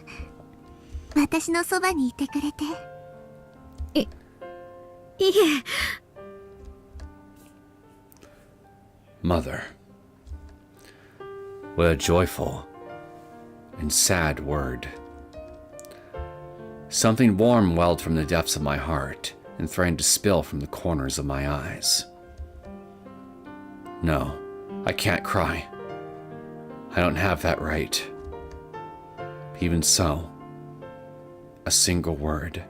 私のそばにいてくれて。いえ。Mother. What a joyful and sad word. Something warm welled from the depths of my heart and threatened to spill from the corners of my eyes. No, I can't cry. I don't have that right. Even so, a single word.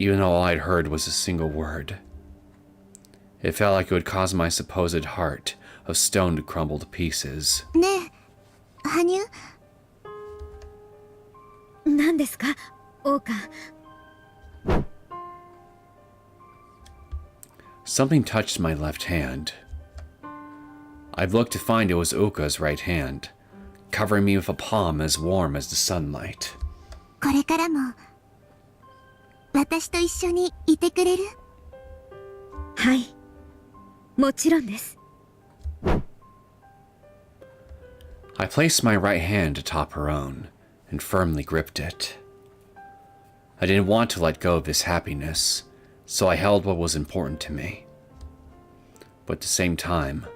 Even though all I'd heard was a single word. It felt like it would cause my supposed heart of stone to crumble to pieces. ねえ、羽生。何ですか、オーカ。Something touched my left hand. I'd looked to find it was Ouka's right hand, covering me with a palm as warm as the sunlight. これからも、私と一緒にいてくれる？はい、もちろんです。I placed my right hand atop her own and firmly gripped it. I didn't want to let go of this happiness, so I held what was important to me. But at the same time,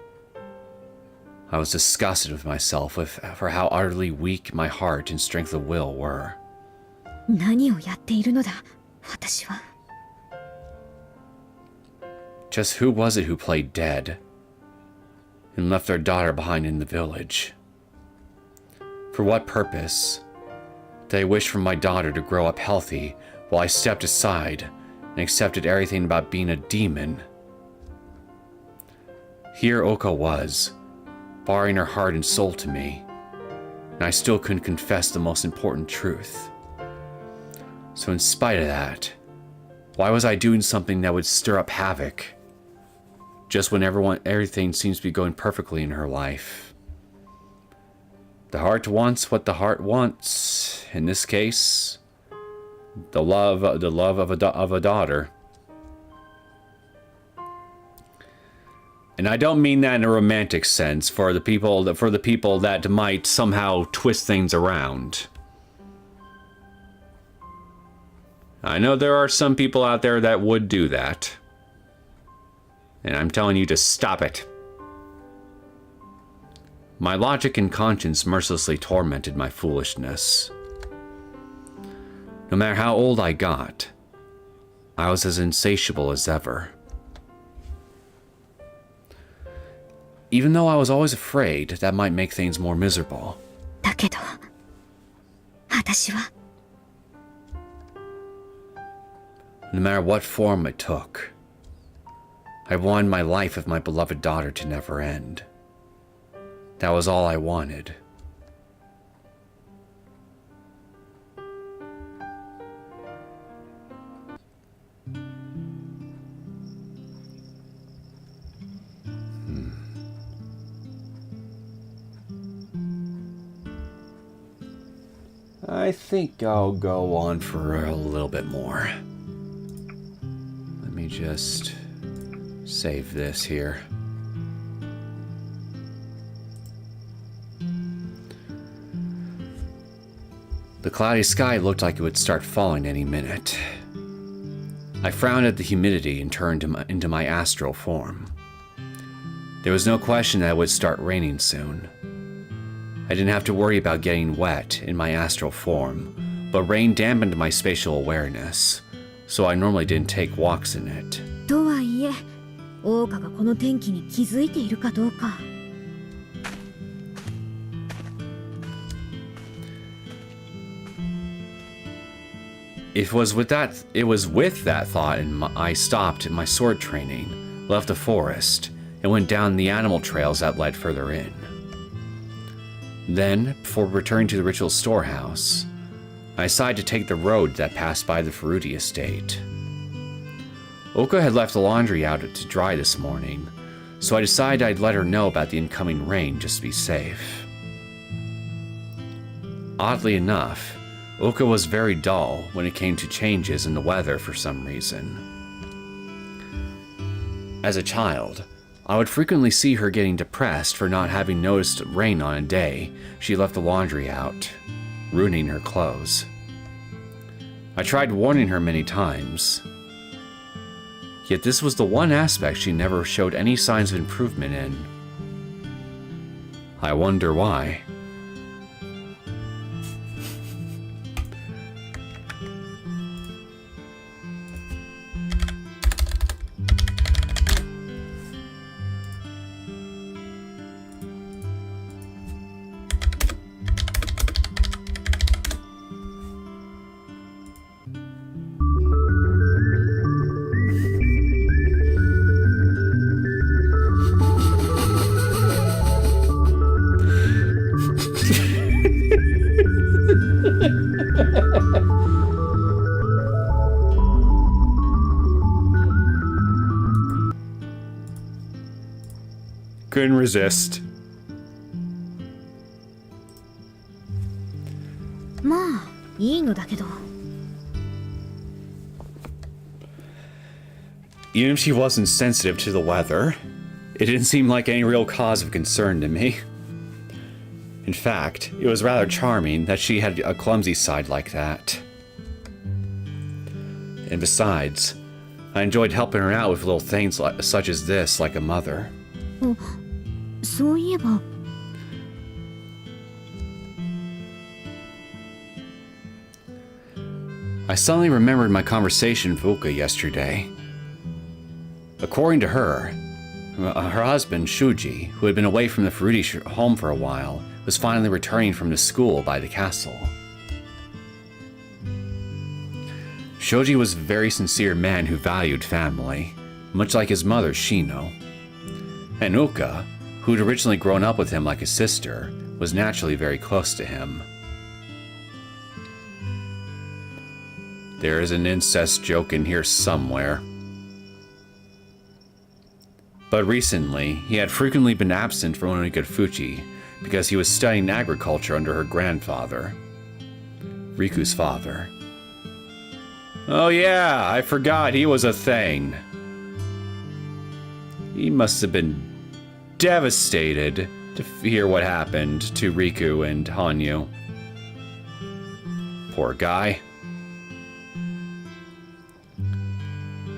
I was disgusted with myself for how utterly weak my heart and strength of will were. 何をやっているのだ、私は。Just who was it who played dead and left their daughter behind in the village? For what purpose did I wish for my daughter to grow up healthy while I stepped aside and accepted everything about being a demon? Here Ouka was, baring her heart and soul to me, and I still couldn't confess the most important truth. So in spite of that, why was I doing something that would stir up havoc? Just when everything seems to be going perfectly in her life. The heart wants what the heart wants. In this case, the love of a daughter. And I don't mean that in a romantic sense for the people that might somehow twist things around. I know there are some people out there that would do that. And I'm telling you to stop it. My logic and conscience mercilessly tormented my foolishness. No matter how old I got, I was as insatiable as ever. Even though I was always afraid that might make things more miserable. だけど、私は。No matter what form it took, I wanted my life with my beloved daughter to never end. That was all I wanted. I think I'll go on for a little bit more. Let me just save this here. The cloudy sky looked like it would start falling any minute. I frowned at the humidity and turned into my astral form. There was no question that it would start raining soon. I didn't have to worry about getting wet in my astral form, but rain dampened my spatial awareness, so I normally didn't take walks in it. とはいえ、オーカがこの天気に気づいているかどうか。It was with that thought I stopped my sword training, left the forest, and went down the animal trails that led further in. Then, before returning to the ritual storehouse, I decided to take the road that passed by the Furuti estate. Ouka had left the laundry out to dry this morning, so I decided I'd let her know about the incoming rain just to be safe. Oddly enough, Ouka was very dull when it came to changes in the weather for some reason. As a child, I would frequently see her getting depressed for not having noticed rain on a day she left the laundry out, ruining her clothes. I tried warning her many times, yet this was the one aspect she never showed any signs of improvement in. I wonder why. Couldn't resist. まあ、いいのだけど。Even if she wasn't sensitive to the weather, it didn't seem like any real cause of concern to me. In fact, it was rather charming that she had a clumsy side like that. And besides, I enjoyed helping her out with little things such as this, like a mother. そういえば。I suddenly remembered my conversation with Ouka yesterday. According to her, her husband, Shuji, who had been away from the Furuti home for a while, was finally returning from the school by the castle. Shoji was a very sincere man who valued family, much like his mother, Shino. And Ouka, who'd originally grown up with him like a sister, was naturally very close to him. There is an incest joke in here somewhere. But recently, he had frequently been absent from Onigafuchi because he was studying agriculture under her grandfather, Riku's father. Oh yeah, I forgot he was a thing. He must have been devastated to hear what happened to Riku and Hanyuu. Poor guy.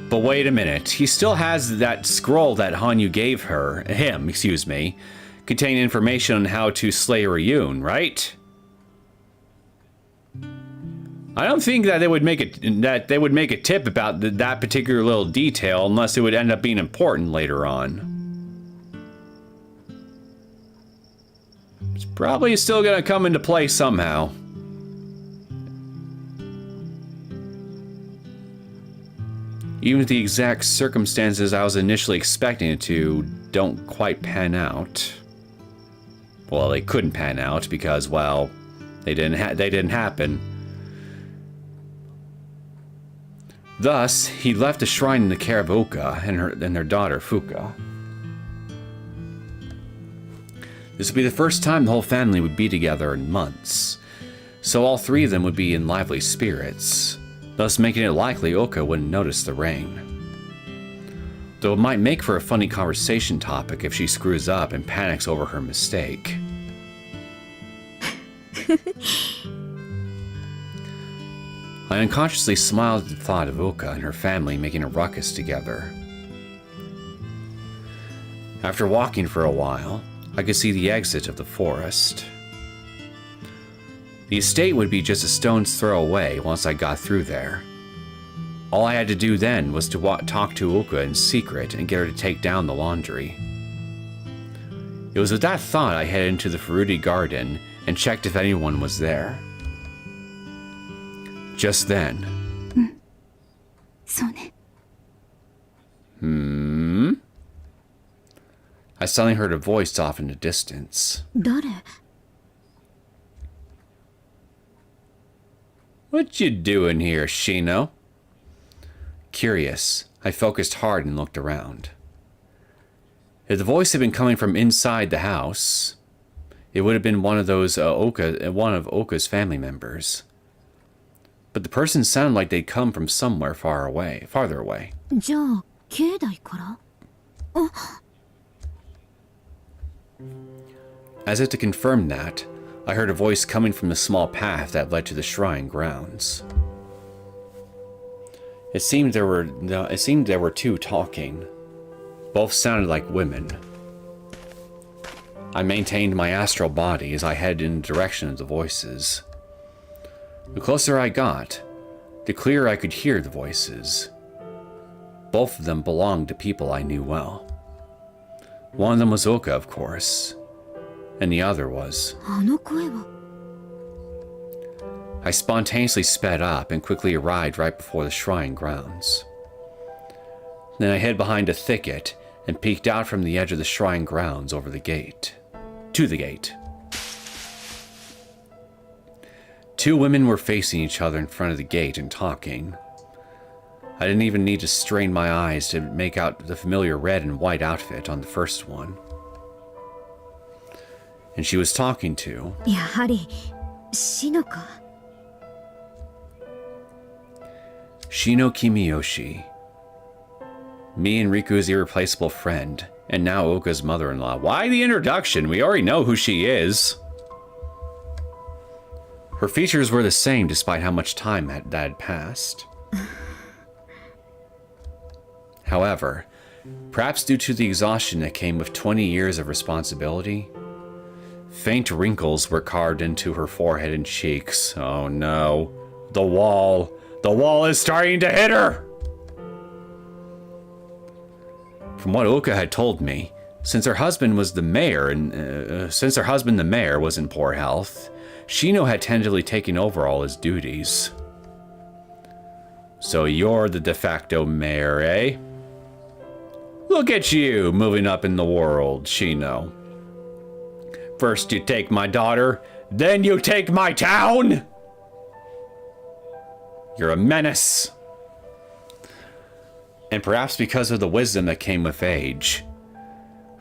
But wait a minute, he still has that scroll that Hanyuu gave him, containing information on how to slay Ryun, right? I don't think that they would make a tip about that particular little detail unless it would end up being important later on. It's probably still gonna come into play somehow. Even if the exact circumstances I was initially expecting it to don't quite pan out. Well, they couldn't pan out because, well, they didn't happen. Thus, he left the shrine in the care of Ouka and their daughter, Fuka. This would be the first time the whole family would be together in months. So all three of them would be in lively spirits, thus making it likely Ouka wouldn't notice the rain. Though it might make for a funny conversation topic if she screws up and panics over her mistake. I unconsciously smiled at the thought of Ouka and her family making a ruckus together. After walking for a while, I could see the exit of the forest. The estate would be just a stone's throw away once I got through there. All I had to do then was to talk to Ouka in secret and get her to take down the laundry. It was with that thought I headed into the Fruity Garden and checked if anyone was there. Just then. そうね。 I suddenly heard a voice off in the distance. 誰？ What you doing here, Shino? Curious, I focused hard and looked around. If the voice had been coming from inside the house, it would have been one of Ouka's family members. But the person sounded like they'd come from somewhere farther away. じゃあ境内から？ As if to confirm that, I heard a voice coming from the small path that led to the shrine grounds. It seemed there were two talking. Both sounded like women. I maintained my astral body as I headed in the direction of the voices. The closer I got, the clearer I could hear the voices. Both of them belonged to people I knew well. One of them was Ouka, of course, and the other was... あの声は。 I spontaneously sped up and quickly arrived right before the shrine grounds. Then I hid behind a thicket and peeked out from the edge of the shrine grounds over the gate. To the gate. Two women were facing each other in front of the gate and talking. I didn't even need to strain my eyes to make out the familiar red and white outfit on the first one. And she was talking to... やはりシノか。 Shino Kimiyoshi. Me and Riku's irreplaceable friend, and now Ouka's mother-in-law. Why the introduction? We already know who she is. Her features were the same despite how much time that had passed. However, perhaps due to the exhaustion that came with 20 years of responsibility, faint wrinkles were carved into her forehead and cheeks. Oh no. The wall. The wall is starting to hit her! From what Ouka had told me, since her husband was the mayor was in poor health, Shino had tentatively taken over all his duties. So you're the de facto mayor, eh? Look at you, moving up in the world, Shino. First you take my daughter, then you take my town! You're a menace. And perhaps because of the wisdom that came with age,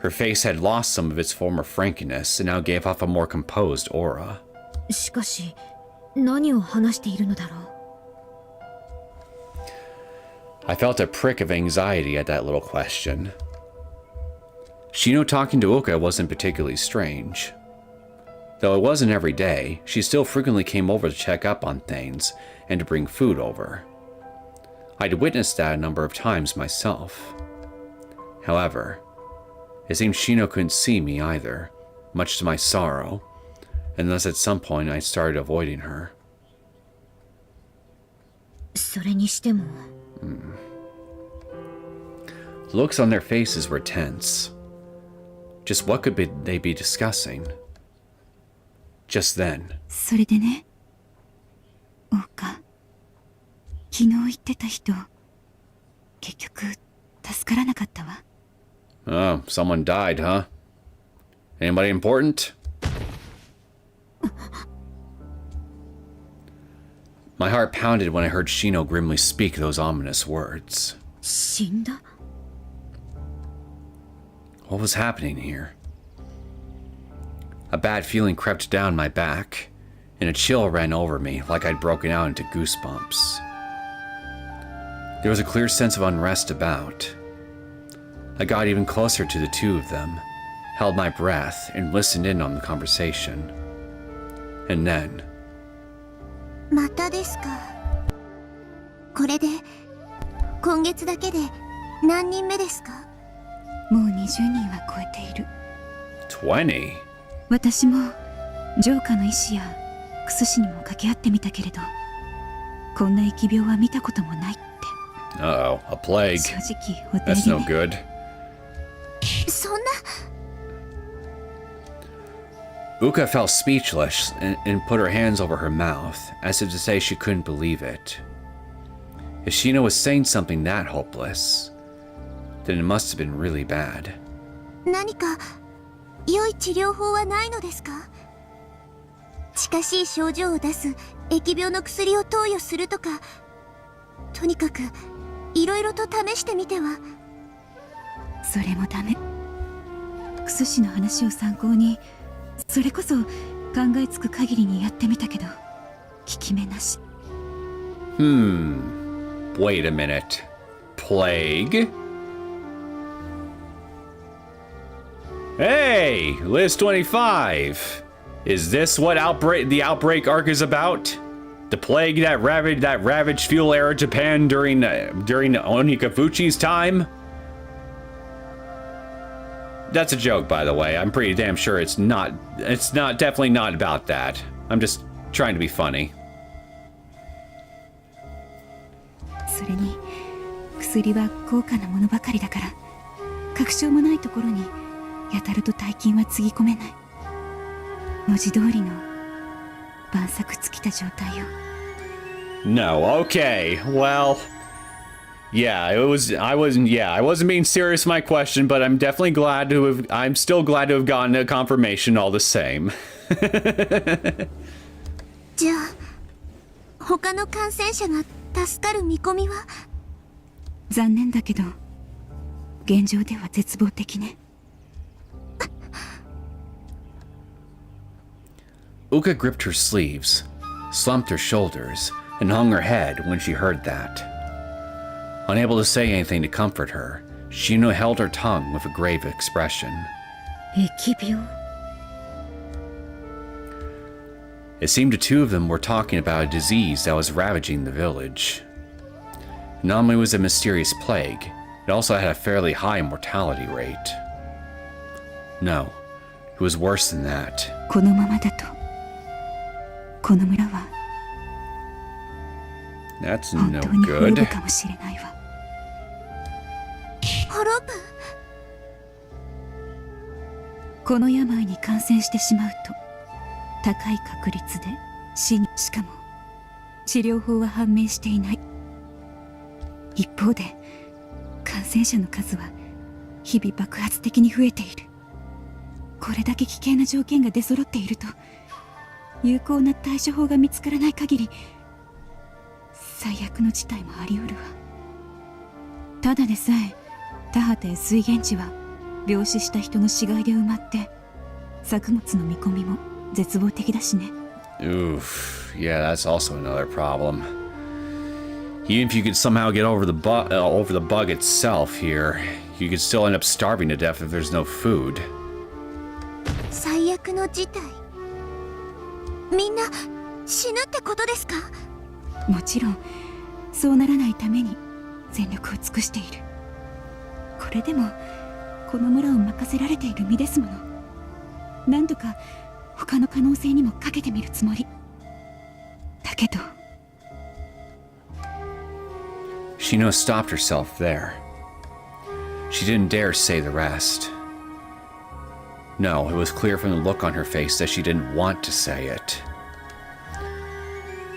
her face had lost some of its former frankness and now gave off a more composed aura. しかし何を話しているのだろう。 I felt a prick of anxiety at that little question. Shino talking to Ouka wasn't particularly strange. Though it wasn't every day, she still frequently came over to check up on things and to bring food over. I'd witnessed that a number of times myself. However, it seemed Shino couldn't see me either, much to my sorrow, and thus at some point I started avoiding her. それにしても。 The looks on their faces were tense. Just what could they be discussing? Just then. それでね。オウカ。昨日言ってた人、結局助からなかったわ。 Oh, someone died, huh? Anybody important? My heart pounded when I heard Shino grimly speak those ominous words. 死んだ？ What was happening here? A bad feeling crept down my back, and a chill ran over me like I'd broken out into goosebumps. There was a clear sense of unrest about. I got even closer to the two of them, held my breath, and listened in on the conversation. And then... またですか。これで今月だけで何人目ですか？もう20人は超えている。20? 私も城下の医師や薬師にも掛け合ってみたけれど、こんな疫病は見たこともないって。Uh-oh, a plague. 正直お手 That's 入 no れ。 good. そんな。 Ouka felt speechless and put her hands over her mouth, as if to say she couldn't believe it. If Shino was saying something that hopeless, then it must have been really bad. 何か良い治療法はないのですか？近しい症状を出す疫病の薬を投与するとか、とにかくいろいろと試してみては。それもダメ。薬師の話を参考に、それこそ考えつく限りにやってみたけど、効き目なし。Wait a minute. Plague? Hey, list 25. Is this what the outbreak arc is about? The plague that ravaged feudal era Japan during Onigafuchi's time? That's a joke, by the way. I'm pretty damn sure it's definitely not about that. I'm just trying to be funny. それに薬は高価なものばかりだから、確証もないところにやたらと大金はつぎ込めない。文字通りの万策尽きた状態よ。No, okay. Well, yeah, I wasn't being serious with my question, but I'm still glad to have gotten a confirmation all the same. じゃあ他の感染者が助かる見込みは？残念だけど現状では絶望的ね。Ouka gripped her sleeves, slumped her shoulders, and hung her head when she heard that. Unable to say anything to comfort her, Shino held her tongue with a grave expression. 疫病。 It seemed the two of them were talking about a disease that was ravaging the village. Not only was it a mysterious plague, it also had a fairly high mortality rate. No, it was worse than that. このままだとこの村は That's 本 no 当に滅ぶ good. かもしれないわ。滅ぶ？この病に感染してしまうと高い確率で死に、しかも治療法は判明していない。一方で感染者の数は日々爆発的に増えている。これだけ危険な条件が出揃っていると、有効な対処法が見つからない限り最悪の事態もあり得るわ。ただでさえ田畑や水源地は病死した人の死骸で埋まって、作物の見込みも絶望的だしね。 Oof, yeah, that's also another problem. Even if you could somehow get over the bug itself here, you could still end up starving to death if there's no food. 最悪の事態。みんな死ぬってことですか？もちろんそうならないために全力を尽くしている。これでもこの村を任せられている身ですもの。何度か他の可能性にもかけてみるつもりだけど。 Shino stopped herself there. She didn't dare say the rest. No, it was clear from the look on her face that she didn't want to say it.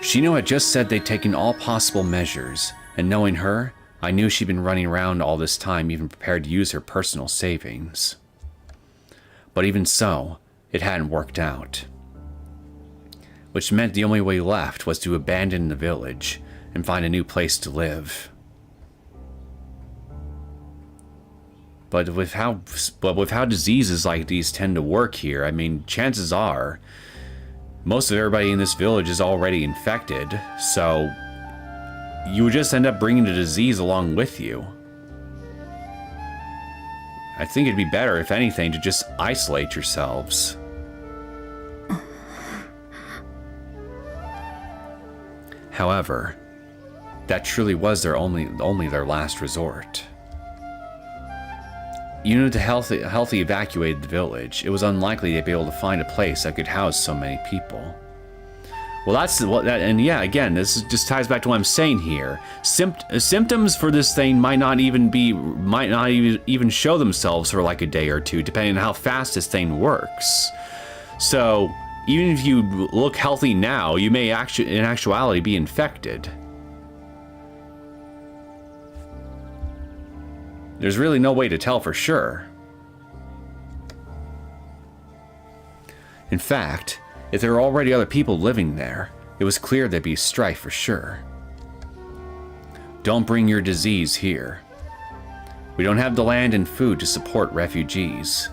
Shino had just said they'd taken all possible measures, and knowing her, I knew she'd been running around all this time even prepared to use her personal savings. But even so, it hadn't worked out. Which meant the only way left was to abandon the village and find a new place to live. But with how diseases like these tend to work here, I mean, chances are Most of everybody in this village is already infected, so you would just end up bringing the disease along with you. I think it'd be better, if anything, to just isolate yourselves. However, that truly was their only their last resort. Even if the healthy evacuated the village, it was unlikely they'd be able to find a place that could house so many people. Well, and yeah, again, this just ties back to what I'm saying here. Symptoms for this thing might not even show themselves for like a day or two, depending on how fast this thing works. So, even if you look healthy now, you may in actuality be infected. There's really no way to tell for sure. In fact, if there were already other people living there, it was clear there'd be strife for sure. Don't bring your disease here. We don't have the land and food to support refugees.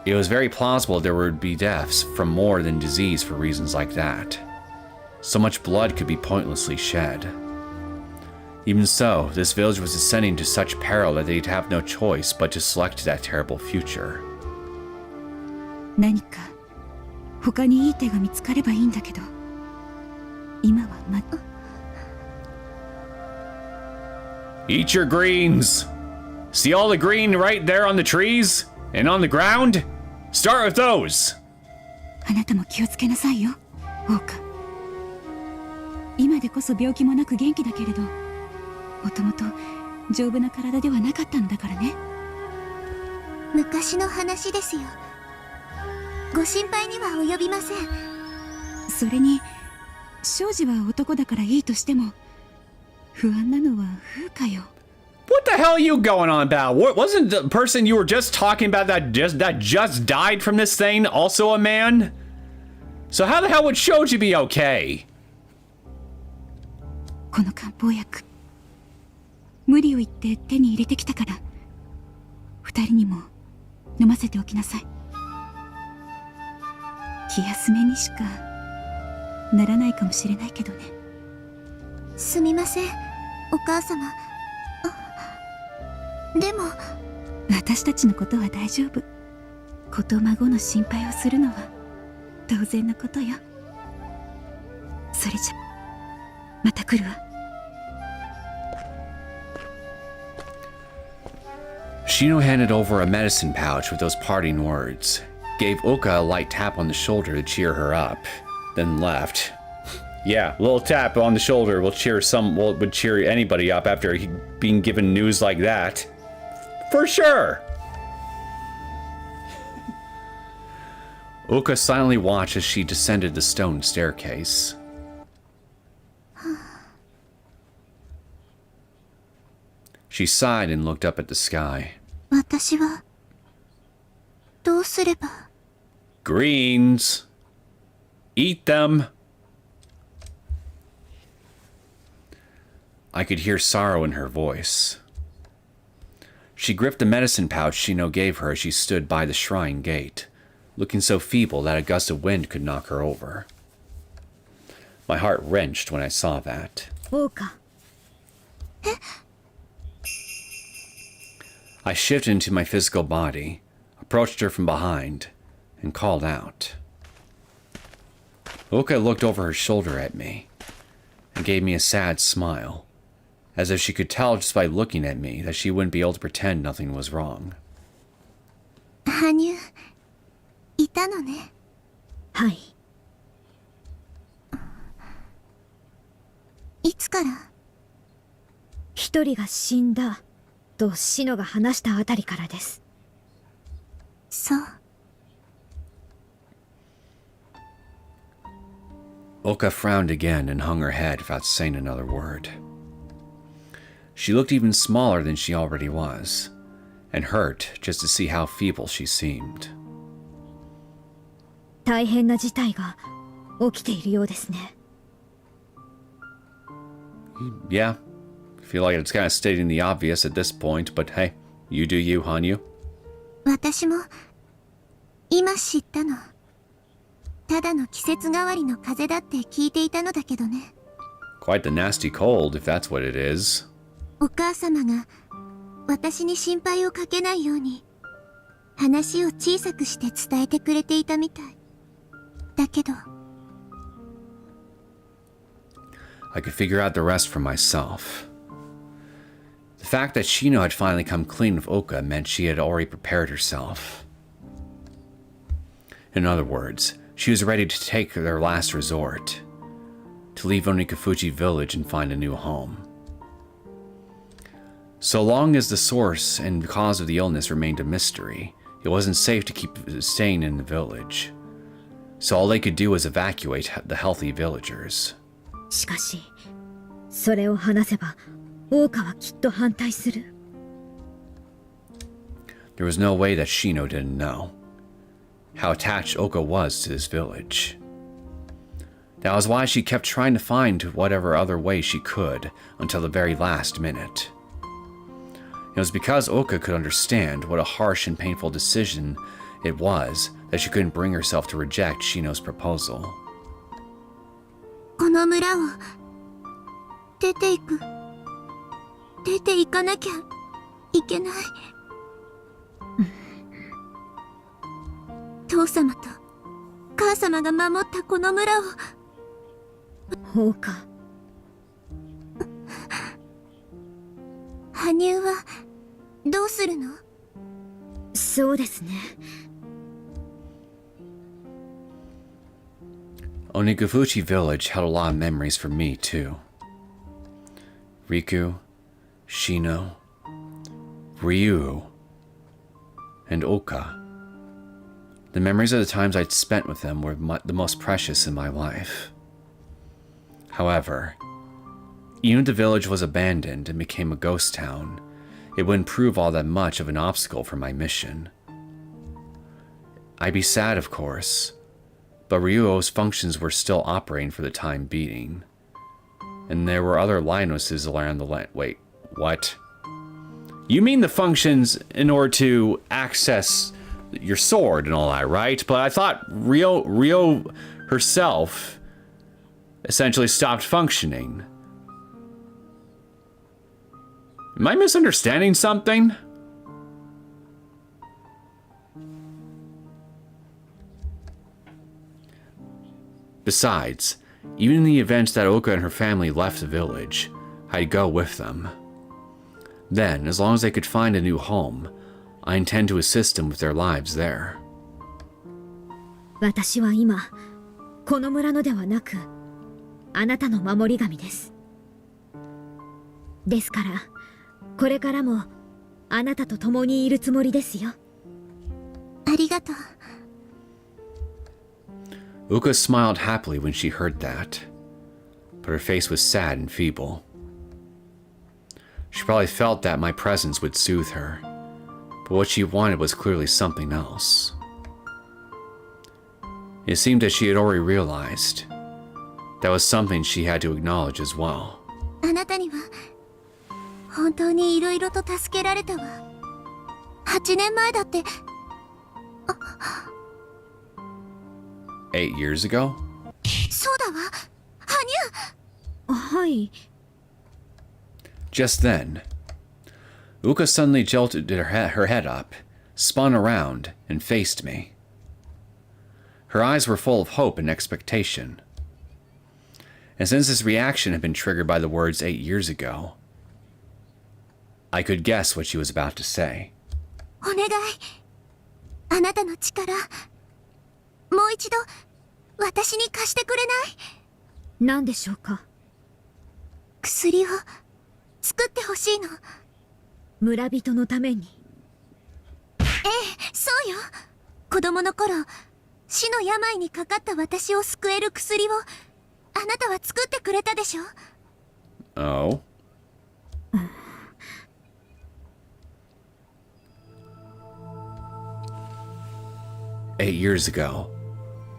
It was very plausible there would be deaths from more than disease for reasons like that. So much blood could be pointlessly shed. Even so, this village was descending to such peril that they'd have no choice but to select that terrible future. 何か他にいい手が見つかればいいんだけど、今はま。 Eat your greens! See all the green right there on the trees? And on the ground? Start with those! あなたも気をつけなさいよ、オーカ。今でこそ病気もなく元気だけれど、もともと丈夫な体ではなかったのだからね。昔の話ですよ。ご心配には及びません。それに庄司は男だからいいとしても、不安なのは風花よ。What the hell are you going on about? Wasn't the person you were just talking about that just died from this thing also a man? So how the hell would Shoji be okay? この漢方薬、無理を言って手に入れてきたから、二人にも飲ませておきなさい。気休めにしかならないかもしれないけどね。すみません、お母様。でも私たちのことは大丈夫。子と孫の心配をするのは当然のことよ。それじゃまた来るわ。Shino handed over a medicine pouch with those parting words, gave Ouka a light tap on the shoulder to cheer her up, then left. Yeah, a little tap on the shoulder would cheer anybody up after being given news like that. For sure! Ouka silently watched as she descended the stone staircase. She sighed and looked up at the sky. 私はどうすれば。 Greens. Eat them. I could hear sorrow in her voice. She gripped the medicine pouch Shino gave her as she stood by the shrine gate, looking so feeble that a gust of wind could knock her over. My heart wrenched when I saw that. Ouka. I shifted into my physical body, approached her from behind, and called out. Ouka looked over her shoulder at me and gave me a sad smile, as if she could tell just by looking at me that she wouldn't be able to pretend nothing was wrong. 羽生、いたのね。はい。いつから？一人が死んだとシノが話したあたりからです。そう。Ouka frowned again and hung her head without saying another word. She looked even smaller than she already was, and hurt just to see how feeble she seemed. 大変な事態が起きているようですね。Yeah, I feel like it's kind of stating the obvious at this point, but hey, you do you, Hanyuu. 私も今知ったの。ただの季節変わりの風邪だって聞いていたのだけどね。 Quite the nasty cold, if that's what it is. お母様が私に心配をかけないように話を小さくして伝えてくれていたみたい。だけど I could figure out the rest for myself. The fact that Shino had finally come clean with Ouka meant she had already prepared herself. In other words, she was ready to take their last resort, to leave Onigafuchi village and find a new home. So long as the source and cause of the illness remained a mystery, it wasn't safe to keep staying in the village. So all they could do was evacuate the healthy villagers. しかしそれを話せばオーカはきっと反対する。 There was no way that Shino didn't know how attached Ouka was to this village. That was why she kept trying to find whatever other way she could until the very last minute. It was because Ouka could understand what a harsh and painful decision it was that she couldn't bring herself to reject Shino's proposal. この村を出て行かなきゃいけない。父様と母様が守ったこの村を。オーカ。羽生はどうするの？そうですね。 Onigafuchi village held a lot of memories for me, too. Riku, Shino, Ryu, and Ouka. The memories of the times I'd spent with them were the most precious in my life. However, even if the village was abandoned and became a ghost town, it wouldn't prove all that much of an obstacle for my mission. I'd be sad, of course, but Ryuo's functions were still operating for the time being. And there were other lionesses around the land. Wait, what? You mean the functions in order to access your sword and all that, right? But I thought Ryo herself essentially stopped functioning. Am I misunderstanding something? Besides, even in the event that Ouka and her family left the village, I'd go with them. Then, as long as they could find a new home, I intend to assist them with their lives there. 私は今この村のではなくあなたの守り神です。ですからこれからもあなたと共にいるつもりですよ。ありがとう。 Ouka smiled happily when she heard that, but her face was sad and feeble. She probably felt that my presence would soothe her, but what she wanted was clearly something else. It seemed that she had already realized that was something she had to acknowledge as well. あなたには本当にいろいろと助けられたわ。8年前だって。 8 years ago? そうだわ。羽生。はい。 Just then, Ouka suddenly jolted her head up, spun around, and faced me. Her eyes were full of hope and expectation. And since this reaction had been triggered by the words 8 years ago, I could guess what she was about to say. お願い。あなたの力、もう一度私に貸してくれない？何でしょうか？薬を作ってほしいの。村人のために。ええ、そうよ。子供の頃、死の病にかかった私を救える薬をあなたは作ってくれたでしょ？ Oh? Eight years ago,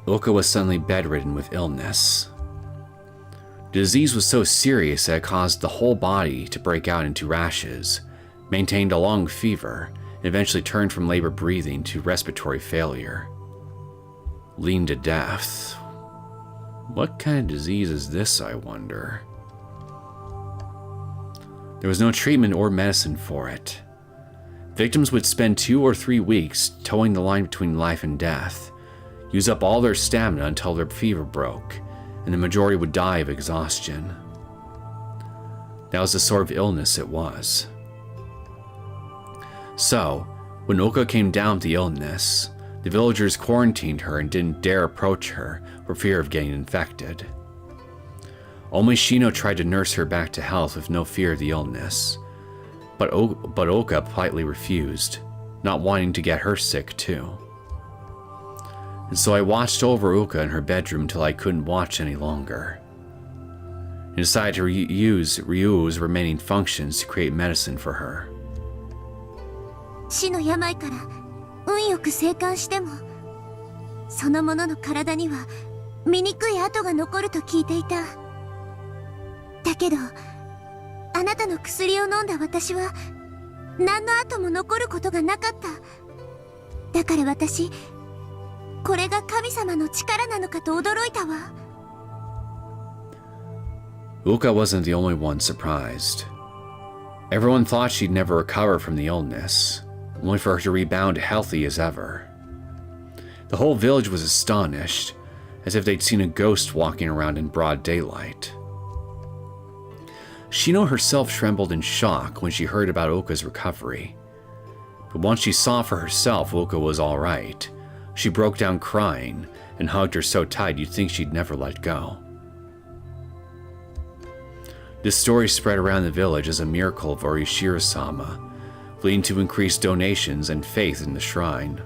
Ouka was suddenly bedridden with illness. The disease was so serious that it caused the whole body to break out into rashes, maintained a long fever, and eventually turned from labor breathing to respiratory failure. Lean to death. What kind of disease is this, I wonder? There was no treatment or medicine for it. Victims would spend 2 or 3 weeks towing the line between life and death, use up all their stamina until their fever broke, and the majority would die of exhaustion. That was the sort of illness it was. So, when Ouka came down with the illness, the villagers quarantined her and didn't dare approach her for fear of getting infected. Only Shino tried to nurse her back to health with no fear of the illness, but Ouka politely refused, not wanting to get her sick too. And so I watched over Ouka in her bedroom till I couldn't watch any longer, and decided to use Ryu's remaining functions to create medicine for her. 死の病から運よく生還しても、そのものの体には醜い跡が残ると聞いていた。だけど、あなたの薬を飲んだ私は何の跡も残ることがなかった。だから私、これが神様の力なのかと驚いたわ。Ouka wasn't the only one surprised. Everyone thought she'd never recover from the illness, only for her to rebound healthy as ever. The whole village was astonished, as if they'd seen a ghost walking around in broad daylight. Shino herself trembled in shock when she heard about Ouka's recovery. But once she saw for herself Ouka was alright, she broke down crying and hugged her so tight you'd think she'd never let go. This story spread around the village as a miracle of Orishiro-sama, leading to increased donations and faith in the shrine.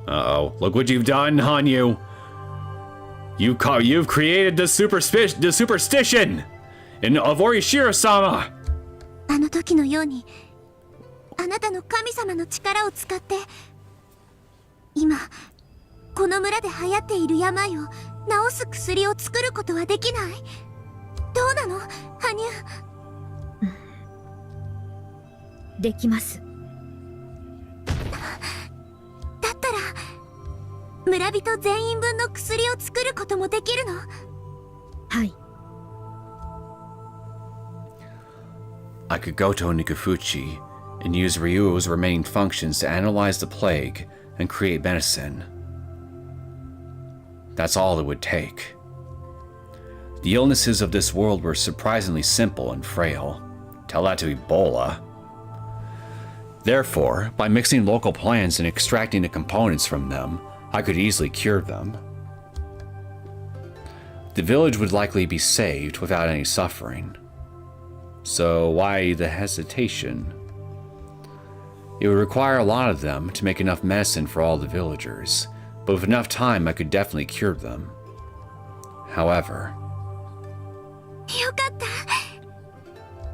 Uh-oh, look what you've done, Hanyuu! You've created the superstition of Orishiro-sama! あの時のように、あなたの神様の力を使って、今、この村で流行っている病を治す薬を作ることはできない？どうなの？羽生。できます。だったら村人全員分の薬を作ることもできるの？はい。I could go to Onigafuchi and use Ryu's remaining functions to analyze the plague and create medicine. That's all it would take. The illnesses of this world were surprisingly simple and frail. Tell that to Ebola. Therefore, by mixing local plants and extracting the components from them, I could easily cure them. The village would likely be saved without any suffering. So why the hesitation? It would require a lot of them to make enough medicine for all the villagers, but with enough time I could definitely cure them. However... よかった。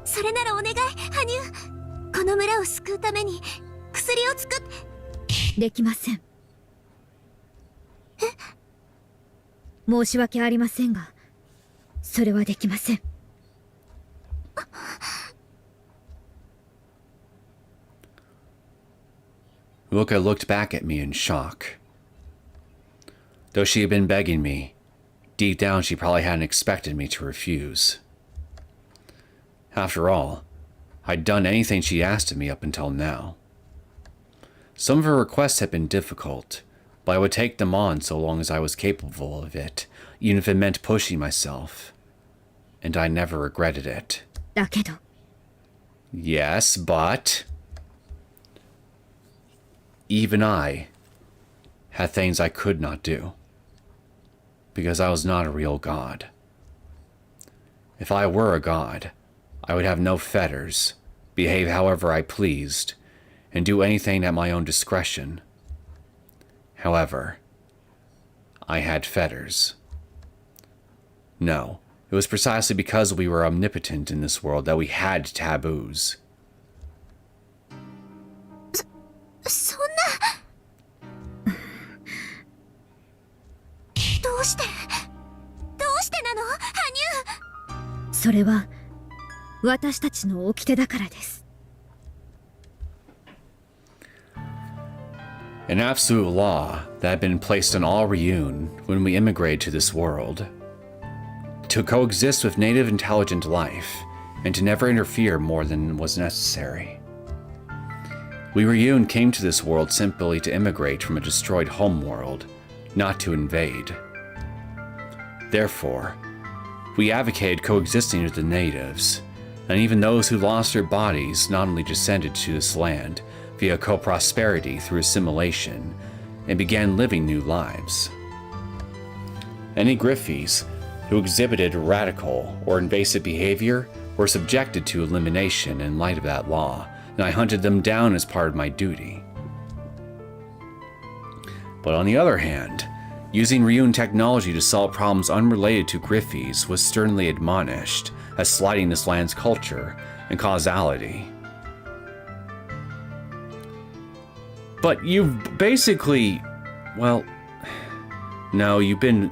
それならお願い、羽生。この村を救うために薬を作っ。できません。申し訳ありませんが、それはできません。Ouka looked back at me in shock. Though she had been begging me, deep down she probably hadn't expected me to refuse. After all, I'd done anything she asked of me up until now. Some of her requests had been difficult, but I would take them on so long as I was capable of it, even if it meant pushing myself. And I never regretted it. だけど。 Yes, but... even I had things I could not do. Because I was not a real god. If I were a god, I would have no fetters, behave however I pleased, and do anything at my own discretion. However, I had fetters. No, it was precisely because we were omnipotent in this world that we had taboos. そんな。どうしてなの、羽生。それは私たちの掟だからです。An absolute law that had been placed on all Ryun when we immigrated to this world. To coexist with native intelligent life, and to never interfere more than was necessary. We Ryun came to this world simply to immigrate from a destroyed homeworld, not to invade. Therefore, we advocated coexisting with the natives, and even those who lost their bodies not only descended to this land via co-prosperity through assimilation, and began living new lives. Any Griffies who exhibited radical or invasive behavior were subjected to elimination in light of that law, and I hunted them down as part of my duty. But on the other hand, using Ryun technology to solve problems unrelated to Griffies was sternly admonished as slighting this land's culture and causality. But you've basically, well, no, you've been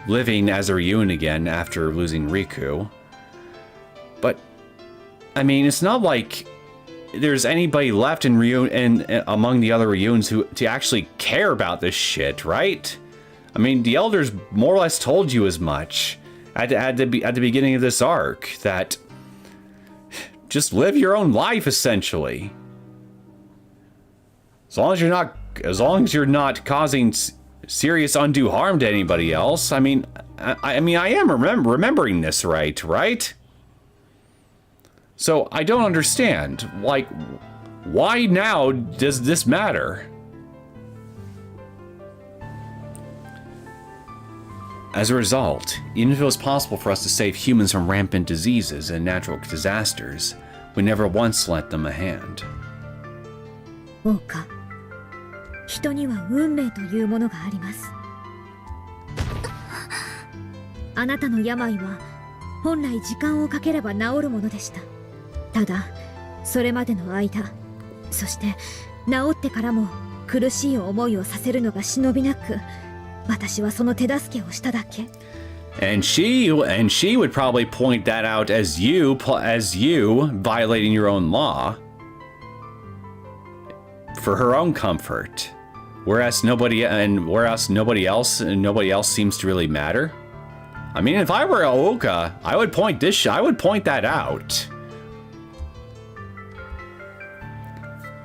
living as a Ryun again after losing Riku. But, I mean, it's not like there's anybody left in Ryun and among the other Ryuns who to actually care about this shit, right? I mean, the elders more or less told you as much at the beginning of this arc, that just live your own life, essentially. As long as you're not causing serious undue harm to anybody else. I mean, I am remembering this right? So I don't understand, like, why now does this matter? As a result, even if it was possible for us to save humans from rampant diseases and natural disasters, we never once lent them a hand. Ouka, 人には運命というものがあります。あなたの病は本来時間をかければ治るものでした。ただ、それまでの間、そして治ってからも苦しい思いをさせるのが忍びなく、私はその手助けをしただけ。And she would probably point that out as you violating your own law for her own comfort, whereas nobody else seems to really matter. I mean, if I were Ouka, I would point that out.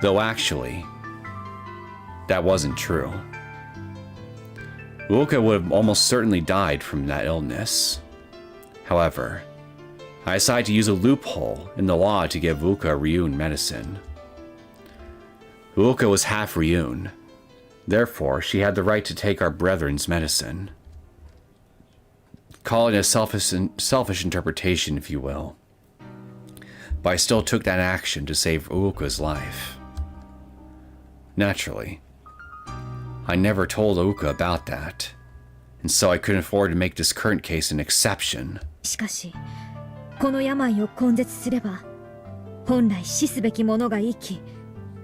Though actually, that wasn't true. Ouka would have almost certainly died from that illness. However, I decided to use a loophole in the law to give Ouka Ryun medicine. Ouka was half Ryun. Therefore, she had the right to take our brethren's medicine. Call it a selfish interpretation, if you will. But I still took that action to save Ouka's life. Naturally, I never told Ouka about that, and so I couldn't afford to make this current case an exception. しかし、この病を根絶すれば、本来死すべき者が生き、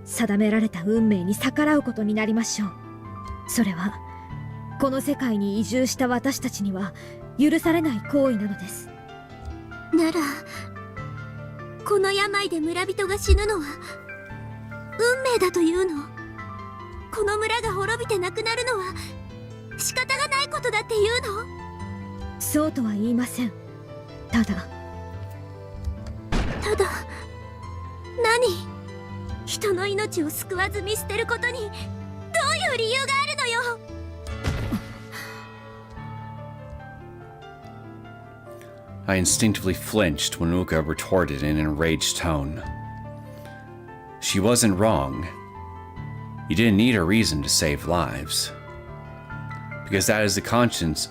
定められた運命に逆らうことになりましょう。それは、この世界に移住した私たちには許されない行為なのです。なら、この病で村人が死ぬのは運命だというの？この村が滅びてなくなるのは仕方がないことだっていうの？そうとは言いません。ただ何？人の命を救わず見捨てることにどういう理由があるのよ。I instinctively flinched when Ouka retorted in an enraged tone. She wasn't wrong. You didn't need a reason to save lives. Because that is the conscience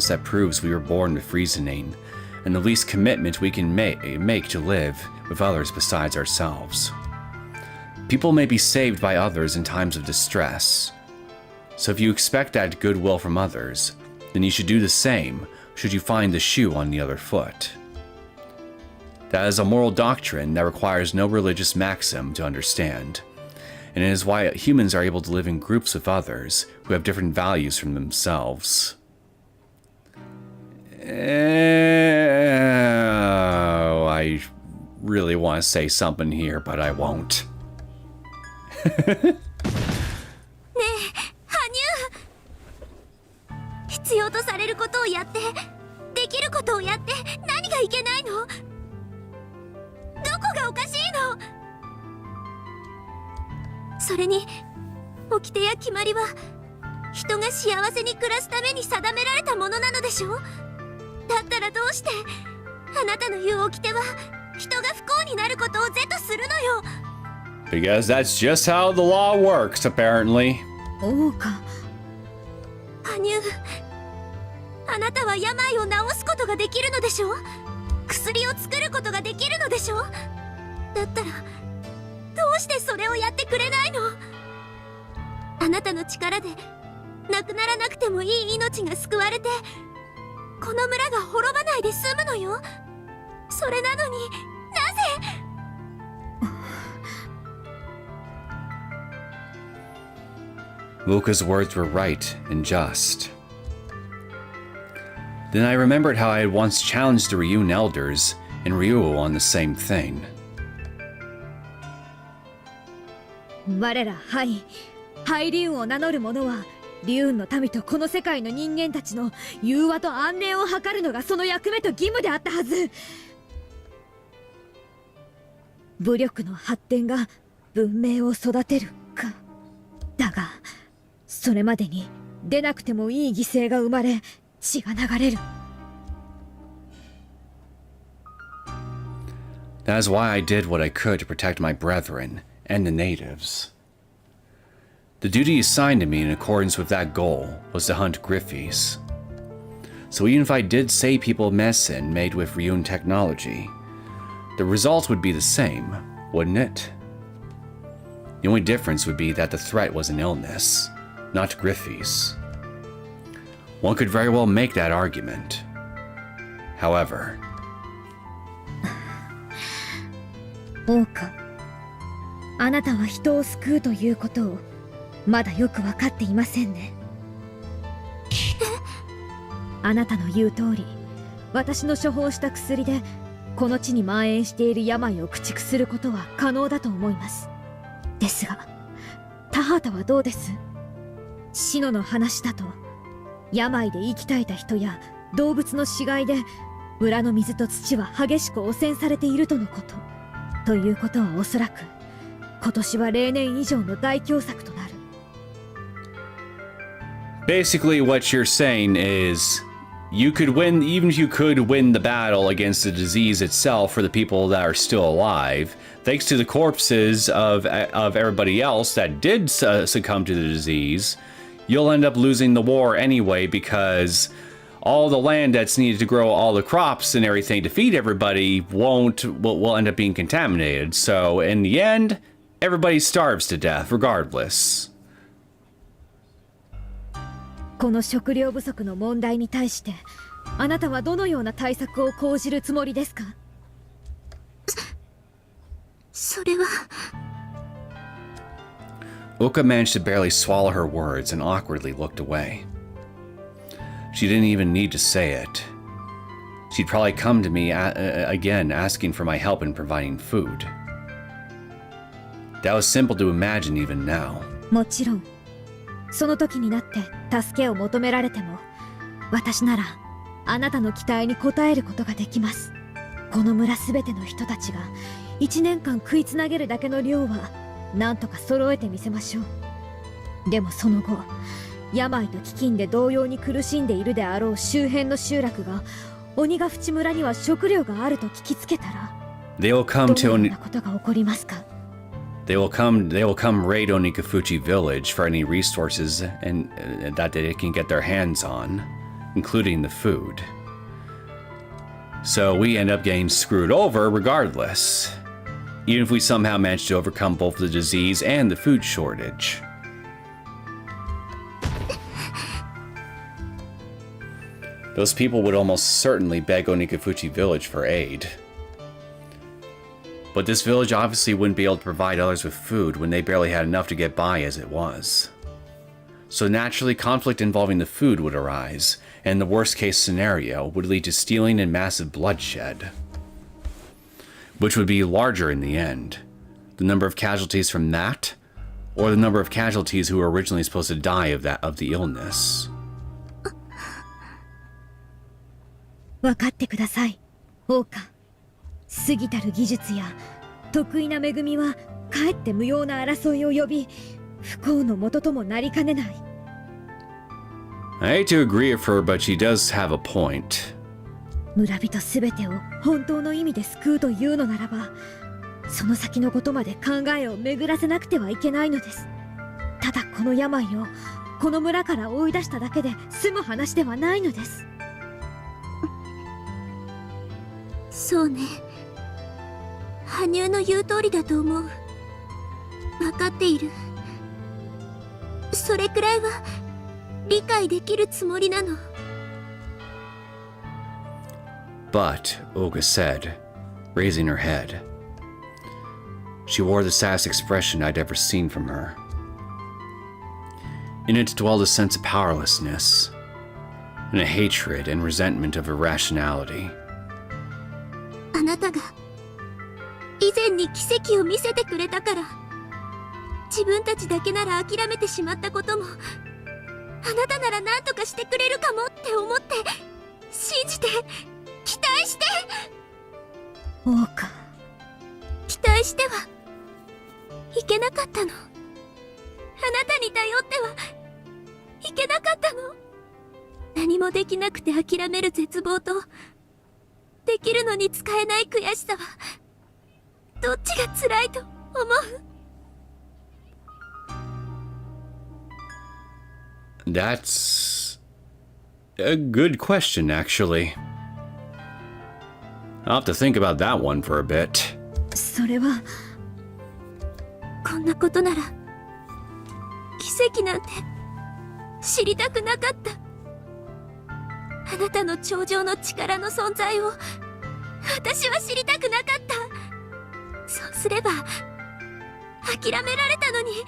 that proves we were born with reasoning, and the least commitment we can make to live with others besides ourselves. People may be saved by others in times of distress. So if you expect that goodwill from others, then you should do the same should you find the shoe on the other foot. That is a moral doctrine that requires no religious maxim to understand, and it is why humans are able to live in groups with others who have different values from themselves. I really want to say something here, but I won't. 必要とされることをやって、できることをやって何がいけないの？どこがおかしいの？それに掟や決まりは人が幸せに暮らすために定められたものなのでしょ？だったらどうしてあなたの言う掟は人が不幸になることを是とするのよ。 Because that's just how the law works, apparently. オーカ、羽生、あなたは病を治すことができるのでしょ？薬を作ることができるのでしょ？だったらどうしてそれをやってくれないの？あなたの力で亡くならなくてもいい命が救われて、この村が滅ばないで済むのよ。それなのになぜ？ Ouka's words were right and just. Then I remembered how I had once challenged the Ryun elders and Ryu on the same thing. 我らハイリュウンを名乗る者はリュウンの民とこの世界の人間たちの融和と安寧を図るのがその役目と義務であったはず。武力の発展が文明を育てるか。だがそれまでに出なくてもいい犠牲が生まれ、血が流れる。 That is why I did what I could to protect my brethren and the natives. The duty assigned to me in accordance with that goal was to hunt Griffies. So even if I did save people medicine made with Ryun technology, the result would be the same, wouldn't it? The only difference would be that the threat was an illness, not Griffies. One could very well make that argument. However... オーカ、あなたは人を救うということをまだよく分かっていませんね。あなたの言う通り、私の処方した薬でこの地に蔓延している病を駆逐することは可能だと思います。ですが田畑はどうです？シノの話だと、病で生き絶えた人や動物の死骸で村の水と土は激しく汚染されているとのこと。ということはおそらく今年は例年以上の大凶作となる。 Basically, what you're saying is you could win, even if you could win the battle against the disease itself for the people that are still alive, thanks to the corpses of everybody else that did succumb to the disease, you'll end up losing the war anyway because all the land that's needed to grow all the crops and everything to feed everybody will end up being contaminated. So in the end, everybody starves to death regardless. この食料不足の問題に対してあなたはどのような対策を講じるつもりですか？それは。 Ouka managed to barely swallow her words and awkwardly looked away. She didn't even need to say it. She'd probably come to me again asking for my help in providing food. That was simple to imagine even now. もちろんその時になって助けを求められても、私ならあなたの期待に応えることができます。この村すべての人たちが1年間食いつなげるだけの量はなんとか揃えてみせましょう。でもその後、病と飢饉で同様に苦しんでいるであろう周辺の集落が鬼ヶ淵村には食料があると聞きつけたら、 They will come ど to のようなことが起こりますか？ They will come raid Onigafuchi village for any resources and that they can get their hands on, including the food. So we end up getting screwed over regardless, even if we somehow manage to overcome both the disease and the food shortage. Those people would almost certainly beg Onigafuchi village for aid. But this village obviously wouldn't be able to provide others with food when they barely had enough to get by as it was. So naturally, conflict involving the food would arise, and the worst case scenario would lead to stealing and massive bloodshed, which would be larger in the end. The number of casualties from that or the number of casualties who were originally supposed to die of the illness. 分かってください、オーカ。過ぎたる技術や得意な恵みはかえって無用な争いを呼び、不幸の元ともなりかねない。I hate to agree with her, but she does have a point. 村人すべてを本当の意味で救うというのならば、その先のことまで考えを巡らせなくてはいけないのです。ただこの病をこの村から追い出しただけで済む話ではないのです。そうね。羽生の言う通りだと思う。分かっている。それくらいは理解できるつもりなの。But, Ouka said, raising her head. She wore the saddest expression I'd ever seen from her. In it dwelled a sense of powerlessness, and a hatred and resentment of irrationality. あなたが以前に奇跡を見せてくれたから、自分たちだけなら諦めてしまったことも、あなたなら何とかしてくれるかもって思って、信じて、期待して。オーカ。期待してはいけなかったの。あなたに頼ってはいけなかったの。何もできなくて諦める絶望と、できるのに使えない悔しさは、どっちが辛いと思う？ That's a good question, actually. I'll have to think about that one for a bit. それはこんなことなら奇跡なんて知りたくなかった。あなたの頂上の力の存在を私は知りたくなかった。そうすれば諦められたのに、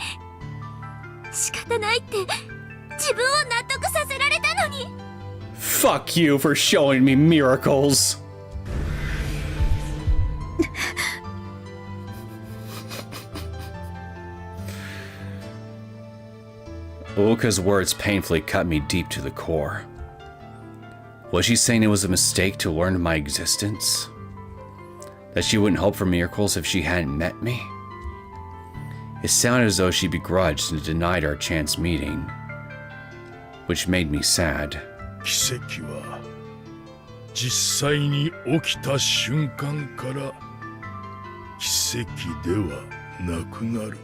仕方ないって自分を納得させられたのに。 Fuck you for showing me miracles! Ouka's words painfully cut me deep to the core. Was she saying it was a mistake to learn of my existence? That she wouldn't hope for miracles if she hadn't met me? It sounded as though she begrudged and denied our chance meeting, which made me sad. 奇跡は実際に起きた瞬間から奇跡ではなくなる。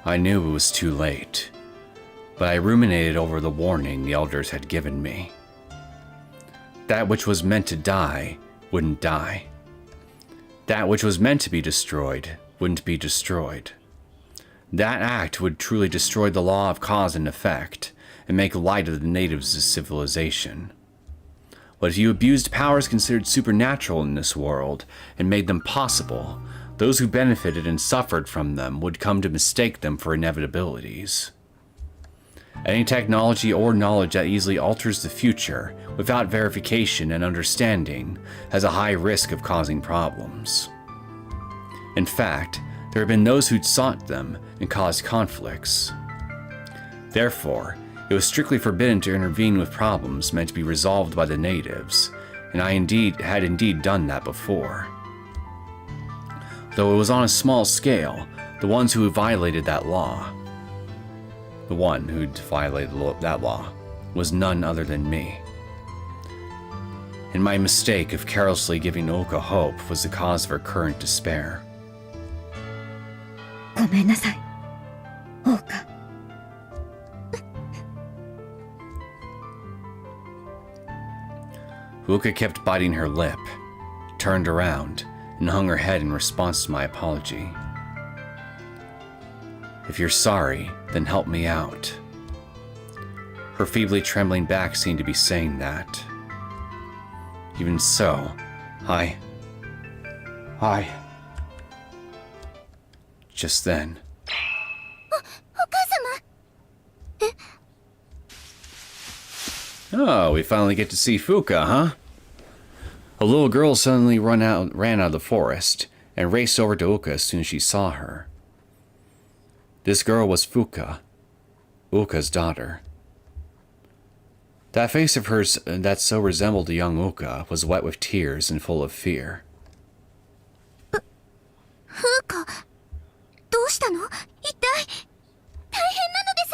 I knew it was too late, but I ruminated over the warning the elders had given me. That which was meant to die wouldn't die. That which was meant to be destroyed wouldn't be destroyed. That act would truly destroy the law of cause and effect and make light of the natives of civilization. But if you abused powers considered supernatural in this world and made them possible, those who benefited and suffered from them would come to mistake them for inevitabilities. Any technology or knowledge that easily alters the future without verification and understanding has a high risk of causing problems. In fact, there have been those who'd sought them and caused conflicts. Therefore, it was strictly forbidden to intervene with problems meant to be resolved by the natives, and I had indeed done that before. Though it was on a small scale, the ones who violated that law, was none other than me. And my mistake of carelessly giving Ouka hope was the cause of her current despair. ごめんなさい、オーカ。Ouka kept biting her lip, turned around, and hung her head in response to my apology. If you're sorry, then help me out. Her feebly trembling back seemed to be saying that. Even so, I... Just then... お母様。 Oh, we finally get to see Fuka, huh? A little girl suddenly ran out of the forest and raced over to Ouka as soon as she saw her. This girl was Fuka, Ouka's daughter. That face of hers that so resembled a young Ouka was wet with tears and full of fear. フーカ、どうしたの？一体大変なのです。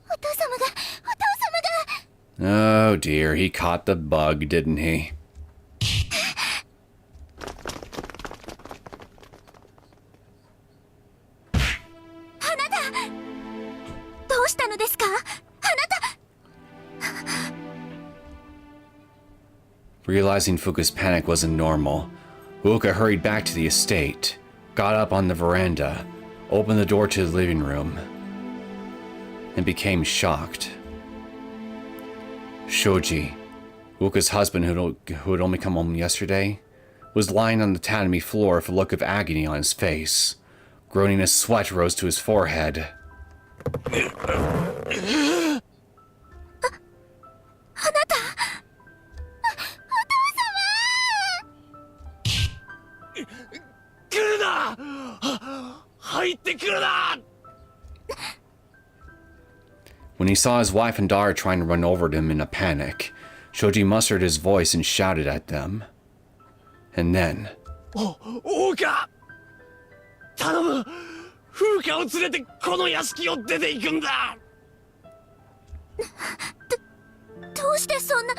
お父様が。Oh dear, he caught the bug, didn't he? あなた、どうしたのですか？あなた。 Realizing Fuka's panic wasn't normal, Ouka hurried back to the estate, got up on the veranda, opened the door to the living room, and became shocked. Shoji, Ouka's husband who had only come home yesterday, was lying on the tatami floor with a look of agony on his face. Groaning as sweat rose to his forehead. あなた。来るな！入ってくるな！ When he saw his wife and daughter trying to run over to him in a panic, Shoji mustered his voice and shouted at them. And then... Ouka! 頼む！風花を連れてこの屋敷を出て行くんだ！どうしてそんな。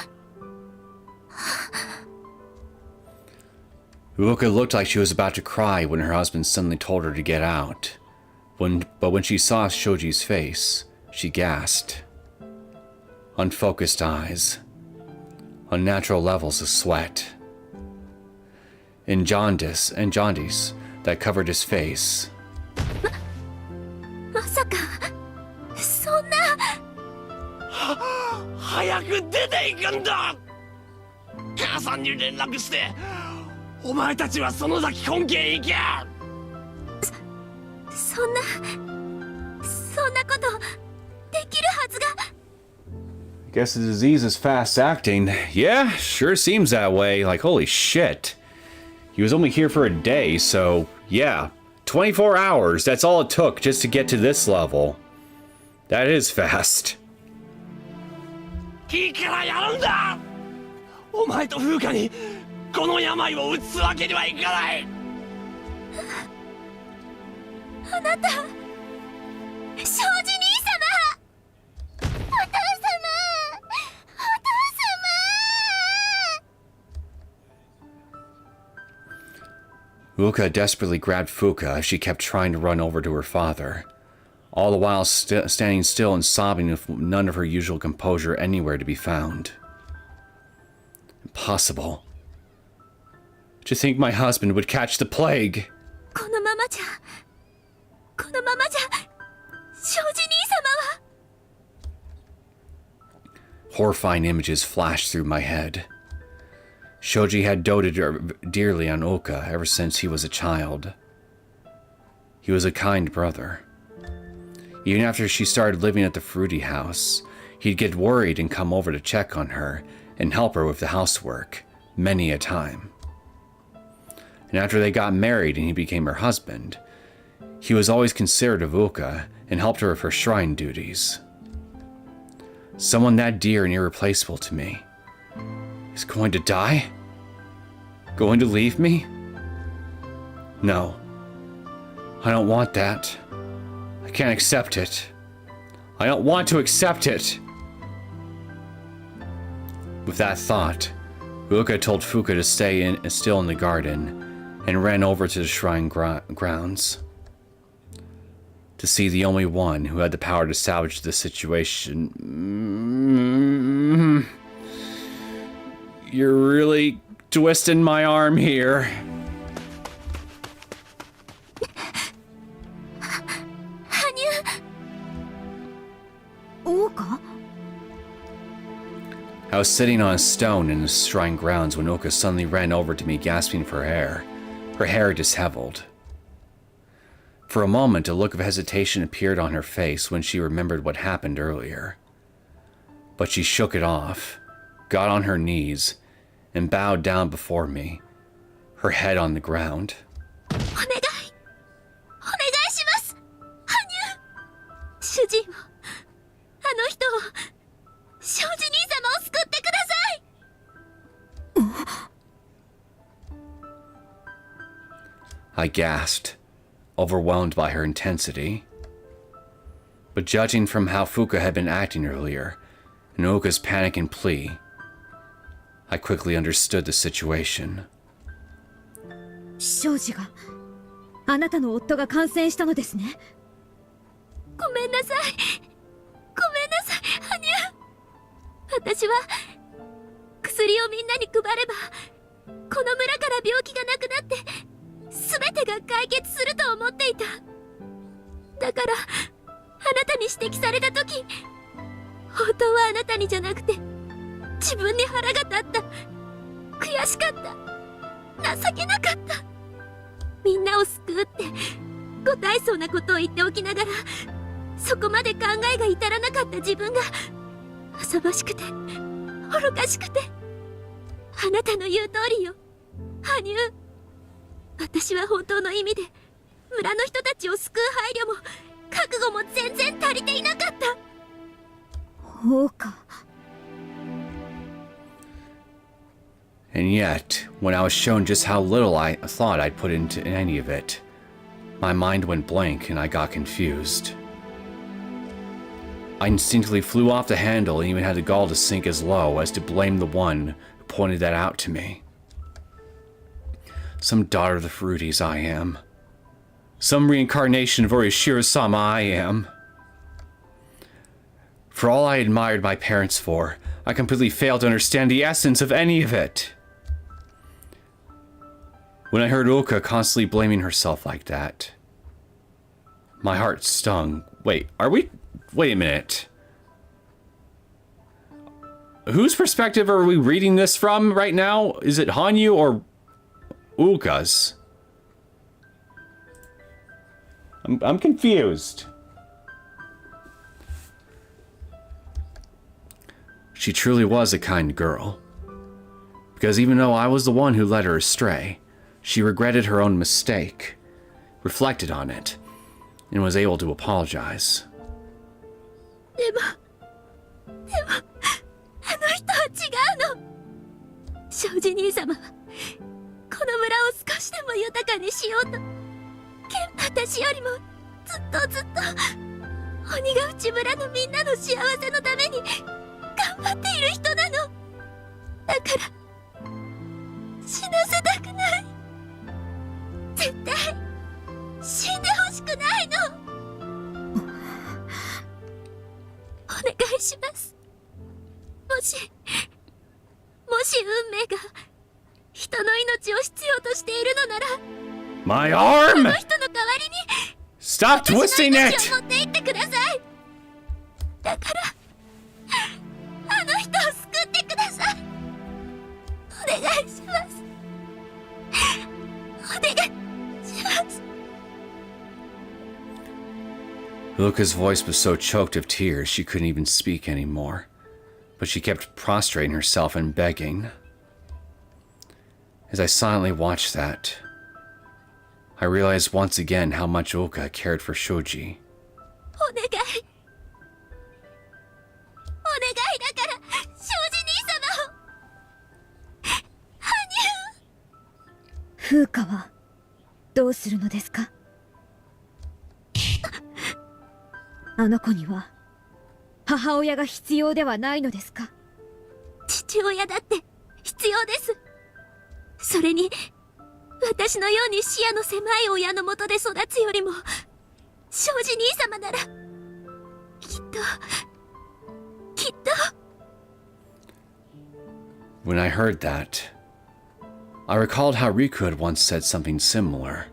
Ouka looked like she was about to cry when her husband suddenly told her to get out. But when she saw Shoji's face, she gasped. Unfocused eyes. Unnatural levels of sweat. And jaundice that covered his face. まさか、そんな。早く出て行くんだ！母さんに連絡して、お前たちはその先本家へ行け！そんなことできるはずが。 Guess the disease is fast acting. Yeah, sure seems that way. Like, holy shit. He was only here for a day, so yeah. 24 hours, that's all it took just to get to this level. That is fast. いいからやるんだ！お前と風花にこの病を移すわけにはいかない！あなた、庄司兄様！お父様！お父様！ Ouka desperately grabbed Fuka as she kept trying to run over to her father, all the while standing still and sobbing with none of her usual composure anywhere to be found. Impossible. To think my husband would catch the plague. このままじゃ、庄司兄様は。 Horrifying images flashed through my head. Shoji had doted dearly on Ouka ever since he was a child. He was a kind brother. Even after she started living at the Fruity House, he'd get worried and come over to check on her and help her with the housework, many a time. And after they got married and he became her husband, he was always considerate of Ouka and helped her with her shrine duties. Someone that dear and irreplaceable to me is going to die? Going to leave me? No. I don't want that. I can't accept it. I don't want to accept it. With that thought, Ouka told Fuka to stay still in the garden and ran over to the shrine grounds. To see the only one who had the power to salvage the situation. You're really twisting my arm here. Hanyuu! Ouka? I was sitting on a stone in the shrine grounds when Ouka suddenly ran over to me gasping for air, her hair disheveled. For a moment, a look of hesitation appeared on her face when she remembered what happened earlier. But she shook it off, got on her knees, and bowed down before me, her head on the ground. お願いします！Hanyuu! 主人を、あの人を、庄司兄様を救ってください。I gasped, overwhelmed by her intensity. But judging from how Fuka had been acting earlier, and Ouka's panic and plea, I quickly understood the situation. 庄司が、あなたの夫が感染したのですね。ごめんなさい。ごめんなさい、羽生。私は、薬をみんなに配れば、この村から病気がなくなって、全てが解決すると思っていた。だから、あなたに指摘された時、本当はあなたにじゃなくて、自分に腹が立った。悔しかった。情けなかった。みんなを救うってご大層なことを言っておきながら、そこまで考えが至らなかった自分が浅ましくて愚かしくて。あなたの言う通りよ、羽生。私は本当の意味で村の人たちを救う配慮も覚悟も全然足りていなかった。Ouka. And yet, when I was shown just how little I thought I'd put into any of it, my mind went blank and I got confused. I instinctively flew off the handle and even had the gall to sink as low as to blame the one who pointed that out to me. Some daughter of the Fruities I am. Some reincarnation of Orishiro-sama I am. For all I admired my parents for, I completely failed to understand the essence of any of it. When I heard Ouka constantly blaming herself like that, my heart stung. Wait a minute. Whose perspective are we reading this from right now? Is it Hanyuu or Ouka's? I'm confused. She truly was a kind girl. Because even though I was the one who led her astray, she regretted her own mistake, reflected on it, and was able to apologize. でもあの人は違うの。庄司兄様はこの村を少しでも豊かにしようと、私よりもずっと鬼ヶ淵村のみんなの幸せのために頑張っている人なの。だから死なせたくない。絶対死んでほしくないの。お願いします。もし運命が人の命を必要としているのなら、 My あ arm! の人の代わりに Stop 私 twisting の it! 命を持って行ってください。だからあの人を救ってください。お願いします。お願いします。 Ouka's voice was so choked of tears she couldn't even speak anymore, but she kept prostrating herself and begging. As I silently watched that, I realized once again how much Ouka cared for Shoji. お願いだから庄司兄様を。羽生。風花はどうするのですか。あの子には母親が必要ではないのですか。父親だって必要です。それに私のように視野の狭い親のもとで育つよりも、庄司兄様ならきっと。When I heard that, I recalled how Riku had once said something similar.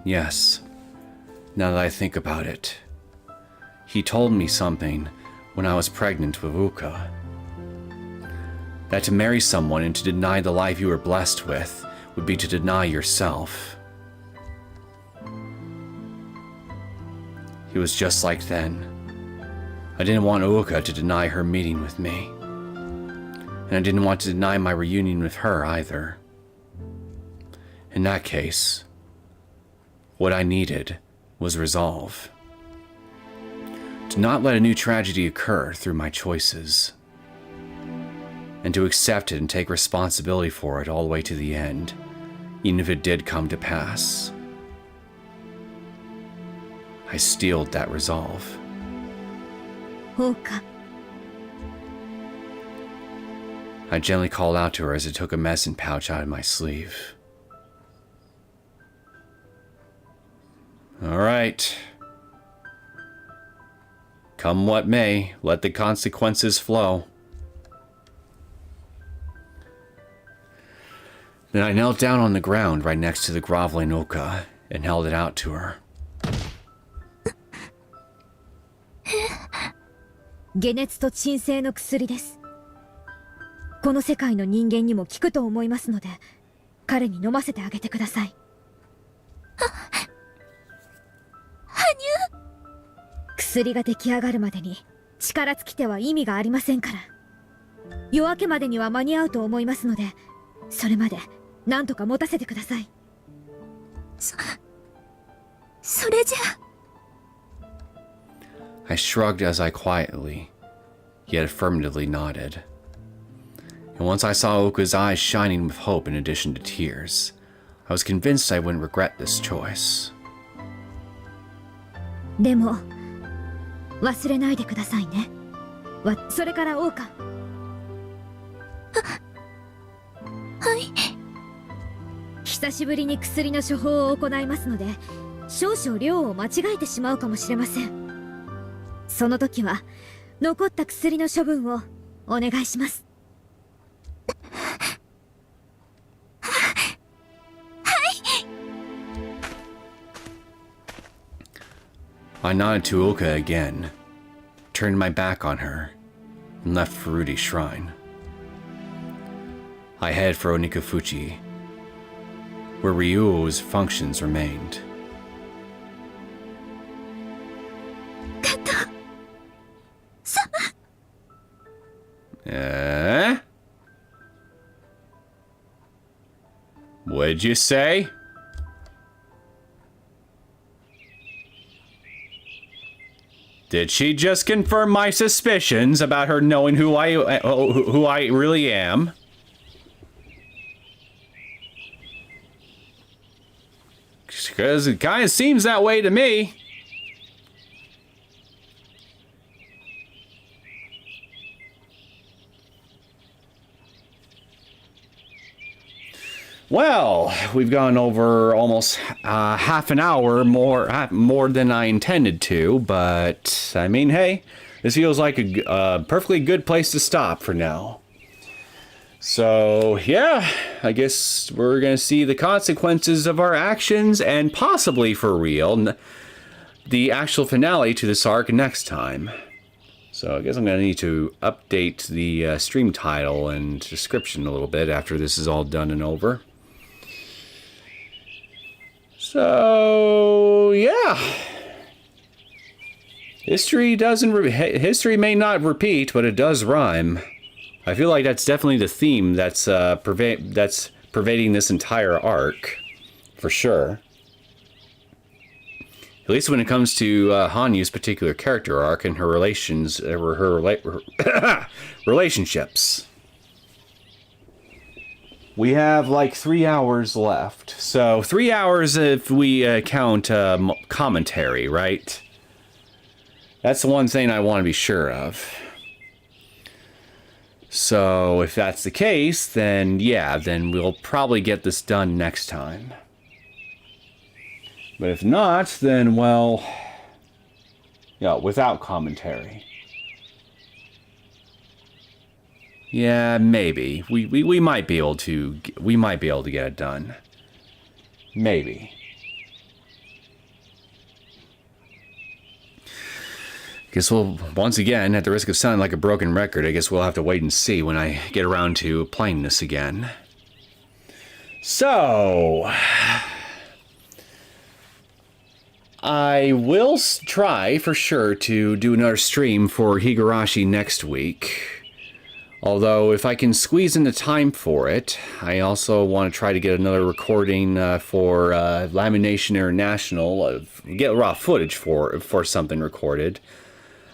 Yes, now that I think about it, he told me something when I was pregnant with Ouka. That to marry someone and to deny the life you were blessed with would be to deny yourself. He was just like then. I didn't want Ouka to deny her meeting with me. And I didn't want to deny my reunion with her either. In that case, what I needed was resolve. To not let a new tragedy occur through my choices. And to accept it and take responsibility for it all the way to the end, even if it did come to pass. I steeled that resolve. Ouka. I gently called out to her as I took a medicine pouch out of my sleeve. All right. Come what may, let the consequences flow. Then I knelt down on the ground right next to the groveling Ouka and held it out to her. 解熱と鎮静の薬です。この世界の人間にも効くと思いますので、彼に飲ませてあげてください。薬が出来上がるまでに力尽きては意味がありませんから。夜明けまでには間に合うと思いますので、それまで何とか持たせてください。それじゃ。I shrugged as I quietly, yet affirmatively nodded. And once I saw Ouka's eyes shining with hope in addition to tears, I was convinced I wouldn't regret this choice. でも忘れないでくださいね。それからオウカ。はい。久しぶりに薬の処方を行いますので、少々量を間違えてしまうかもしれません。その時は残った薬の処分をお願いします。I nodded to Ouka again, turned my back on her, and left Furudi's shrine. I headed for Onigafuchi, where Ryuo's functions remained. What'd you say? Did she just confirm my suspicions about her knowing who I really am? Because it kind of seems that way to me. Well, we've gone over almost half an hour more than I intended to, but I mean, hey, this feels like a perfectly good place to stop for now. So, yeah, I guess we're going to see the consequences of our actions and possibly for real the actual finale to this arc next time. So I guess I'm going to need to update the stream title and description a little bit after this is all done and over. So, yeah. History may not repeat, but it does rhyme. I feel like that's definitely the theme that's pervading this entire arc, for sure. At least when it comes to Hanyuu's particular character arc and her relationships. We have like 3 hours left. So 3 hours if we count commentary, right? That's the one thing I want to be sure of. So if that's the case, then yeah, then we'll probably get this done next time. But if not, then well, yeah, without commentary. Yeah, maybe. We might be able to get it done. Maybe. Guess we'll, once again, at the risk of sounding like a broken record, I guess we'll have to wait and see when I get around to playing this again. So, I will try for sure to do another stream for Higurashi next week. Although, if I can squeeze in the time for it, I also want to try to get another recording for Lamination International, get raw footage for something recorded.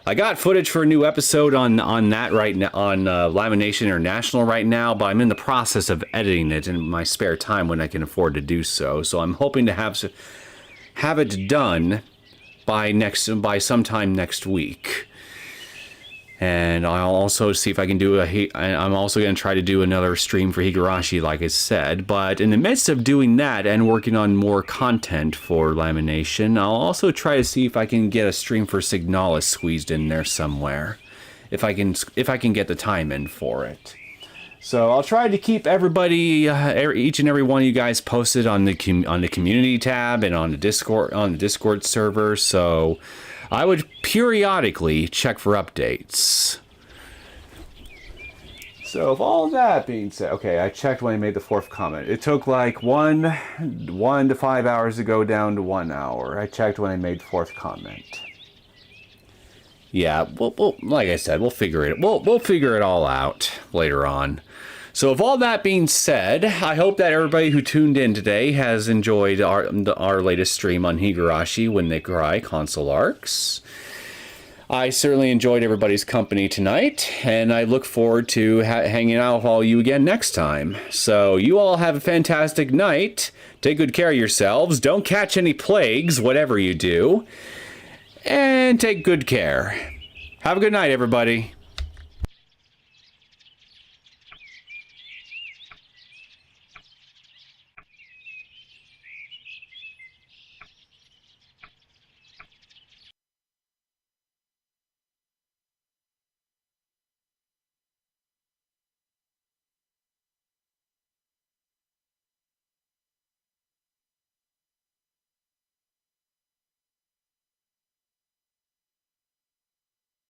I got footage for a new episode on that right now, on Lamination International right now, but I'm in the process of editing it in my spare time when I can afford to do so. So I'm hoping to have it done by sometime next week. And I'll also see if I can do I'm also going to try to do another stream for Higurashi, like I said. But in the midst of doing that and working on more content for Lamination, I'll also try to see if I can get a stream for Signalis squeezed in there somewhere. If I can get the time in for it. So I'll try to keep everybody, each and every one of you guys posted on the community tab and on the Discord server. So I would periodically check for updates. So, of all that being said, okay, I checked when I made the 4th comment. It took like 1 to 5 hours to go down to 1 hour. I checked when I made the 4th comment. Yeah, we'll like I said, we'll figure it. We'll figure it all out later on. So, of all that being said, I hope that everybody who tuned in today has enjoyed our latest stream on Higurashi When They Cry console arcs. I certainly enjoyed everybody's company tonight, and I look forward to hanging out with all you again next time. So, you all have a fantastic night. Take good care of yourselves. Don't catch any plagues, whatever you do. And take good care. Have a good night, everybody.